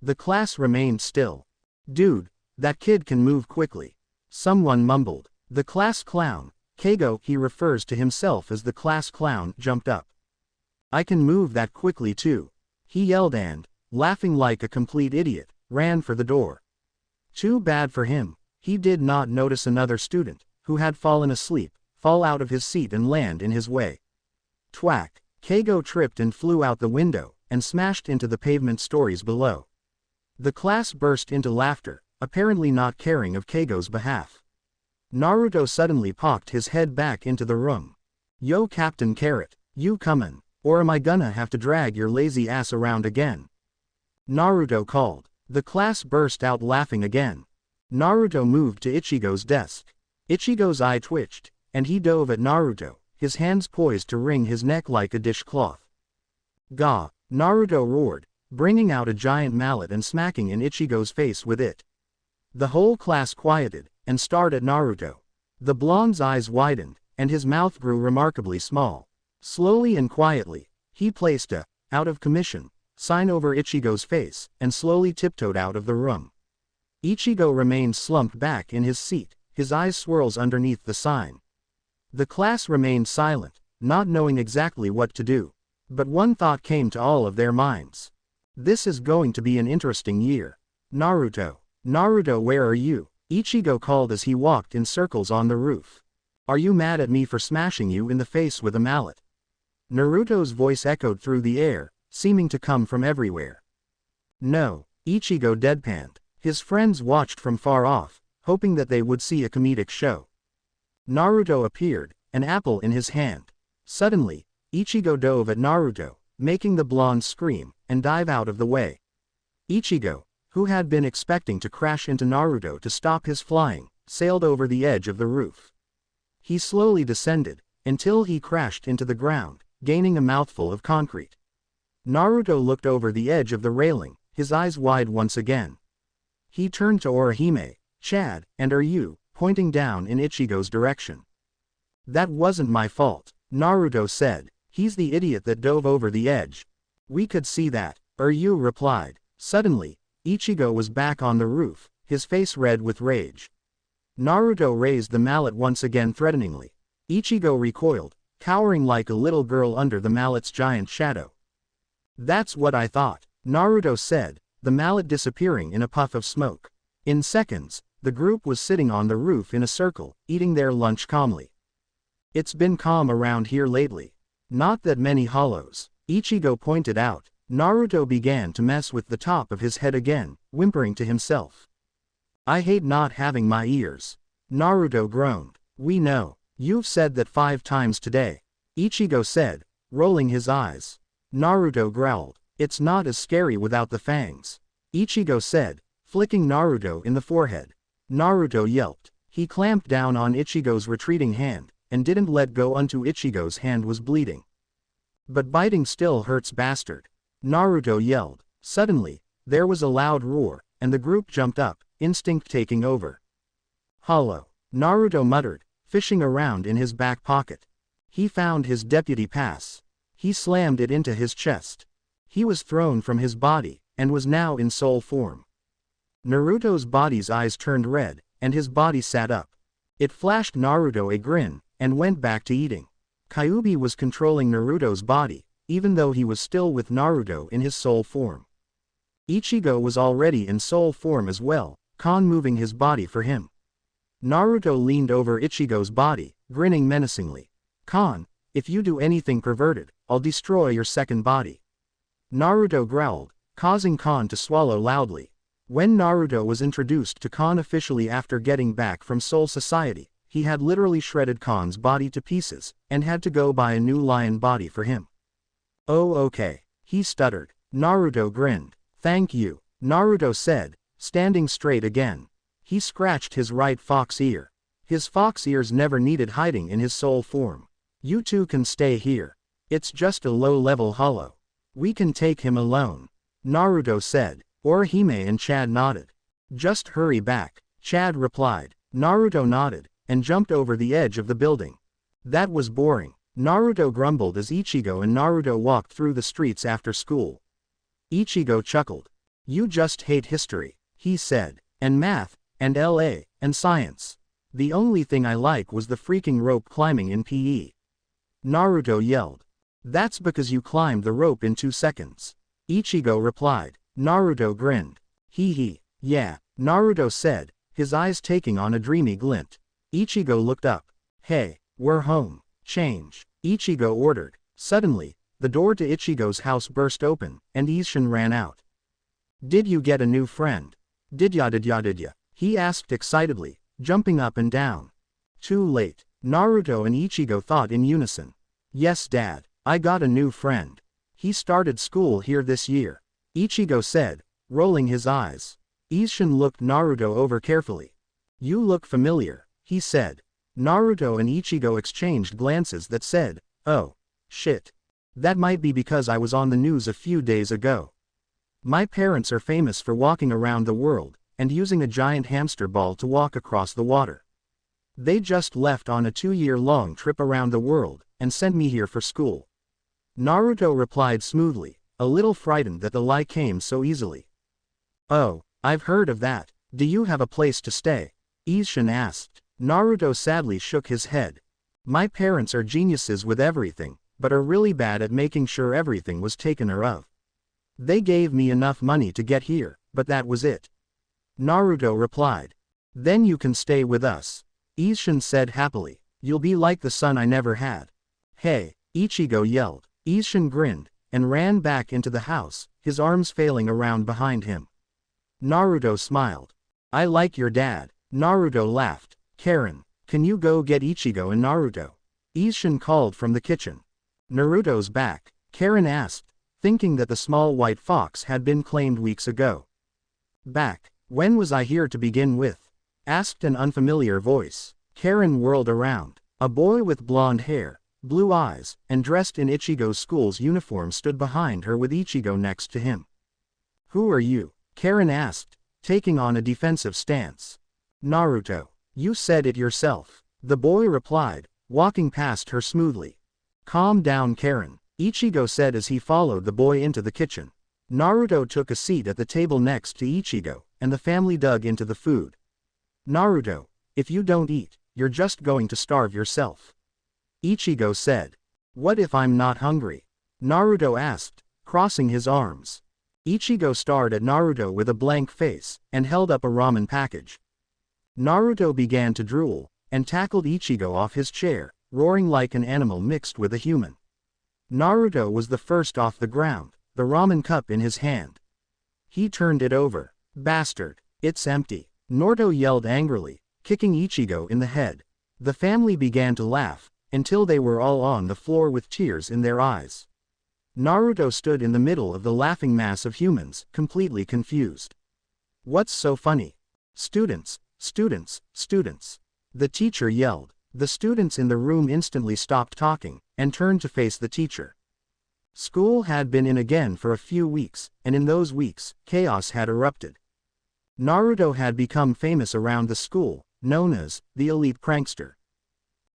The class remained still. Dude, that kid can move quickly. Someone mumbled. The class clown, Keigo, he refers to himself as the class clown, jumped up. I can move that quickly too, he yelled and, laughing like a complete idiot, ran for the door. Too bad for him, he did not notice another student, who had fallen asleep, fall out of his seat and land in his way. Twack, Keigo tripped and flew out the window, and smashed into the pavement stories below. The class burst into laughter, apparently not caring of Keigo's behalf. Naruto suddenly popped his head back into the room. Yo Captain Carrot, you comin', or am I gonna have to drag your lazy ass around again? Naruto called. The class burst out laughing again. Naruto moved to Ichigo's desk. Ichigo's eye twitched, and he dove at Naruto, his hands poised to wring his neck like a dishcloth. Gah! Naruto roared, bringing out a giant mallet and smacking in Ichigo's face with it. The whole class quieted, and stared at Naruto. The blonde's eyes widened, and his mouth grew remarkably small. Slowly and quietly, he placed a, out of commission, sign over Ichigo's face, and slowly tiptoed out of the room. Ichigo remained slumped back in his seat, his eyes swirls underneath the sign. The class remained silent, not knowing exactly what to do. But one thought came to all of their minds. This is going to be an interesting year. Naruto. Naruto, where are you? Ichigo called as he walked in circles on the roof. Are you mad at me for smashing you in the face with a mallet? Naruto's voice echoed through the air, seeming to come from everywhere. No, Ichigo deadpanned. His friends watched from far off, hoping that they would see a comedic show. Naruto appeared, an apple in his hand. Suddenly, Ichigo dove at Naruto, making the blonde scream, and dive out of the way. Ichigo, who had been expecting to crash into Naruto to stop his flying, sailed over the edge of the roof. He slowly descended, until he crashed into the ground, gaining a mouthful of concrete. Naruto looked over the edge of the railing, his eyes wide once again. He turned to Orihime, Chad, and Ryu, pointing down in Ichigo's direction. That wasn't my fault, Naruto said. He's the idiot that dove over the edge. We could see that, Ryu replied. Suddenly, Ichigo was back on the roof, his face red with rage. Naruto raised the mallet once again threateningly. Ichigo recoiled, cowering like a little girl under the mallet's giant shadow. That's what I thought, Naruto said, the mallet disappearing in a puff of smoke. In seconds, the group was sitting on the roof in a circle, eating their lunch calmly. It's been calm around here lately. Not that many hollows, Ichigo pointed out. Naruto began to mess with the top of his head again, whimpering to himself. I hate not having my ears. Naruto groaned. We know. You've said that 5 times today, Ichigo said, rolling his eyes. Naruto growled. It's not as scary without the fangs, Ichigo said, flicking Naruto in the forehead. Naruto yelped. He clamped down on Ichigo's retreating hand, and didn't let go until Ichigo's hand was bleeding. But biting still hurts, bastard, Naruto yelled. Suddenly, there was a loud roar, and the group jumped up, instinct taking over. Hollow, Naruto muttered, fishing around in his back pocket. He found his deputy pass. He slammed it into his chest. He was thrown from his body, and was now in soul form. Naruto's body's eyes turned red, and his body sat up. It flashed Naruto a grin, and went back to eating. Kyuubi was controlling Naruto's body, even though he was still with Naruto in his soul form. Ichigo was already in soul form as well, Kon moving his body for him. Naruto leaned over Ichigo's body, grinning menacingly. Kon, if you do anything perverted, I'll destroy your second body. Naruto growled, causing Kon to swallow loudly. When Naruto was introduced to Kon officially after getting back from Soul Society, he had literally shredded Kon's body to pieces, and had to go buy a new lion body for him. Oh okay, he stuttered. Naruto grinned. Thank you, Naruto said, standing straight again. He scratched his right fox ear. His fox ears never needed hiding in his soul form. You two can stay here. It's just a low-level hollow. We can take him alone, Naruto said. Orihime and Chad nodded. Just hurry back, Chad replied. Naruto nodded, and jumped over the edge of the building. That was boring, Naruto grumbled as Ichigo and Naruto walked through the streets after school. Ichigo chuckled. You just hate history, he said, and math, and LA, and science. The only thing I like was the freaking rope climbing in PE. Naruto yelled. That's because you climbed the rope in 2 seconds, Ichigo replied. Naruto grinned. Hee hee, yeah, Naruto said, his eyes taking on a dreamy glint. Ichigo looked up. Hey, we're home. Change, Ichigo ordered. Suddenly, the door to Ichigo's house burst open, and Isshin ran out. Did you get a new friend? Did ya? He asked excitedly, jumping up and down. Too late, Naruto and Ichigo thought in unison. Yes Dad, I got a new friend. He started school here this year, Ichigo said, rolling his eyes. Isshin looked Naruto over carefully. You look familiar, he said. Naruto and Ichigo exchanged glances that said, "Oh, shit. That might be because I was on the news a few days ago. My parents are famous for walking around the world, and using a giant hamster ball to walk across the water. They just left on a 2-year-long trip around the world, and sent me here for school." Naruto replied smoothly, a little frightened that the lie came so easily. "Oh, I've heard of that. Do you have a place to stay?" Isshin asked. Naruto sadly shook his head. "My parents are geniuses with everything, but are really bad at making sure everything was taken care of. They gave me enough money to get here, but that was it." Naruto replied. "Then you can stay with us," Isshin said happily. "You'll be like the son I never had." "Hey," Ichigo yelled. Isshin grinned, and ran back into the house, his arms flailing around behind him. Naruto smiled. "I like your dad." Naruto laughed. "Karen, can you go get Ichigo and Naruto?" Isshin called from the kitchen. "Naruto's back?" Karen asked, thinking that the small white fox had been claimed weeks ago. "Back? When was I here to begin with?" asked an unfamiliar voice. Karen whirled around. A boy with blonde hair, blue eyes, and dressed in Ichigo's school's uniform stood behind her with Ichigo next to him. "Who are you?" Karen asked, taking on a defensive stance. "Naruto. You said it yourself," the boy replied, walking past her smoothly. "Calm down, Karen," Ichigo said as he followed the boy into the kitchen. Naruto took a seat at the table next to Ichigo, and the family dug into the food. "Naruto, if you don't eat, you're just going to starve yourself," Ichigo said. "What if I'm not hungry?" Naruto asked, crossing his arms. Ichigo stared at Naruto with a blank face, and held up a ramen package. Naruto began to drool, and tackled Ichigo off his chair, roaring like an animal mixed with a human. Naruto was the first off the ground, the ramen cup in his hand. He turned it over. "Bastard, it's empty," Naruto yelled angrily, kicking Ichigo in the head. The family began to laugh, until they were all on the floor with tears in their eyes. Naruto stood in the middle of the laughing mass of humans, completely confused. "What's so funny?" "Students, students, students," the teacher yelled. The students in the room instantly stopped talking, and turned to face the teacher. School had been in again for a few weeks, and in those weeks, chaos had erupted. Naruto had become famous around the school, known as the elite prankster.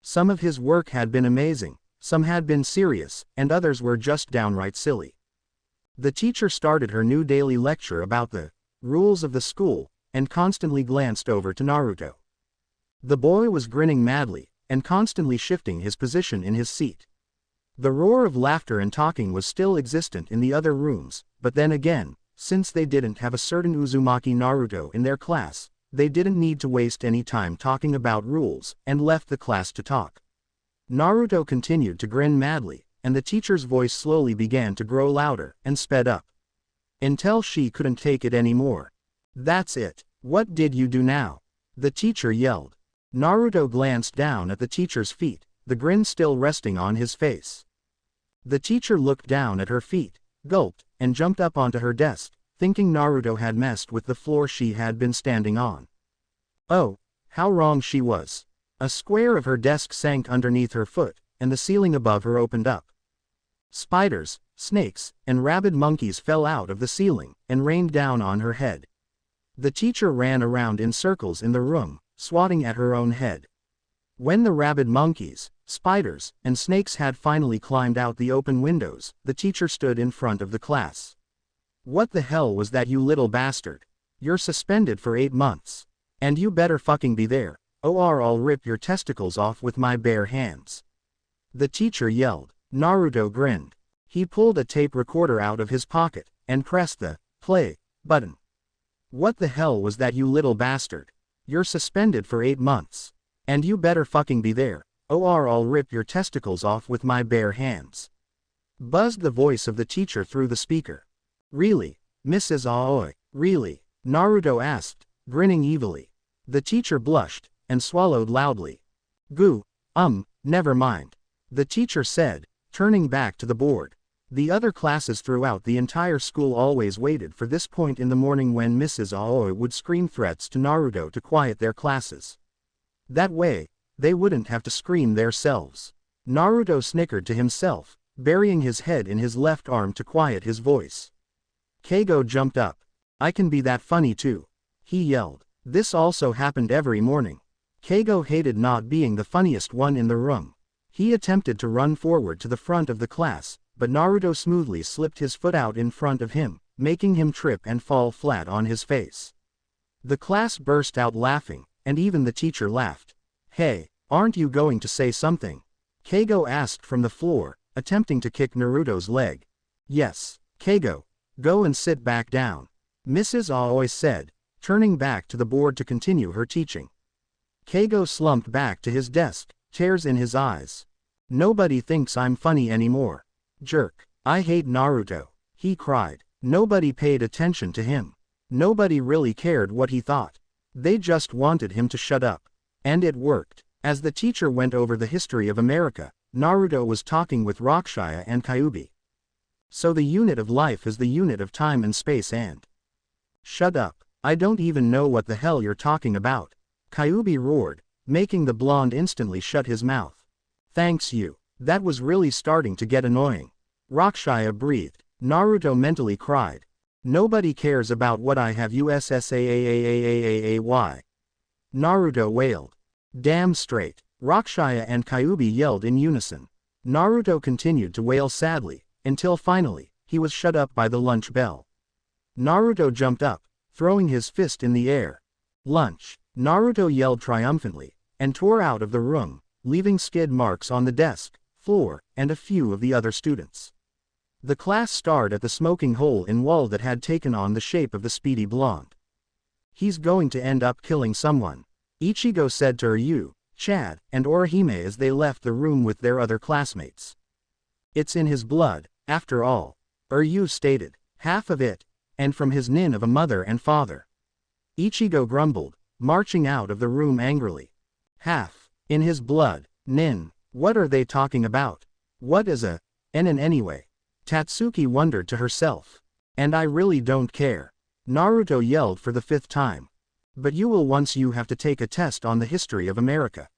Some of his work had been amazing, some had been serious, and others were just downright silly. The teacher started her new daily lecture about the rules of the school, and constantly glanced over to Naruto. The boy was grinning madly, and constantly shifting his position in his seat. The roar of laughter and talking was still existent in the other rooms, but then again, since they didn't have a certain Uzumaki Naruto in their class, they didn't need to waste any time talking about rules, and left the class to talk. Naruto continued to grin madly, and the teacher's voice slowly began to grow louder, and sped up. Until she couldn't take it anymore. "That's it. What did you do now?" the teacher yelled. Naruto glanced down at the teacher's feet, the grin still resting on his face. The teacher looked down at her feet, gulped, and jumped up onto her desk, thinking Naruto had messed with the floor she had been standing on. Oh, how wrong she was. A square of her desk sank underneath her foot, and the ceiling above her opened up. Spiders, snakes, and rabid monkeys fell out of the ceiling, and rained down on her head. The teacher ran around in circles in the room, swatting at her own head. When the rabid monkeys, spiders, and snakes had finally climbed out the open windows, the teacher stood in front of the class. "What the hell was that, you little bastard? You're suspended for 8 months. And you better fucking be there, or I'll rip your testicles off with my bare hands," the teacher yelled. Naruto grinned. He pulled a tape recorder out of his pocket, and pressed the play button. "What the hell was that, you little bastard? You're suspended for 8 months. And you better fucking be there, or I'll rip your testicles off with my bare hands," buzzed the voice of the teacher through the speaker. "Really, Mrs. Aoi, really?" Naruto asked, grinning evilly. The teacher blushed, and swallowed loudly. "Goo, never mind," the teacher said, turning back to the board. The other classes throughout the entire school always waited for this point in the morning when Mrs. Aoi would scream threats to Naruto to quiet their classes. That way, they wouldn't have to scream theirselves. Naruto snickered to himself, burying his head in his left arm to quiet his voice. Keigo jumped up. I can be that funny too, he yelled. This also happened every morning. Keigo hated not being the funniest one in the room. He attempted to run forward to the front of the class, but Naruto smoothly slipped his foot out in front of him, making him trip and fall flat on his face. The class burst out laughing, and even the teacher laughed. Hey, aren't you going to say something? Keigo asked from the floor, attempting to kick Naruto's leg. Yes, Keigo, go and sit back down, Mrs. Aoi said, turning back to the board to continue her teaching. Keigo slumped back to his desk, tears in his eyes. Nobody thinks I'm funny anymore. Jerk. I hate Naruto, he cried. Nobody paid attention to him. Nobody really cared what he thought. They just wanted him to shut up. And it worked. As the teacher went over the history of America, Naruto was talking with Rakshaya and Kyuubi. So the unit of life is the unit of time and space and... Shut up. I don't even know what the hell you're talking about. Kyuubi roared, making the blonde instantly shut his mouth. Thanks you. That was really starting to get annoying. Rakshaya breathed. Naruto mentally cried. Nobody cares about what I have USSAAAAAAAY. Naruto wailed. Damn straight. Rakshaya and Kyuubi yelled in unison. Naruto continued to wail sadly, until finally, he was shut up by the lunch bell. Naruto jumped up, throwing his fist in the air. Lunch. Naruto yelled triumphantly, and tore out of the room, leaving skid marks on the desk, floor, and a few of the other students. The class stared at the smoking hole in wall that had taken on the shape of the speedy blonde. He's going to end up killing someone, Ichigo said to Ryu, Chad, and Orihime as they left the room with their other classmates. It's in his blood, after all, Ryu stated, half of it, and from his nin of a mother and father. Ichigo grumbled, marching out of the room angrily. Half, in his blood, nin, what are they talking about? What is a nin anyway? Tatsuki wondered to herself. And I really don't care. Naruto yelled for the 5th time. But you will once you have to take a test on the history of America.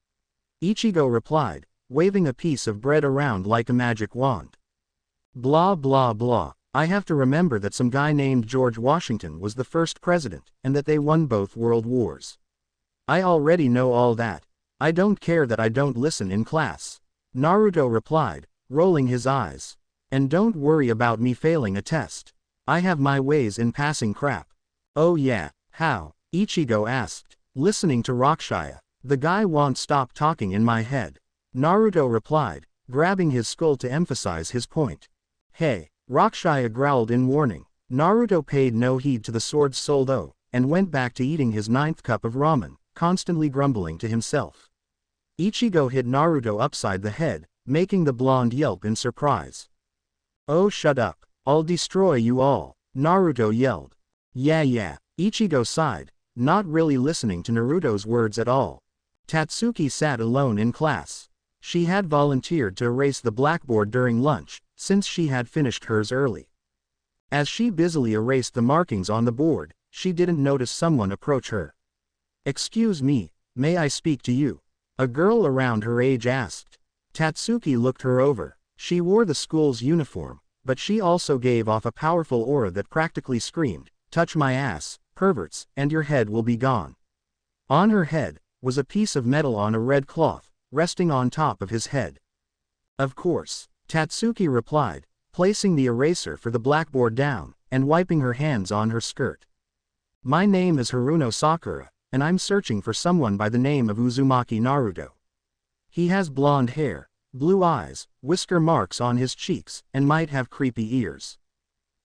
Ichigo replied, waving a piece of bread around like a magic wand. Blah blah blah. I have to remember that some guy named George Washington was the first president, and that they won both world wars. I already know all that. I don't care that I don't listen in class. Naruto replied, rolling his eyes. And don't worry about me failing a test. I have my ways in passing crap. Oh yeah, how? Ichigo asked, listening to Rakshaya. The guy won't stop talking in my head. Naruto replied, grabbing his skull to emphasize his point. Hey, Rakshaya growled in warning. Naruto paid no heed to the sword's soul though, and went back to eating his 9th cup of ramen, constantly grumbling to himself. Ichigo hit Naruto upside the head, making the blonde yelp in surprise. Oh shut up, I'll destroy you all, Naruto yelled. Yeah, Ichigo sighed, not really listening to Naruto's words at all. Tatsuki sat alone in class. She had volunteered to erase the blackboard during lunch, since she had finished hers early. As she busily erased the markings on the board, she didn't notice someone approach her. Excuse me, may I speak to you? A girl around her age asked. Tatsuki looked her over. She wore the school's uniform, but she also gave off a powerful aura that practically screamed, touch my ass, perverts, and your head will be gone. On her head was a piece of metal on a red cloth, resting on top of his head. Of course, Tatsuki replied, placing the eraser for the blackboard down, and wiping her hands on her skirt. My name is Haruno Sakura, and I'm searching for someone by the name of Uzumaki Naruto. He has blonde hair, blue eyes, whisker marks on his cheeks, and might have creepy ears.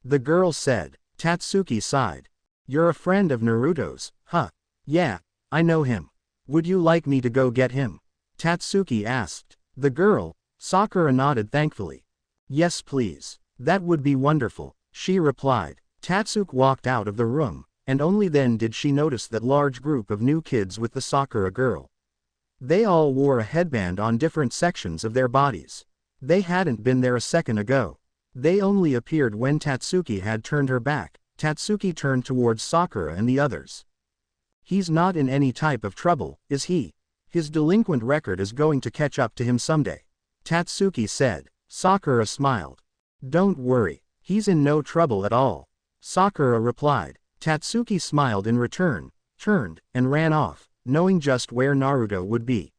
The girl said. Tatsuki sighed. You're a friend of Naruto's, huh? Yeah, I know him. Would you like me to go get him? Tatsuki asked. The girl, Sakura nodded thankfully. Yes please. That would be wonderful, she replied. Tatsuki walked out of the room, and only then did she notice that large group of new kids with the Sakura girl. They all wore a headband on different sections of their bodies. They hadn't been there a second ago. They only appeared when Tatsuki had turned her back. Tatsuki turned towards Sakura and the others. He's not in any type of trouble, is he? His delinquent record is going to catch up to him someday. Tatsuki said. Sakura smiled. Don't worry, he's in no trouble at all. Sakura replied. Tatsuki smiled in return, turned, and ran off, knowing just where Naruto would be.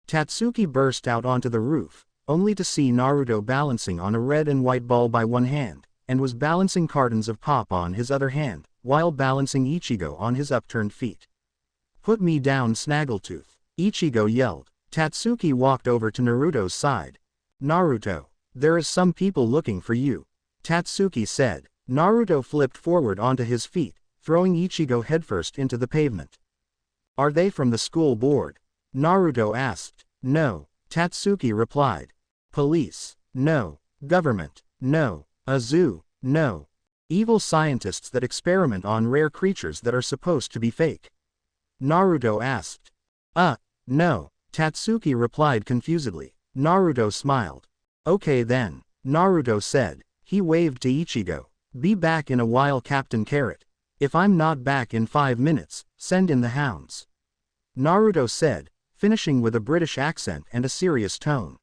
Tatsuki burst out onto the roof, only to see Naruto balancing on a red and white ball by one hand, and was balancing cartons of pop on his other hand, while balancing Ichigo on his upturned feet. Put me down, Snaggletooth, Ichigo yelled. Tatsuki walked over to Naruto's side. Naruto, there is some people looking for you, Tatsuki said. Naruto flipped forward onto his feet, throwing Ichigo headfirst into the pavement. Are they from the school board? Naruto asked. No, Tatsuki replied. Police? No. Government? No. A zoo? No. Evil scientists that experiment on rare creatures that are supposed to be fake? Naruto asked. No, Tatsuki replied confusedly. Naruto smiled. Okay then, Naruto said. He waved to Ichigo. Be back in a while, Captain Carrot. If I'm not back in 5 minutes, send in the hounds. Naruto said, finishing with a British accent and a serious tone.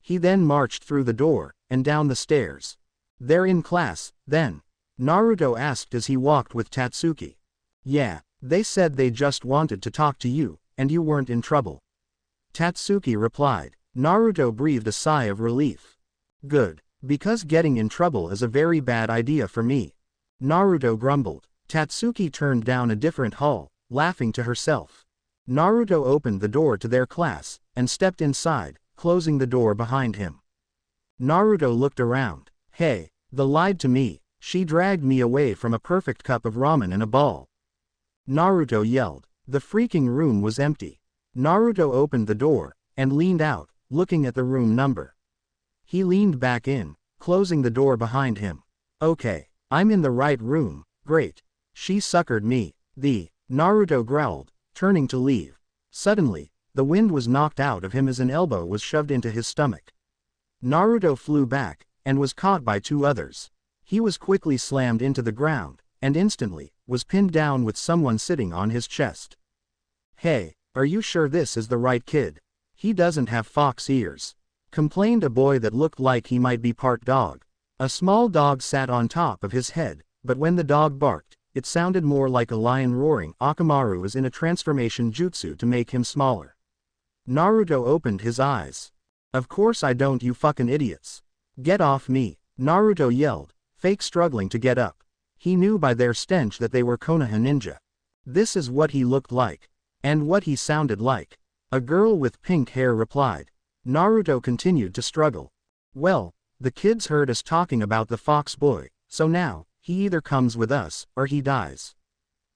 He then marched through the door, and down the stairs. They're in class, then? Naruto asked as he walked with Tatsuki. Yeah, they said they just wanted to talk to you, and you weren't in trouble. Tatsuki replied. Naruto breathed a sigh of relief. Good, because getting in trouble is a very bad idea for me. Naruto grumbled. Tatsuki turned down a different hall, laughing to herself. Naruto opened the door to their class, and stepped inside, closing the door behind him. Naruto looked around. Hey, they lied to me, she dragged me away from a perfect cup of ramen and a ball. Naruto yelled. The freaking room was empty. Naruto opened the door, and leaned out, looking at the room number. He leaned back in, closing the door behind him. Okay, I'm in the right room, great. She suckered me, Naruto growled, turning to leave. Suddenly, the wind was knocked out of him as an elbow was shoved into his stomach. Naruto flew back, and was caught by 2 others. He was quickly slammed into the ground, and instantly, was pinned down with someone sitting on his chest. Hey, are you sure this is the right kid? He doesn't have fox ears, complained a boy that looked like he might be part dog. A small dog sat on top of his head, but when the dog barked, it sounded more like a lion roaring. Akamaru was in a transformation jutsu to make him smaller. Naruto opened his eyes. Of course I don't, you fucking idiots. Get off me, Naruto yelled, fake struggling to get up. He knew by their stench that they were Konoha ninja. This is what he looked like. And what he sounded like. A girl with pink hair replied. Naruto continued to struggle. Well, the kids heard us talking about the fox boy, so now, he either comes with us, or he dies.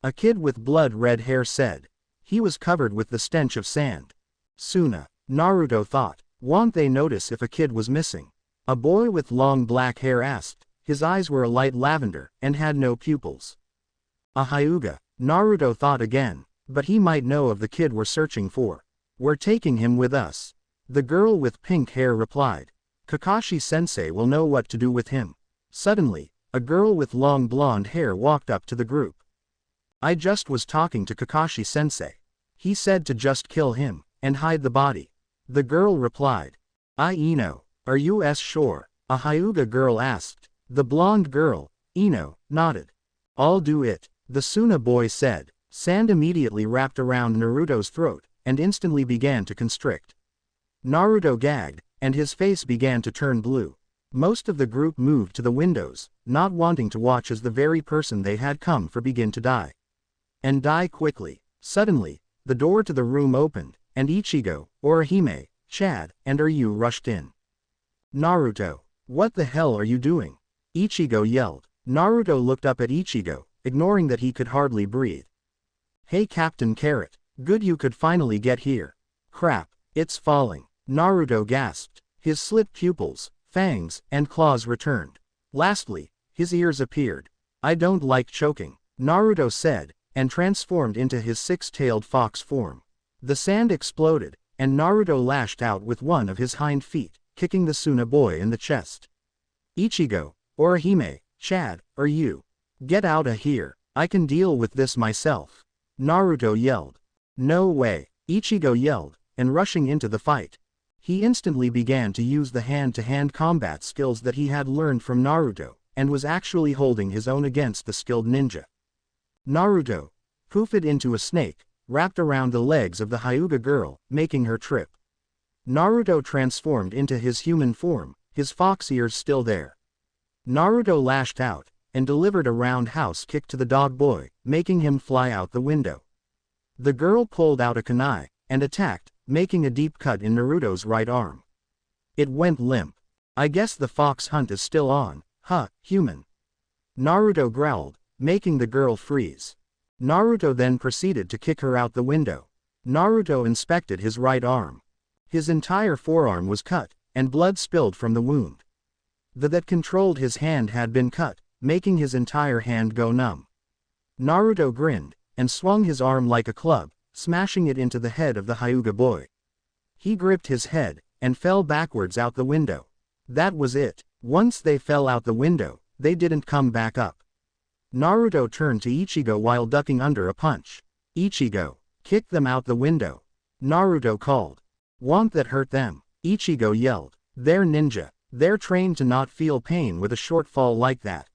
A kid with blood-red hair said. He was covered with the stench of sand. Suna, Naruto thought. Won't they notice if a kid was missing? A boy with long black hair asked. His eyes were a light lavender, and had no pupils. A Hyuga, Naruto thought again, but he might know of the kid we're searching for. We're taking him with us. The girl with pink hair replied. Kakashi-sensei will know what to do with him. Suddenly, a girl with long blonde hair walked up to the group. I just was talking to Kakashi-sensei. He said to just kill him, and hide the body. The girl replied. Ino, are you sure? A Hyuga girl asked. The blonde girl, Ino, nodded. I'll do it, the Suna boy said. Sand immediately wrapped around Naruto's throat, and instantly began to constrict. Naruto gagged, and his face began to turn blue. Most of the group moved to the windows, not wanting to watch as the very person they had come for begin to die. And die quickly. Suddenly, the door to the room opened, and Ichigo, Orihime, Chad, and Ryu rushed in. Naruto, what the hell are you doing? Ichigo yelled. Naruto looked up at Ichigo, ignoring that he could hardly breathe. Hey Captain Carrot, good you could finally get here. Crap, it's falling. Naruto gasped. His slit pupils, fangs, and claws returned. Lastly, his ears appeared. I don't like choking, Naruto said, and transformed into his 6-tailed fox form. The sand exploded, and Naruto lashed out with one of his hind feet, kicking the Suna boy in the chest. Ichigo, Orihime, Chad, or you. Get out of here, I can deal with this myself. Naruto yelled. No way, Ichigo yelled, and rushing into the fight. He instantly began to use the hand-to-hand combat skills that he had learned from Naruto, and was actually holding his own against the skilled ninja. Naruto poofed into a snake, wrapped around the legs of the Hyuga girl, making her trip. Naruto transformed into his human form, his fox ears still there. Naruto lashed out, and delivered a roundhouse kick to the dog boy, making him fly out the window. The girl pulled out a kunai, and attacked, making a deep cut in Naruto's right arm. It went limp. I guess the fox hunt is still on, huh, human? Naruto growled, making the girl freeze. Naruto then proceeded to kick her out the window. Naruto inspected his right arm. His entire forearm was cut, and blood spilled from the wound. The that controlled his hand had been cut, making his entire hand go numb. Naruto grinned, and swung his arm like a club, smashing it into the head of the Hyuga boy. He gripped his head, and fell backwards out the window. That was it. Once they fell out the window, they didn't come back up. Naruto turned to Ichigo while ducking under a punch. Ichigo, kick them out the window. Naruto called. Want that hurt them? Ichigo yelled. They're ninja. They're trained to not feel pain with a short fall like that.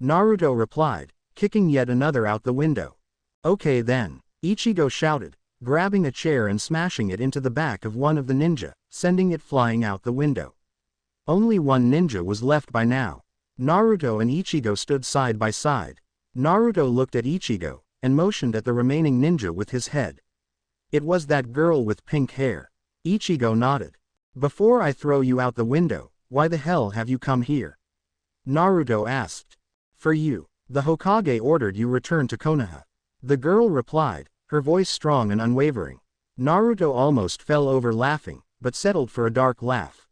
Naruto replied, kicking yet another out the window. Okay then, Ichigo shouted, grabbing a chair and smashing it into the back of one of the ninja, sending it flying out the window. Only one ninja was left by now. Naruto and Ichigo stood side by side. Naruto looked at Ichigo, and motioned at the remaining ninja with his head. It was that girl with pink hair. Ichigo nodded. Before I throw you out the window, why the hell have you come here? Naruto asked. For you. The Hokage ordered you return to Konoha. The girl replied, her voice strong and unwavering. Naruto almost fell over laughing, but settled for a dark laugh.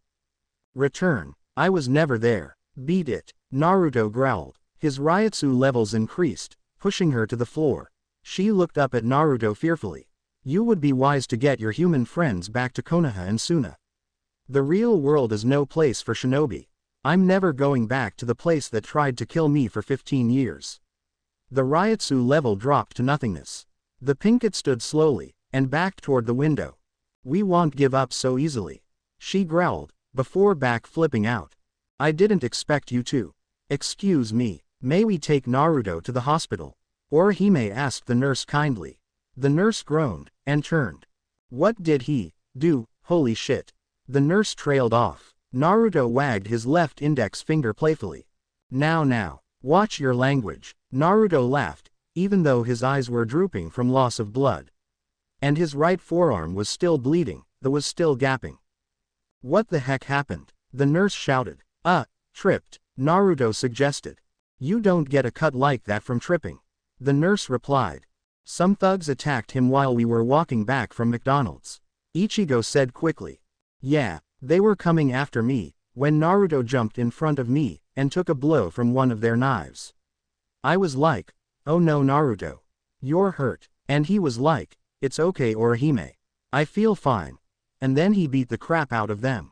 Return. I was never there. Beat it. Naruto growled. His Ryutsu levels increased, pushing her to the floor. She looked up at Naruto fearfully. You would be wise to get your human friends back to Konoha and Suna. The real world is no place for shinobi. I'm never going back to the place that tried to kill me for 15 years. The Ryutsu level dropped to nothingness. The Pinkett stood slowly, and backed toward the window. We won't give up so easily. She growled, before back flipping out. I didn't expect you to. Excuse me, may we take Naruto to the hospital? Orihime asked the nurse kindly. The nurse groaned, and turned. What did he do? Holy shit. The nurse trailed off. Naruto wagged his left index finger playfully. Now, watch your language. Naruto laughed, even though his eyes were drooping from loss of blood. And his right forearm was still bleeding, though was still gapping. What the heck happened? The nurse shouted. Tripped, Naruto suggested. You don't get a cut like that from tripping. The nurse replied. Some thugs attacked him while we were walking back from McDonald's. Ichigo said quickly. Yeah, they were coming after me, when Naruto jumped in front of me, and took a blow from one of their knives. I was like, oh no Naruto. You're hurt. And he was like, it's okay Orihime. I feel fine. And then he beat the crap out of them.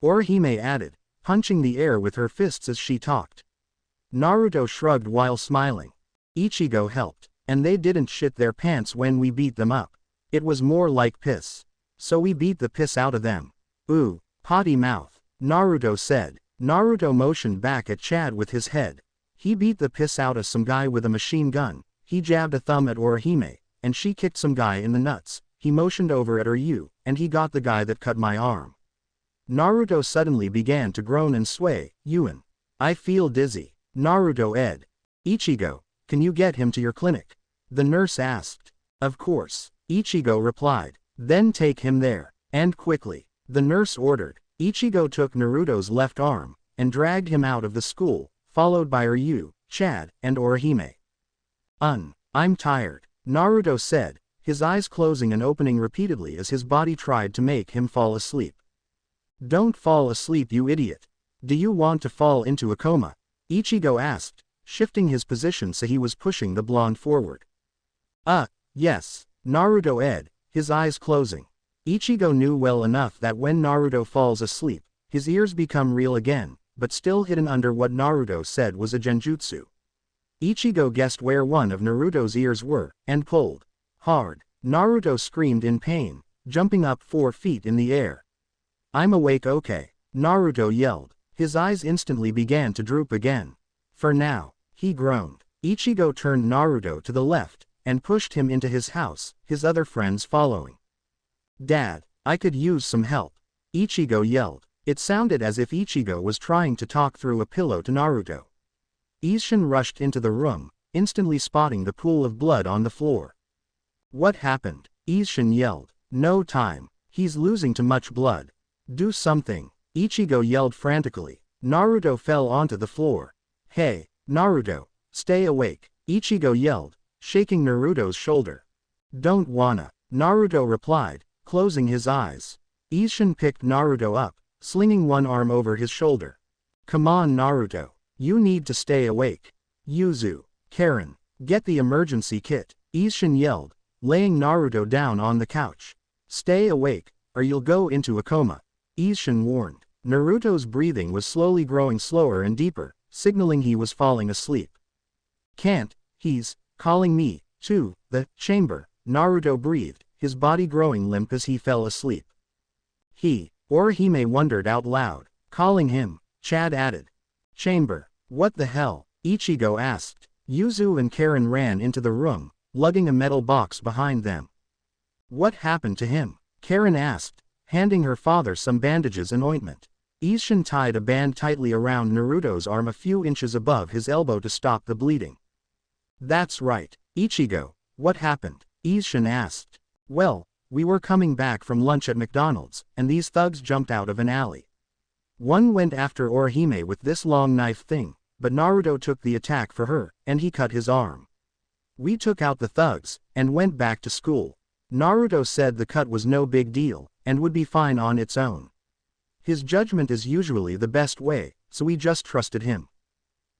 Orihime added, punching the air with her fists as she talked. Naruto shrugged while smiling. Ichigo helped, and they didn't shit their pants when we beat them up. It was more like piss. So we beat the piss out of them. Ooh, potty mouth, Naruto said. Naruto motioned back at Chad with his head. He beat the piss out of some guy with a machine gun. He jabbed a thumb at Orihime, and she kicked some guy in the nuts. He motioned over at Ryu, and he got the guy that cut my arm. Naruto suddenly began to groan and sway. Yuan. I feel dizzy. Naruto ed. Ichigo, can you get him to your clinic? The nurse asked. Of course. Ichigo replied. Then take him there. And quickly. The nurse ordered. Ichigo took Naruto's left arm, and dragged him out of the school, followed by Ryu, Chad, and Orihime. I'm tired. Naruto said, his eyes closing and opening repeatedly as his body tried to make him fall asleep. Don't fall asleep you idiot. Do you want to fall into a coma? Ichigo asked, shifting his position so he was pushing the blonde forward. Yes. Naruto ed, his eyes closing. Ichigo knew well enough that when Naruto falls asleep, his ears become real again, but still hidden under what Naruto said was a genjutsu. Ichigo guessed where one of Naruto's ears were, and pulled hard. Naruto screamed in pain, jumping up 4 feet in the air. I'm awake, okay, Naruto yelled. His eyes instantly began to droop again. For now, he groaned. Ichigo turned Naruto to the left, and pushed him into his house, his other friends following. Dad, I could use some help, Ichigo yelled. It sounded as if Ichigo was trying to talk through a pillow to Naruto. Isshin rushed into the room, instantly spotting the pool of blood on the floor. What happened? Isshin yelled. No time, he's losing too much blood. Do something, Ichigo yelled frantically. Naruto fell onto the floor. Hey, Naruto, stay awake, Ichigo yelled, shaking Naruto's shoulder. Don't wanna, Naruto replied, closing his eyes. Isshin picked Naruto up, slinging one arm over his shoulder. Come on, Naruto, you need to stay awake. Yuzu, Karen, get the emergency kit, Isshin yelled, laying Naruto down on the couch. Stay awake, or you'll go into a coma, Isshin warned. Naruto's breathing was slowly growing slower and deeper, signaling he was falling asleep. Can't, he's calling me, to the chamber, Naruto breathed, his body growing limp as he fell asleep. Orihime wondered out loud. Calling him, Chad added. Chamber, what the hell? Ichigo asked. Yuzu and Karen ran into the room, lugging a metal box behind them. What happened to him? Karen asked, handing her father some bandages and ointment. Isshin tied a band tightly around Naruto's arm a few inches above his elbow to stop the bleeding. That's right, Ichigo, what happened? Isshin asked. Well, we were coming back from lunch at McDonald's, and these thugs jumped out of an alley. One went after Orihime with this long knife thing, but Naruto took the attack for her, and he cut his arm. We took out the thugs, and went back to school. Naruto said the cut was no big deal, and would be fine on its own. His judgment is usually the best way, so we just trusted him.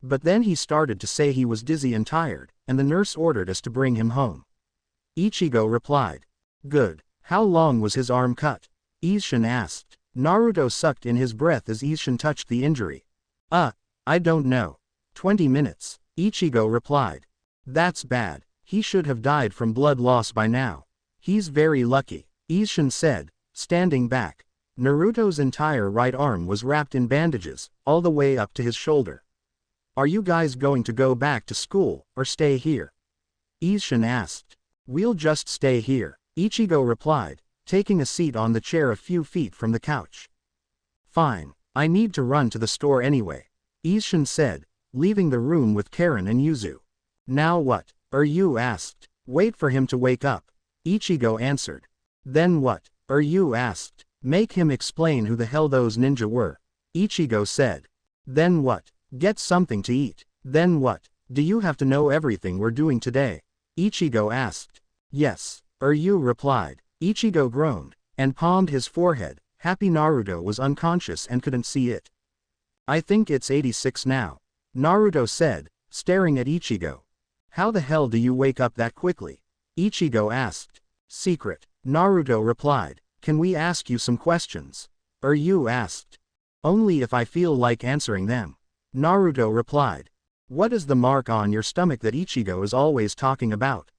But then he started to say he was dizzy and tired, and the nurse ordered us to bring him home. Ichigo replied. Good. How long was his arm cut? Isshin asked. Naruto sucked in his breath as Isshin touched the injury. I don't know. 20 minutes, Ichigo replied. That's bad, he should have died from blood loss by now. He's very lucky, Isshin said, standing back. Naruto's entire right arm was wrapped in bandages, all the way up to his shoulder. Are you guys going to go back to school, or stay here? Isshin asked. We'll just stay here, Ichigo replied, taking a seat on the chair a few feet from the couch. Fine, I need to run to the store anyway, Isshin said, leaving the room with Karen and Yuzu. Now what? You asked. Wait for him to wake up, Ichigo answered. Then what? You asked. Make him explain who the hell those ninja were, Ichigo said. Then what? Get something to eat. Then what? Do you have to know everything we're doing today? Ichigo asked. Yes, you replied. Ichigo groaned, and palmed his forehead, happy Naruto was unconscious and couldn't see it. I think it's 86 now, Naruto said, staring at Ichigo. How the hell do you wake up that quickly? Ichigo asked. Secret, Naruto replied. Can we ask you some questions? You asked. Only if I feel like answering them, Naruto replied. What is the mark on your stomach that Ichigo is always talking about?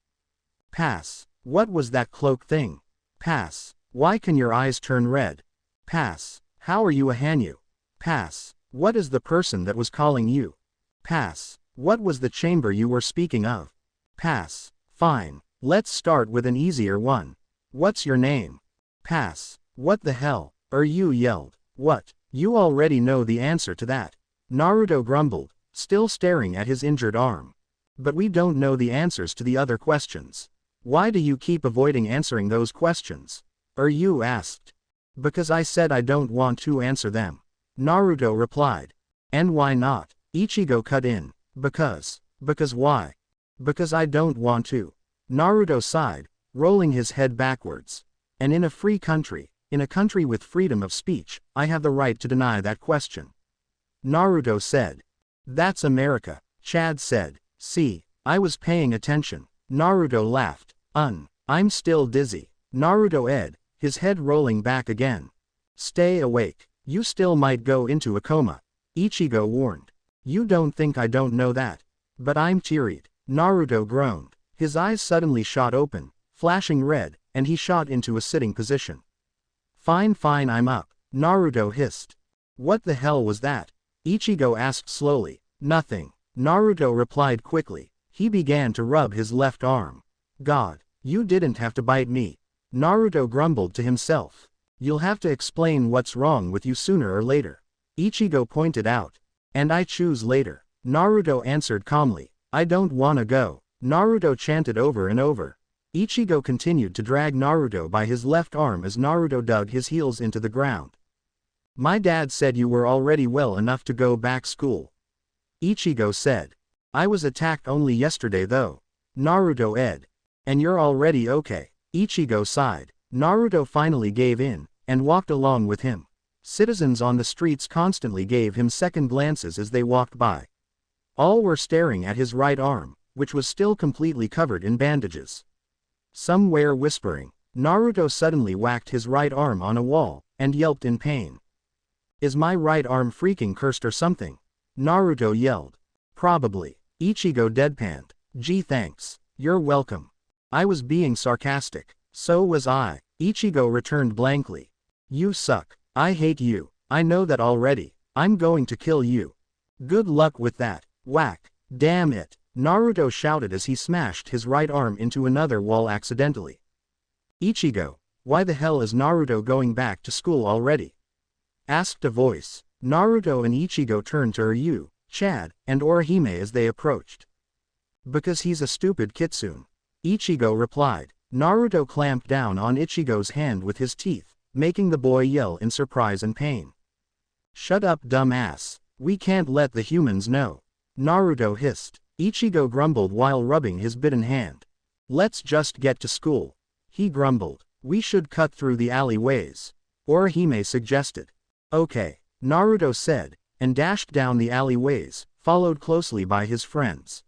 Pass. What was that cloak thing? Pass. Why can your eyes turn red? Pass. How are you a Hanyu? Pass. What is the person that was calling you? Pass. What was the chamber you were speaking of? Pass. Fine. Let's start with an easier one. What's your name? Pass. What the hell? You yelled. What? You already know the answer to that, Naruto grumbled, still staring at his injured arm. But we don't know the answers to the other questions. Why do you keep avoiding answering those questions? You asked. Because I said I don't want to answer them, Naruto replied. And why not? Ichigo cut in. Because why? Because I don't want to. Naruto sighed, rolling his head backwards. And in a free country, in a country with freedom of speech, I have the right to deny that question, Naruto said. That's America, Chad said. See, I was paying attention, Naruto laughed. I'm still dizzy, Naruto said, his head rolling back again. Stay awake, you still might go into a coma, Ichigo warned. You don't think I don't know that? But I'm tearied, Naruto groaned. His eyes suddenly shot open, flashing red, and he shot into a sitting position. Fine, I'm up, Naruto hissed. What the hell was that? Ichigo asked slowly. Nothing, Naruto replied quickly. He began to rub his left arm. God, you didn't have to bite me. Naruto grumbled to himself. You'll have to explain what's wrong with you sooner or later. Ichigo pointed out. And I choose later, Naruto answered calmly. I don't wanna go, Naruto chanted over and over. Ichigo continued to drag Naruto by his left arm as Naruto dug his heels into the ground. My dad said you were already well enough to go back school. Ichigo said. I was attacked only yesterday though. Naruto ed. And you're already okay. Ichigo sighed. Naruto finally gave in, and walked along with him. Citizens on the streets constantly gave him second glances as they walked by. All were staring at his right arm, which was still completely covered in bandages. Some were whispering. Naruto suddenly whacked his right arm on a wall, and yelped in pain. Is my right arm freaking cursed or something? Naruto yelled. Probably. Ichigo deadpanned. Gee thanks. You're welcome. I was being sarcastic. So was I. Ichigo returned blankly. You suck. I hate you. I know that already. I'm going to kill you. Good luck with that. Whack. Damn it. Naruto shouted as he smashed his right arm into another wall accidentally. Ichigo, why the hell is Naruto going back to school already? Asked a voice. Naruto and Ichigo turned to Ryu, Chad, and Orihime as they approached. Because he's a stupid Kitsune. Ichigo replied. Naruto clamped down on Ichigo's hand with his teeth, making the boy yell in surprise and pain. Shut up, dumb ass. We can't let the humans know. Naruto hissed. Ichigo grumbled while rubbing his bitten hand. Let's just get to school. He grumbled. We should cut through the alleyways. Orihime suggested. Okay, Naruto said, and dashed down the alleyways, followed closely by his friends.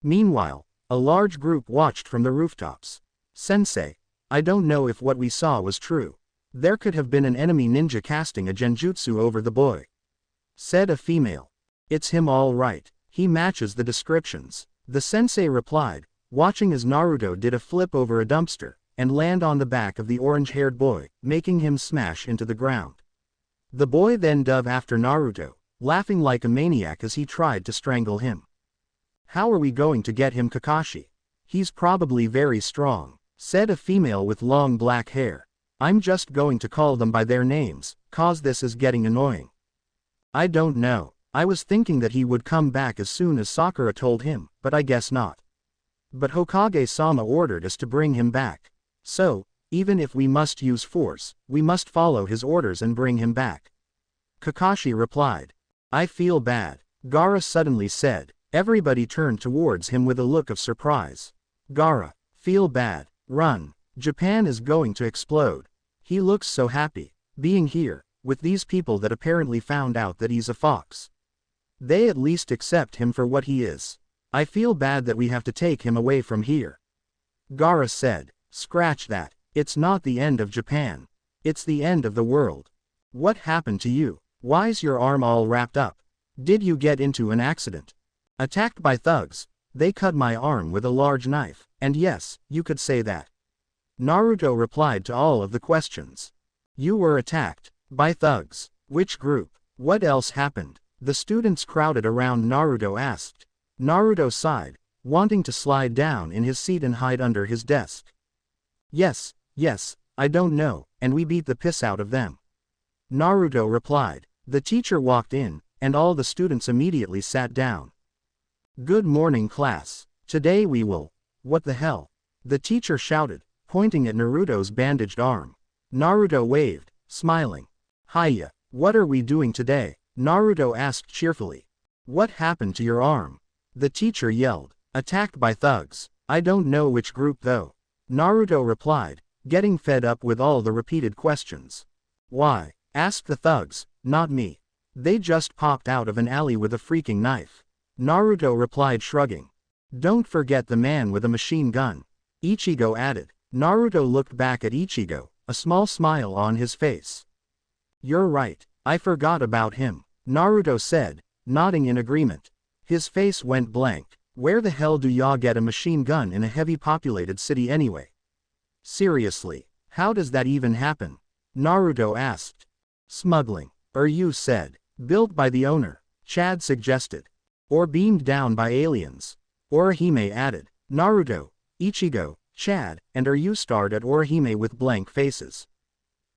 Meanwhile, a large group watched from the rooftops. Sensei, I don't know if what we saw was true. There could have been an enemy ninja casting a genjutsu over the boy. Said a female. It's him all right. He matches the descriptions. The sensei replied, watching as Naruto did a flip over a dumpster, and land on the back of the orange-haired boy, making him smash into the ground. The boy then dove after Naruto, laughing like a maniac as he tried to strangle him. How are we going to get him, Kakashi? He's probably very strong, said a female with long black hair. I'm just going to call them by their names, cause this is getting annoying. I don't know. I was thinking that he would come back as soon as Sakura told him, but I guess not. But Hokage-sama ordered us to bring him back. So, even if we must use force, we must follow his orders and bring him back. Kakashi replied. I feel bad, Gaara suddenly said. Everybody turned towards him with a look of surprise. Gaara, feel bad, run. Japan is going to explode. He looks so happy, being here, with these people that apparently found out that he's a fox. They at least accept him for what he is. I feel bad that we have to take him away from here. Gaara said, scratch that, it's not the end of Japan. It's the end of the world. What happened to you? Why's your arm all wrapped up? Did you get into an accident? Attacked by thugs. They cut my arm with a large knife, and yes, you could say that. Naruto replied to all of the questions. You were attacked by thugs. Which group? What else happened? The students crowded around Naruto asked. Naruto sighed, wanting to slide down in his seat and hide under his desk. Yes, I don't know, and we beat the piss out of them. Naruto replied. The teacher walked in, and all the students immediately sat down. Good morning, class. Today we will. What the hell? The teacher shouted, pointing at Naruto's bandaged arm. Naruto waved, smiling. Hiya, what are we doing today? Naruto asked cheerfully. What happened to your arm? The teacher yelled. Attacked by thugs. I don't know which group though. Naruto replied, getting fed up with all the repeated questions. Why? Asked the thugs. Not me. They just popped out of an alley with a freaking knife. Naruto replied, shrugging. Don't forget the man with a machine gun. Ichigo added. Naruto looked back at Ichigo, a small smile on his face. You're right, I forgot about him, Naruto said, nodding in agreement. His face went blank. Where the hell do y'all get a machine gun in a heavy populated city anyway? Seriously, how does that even happen? Naruto asked. Smuggling, you said. Built by the owner, Chad suggested. Or beamed down by aliens. Orihime added. Naruto, Ichigo, Chad, and you starred at Orihime with blank faces.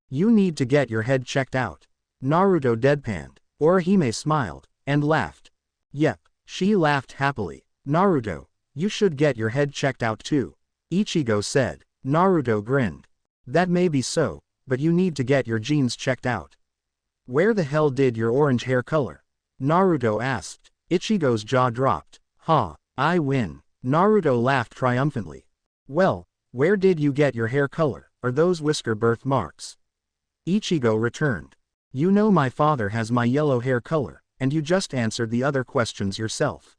You need to get your head checked out. Naruto deadpanned. Orihime smiled, and laughed. Yep, she laughed happily. Naruto, you should get your head checked out too. Ichigo said. Naruto grinned. That may be so, but you need to get your genes checked out. Where the hell did your orange hair color? Naruto asked. Ichigo's jaw dropped. Ha, I win. Naruto laughed triumphantly. Well, where did you get your hair color? Are those whisker birthmarks? Ichigo returned. You know my father has my yellow hair color, and you just answered the other questions yourself.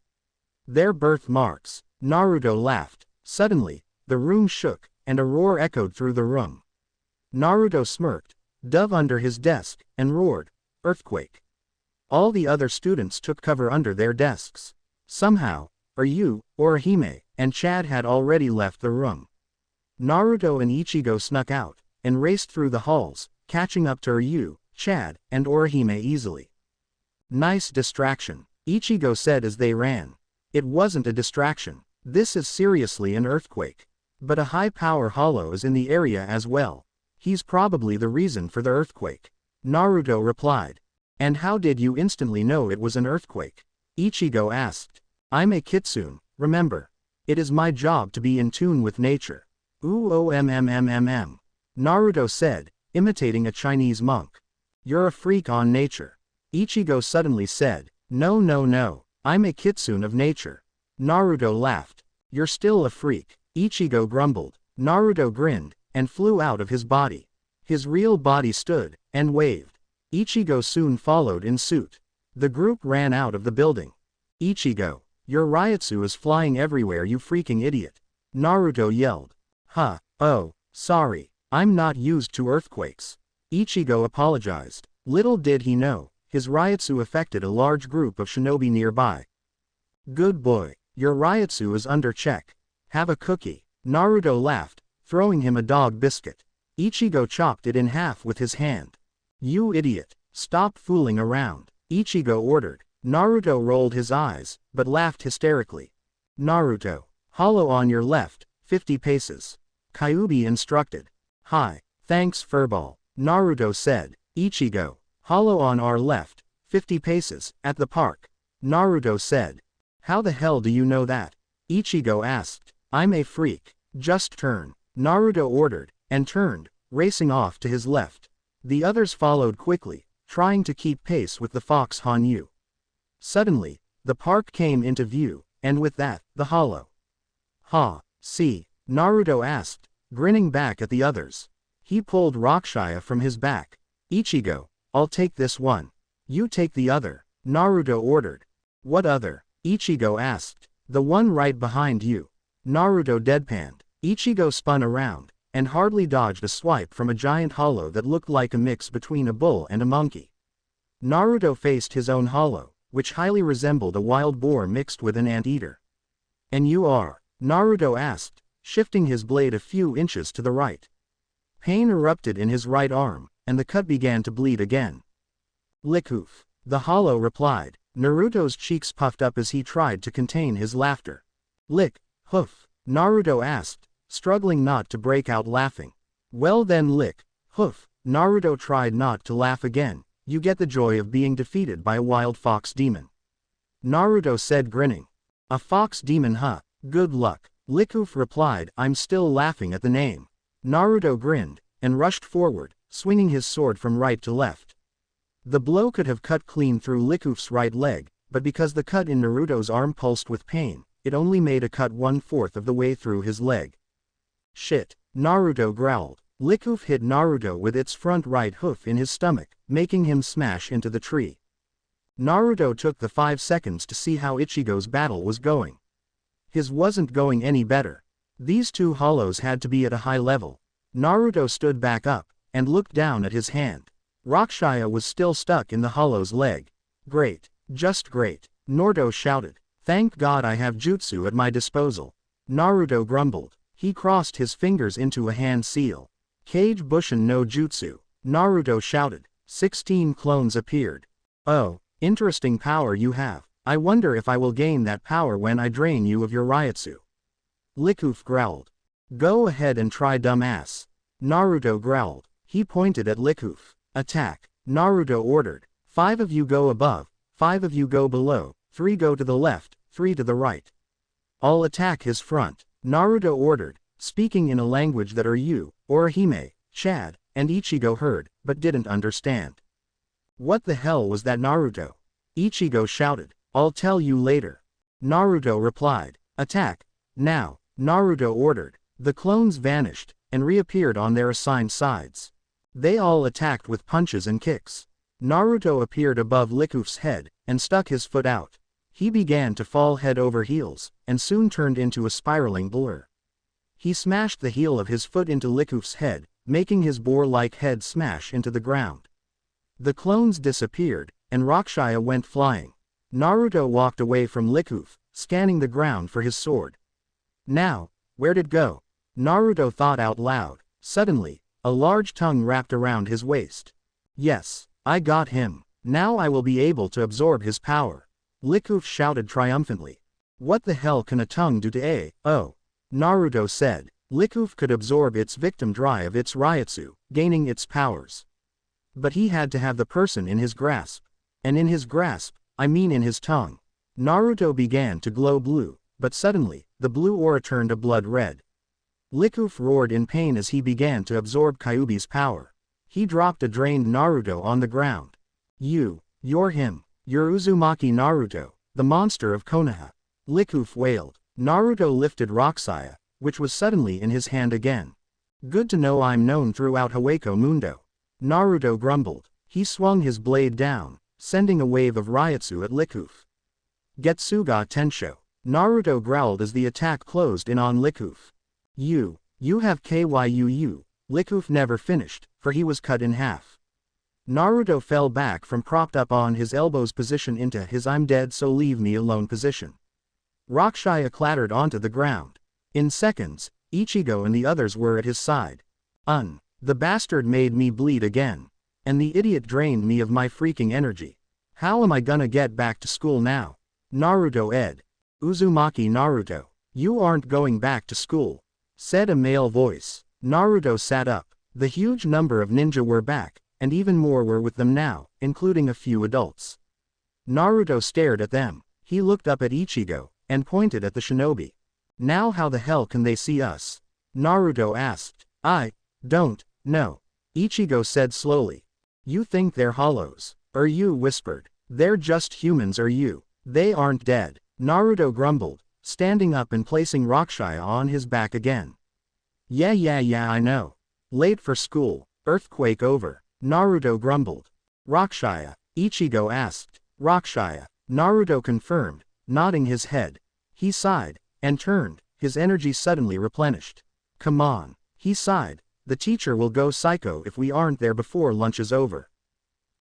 They're birthmarks. Naruto laughed. Suddenly, the room shook, and a roar echoed through the room. Naruto smirked, dove under his desk, and roared, "Earthquake!" All the other students took cover under their desks. Somehow, Orihime, and Chad had already left the room. Naruto and Ichigo snuck out, and raced through the halls, catching up to Chad, and Orihime easily. Nice distraction, Ichigo said as they ran. It wasn't a distraction. This is seriously an earthquake. But a high-power hollow is in the area as well. He's probably the reason for the earthquake. Naruto replied. And how did you instantly know it was an earthquake? Ichigo asked. I'm a Kitsune, remember. It is my job to be in tune with nature. Naruto said, imitating a Chinese monk. You're a freak on nature. Ichigo suddenly said, No, I'm a Kitsune of nature. Naruto laughed. You're still a freak. Ichigo grumbled. Naruto grinned, and flew out of his body. His real body stood, and waved. Ichigo soon followed in suit. The group ran out of the building. Ichigo, your Ryutsu is flying everywhere, you freaking idiot. Naruto yelled. Oh, sorry, I'm not used to earthquakes. Ichigo apologized. Little did he know, his Ryutsu affected a large group of shinobi nearby. Good boy, your Ryutsu is under check. Have a cookie. Naruto laughed, throwing him a dog biscuit. Ichigo chopped it in half with his hand. You idiot, stop fooling around, Ichigo ordered. Naruto rolled his eyes, but laughed hysterically. Naruto, hollow on your left, 50 paces. Kyuubi instructed. Hi, thanks Furball, Naruto said. Ichigo, hollow on our left, 50 paces, at the park. Naruto said. How the hell do you know that? Ichigo asked. I'm a freak. Just turn, Naruto ordered, and turned, racing off to his left. The others followed quickly, trying to keep pace with the fox Hanyu. Suddenly, the park came into view, and with that, the hollow. See, Naruto asked, grinning back at the others. He pulled Rakshaya from his back. Ichigo, I'll take this one. You take the other, Naruto ordered. What other? Ichigo asked. The one right behind you. Naruto deadpanned. Ichigo spun around, and hardly dodged a swipe from a giant hollow that looked like a mix between a bull and a monkey. Naruto faced his own hollow, which highly resembled a wild boar mixed with an anteater. And you are? Naruto asked, shifting his blade a few inches to the right. Pain erupted in his right arm, and the cut began to bleed again. Lickhoof, the hollow replied. Naruto's cheeks puffed up as he tried to contain his laughter. Lick, hoof, Naruto asked, struggling not to break out laughing. Well then lick, hoof, Naruto tried not to laugh again. You get the joy of being defeated by a wild fox demon. Naruto said grinning. A fox demon huh? Good luck. Lickhoof replied, I'm still laughing at the name. Naruto grinned, and rushed forward, swinging his sword from right to left. The blow could have cut clean through Lickhoof's right leg, but because the cut in Naruto's arm pulsed with pain, it only made a cut 1/4 of the way through his leg. Shit, Naruto growled. Lickhoof hit Naruto with its front right hoof in his stomach, making him smash into the tree. Naruto took the 5 seconds to see how Ichigo's battle was going. His wasn't going any better. These two hollows had to be at a high level. Naruto stood back up, and looked down at his hand. Rakshaya was still stuck in the hollow's leg. Great, just great, Naruto shouted. Thank God I have jutsu at my disposal. Naruto grumbled. He crossed his fingers into a hand seal. Kage Bushin no Jutsu. Naruto shouted. 16 clones appeared. Oh, interesting power you have. I wonder if I will gain that power when I drain you of your Ryutsu. Likoof growled. Go ahead and try, dumbass. Naruto growled. He pointed at Likoof. Attack. Naruto ordered. 5 of you go above, 5 of you go below, 3 go to the left, 3 to the right. All attack his front. Naruto ordered, speaking in a language that Ryu, Orihime, Chad, and Ichigo heard, but didn't understand. What the hell was that, Naruto? Ichigo shouted. I'll tell you later. Naruto replied. Attack. Now. Naruto ordered. The clones vanished, and reappeared on their assigned sides. They all attacked with punches and kicks. Naruto appeared above Likoof's head, and stuck his foot out. He began to fall head over heels, and soon turned into a spiraling blur. He smashed the heel of his foot into Likoof's head, making his boar-like head smash into the ground. The clones disappeared, and Rakshaya went flying. Naruto walked away from Likoof, scanning the ground for his sword. Now, where'd it go? Naruto thought out loud. Suddenly, a large tongue wrapped around his waist. Yes, I got him. Now I will be able to absorb his power. Likoof shouted triumphantly. What the hell can a tongue do to a? Oh. Naruto said. Likoof could absorb its victim dry of its Ryutsu, gaining its powers. But he had to have the person in his grasp. And in his grasp, I mean in his tongue. Naruto began to glow blue, but suddenly, the blue aura turned a blood red. Likoof roared in pain as he began to absorb Kyuubi's power. He dropped a drained Naruto on the ground. You're him. You're Uzumaki Naruto, the monster of Konoha. Likoof wailed. Naruto lifted Rakshaya, which was suddenly in his hand again. Good to know I'm known throughout Hawako Mundo. Naruto grumbled. He swung his blade down, sending a wave of Ryutsu at Likoof. Getsuga Tensho. Naruto growled as the attack closed in on Likoof. You have Kyuu. Likoof never finished, for he was cut in half. Naruto fell back from propped up on his elbows position into his I'm dead so leave me alone position. Rakshaya clattered onto the ground. In seconds, Ichigo and the others were at his side. The bastard made me bleed again. And the idiot drained me of my freaking energy. How am I gonna get back to school now? Naruto ed. Uzumaki Naruto. You aren't going back to school, said a male voice. Naruto sat up. The huge number of ninja were back, and even more were with them now, including a few adults. Naruto stared at them. He looked up at Ichigo, and pointed at the shinobi. Now how the hell can they see us? Naruto asked. I don't know. Ichigo said slowly. You think they're hollows. You whispered. They're just humans. They aren't dead. Naruto grumbled, standing up and placing Rakshaya on his back again. Yeah I know. Late for school. Earthquake over. Naruto grumbled. Rakshaya. Ichigo asked. Rakshaya. Naruto confirmed, nodding his head. He sighed, and turned, his energy suddenly replenished. Come on. He sighed. The teacher will go psycho if we aren't there before lunch is over.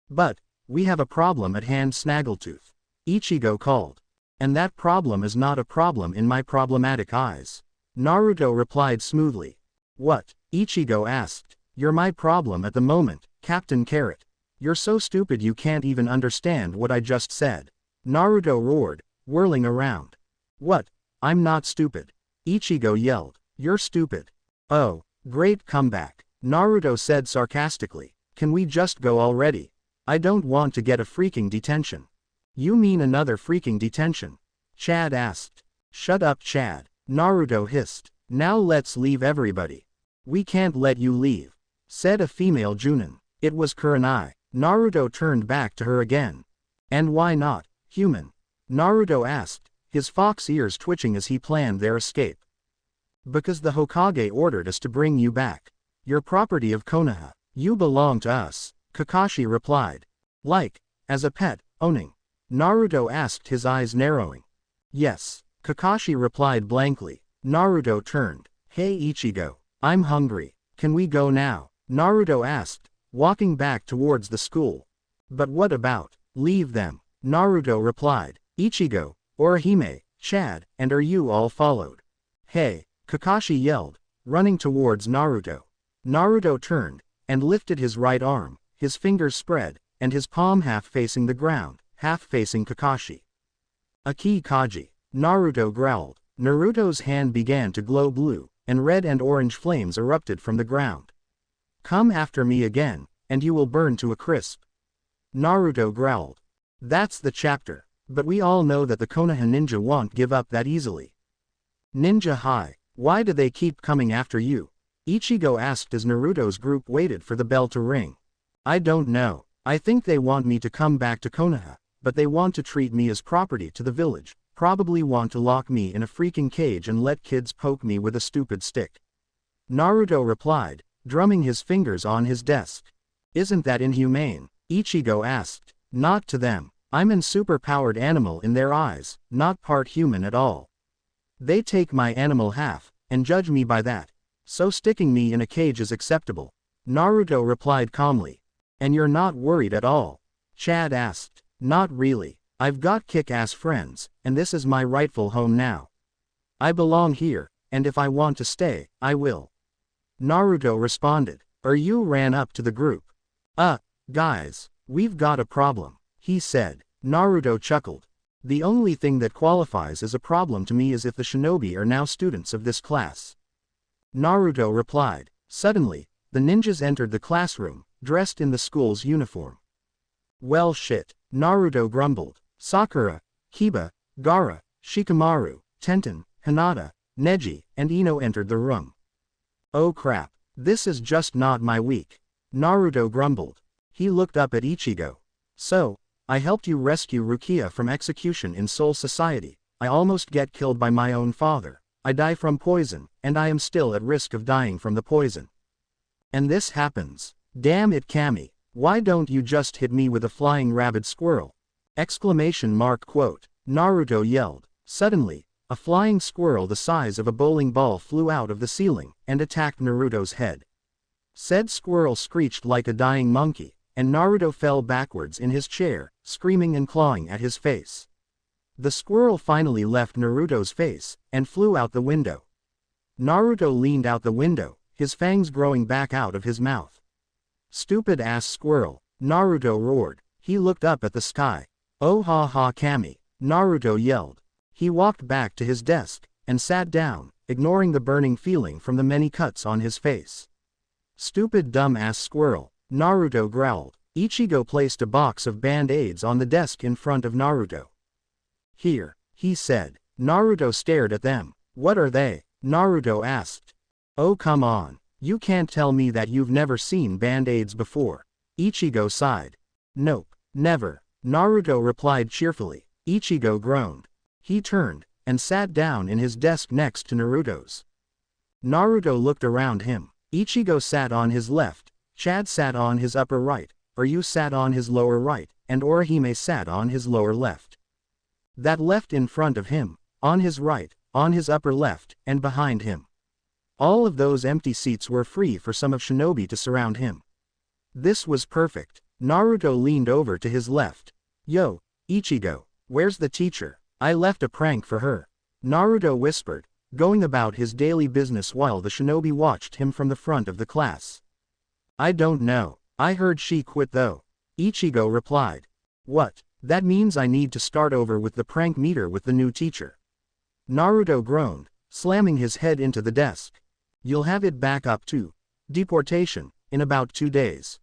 But, we have a problem at hand, Snaggletooth. Ichigo called. And that problem is not a problem in my problematic eyes. Naruto replied smoothly. What? Ichigo asked. You're my problem at the moment, Captain Carrot. You're so stupid you can't even understand what I just said. Naruto roared, whirling around. What? I'm not stupid. Ichigo yelled. You're stupid. Oh, great comeback. Naruto said sarcastically. Can we just go already? I don't want to get a freaking detention. You mean another freaking detention? Chad asked. Shut up, Chad. Naruto hissed. Now let's leave everybody. We can't let you leave, said a female Junin. It was Kurenai. Naruto turned back to her again. And why not, human? Naruto asked, his fox ears twitching as he planned their escape. Because the Hokage ordered us to bring you back. You're property of Konoha. You belong to us, Kakashi replied. Like, as a pet, owning? Naruto asked, his eyes narrowing. Yes, Kakashi replied blankly. Naruto turned. Hey Ichigo, I'm hungry. Can we go now? Naruto asked, walking back towards the school. But what about? Leave them. Naruto replied. Ichigo, Orihime, Chad, and you all followed. Hey, Kakashi yelled, running towards Naruto. Naruto turned, and lifted his right arm, his fingers spread, and his palm half facing the ground, half facing Kakashi. Aki Kaji. Naruto growled. Naruto's hand began to glow blue, and red and orange flames erupted from the ground. Come after me again, and you will burn to a crisp. Naruto growled. That's the chapter, but we all know that the Konoha ninja won't give up that easily. Ninja High, why do they keep coming after you? Ichigo asked as Naruto's group waited for the bell to ring. I don't know. I think they want me to come back to Konoha, but they want to treat me as property to the village, probably want to lock me in a freaking cage and let kids poke me with a stupid stick. Naruto replied, drumming his fingers on his desk. Isn't that inhumane? Ichigo asked. Not to them. I'm an super-powered animal in their eyes, not part human at all. They take my animal half, and judge me by that. So sticking me in a cage is acceptable. Naruto replied calmly. And you're not worried at all? Chad asked. Not really. I've got kick-ass friends, and this is my rightful home now. I belong here, and if I want to stay, I will. Naruto responded. You ran up to the group. Guys, we've got a problem, he said. Naruto chuckled. The only thing that qualifies as a problem to me is if the shinobi are now students of this class. Naruto replied. Suddenly, the ninjas entered the classroom, dressed in the school's uniform. Well shit, Naruto grumbled. Sakura, Kiba, Gaara, Shikamaru, Tenten, Hinata, Neji, and Ino entered the room. Oh crap, this is just not my week. Naruto grumbled. He looked up at Ichigo. So, I helped you rescue Rukia from execution in Soul Society. I almost get killed by my own father. I die from poison, and I am still at risk of dying from the poison. And this happens. Damn it, Kami, why don't you just hit me with a flying rabid squirrel? Exclamation mark quote. Naruto yelled. Suddenly, a flying squirrel the size of a bowling ball flew out of the ceiling and attacked Naruto's head. Said squirrel screeched like a dying monkey, and Naruto fell backwards in his chair, screaming and clawing at his face. The squirrel finally left Naruto's face, and flew out the window. Naruto leaned out the window, his fangs growing back out of his mouth. Stupid ass squirrel, Naruto roared. He looked up at the sky. Oh ha ha Kami, Naruto yelled. He walked back to his desk, and sat down, ignoring the burning feeling from the many cuts on his face. Stupid dumb ass squirrel, Naruto growled. Ichigo placed a box of band-aids on the desk in front of Naruto. Here, he said. Naruto stared at them. What are they? Naruto asked. Oh come on, you can't tell me that you've never seen band-aids before. Ichigo sighed. Nope, never, Naruto replied cheerfully. Ichigo groaned. He turned, and sat down in his desk next to Naruto's. Naruto looked around him. Ichigo sat on his left, Chad sat on his upper right, Ryu sat on his lower right, and Orihime sat on his lower left. That left in front of him, on his right, on his upper left, and behind him. All of those empty seats were free for some of shinobi to surround him. This was perfect. Naruto leaned over to his left. Yo, Ichigo, where's the teacher? I left a prank for her. Naruto whispered, going about his daily business while the shinobi watched him from the front of the class. I don't know. I heard she quit though. Ichigo replied. What? That means I need to start over with the prank meter with the new teacher. Naruto groaned, slamming his head into the desk. You'll have it back up to deportation in about 2 days.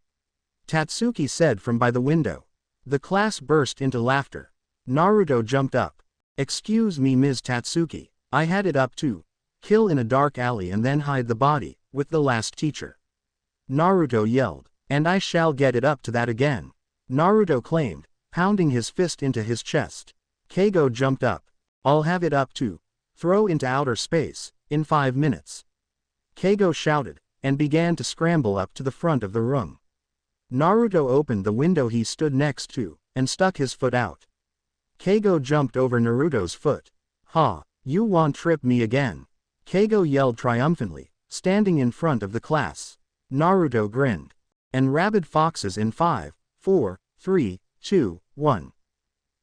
Tatsuki said from by the window. The class burst into laughter. Naruto jumped up. Excuse me Ms. Tatsuki, I had it up to kill in a dark alley and then hide the body with the last teacher. Naruto yelled. And I shall get it up to that again. Naruto claimed, pounding his fist into his chest. Keigo jumped up. I'll have it up to throw into outer space in 5 minutes. Keigo shouted, and began to scramble up to the front of the room. Naruto opened the window he stood next to, and stuck his foot out. Keigo jumped over Naruto's foot. Ha, you won't trip me again. Keigo yelled triumphantly, standing in front of the class. Naruto grinned. And rabid foxes in 5, 4, 3, 2, 1.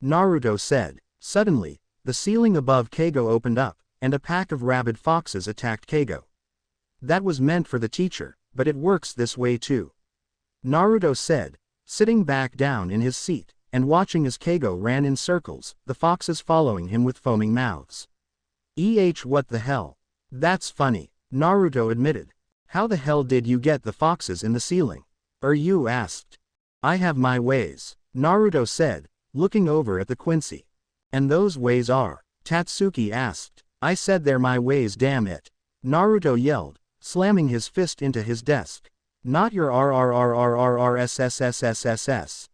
Naruto said. Suddenly, the ceiling above Keigo opened up, and a pack of rabid foxes attacked Keigo. That was meant for the teacher, but it works this way too. Naruto said, sitting back down in his seat, and watching as Keigo ran in circles, the foxes following him with foaming mouths. What the hell? That's funny, Naruto admitted. How the hell did you get the foxes in the ceiling? You asked. I have my ways, Naruto said, looking over at the Quincy. And those ways are? Tatsuki asked. I said they're my ways, damn it. Naruto yelled, slamming his fist into his desk. Not your RRRRRRSSSSSS.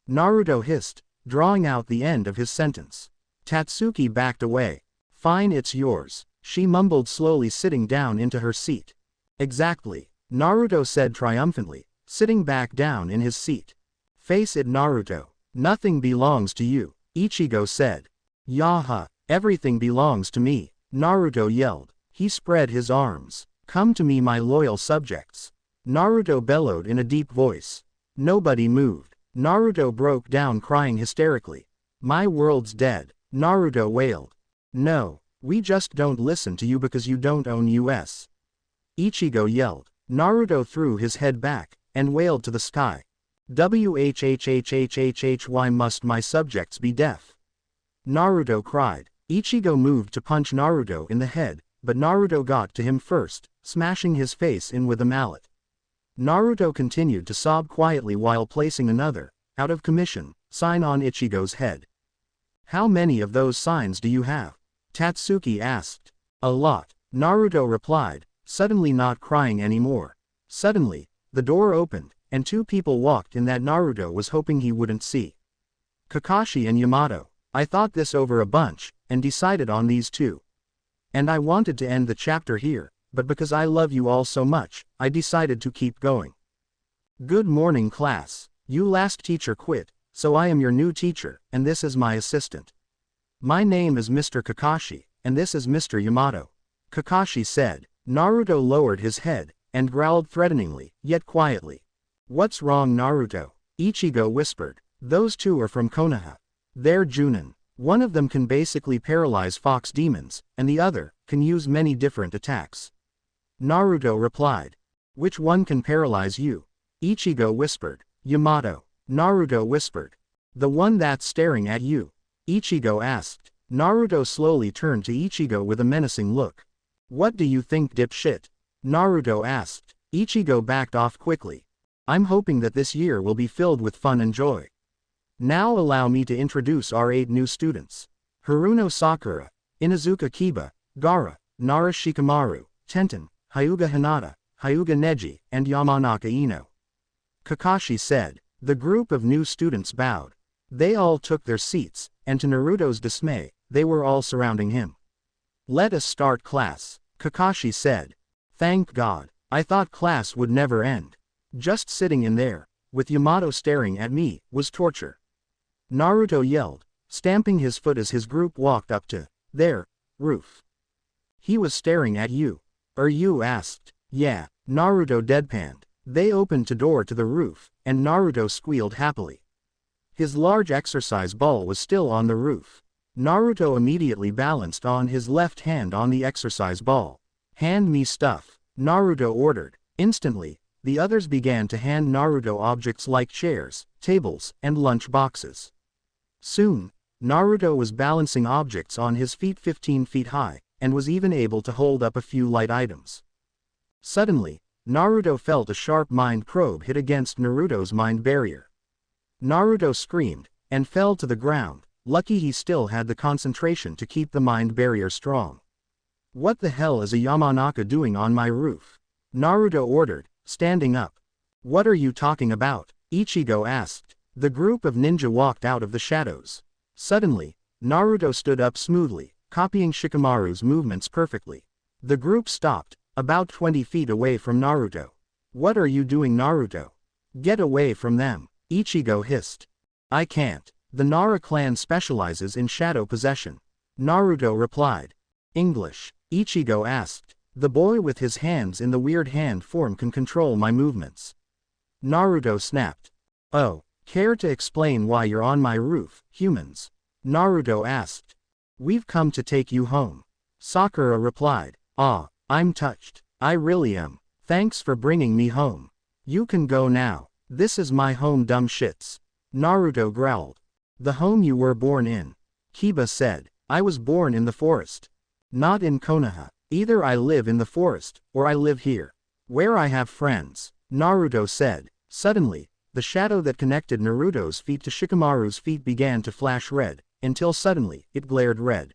Naruto hissed, drawing out the end of his sentence. Tatsuki backed away. Fine, it's yours, she mumbled slowly, sitting down into her seat. Exactly, Naruto said triumphantly, sitting back down in his seat. Face it, Naruto. Nothing belongs to you, Ichigo said. Yaha, everything belongs to me, Naruto yelled. He spread his arms. Come to me, my loyal subjects. Naruto bellowed in a deep voice. Nobody moved. Naruto broke down crying hysterically. My world's dead, Naruto wailed. No, we just don't listen to you because you don't own us. Ichigo yelled. Naruto threw his head back, and wailed to the sky. Why must my subjects be deaf? Naruto cried. Ichigo moved to punch Naruto in the head, but Naruto got to him first, smashing his face in with a mallet. Naruto continued to sob quietly while placing another, out of commission, sign on Ichigo's head. How many of those signs do you have? Tatsuki asked. A lot, Naruto replied, suddenly not crying anymore. Suddenly, the door opened, and two people walked in that Naruto was hoping he wouldn't see. Kakashi and Yamato. I thought this over a bunch, and decided on these two. And I wanted to end the chapter here, but because I love you all so much, I decided to keep going. Good morning, class. You last teacher quit, so I am your new teacher, and this is my assistant. My name is Mr. Kakashi, and this is Mr. Yamato. Kakashi said. Naruto lowered his head, and growled threateningly, yet quietly. What's wrong, Naruto? Ichigo whispered. Those two are from Konoha. They're Junin. One of them can basically paralyze fox demons, and the other can use many different attacks. Naruto replied. Which one can paralyze you? Ichigo whispered. Yamato. Naruto whispered. The one that's staring at you. Ichigo asked. Naruto slowly turned to Ichigo with a menacing look. What do you think, dipshit? Naruto asked. Ichigo backed off quickly. I'm hoping that this year will be filled with fun and joy. Now allow me to introduce our 8 new students. Haruno Sakura, Inuzuka Kiba, Gaara, Nara Shikamaru, Tenten, Hyuga Hinata, Hyuga Neji, and Yamanaka Ino. Kakashi said. The group of new students bowed. They all took their seats, and to Naruto's dismay, they were all surrounding him. Let us start class, Kakashi said. Thank God, I thought class would never end. Just sitting in there, with Yamato staring at me, was torture. Naruto yelled, stamping his foot as his group walked up to their roof. He was staring at you. You asked. Yeah, Naruto deadpanned. They opened a door to the roof, and Naruto squealed happily. His large exercise ball was still on the roof. Naruto immediately balanced on his left hand on the exercise ball. Hand me stuff, Naruto ordered. Instantly, the others began to hand Naruto objects like chairs, tables, and lunch boxes. Soon, Naruto was balancing objects on his feet 15 feet high, and was even able to hold up a few light items. Suddenly, Naruto felt a sharp mind probe hit against Naruto's mind barrier. Naruto screamed, and fell to the ground, lucky he still had the concentration to keep the mind barrier strong. What the hell is a Yamanaka doing on my roof? Naruto ordered, standing up. What are you talking about? Ichigo asked. The group of ninja walked out of the shadows. Suddenly, Naruto stood up smoothly, copying Shikamaru's movements perfectly. The group stopped, about 20 feet away from Naruto. What are you doing, Naruto? Get away from them, Ichigo hissed. I can't. The Nara clan specializes in shadow possession. Naruto replied. English, Ichigo asked. The boy with his hands in the weird hand form can control my movements. Naruto snapped. Oh, care to explain why you're on my roof, humans? Naruto asked. We've come to take you home. Sakura replied. "Ah, I'm touched. I really am. Thanks for bringing me home. You can go now. This is my home, dumb shits." Naruto growled. "The home you were born in." Kiba said. "I was born in the forest. Not in Konoha. Either I live in the forest, or I live here, where I have friends," Naruto said. Suddenly, the shadow that connected Naruto's feet to Shikamaru's feet began to flash red, until suddenly, it glared red.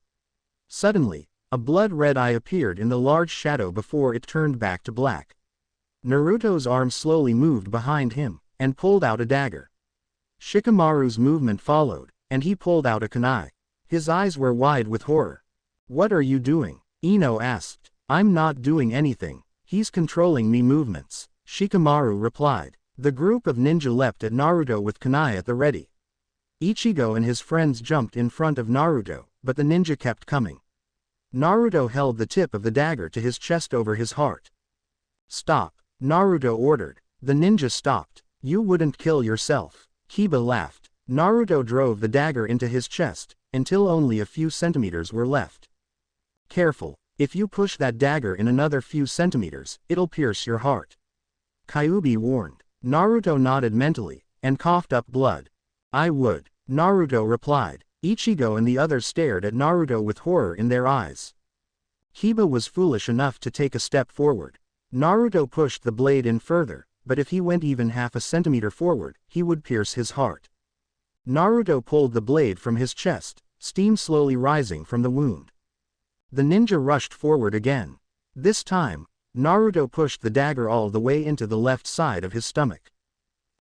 Suddenly, a blood-red eye appeared in the large shadow before it turned back to black. Naruto's arm slowly moved behind him, and pulled out a dagger. Shikamaru's movement followed, and he pulled out a kunai. His eyes were wide with horror. "What are you doing?" Ino asked. "I'm not doing anything. He's controlling me movements," Shikamaru replied. The group of ninja leapt at Naruto with kunai at the ready. Ichigo and his friends jumped in front of Naruto, but the ninja kept coming. Naruto held the tip of the dagger to his chest over his heart. "Stop," Naruto ordered. The ninja stopped. "You wouldn't kill yourself." Kiba laughed. Naruto drove the dagger into his chest, until only a few centimeters were left. "Careful, if you push that dagger in another few centimeters, it'll pierce your heart," Kyuubi warned. Naruto nodded mentally, and coughed up blood. "I would," Naruto replied. Ichigo and the others stared at Naruto with horror in their eyes. Kiba was foolish enough to take a step forward. Naruto pushed the blade in further, but if he went even half a centimeter forward, he would pierce his heart. Naruto pulled the blade from his chest, steam slowly rising from the wound. The ninja rushed forward again. This time, Naruto pushed the dagger all the way into the left side of his stomach,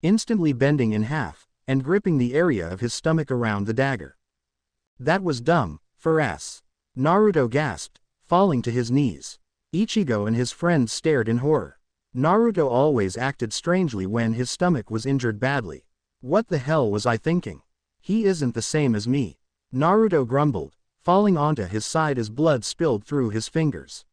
instantly bending in half, and gripping the area of his stomach around the dagger. "That was dumb, for ass," Naruto gasped, falling to his knees. Ichigo and his friends stared in horror. Naruto always acted strangely when his stomach was injured badly. "What the hell was I thinking? He isn't the same as me," Naruto grumbled, falling onto his side as blood spilled through his fingers.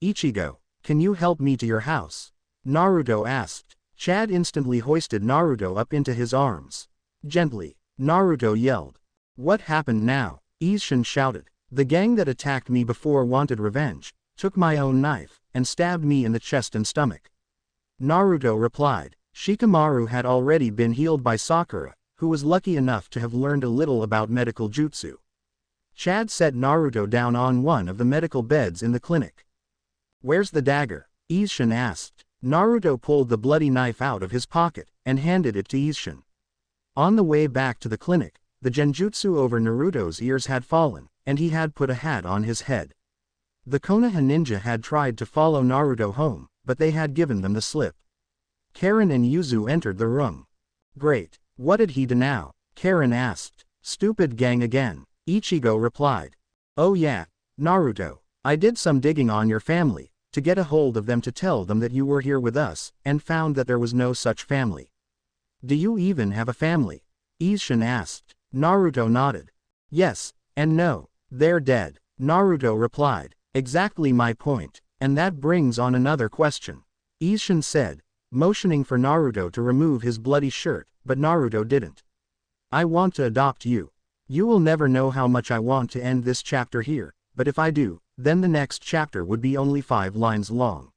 Ichigo, can you help me to your house?" Naruto asked. Chad instantly hoisted Naruto up into his arms. "Gently," Naruto yelled. "What happened now?" Isshin shouted. "The gang that attacked me before wanted revenge, took my own knife, and stabbed me in the chest and stomach," Naruto replied. Shikamaru had already been healed by Sakura, who was lucky enough to have learned a little about medical jutsu. Chad set Naruto down on one of the medical beds in the clinic. "Where's the dagger?" Isshin asked. Naruto pulled the bloody knife out of his pocket, and handed it to Isshin. On the way back to the clinic, the genjutsu over Naruto's ears had fallen, and he had put a hat on his head. The Konoha ninja had tried to follow Naruto home, but they had given them the slip. Karen and Yuzu entered the room. "Great, what did he do now?" Karen asked. "Stupid gang again," Ichigo replied. "Oh yeah, Naruto, I did some digging on your family, to get a hold of them to tell them that you were here with us, and found that there was no such family." "Do you even have a family?" Isshin asked. Naruto nodded. "Yes, and no, they're dead," Naruto replied. "Exactly my point, and that brings on another question," Isshin said, motioning for Naruto to remove his bloody shirt, but Naruto didn't. "I want to adopt you. You will never know how much I want to end this chapter here, but if I do, then the next chapter would be only 5 lines long.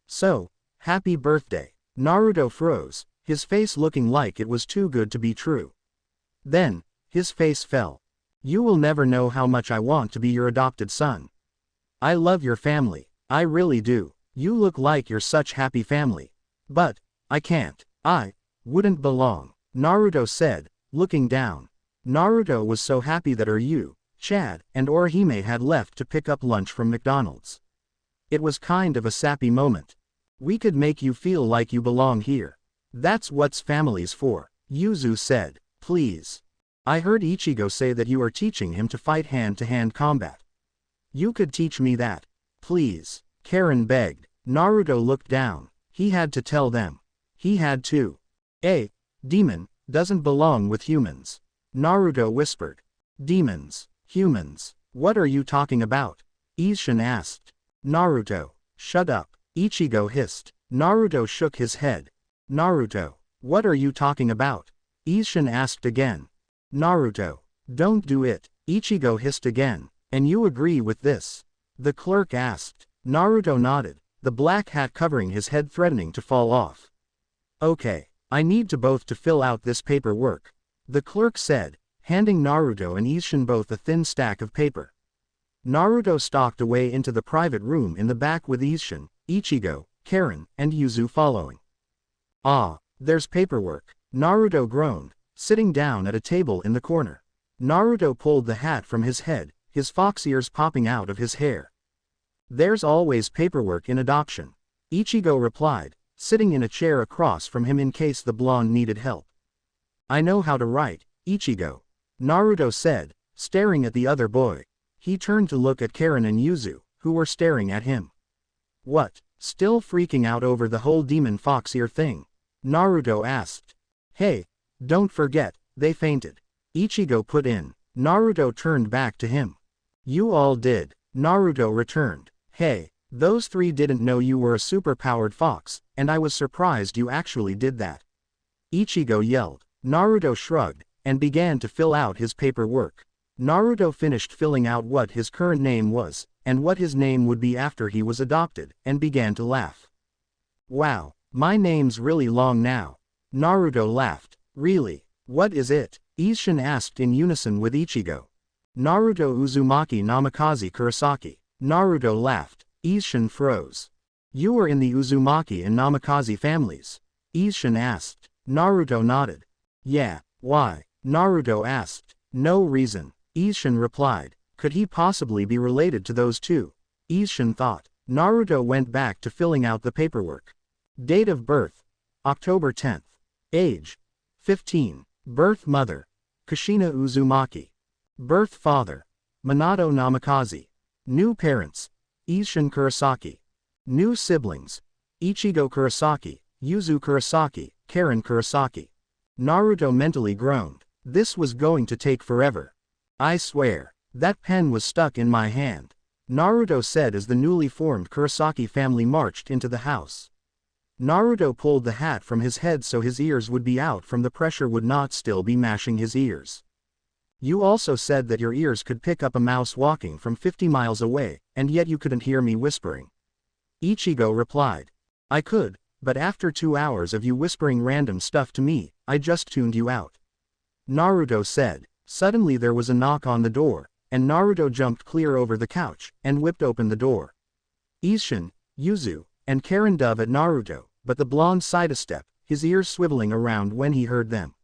So, happy birthday." Naruto froze, his face looking like it was too good to be true. Then, his face fell. "You will never know how much I want to be your adopted son. I love your family, I really do. You look like you're such happy family. But, I can't. I wouldn't belong," Naruto said, looking down. Naruto was so happy that Ryu, Chad, and Orihime had left to pick up lunch from McDonald's. It was kind of a sappy moment. "We could make you feel like you belong here. That's what's family's for," Yuzu said. "Please. I heard Ichigo say that you are teaching him to fight hand-to-hand combat. You could teach me that. Please," Karen begged. Naruto looked down. He had to tell them. He had to. "A demon doesn't belong with humans," Naruto whispered. "Demons, humans, what are you talking about?" Isshin asked. "Naruto, shut up," Ichigo hissed. Naruto shook his head. "Naruto, what are you talking about?" Isshin asked again. "Naruto, don't do it," Ichigo hissed again. And you agree with this? The clerk asked. Naruto nodded, the black hat covering his head threatening to fall off. Okay, I need to both to fill out this paperwork, the clerk said, handing Naruto and Isshin both a thin stack of paper. Naruto stalked away into the private room in the back with Isshin, Ichigo, Karen, and Yuzu following. Ah, there's paperwork, Naruto groaned, sitting down at a table in the corner. Naruto pulled the hat from his head, his fox ears popping out of his hair. There's always paperwork in adoption, Ichigo replied, sitting in a chair across from him in case the blonde needed help. I know how to write, Ichigo, Naruto said, staring at the other boy. He turned to look at Karen and Yuzu, who were staring at him. What, still freaking out over the whole demon fox ear thing? Naruto asked. Hey, don't forget, they fainted, Ichigo put in. Naruto turned back to him. You all did, Naruto returned. Hey, those three didn't know you were a superpowered fox, and I was surprised you actually did that, Ichigo yelled. Naruto shrugged, and began to fill out his paperwork. Naruto finished filling out what his current name was, and what his name would be after he was adopted, and began to laugh. Wow, my name's really long now. Naruto laughed. Really? What is it? Isshin asked in unison with Ichigo. Naruto Uzumaki Namikaze Kurosaki. Naruto laughed. Isshin froze. You were in the Uzumaki and Namikaze families? Isshin asked. Naruto nodded. Yeah, why? Naruto asked. No reason, Isshin replied. Could he possibly be related to those two? Isshin thought. Naruto went back to filling out the paperwork. Date of birth: October 10th. Age: 15. Birth mother: Kushina Uzumaki. Birth father: Minato Namikaze. New parents: Isshin Kurosaki. New siblings: Ichigo Kurosaki, Yuzu Kurosaki, Karen Kurosaki. Naruto mentally groaned. This was going to take forever. I swear, that pen was stuck in my hand, Naruto said as the newly formed Kurosaki family marched into the house. Naruto pulled the hat from his head so his ears would be out from the pressure would not still be mashing his ears. You also said that your ears could pick up a mouse walking from 50 miles away, and yet you couldn't hear me whispering, Ichigo replied. I could, but after 2 hours of you whispering random stuff to me, I just tuned you out, Naruto said. Suddenly there was a knock on the door, and Naruto jumped clear over the couch, and whipped open the door. Isshin, Yuzu, and Karen dove at Naruto, but the blonde sidestep, his ears swiveling around when he heard them.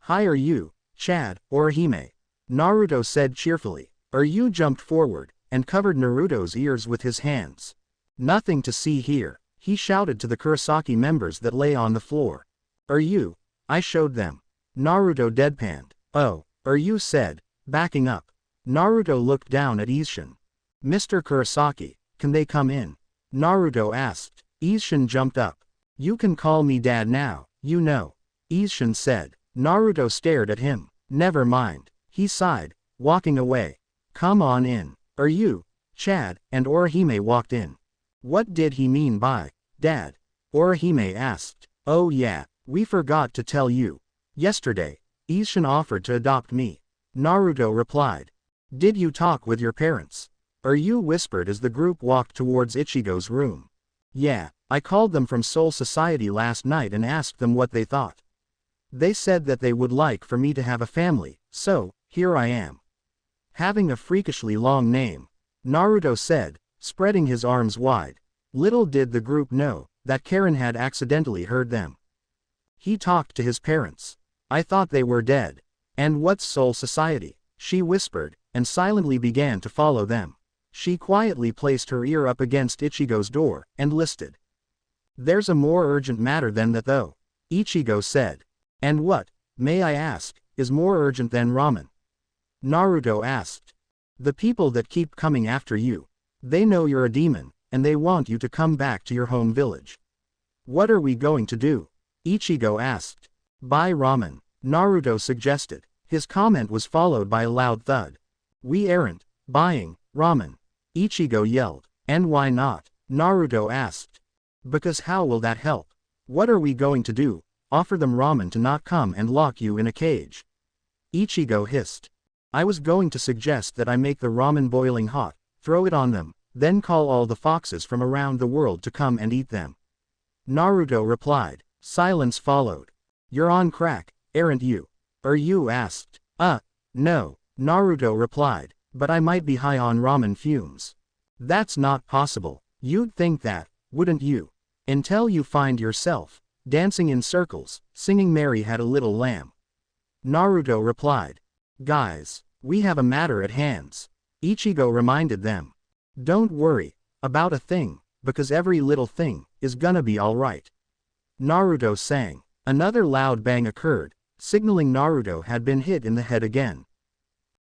Hi, are you, Chad, or Hime? Naruto said cheerfully. Yu jumped forward, and covered Naruto's ears with his hands. Nothing to see here, he shouted to the Kurosaki members that lay on the floor. You? I showed them. Naruto deadpanned. Oh, Yu said, backing up. Naruto looked down at Isshin. Mr. Kurosaki, can they come in? Naruto asked. Isshin jumped up. You can call me dad now, you know, Isshin said. Naruto stared at him. Never mind, he sighed, walking away. Come on in. You, Chad, and Orihime walked in. What did he mean by dad? Orihime asked. Oh yeah, we forgot to tell you. Yesterday, Isshin offered to adopt me, Naruto replied. Did you talk with your parents? Yu whispered as the group walked towards Ichigo's room. Yeah, I called them from Soul Society last night and asked them what they thought. They said that they would like for me to have a family, so, here I am. Having a freakishly long name, Naruto said, spreading his arms wide. Little did the group know that Karen had accidentally heard them. He talked to his parents. I thought they were dead. And what's Soul Society? She whispered, and silently began to follow them. She quietly placed her ear up against Ichigo's door, and listened. There's a more urgent matter than that though, Ichigo said. And what, may I ask, is more urgent than ramen? Naruto asked. The people that keep coming after you. They know you're a demon, and they want you to come back to your home village. What are we going to do? Ichigo asked. Buy ramen, Naruto suggested. His comment was followed by a loud thud. We aren't buying ramen, Ichigo yelled. And why not? Naruto asked. Because how will that help? What are we going to do? Offer them ramen to not come and lock you in a cage? Ichigo hissed. I was going to suggest that I make the ramen boiling hot, throw it on them, then call all the foxes from around the world to come and eat them. Naruto replied. Silence followed. You're on crack, aren't you? You asked. No, Naruto replied, but I might be high on ramen fumes. That's not possible. You'd think that, wouldn't you? Until you find yourself dancing in circles, singing Mary Had a Little Lamb. Naruto replied. Guys, we have a matter at hands. Ichigo reminded them. Don't worry about a thing, because every little thing is gonna be alright. Naruto sang. Another loud bang occurred, signaling Naruto had been hit in the head again.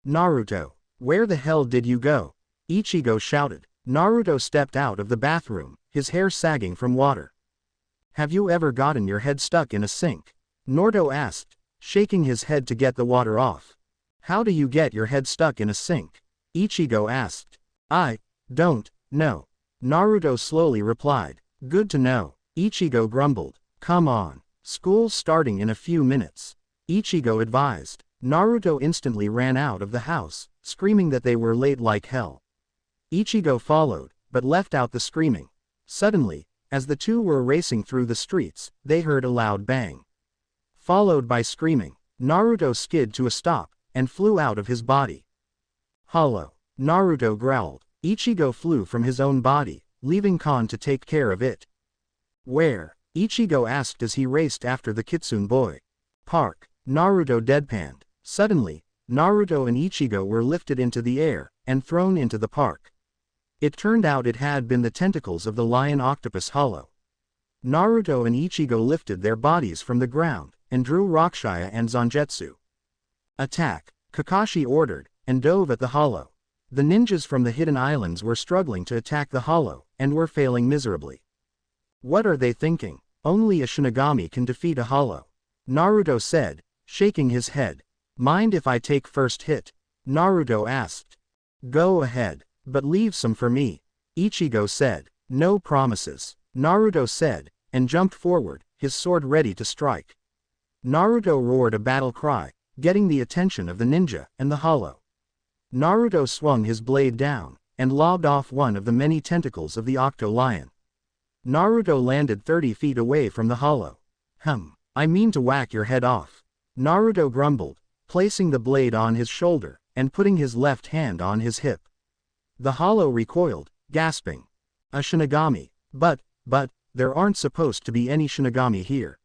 Naruto, where the hell did you go? Ichigo shouted. Naruto stepped out of the bathroom, his hair sagging from water. Have you ever gotten your head stuck in a sink? Naruto asked, shaking his head to get the water off. How do you get your head stuck in a sink? Ichigo asked. I don't know. Naruto slowly replied. Good to know. Ichigo grumbled. Come on. School's starting in a few minutes. Ichigo advised. Naruto instantly ran out of the house, screaming that they were late like hell. Ichigo followed, but left out the screaming. Suddenly, as the two were racing through the streets, they heard a loud bang. Followed by screaming, Naruto skid to a stop, and flew out of his body. Hollow. Naruto growled. Ichigo flew from his own body, leaving Kon to take care of it. Where? Ichigo asked as he raced after the Kitsune boy. Park. Naruto deadpanned. Suddenly, Naruto and Ichigo were lifted into the air, and thrown into the park. It turned out it had been the tentacles of the lion octopus Hollow. Naruto and Ichigo lifted their bodies from the ground, and drew Rakshaya and Zangetsu. Attack, Kakashi ordered, and dove at the Hollow. The ninjas from the Hidden Islands were struggling to attack the Hollow, and were failing miserably. What are they thinking? Only a Shinigami can defeat a Hollow. Naruto said, shaking his head. Mind if I take first hit? Naruto asked. Go ahead, but leave some for me. Ichigo said. No promises. Naruto said, and jumped forward, his sword ready to strike. Naruto roared a battle cry, getting the attention of the ninja and the Hollow. Naruto swung his blade down, and lobbed off one of the many tentacles of the Octo Lion. Naruto landed 30 feet away from the Hollow. I mean to whack your head off. Naruto grumbled, placing the blade on his shoulder, and putting his left hand on his hip. The Hollow recoiled, gasping. A Shinigami. But, there aren't supposed to be any Shinigami here.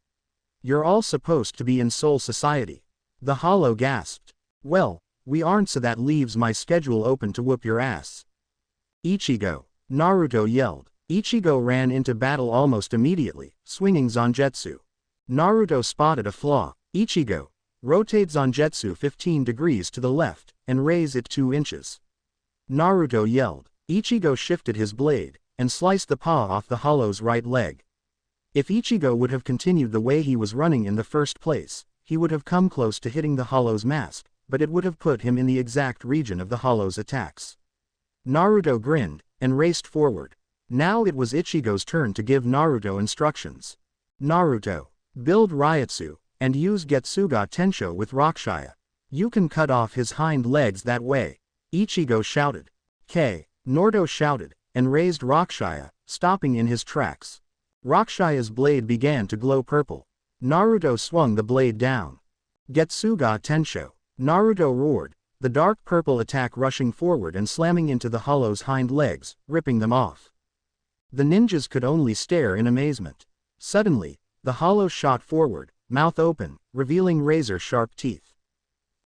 You're all supposed to be in Soul Society. The Hollow gasped. Well, we aren't, so that leaves my schedule open to whoop your ass. Ichigo. Naruto yelled. Ichigo ran into battle almost immediately, swinging Zangetsu. Naruto spotted a flaw. Ichigo. Rotate Zangetsu 15 degrees to the left, and raise it 2 inches. Naruto yelled. Ichigo shifted his blade, and sliced the paw off the Hollow's right leg. If Ichigo would have continued the way he was running in the first place, he would have come close to hitting the Hollow's mask, but it would have put him in the exact region of the Hollow's attacks. Naruto grinned, and raced forward. Now it was Ichigo's turn to give Naruto instructions. Naruto, build Ryutsu, and use Getsuga Tensho with Rakshaya. You can cut off his hind legs that way. Ichigo shouted. Naruto shouted, and raised Rakshaya, stopping in his tracks. Rakshaya's blade began to glow purple. Naruto swung the blade down. Getsuga Tensho. Naruto roared, the dark purple attack rushing forward and slamming into the Hollow's hind legs, ripping them off. The ninjas could only stare in amazement. Suddenly, the Hollow shot forward, mouth open, revealing razor-sharp teeth.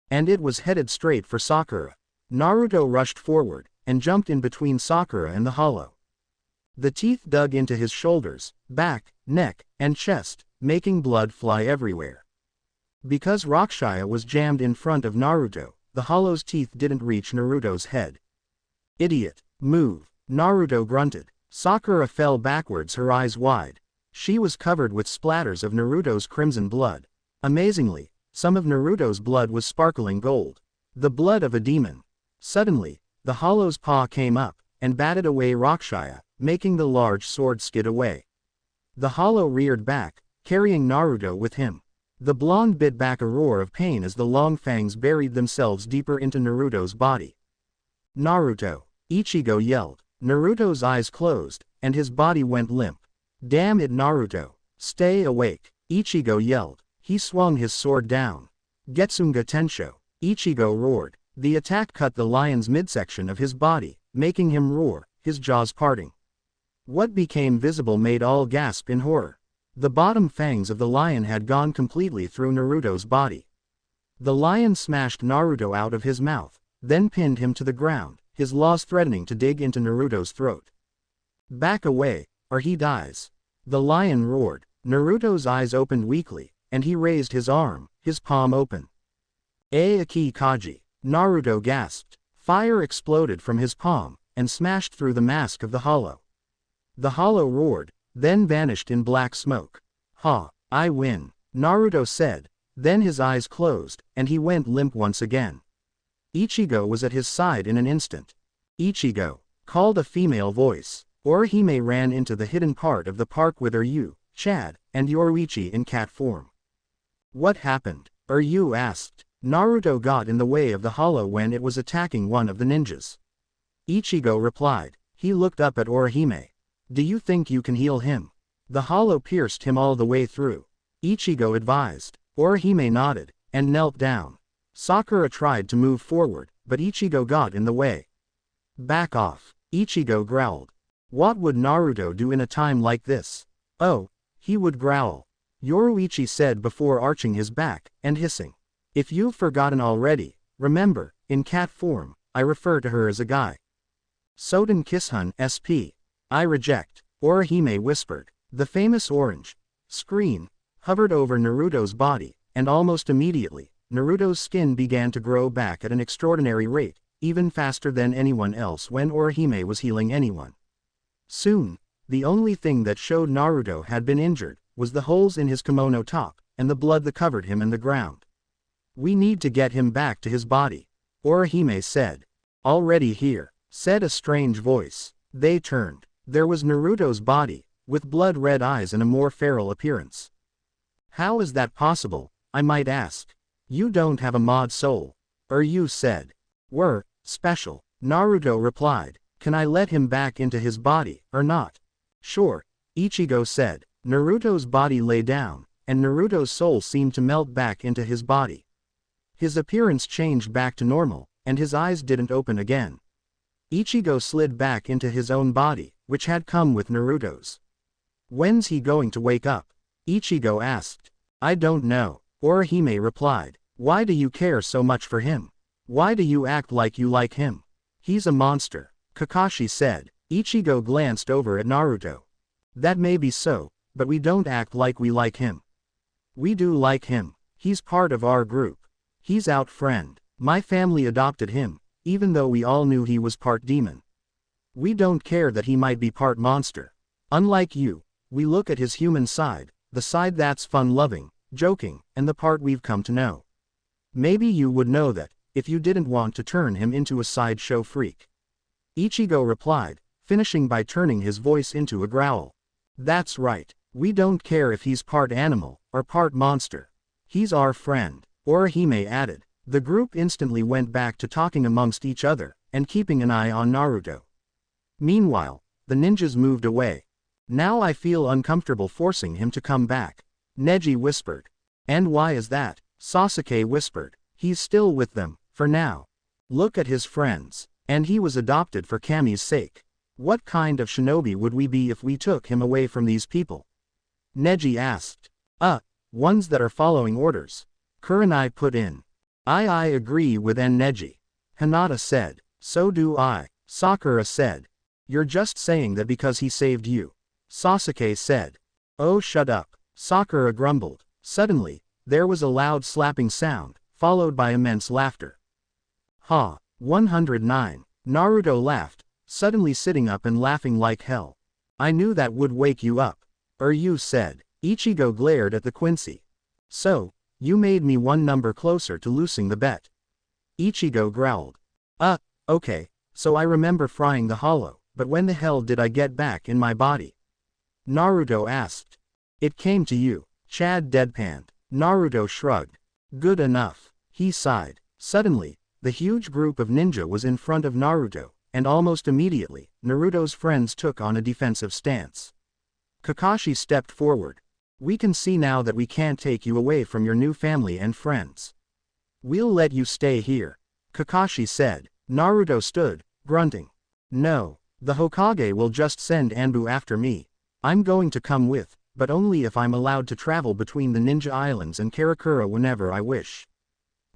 And it was headed straight for Sakura. Naruto rushed forward, and jumped in between Sakura and the Hollow. The teeth dug into his shoulders, back, neck, and chest, making blood fly everywhere. Because Rakshaya was jammed in front of Naruto, the Hollow's teeth didn't reach Naruto's head. Idiot, move, Naruto grunted. Sakura fell backwards, her eyes wide. She was covered with splatters of Naruto's crimson blood. Amazingly, some of Naruto's blood was sparkling gold. The blood of a demon. Suddenly, the Hollow's paw came up, and batted away Rakshaya, making the large sword skid away. The Hollow reared back, carrying Naruto with him. The blonde bit back a roar of pain as the long fangs buried themselves deeper into Naruto's body. Naruto! Ichigo yelled. Naruto's eyes closed, and his body went limp. Damn it, Naruto! Stay awake! Ichigo yelled. He swung his sword down. Getsunga Tensho! Ichigo roared. The attack cut the lion's midsection of his body, making him roar, his jaws parting. What became visible made all gasp in horror. The bottom fangs of the lion had gone completely through Naruto's body. The lion smashed Naruto out of his mouth, then pinned him to the ground, his claws threatening to dig into Naruto's throat. Back away, or he dies. The lion roared. Naruto's eyes opened weakly, and he raised his arm, his palm open. Aiki Kaji! Naruto gasped. Fire exploded from his palm, and smashed through the mask of the hollow. The hollow roared, then vanished in black smoke. Ha! I win, Naruto said, then his eyes closed, and he went limp once again. Ichigo was at his side in an instant. Ichigo! Called a female voice. Orihime ran into the hidden part of the park with Ryu, Chad, and Yoruichi in cat form. What happened? Ryu asked. Naruto got in the way of the hollow when it was attacking one of the ninjas. Ichigo replied. He looked up at Orihime. Do you think you can heal him? The hollow pierced him all the way through. Ichigo advised. Orihime nodded, and knelt down. Sakura tried to move forward, but Ichigo got in the way. Back off, Ichigo growled. What would Naruto do in a time like this? Oh, he would growl. Yoruichi said before arching his back, and hissing. If you've forgotten already, remember, in cat form, I refer to her as a guy. Soden Kishun SP. I reject, Orihime whispered. The famous orange screen hovered over Naruto's body, and almost immediately, Naruto's skin began to grow back at an extraordinary rate, even faster than anyone else when Orihime was healing anyone. Soon, the only thing that showed Naruto had been injured was the holes in his kimono top, and the blood that covered him in the ground. We need to get him back to his body, Orihime said. Already here, said a strange voice. They turned. There was Naruto's body, with blood-red eyes and a more feral appearance. How is that possible, I might ask? You don't have a mod soul. Ryu said. We're special, Naruto replied. Can I let him back into his body, or not? Sure, Ichigo said. Naruto's body lay down, and Naruto's soul seemed to melt back into his body. His appearance changed back to normal, and his eyes didn't open again. Ichigo slid back into his own body, which had come with Naruto's. When's he going to wake up? Ichigo asked. I don't know, Orihime replied. Why do you care so much for him? Why do you act like you like him? He's a monster, Kakashi said. Ichigo glanced over at Naruto. That may be so, but we don't act like we like him. We do like him. He's part of our group. He's our friend. My family adopted him, even though we all knew he was part demon. We don't care that he might be part monster. Unlike you, we look at his human side, the side that's fun-loving, joking, and the part we've come to know. Maybe you would know that, if you didn't want to turn him into a sideshow freak. Ichigo replied, finishing by turning his voice into a growl. That's right, we don't care if he's part animal, or part monster. He's our friend, Orihime added. The group instantly went back to talking amongst each other, and keeping an eye on Naruto. Meanwhile, the ninjas moved away. Now I feel uncomfortable forcing him to come back, Neji whispered. And why is that? Sasuke whispered. He's still with them, for now. Look at his friends. And he was adopted for Kami's sake. What kind of shinobi would we be if we took him away from these people? Neji asked. Ones that are following orders. Kurenai put in. I agree with Neji. Hinata said. So do I. Sakura said. You're just saying that because he saved you. Sasuke said. Oh, shut up. Sakura grumbled. Suddenly, there was a loud slapping sound, followed by immense laughter. Ha! 109. Naruto laughed, suddenly sitting up and laughing like hell. I knew that would wake you up. Ryu said. Ichigo glared at the Quincy. So, you made me one number closer to losing the bet. Ichigo growled. Okay, so I remember frying the hollow, but when the hell did I get back in my body? Naruto asked. It came to you, Chad deadpanned. Naruto shrugged. Good enough. He sighed. Suddenly, the huge group of ninja was in front of Naruto, and almost immediately, Naruto's friends took on a defensive stance. Kakashi stepped forward. We can see now that we can't take you away from your new family and friends. We'll let you stay here. Kakashi said. Naruto stood, grunting. No, the Hokage will just send Anbu after me. I'm going to come with, but only if I'm allowed to travel between the Ninja Islands and Karakura whenever I wish.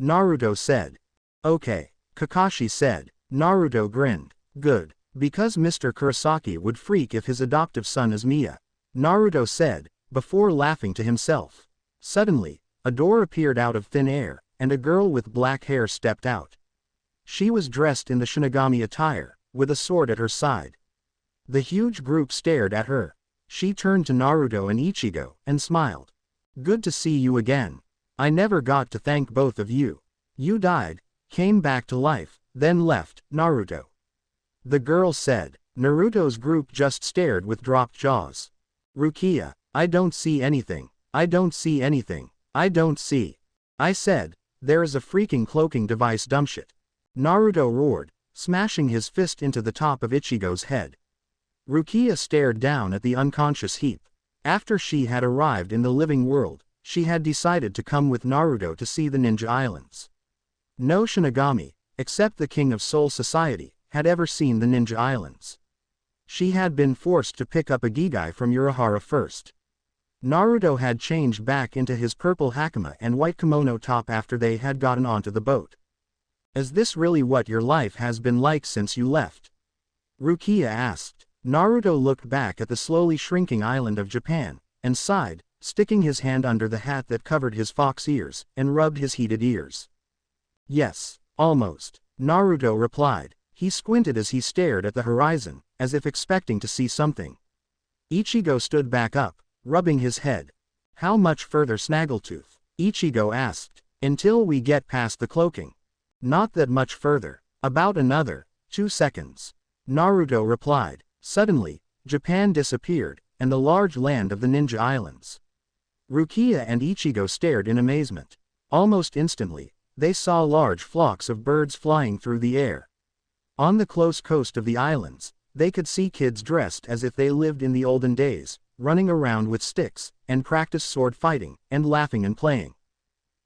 Naruto said. Okay, Kakashi said. Naruto grinned. Good, because Mr. Kurosaki would freak if his adoptive son is Mia. Naruto said, before laughing to himself. Suddenly, a door appeared out of thin air, and a girl with black hair stepped out. She was dressed in the Shinigami attire, with a sword at her side. The huge group stared at her. She turned to Naruto and Ichigo, and smiled. Good to see you again. I never got to thank both of you. You died, came back to life, then left, Naruto. The girl said. Naruto's group just stared with dropped jaws. Rukia, I don't see anything. I don't see anything. I don't see. I said, there is a freaking cloaking device dumbshit. Naruto roared, smashing his fist into the top of Ichigo's head. Rukia stared down at the unconscious heap. After she had arrived in the living world, she had decided to come with Naruto to see the Ninja Islands. No Shinigami, except the King of Soul Society, had ever seen the Ninja Islands. She had been forced to pick up a Gigai from Urahara first. Naruto had changed back into his purple hakama and white kimono top after they had gotten onto the boat. Is this really what your life has been like since you left? Rukia asked. Naruto looked back at the slowly shrinking island of Japan, and sighed, sticking his hand under the hat that covered his fox ears, and rubbed his heated ears. Yes, almost, Naruto replied. He squinted as he stared at the horizon, as if expecting to see something. Ichigo stood back up, rubbing his head. How much further, Snaggletooth? Ichigo asked. Until we get past the cloaking. Not that much further. About another 2 seconds. Naruto replied. Suddenly, Japan disappeared, and the large land of the Ninja Islands. Rukia and Ichigo stared in amazement. Almost instantly, they saw large flocks of birds flying through the air. On the close coast of the islands, they could see kids dressed as if they lived in the olden days, running around with sticks, and practice sword fighting, and laughing and playing.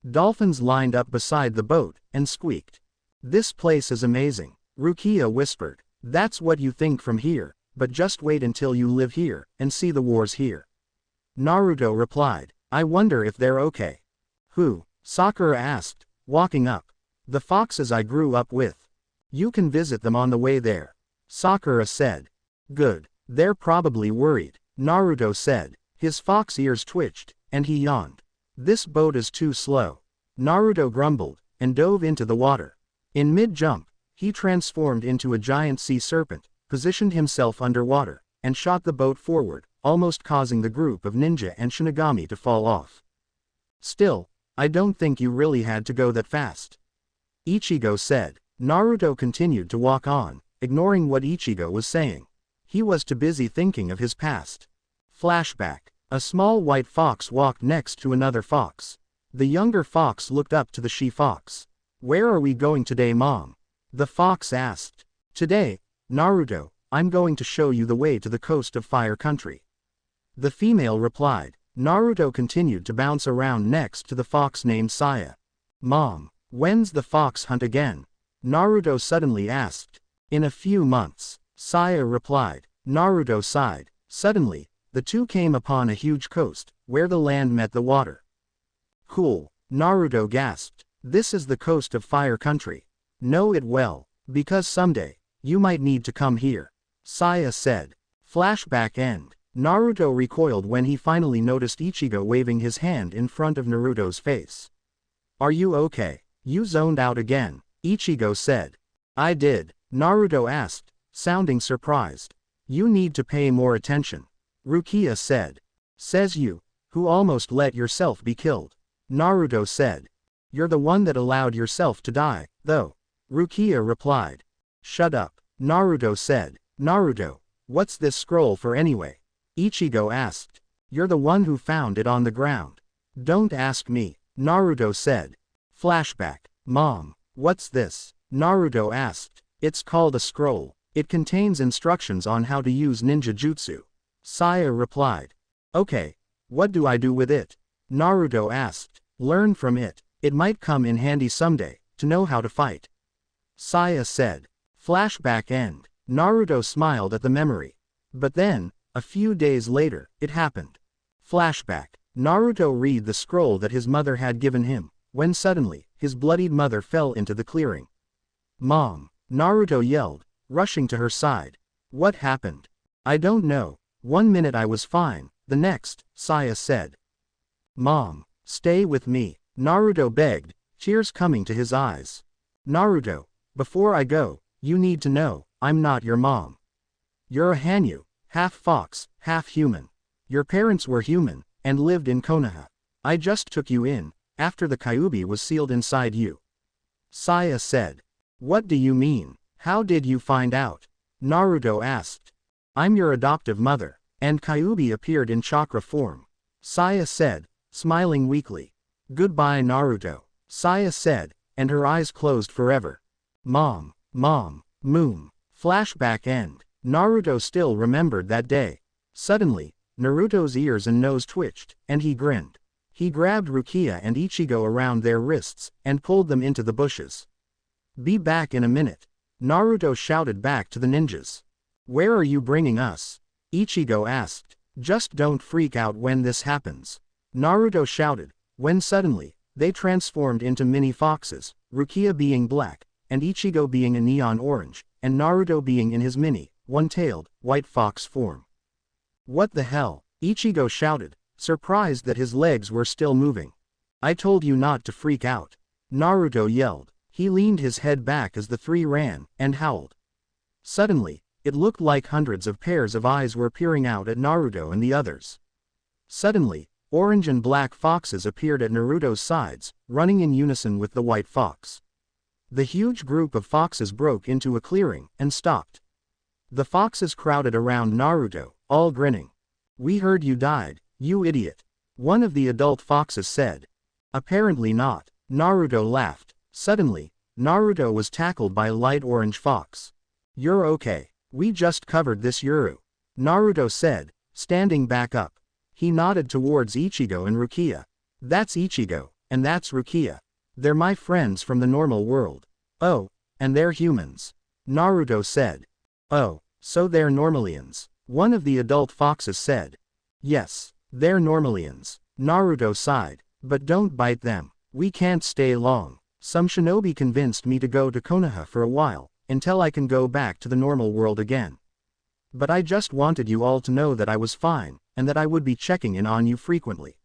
Dolphins lined up beside the boat, and squeaked. This place is amazing, Rukia whispered. That's what you think from here, but just wait until you live here, and see the wars here. Naruto replied. I wonder if they're okay. Who? Sakura asked, walking up. The foxes I grew up with. You can visit them on the way there. Sakura said. Good. They're probably worried, Naruto said. His fox ears twitched, and he yawned. This boat is too slow. Naruto grumbled, and dove into the water. In mid-jump, he transformed into a giant sea serpent, positioned himself underwater, and shot the boat forward, almost causing the group of ninja and Shinigami to fall off. Still, I don't think you really had to go that fast. Ichigo said. Naruto continued to walk on, ignoring what Ichigo was saying. He was too busy thinking of his past. Flashback. A small white fox walked next to another fox. The younger fox looked up to the she-fox. Where are we going today, Mom? The fox asked. Today, Naruto, I'm going to show you the way to the coast of Fire Country. The female replied. Naruto continued to bounce around next to the fox named Saya. Mom, when's the fox hunt again? Naruto suddenly asked. In a few months, Saya replied. Naruto sighed. Suddenly, the two came upon a huge coast, where the land met the water. Cool, Naruto gasped. This is the coast of Fire Country. Know it well, because someday, you might need to come here. Saya said. Flashback end. Naruto recoiled when he finally noticed Ichigo waving his hand in front of Naruto's face. Are you okay? You zoned out again, Ichigo said. I did, Naruto asked, sounding surprised. You need to pay more attention. Rukia said. Says you, who almost let yourself be killed. Naruto said. You're the one that allowed yourself to die, though. Rukia replied. Shut up, Naruto said. Naruto, what's this scroll for anyway? Ichigo asked. You're the one who found it on the ground. Don't ask me, Naruto said. Flashback. Mom, what's this? Naruto asked. It's called a scroll. It contains instructions on how to use ninja jutsu. Saya replied. Okay. What do I do with it? Naruto asked. Learn from it. It might come in handy someday, to know how to fight. Saya said. Flashback end. Naruto smiled at the memory. But then, a few days later, it happened. Flashback. Naruto read the scroll that his mother had given him, when suddenly, his bloodied mother fell into the clearing. Mom, Naruto yelled, rushing to her side. What happened? I don't know. 1 minute I was fine, the next, Saya said. Mom, stay with me, Naruto begged, tears coming to his eyes. Naruto, before I go, you need to know, I'm not your mom. You're a Hanyu, half fox, half human. Your parents were human, and lived in Konoha. I just took you in, after the Kyuubi was sealed inside you. Saya said. What do you mean? How did you find out? Naruto asked. I'm your adoptive mother, and Kyuubi appeared in chakra form. Saya said, smiling weakly. Goodbye Naruto, Saya said, and her eyes closed forever. Mom, moon. Flashback end. Naruto still remembered that day. Suddenly, Naruto's ears and nose twitched, and he grinned. He grabbed Rukia and Ichigo around their wrists, and pulled them into the bushes. Be back in a minute, Naruto shouted back to the ninjas. Where are you bringing us? Ichigo asked. Just don't freak out when this happens, Naruto shouted, when suddenly, they transformed into mini foxes, Rukia being black, and Ichigo being a neon orange, and Naruto being in his mini, one-tailed, white fox form. What the hell? Ichigo shouted, surprised that his legs were still moving. I told you not to freak out, Naruto yelled. He leaned his head back as the three ran, and howled. Suddenly, it looked like hundreds of pairs of eyes were peering out at Naruto and the others. Suddenly, orange and black foxes appeared at Naruto's sides, running in unison with the white fox. The huge group of foxes broke into a clearing, and stopped. The foxes crowded around Naruto, all grinning. We heard you died, you idiot, one of the adult foxes said. Apparently not, Naruto laughed. Suddenly, Naruto was tackled by a light orange fox. You're okay, we just covered this Yuru, Naruto said, standing back up. He nodded towards Ichigo and Rukia. That's Ichigo, and that's Rukia. They're my friends from the normal world. Oh, and they're humans, Naruto said. Oh, so they're Normalians, one of the adult foxes said. Yes, they're Normalians, Naruto sighed. But don't bite them, we can't stay long. Some shinobi convinced me to go to Konoha for a while, until I can go back to the normal world again. But I just wanted you all to know that I was fine, and that I would be checking in on you frequently,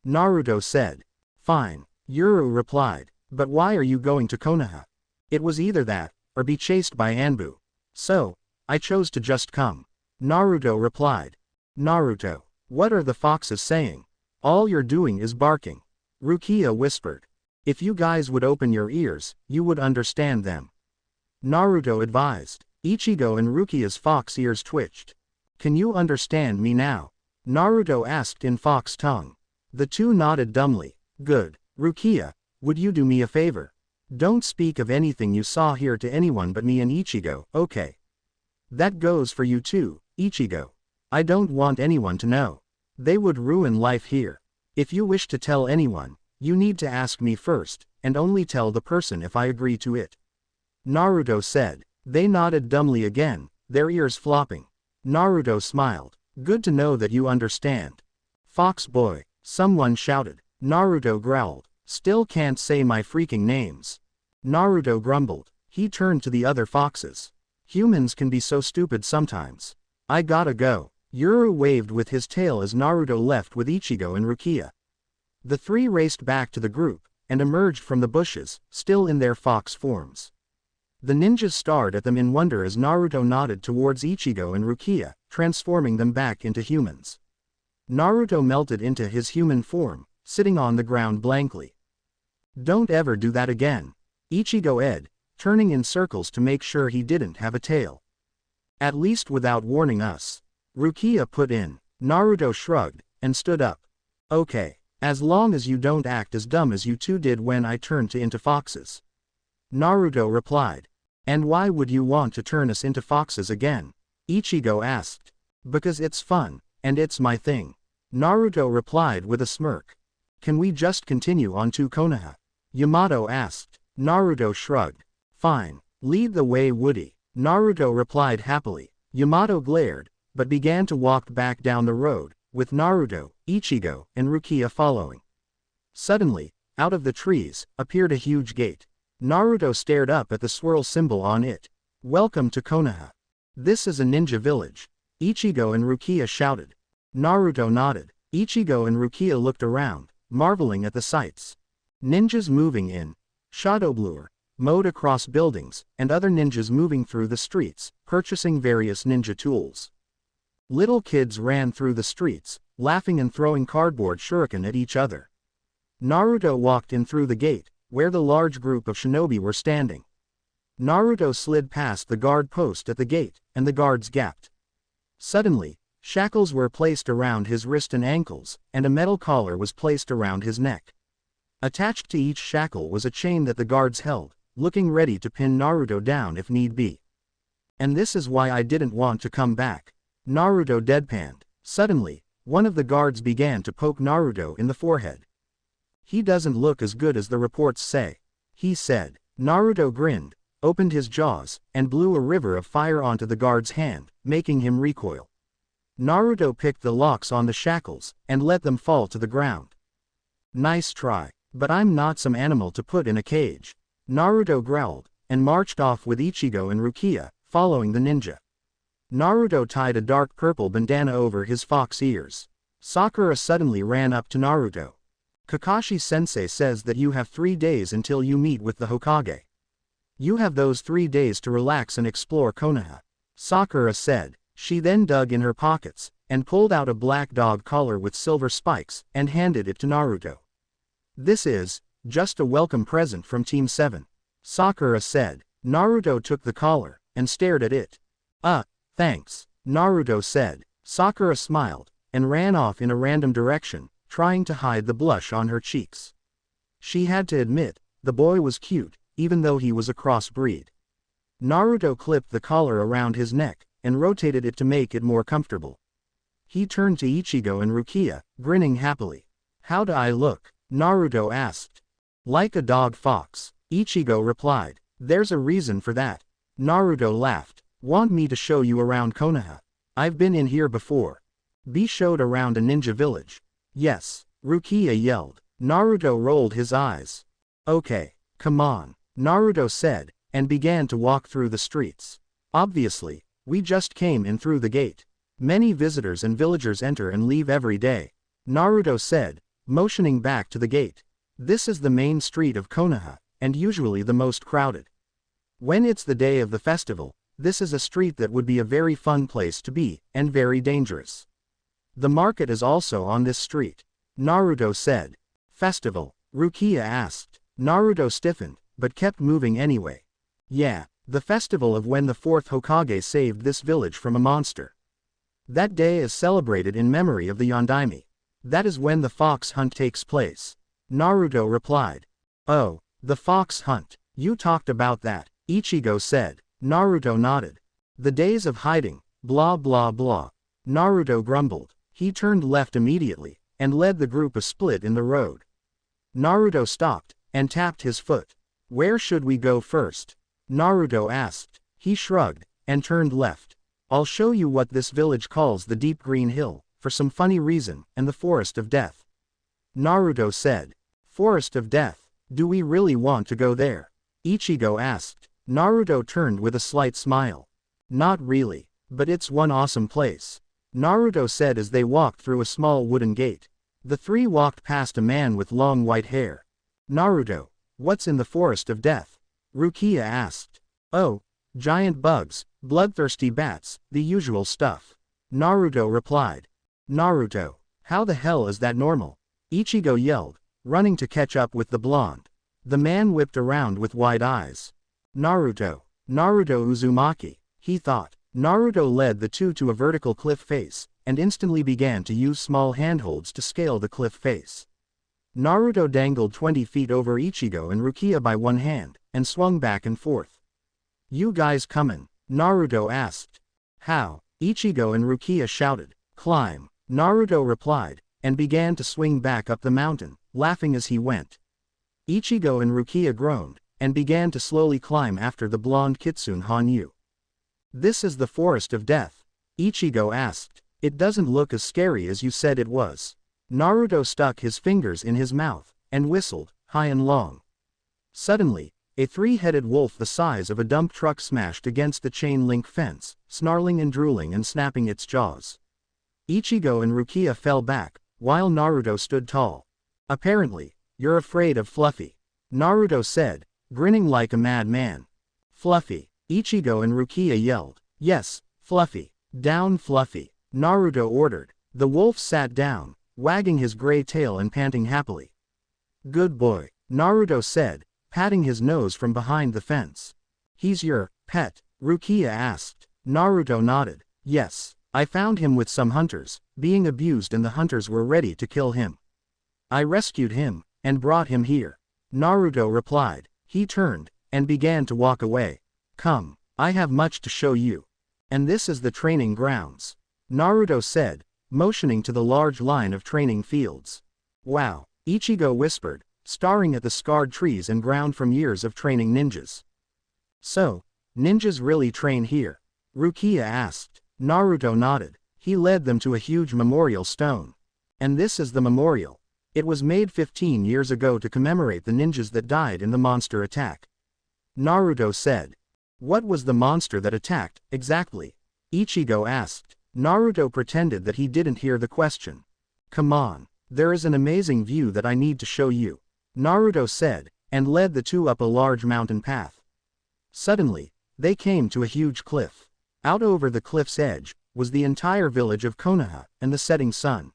Naruto said. Fine, Yuru replied, but why are you going to Konoha? It was either that, or be chased by Anbu. So, I chose to just come, Naruto replied. Naruto, what are the foxes saying? All you're doing is barking, Rukia whispered. If you guys would open your ears, you would understand them, Naruto advised. Ichigo and Rukia's fox ears twitched. Can you understand me now? Naruto asked in fox tongue. The two nodded dumbly. Good. Rukia, would you do me a favor? Don't speak of anything you saw here to anyone but me and Ichigo, okay? That goes for you too, Ichigo. I don't want anyone to know. They would ruin life here. If you wish to tell anyone, you need to ask me first, and only tell the person if I agree to it, Naruto said. They nodded dumbly again, their ears flopping. Naruto smiled. Good to know that you understand. Fox boy, someone shouted. Naruto growled. Still can't say my freaking names, Naruto grumbled. He turned to the other foxes. Humans can be so stupid sometimes. I gotta go. Yuru waved with his tail as Naruto left with Ichigo and Rukia. The three raced back to the group, and emerged from the bushes, still in their fox forms. The ninjas stared at them in wonder as Naruto nodded towards Ichigo and Rukia, transforming them back into humans. Naruto melted into his human form, sitting on the ground blankly. Don't ever do that again, Ichigo said, turning in circles to make sure he didn't have a tail. At least without warning us, Rukia put in. Naruto shrugged, and stood up. Okay, As long as you don't act as dumb as you two did when I turned into foxes. Naruto replied. And why would you want to turn us into foxes again? Ichigo asked. Because it's fun, and it's my thing. Naruto replied with a smirk. Can we just continue on to Konoha? Yamato asked. Naruto shrugged. Fine. Lead the way, Woody. Naruto replied happily. Yamato glared, but began to walk back down the road, with Naruto, Ichigo, and Rukia following. Suddenly, out of the trees, appeared a huge gate. Naruto stared up at the swirl symbol on it. Welcome to Konoha. This is a ninja village. Ichigo and Rukia shouted. Naruto nodded. Ichigo and Rukia looked around, marveling at the sights. Ninjas moving in shadow blur mode across buildings, and other ninjas moving through the streets, purchasing various ninja tools. Little kids ran through the streets, laughing and throwing cardboard shuriken at each other. Naruto walked in through the gate, where the large group of shinobi were standing. Naruto slid past the guard post at the gate, and the guards gasped. Suddenly, shackles were placed around his wrist and ankles, and a metal collar was placed around his neck. Attached to each shackle was a chain that the guards held, looking ready to pin Naruto down if need be. And this is why I didn't want to come back. Naruto deadpanned. Suddenly, one of the guards began to poke Naruto in the forehead. He doesn't look as good as the reports say, he said. Naruto grinned, opened his jaws, and blew a river of fire onto the guard's hand, making him recoil. Naruto picked the locks on the shackles, and let them fall to the ground. Nice try, but I'm not some animal to put in a cage. Naruto growled, and marched off with Ichigo and Rukia, following the ninja. Naruto tied a dark purple bandana over his fox ears. Sakura suddenly ran up to Naruto. Kakashi-sensei says that you have 3 days until you meet with the Hokage. You have those 3 days to relax and explore Konoha, Sakura said. She then dug in her pockets, and pulled out a black dog collar with silver spikes, and handed it to Naruto. This is just a welcome present from Team 7, Sakura said. Naruto took the collar, and stared at it. Thanks, Naruto said. Sakura smiled, and ran off in a random direction, trying to hide the blush on her cheeks. She had to admit, the boy was cute, even though he was a crossbreed. Naruto clipped the collar around his neck, and rotated it to make it more comfortable. He turned to Ichigo and Rukia, grinning happily. How do I look? Naruto asked. Like a dog fox, Ichigo replied. There's a reason for that. Naruto laughed. Want me to show you around Konoha? I've been in here before. Be showed around a ninja village. Yes, Rukia yelled. Naruto rolled his eyes. Okay, come on, Naruto said, and began to walk through the streets. Obviously, we just came in through the gate. Many visitors and villagers enter and leave every day, Naruto said, motioning back to the gate. This is the main street of Konoha, and usually the most crowded. When it's the day of the festival, this is a street that would be a very fun place to be, and very dangerous. The market is also on this street, Naruto said. Festival? Rukia asked. Naruto stiffened, but kept moving anyway. Yeah, the festival of when the 4th Hokage saved this village from a monster. That day is celebrated in memory of the Yondaime. That is when the fox hunt takes place, Naruto replied. Oh, the fox hunt. You talked about that, Ichigo said. Naruto nodded. The days of hiding, blah blah blah. Naruto grumbled. He turned left immediately, and led the group a split in the road. Naruto stopped, and tapped his foot. Where should we go first? Naruto asked. He shrugged, and turned left. I'll show you what this village calls the Deep Green Hill, for some funny reason, and the Forest of Death. Naruto said. Forest of Death? Do we really want to go there? Ichigo asked. Naruto turned with a slight smile. Not really, but it's one awesome place, Naruto said as they walked through a small wooden gate. The three walked past a man with long white hair. Naruto, what's in the Forest of Death? Rukia asked. Oh, giant bugs, bloodthirsty bats, the usual stuff, Naruto replied. Naruto, how the hell is that normal? Ichigo yelled, running to catch up with the blonde. The man whipped around with wide eyes. Naruto Uzumaki, he thought. Naruto led the two to a vertical cliff face, and instantly began to use small handholds to scale the cliff face. Naruto dangled 20 feet over Ichigo and Rukia by one hand, and swung back and forth. "You guys comin'?" Naruto asked. "How?" Ichigo and Rukia shouted. "Climb," Naruto replied, and began to swing back up the mountain, laughing as he went. Ichigo and Rukia groaned, and began to slowly climb after the blonde Kitsune Hanyu. "This is the Forest of Death?" Ichigo asked. "It doesn't look as scary as you said it was." Naruto stuck his fingers in his mouth, and whistled, high and long. Suddenly, a three-headed wolf the size of a dump truck smashed against the chain-link fence, snarling and drooling and snapping its jaws. Ichigo and Rukia fell back, while Naruto stood tall. "Apparently, you're afraid of Fluffy," Naruto said, grinning like a madman. "Fluffy?" Ichigo and Rukia yelled. "Yes, Fluffy. Down Fluffy," Naruto ordered. The wolf sat down, wagging his gray tail and panting happily. "Good boy," Naruto said, patting his nose from behind the fence. "He's your pet?" Rukia asked. Naruto nodded. "Yes, I found him with some hunters, being abused, and the hunters were ready to kill him. I rescued him, and brought him here," Naruto replied. He turned, and began to walk away. "Come, I have much to show you. And this is the training grounds," Naruto said, motioning to the large line of training fields. "Wow," Ichigo whispered, staring at the scarred trees and ground from years of training ninjas. "So, ninjas really train here?" Rukia asked. Naruto nodded. He led them to a huge memorial stone. "And this is the memorial. It was made 15 years ago to commemorate the ninjas that died in the monster attack," Naruto said. "What was the monster that attacked, exactly?" Ichigo asked. Naruto pretended that he didn't hear the question. "Come on, there is an amazing view that I need to show you," Naruto said, and led the two up a large mountain path. Suddenly, they came to a huge cliff. Out over the cliff's edge was the entire village of Konoha and the setting sun.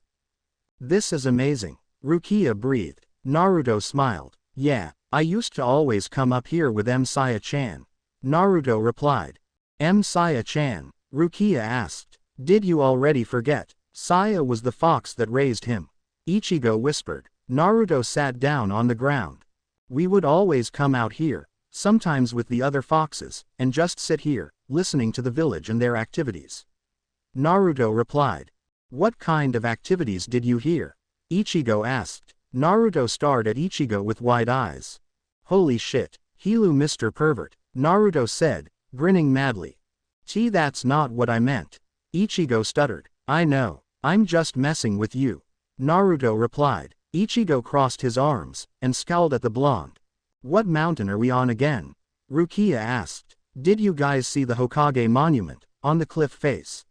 "This is amazing," Rukia breathed. Naruto smiled. "Yeah, I used to always come up here with Saya-chan," Naruto replied. Saya-chan? Rukia asked. "Did you already forget? Saya was the fox that raised him," Ichigo whispered. Naruto sat down on the ground. "We would always come out here, sometimes with the other foxes, and just sit here, listening to the village and their activities," Naruto replied. "What kind of activities did you hear?" Ichigo asked. Naruto stared at Ichigo with wide eyes. "Holy shit, Hilu Mr. Pervert," Naruto said, grinning madly. That's not what I meant," Ichigo stuttered. "I know, I'm just messing with you," Naruto replied. Ichigo crossed his arms, and scowled at the blonde. "What mountain are we on again?" Rukia asked. "Did you guys see the Hokage monument, on the cliff face?"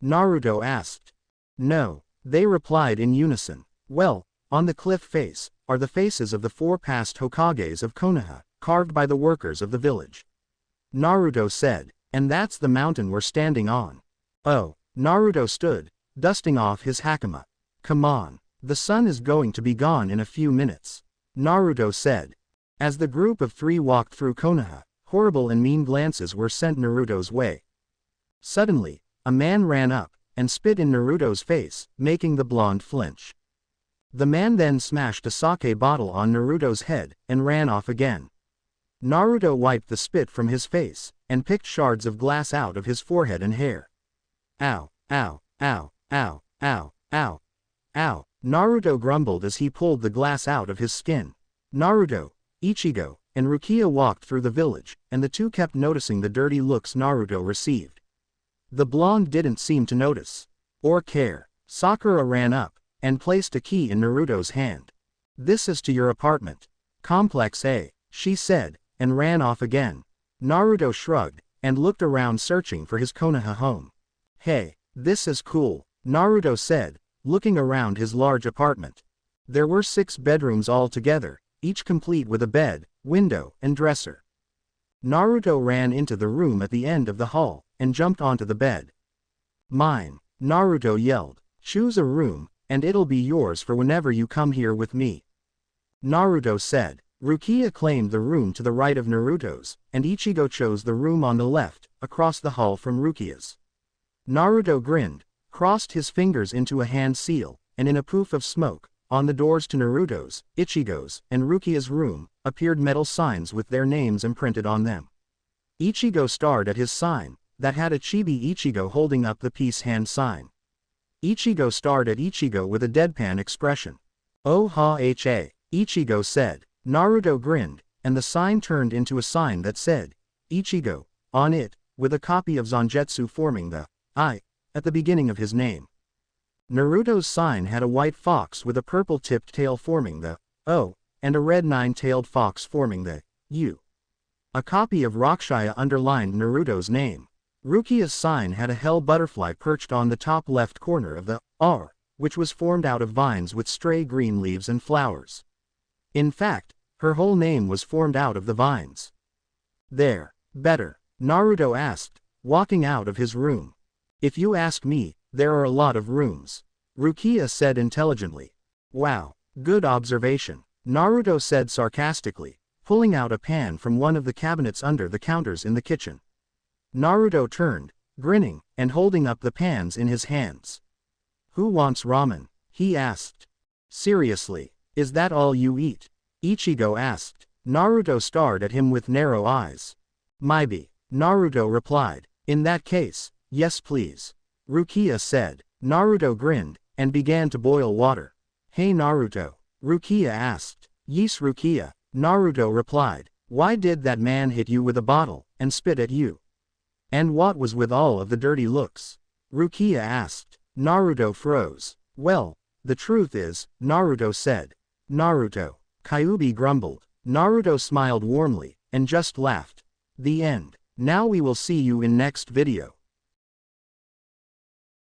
Naruto asked. "No," they replied in unison. "Well, on the cliff face, are the faces of the 4 past Hokages of Konoha, carved by the workers of the village," Naruto said. "And that's the mountain we're standing on." "Oh," Naruto stood, dusting off his hakama. "Come on, the sun is going to be gone in a few minutes," Naruto said. As the group of 3 walked through Konoha, horrible and mean glances were sent Naruto's way. Suddenly, a man ran up, and spit in Naruto's face, making the blonde flinch. The man then smashed a sake bottle on Naruto's head, and ran off again. Naruto wiped the spit from his face, and picked shards of glass out of his forehead and hair. "Ow, ow, ow, ow, ow, ow, ow," Naruto grumbled as he pulled the glass out of his skin. Naruto, Ichigo, and Rukia walked through the village, and the two kept noticing the dirty looks Naruto received. The blonde didn't seem to notice, or care. Sakura ran up, and placed a key in Naruto's hand. "This is to your apartment. Complex A," she said, and ran off again. Naruto shrugged, and looked around searching for his Konoha home. "Hey, this is cool," Naruto said, looking around his large apartment. There were 6 bedrooms altogether, each complete with a bed, window, and dresser. Naruto ran into the room at the end of the hall, and jumped onto the bed. "Mine," Naruto yelled. "Choose a room, and it'll be yours for whenever you come here with me," Naruto said. Rukia claimed the room to the right of Naruto's, and Ichigo chose the room on the left, across the hall from Rukia's. Naruto grinned, crossed his fingers into a hand seal, and in a poof of smoke, on the doors to Naruto's, Ichigo's, and Rukia's room, appeared metal signs with their names imprinted on them. Ichigo stared at his sign, that had a chibi Ichigo holding up the peace hand sign. Ichigo stared at Ichigo with a deadpan expression. "Oh ha Ichigo said. Naruto grinned, and the sign turned into a sign that said, Ichigo, on it, with a copy of Zangetsu forming the I at the beginning of his name. Naruto's sign had a white fox with a purple-tipped tail forming the O, and a red nine-tailed fox forming the U. A copy of Rakshaya underlined Naruto's name. Rukia's sign had a hell butterfly perched on the top left corner of the R, which was formed out of vines with stray green leaves and flowers. In fact, her whole name was formed out of the vines. There, better, Naruto asked, walking out of his room. If you ask me, there are a lot of rooms. Rukia said intelligently. Wow, good observation, Naruto said sarcastically, pulling out a pan from one of the cabinets under the counters in the kitchen. Naruto turned, grinning, and holding up the pans in his hands. Who wants ramen? He asked. Seriously, is that all you eat? Ichigo asked. Naruto stared at him with narrow eyes. Maybe, Naruto replied. In that case, yes please. Rukia said. Naruto grinned, and began to boil water. Hey Naruto, Rukia asked. Yes Rukia, Naruto replied. Why did that man hit you with a bottle, and spit at you? And what was with all of the dirty looks? Rukia asked. Naruto froze. Well, the truth is, Naruto said. Naruto. Kyuubi grumbled. Naruto smiled warmly, and just laughed. The end. Now we will see you in next video.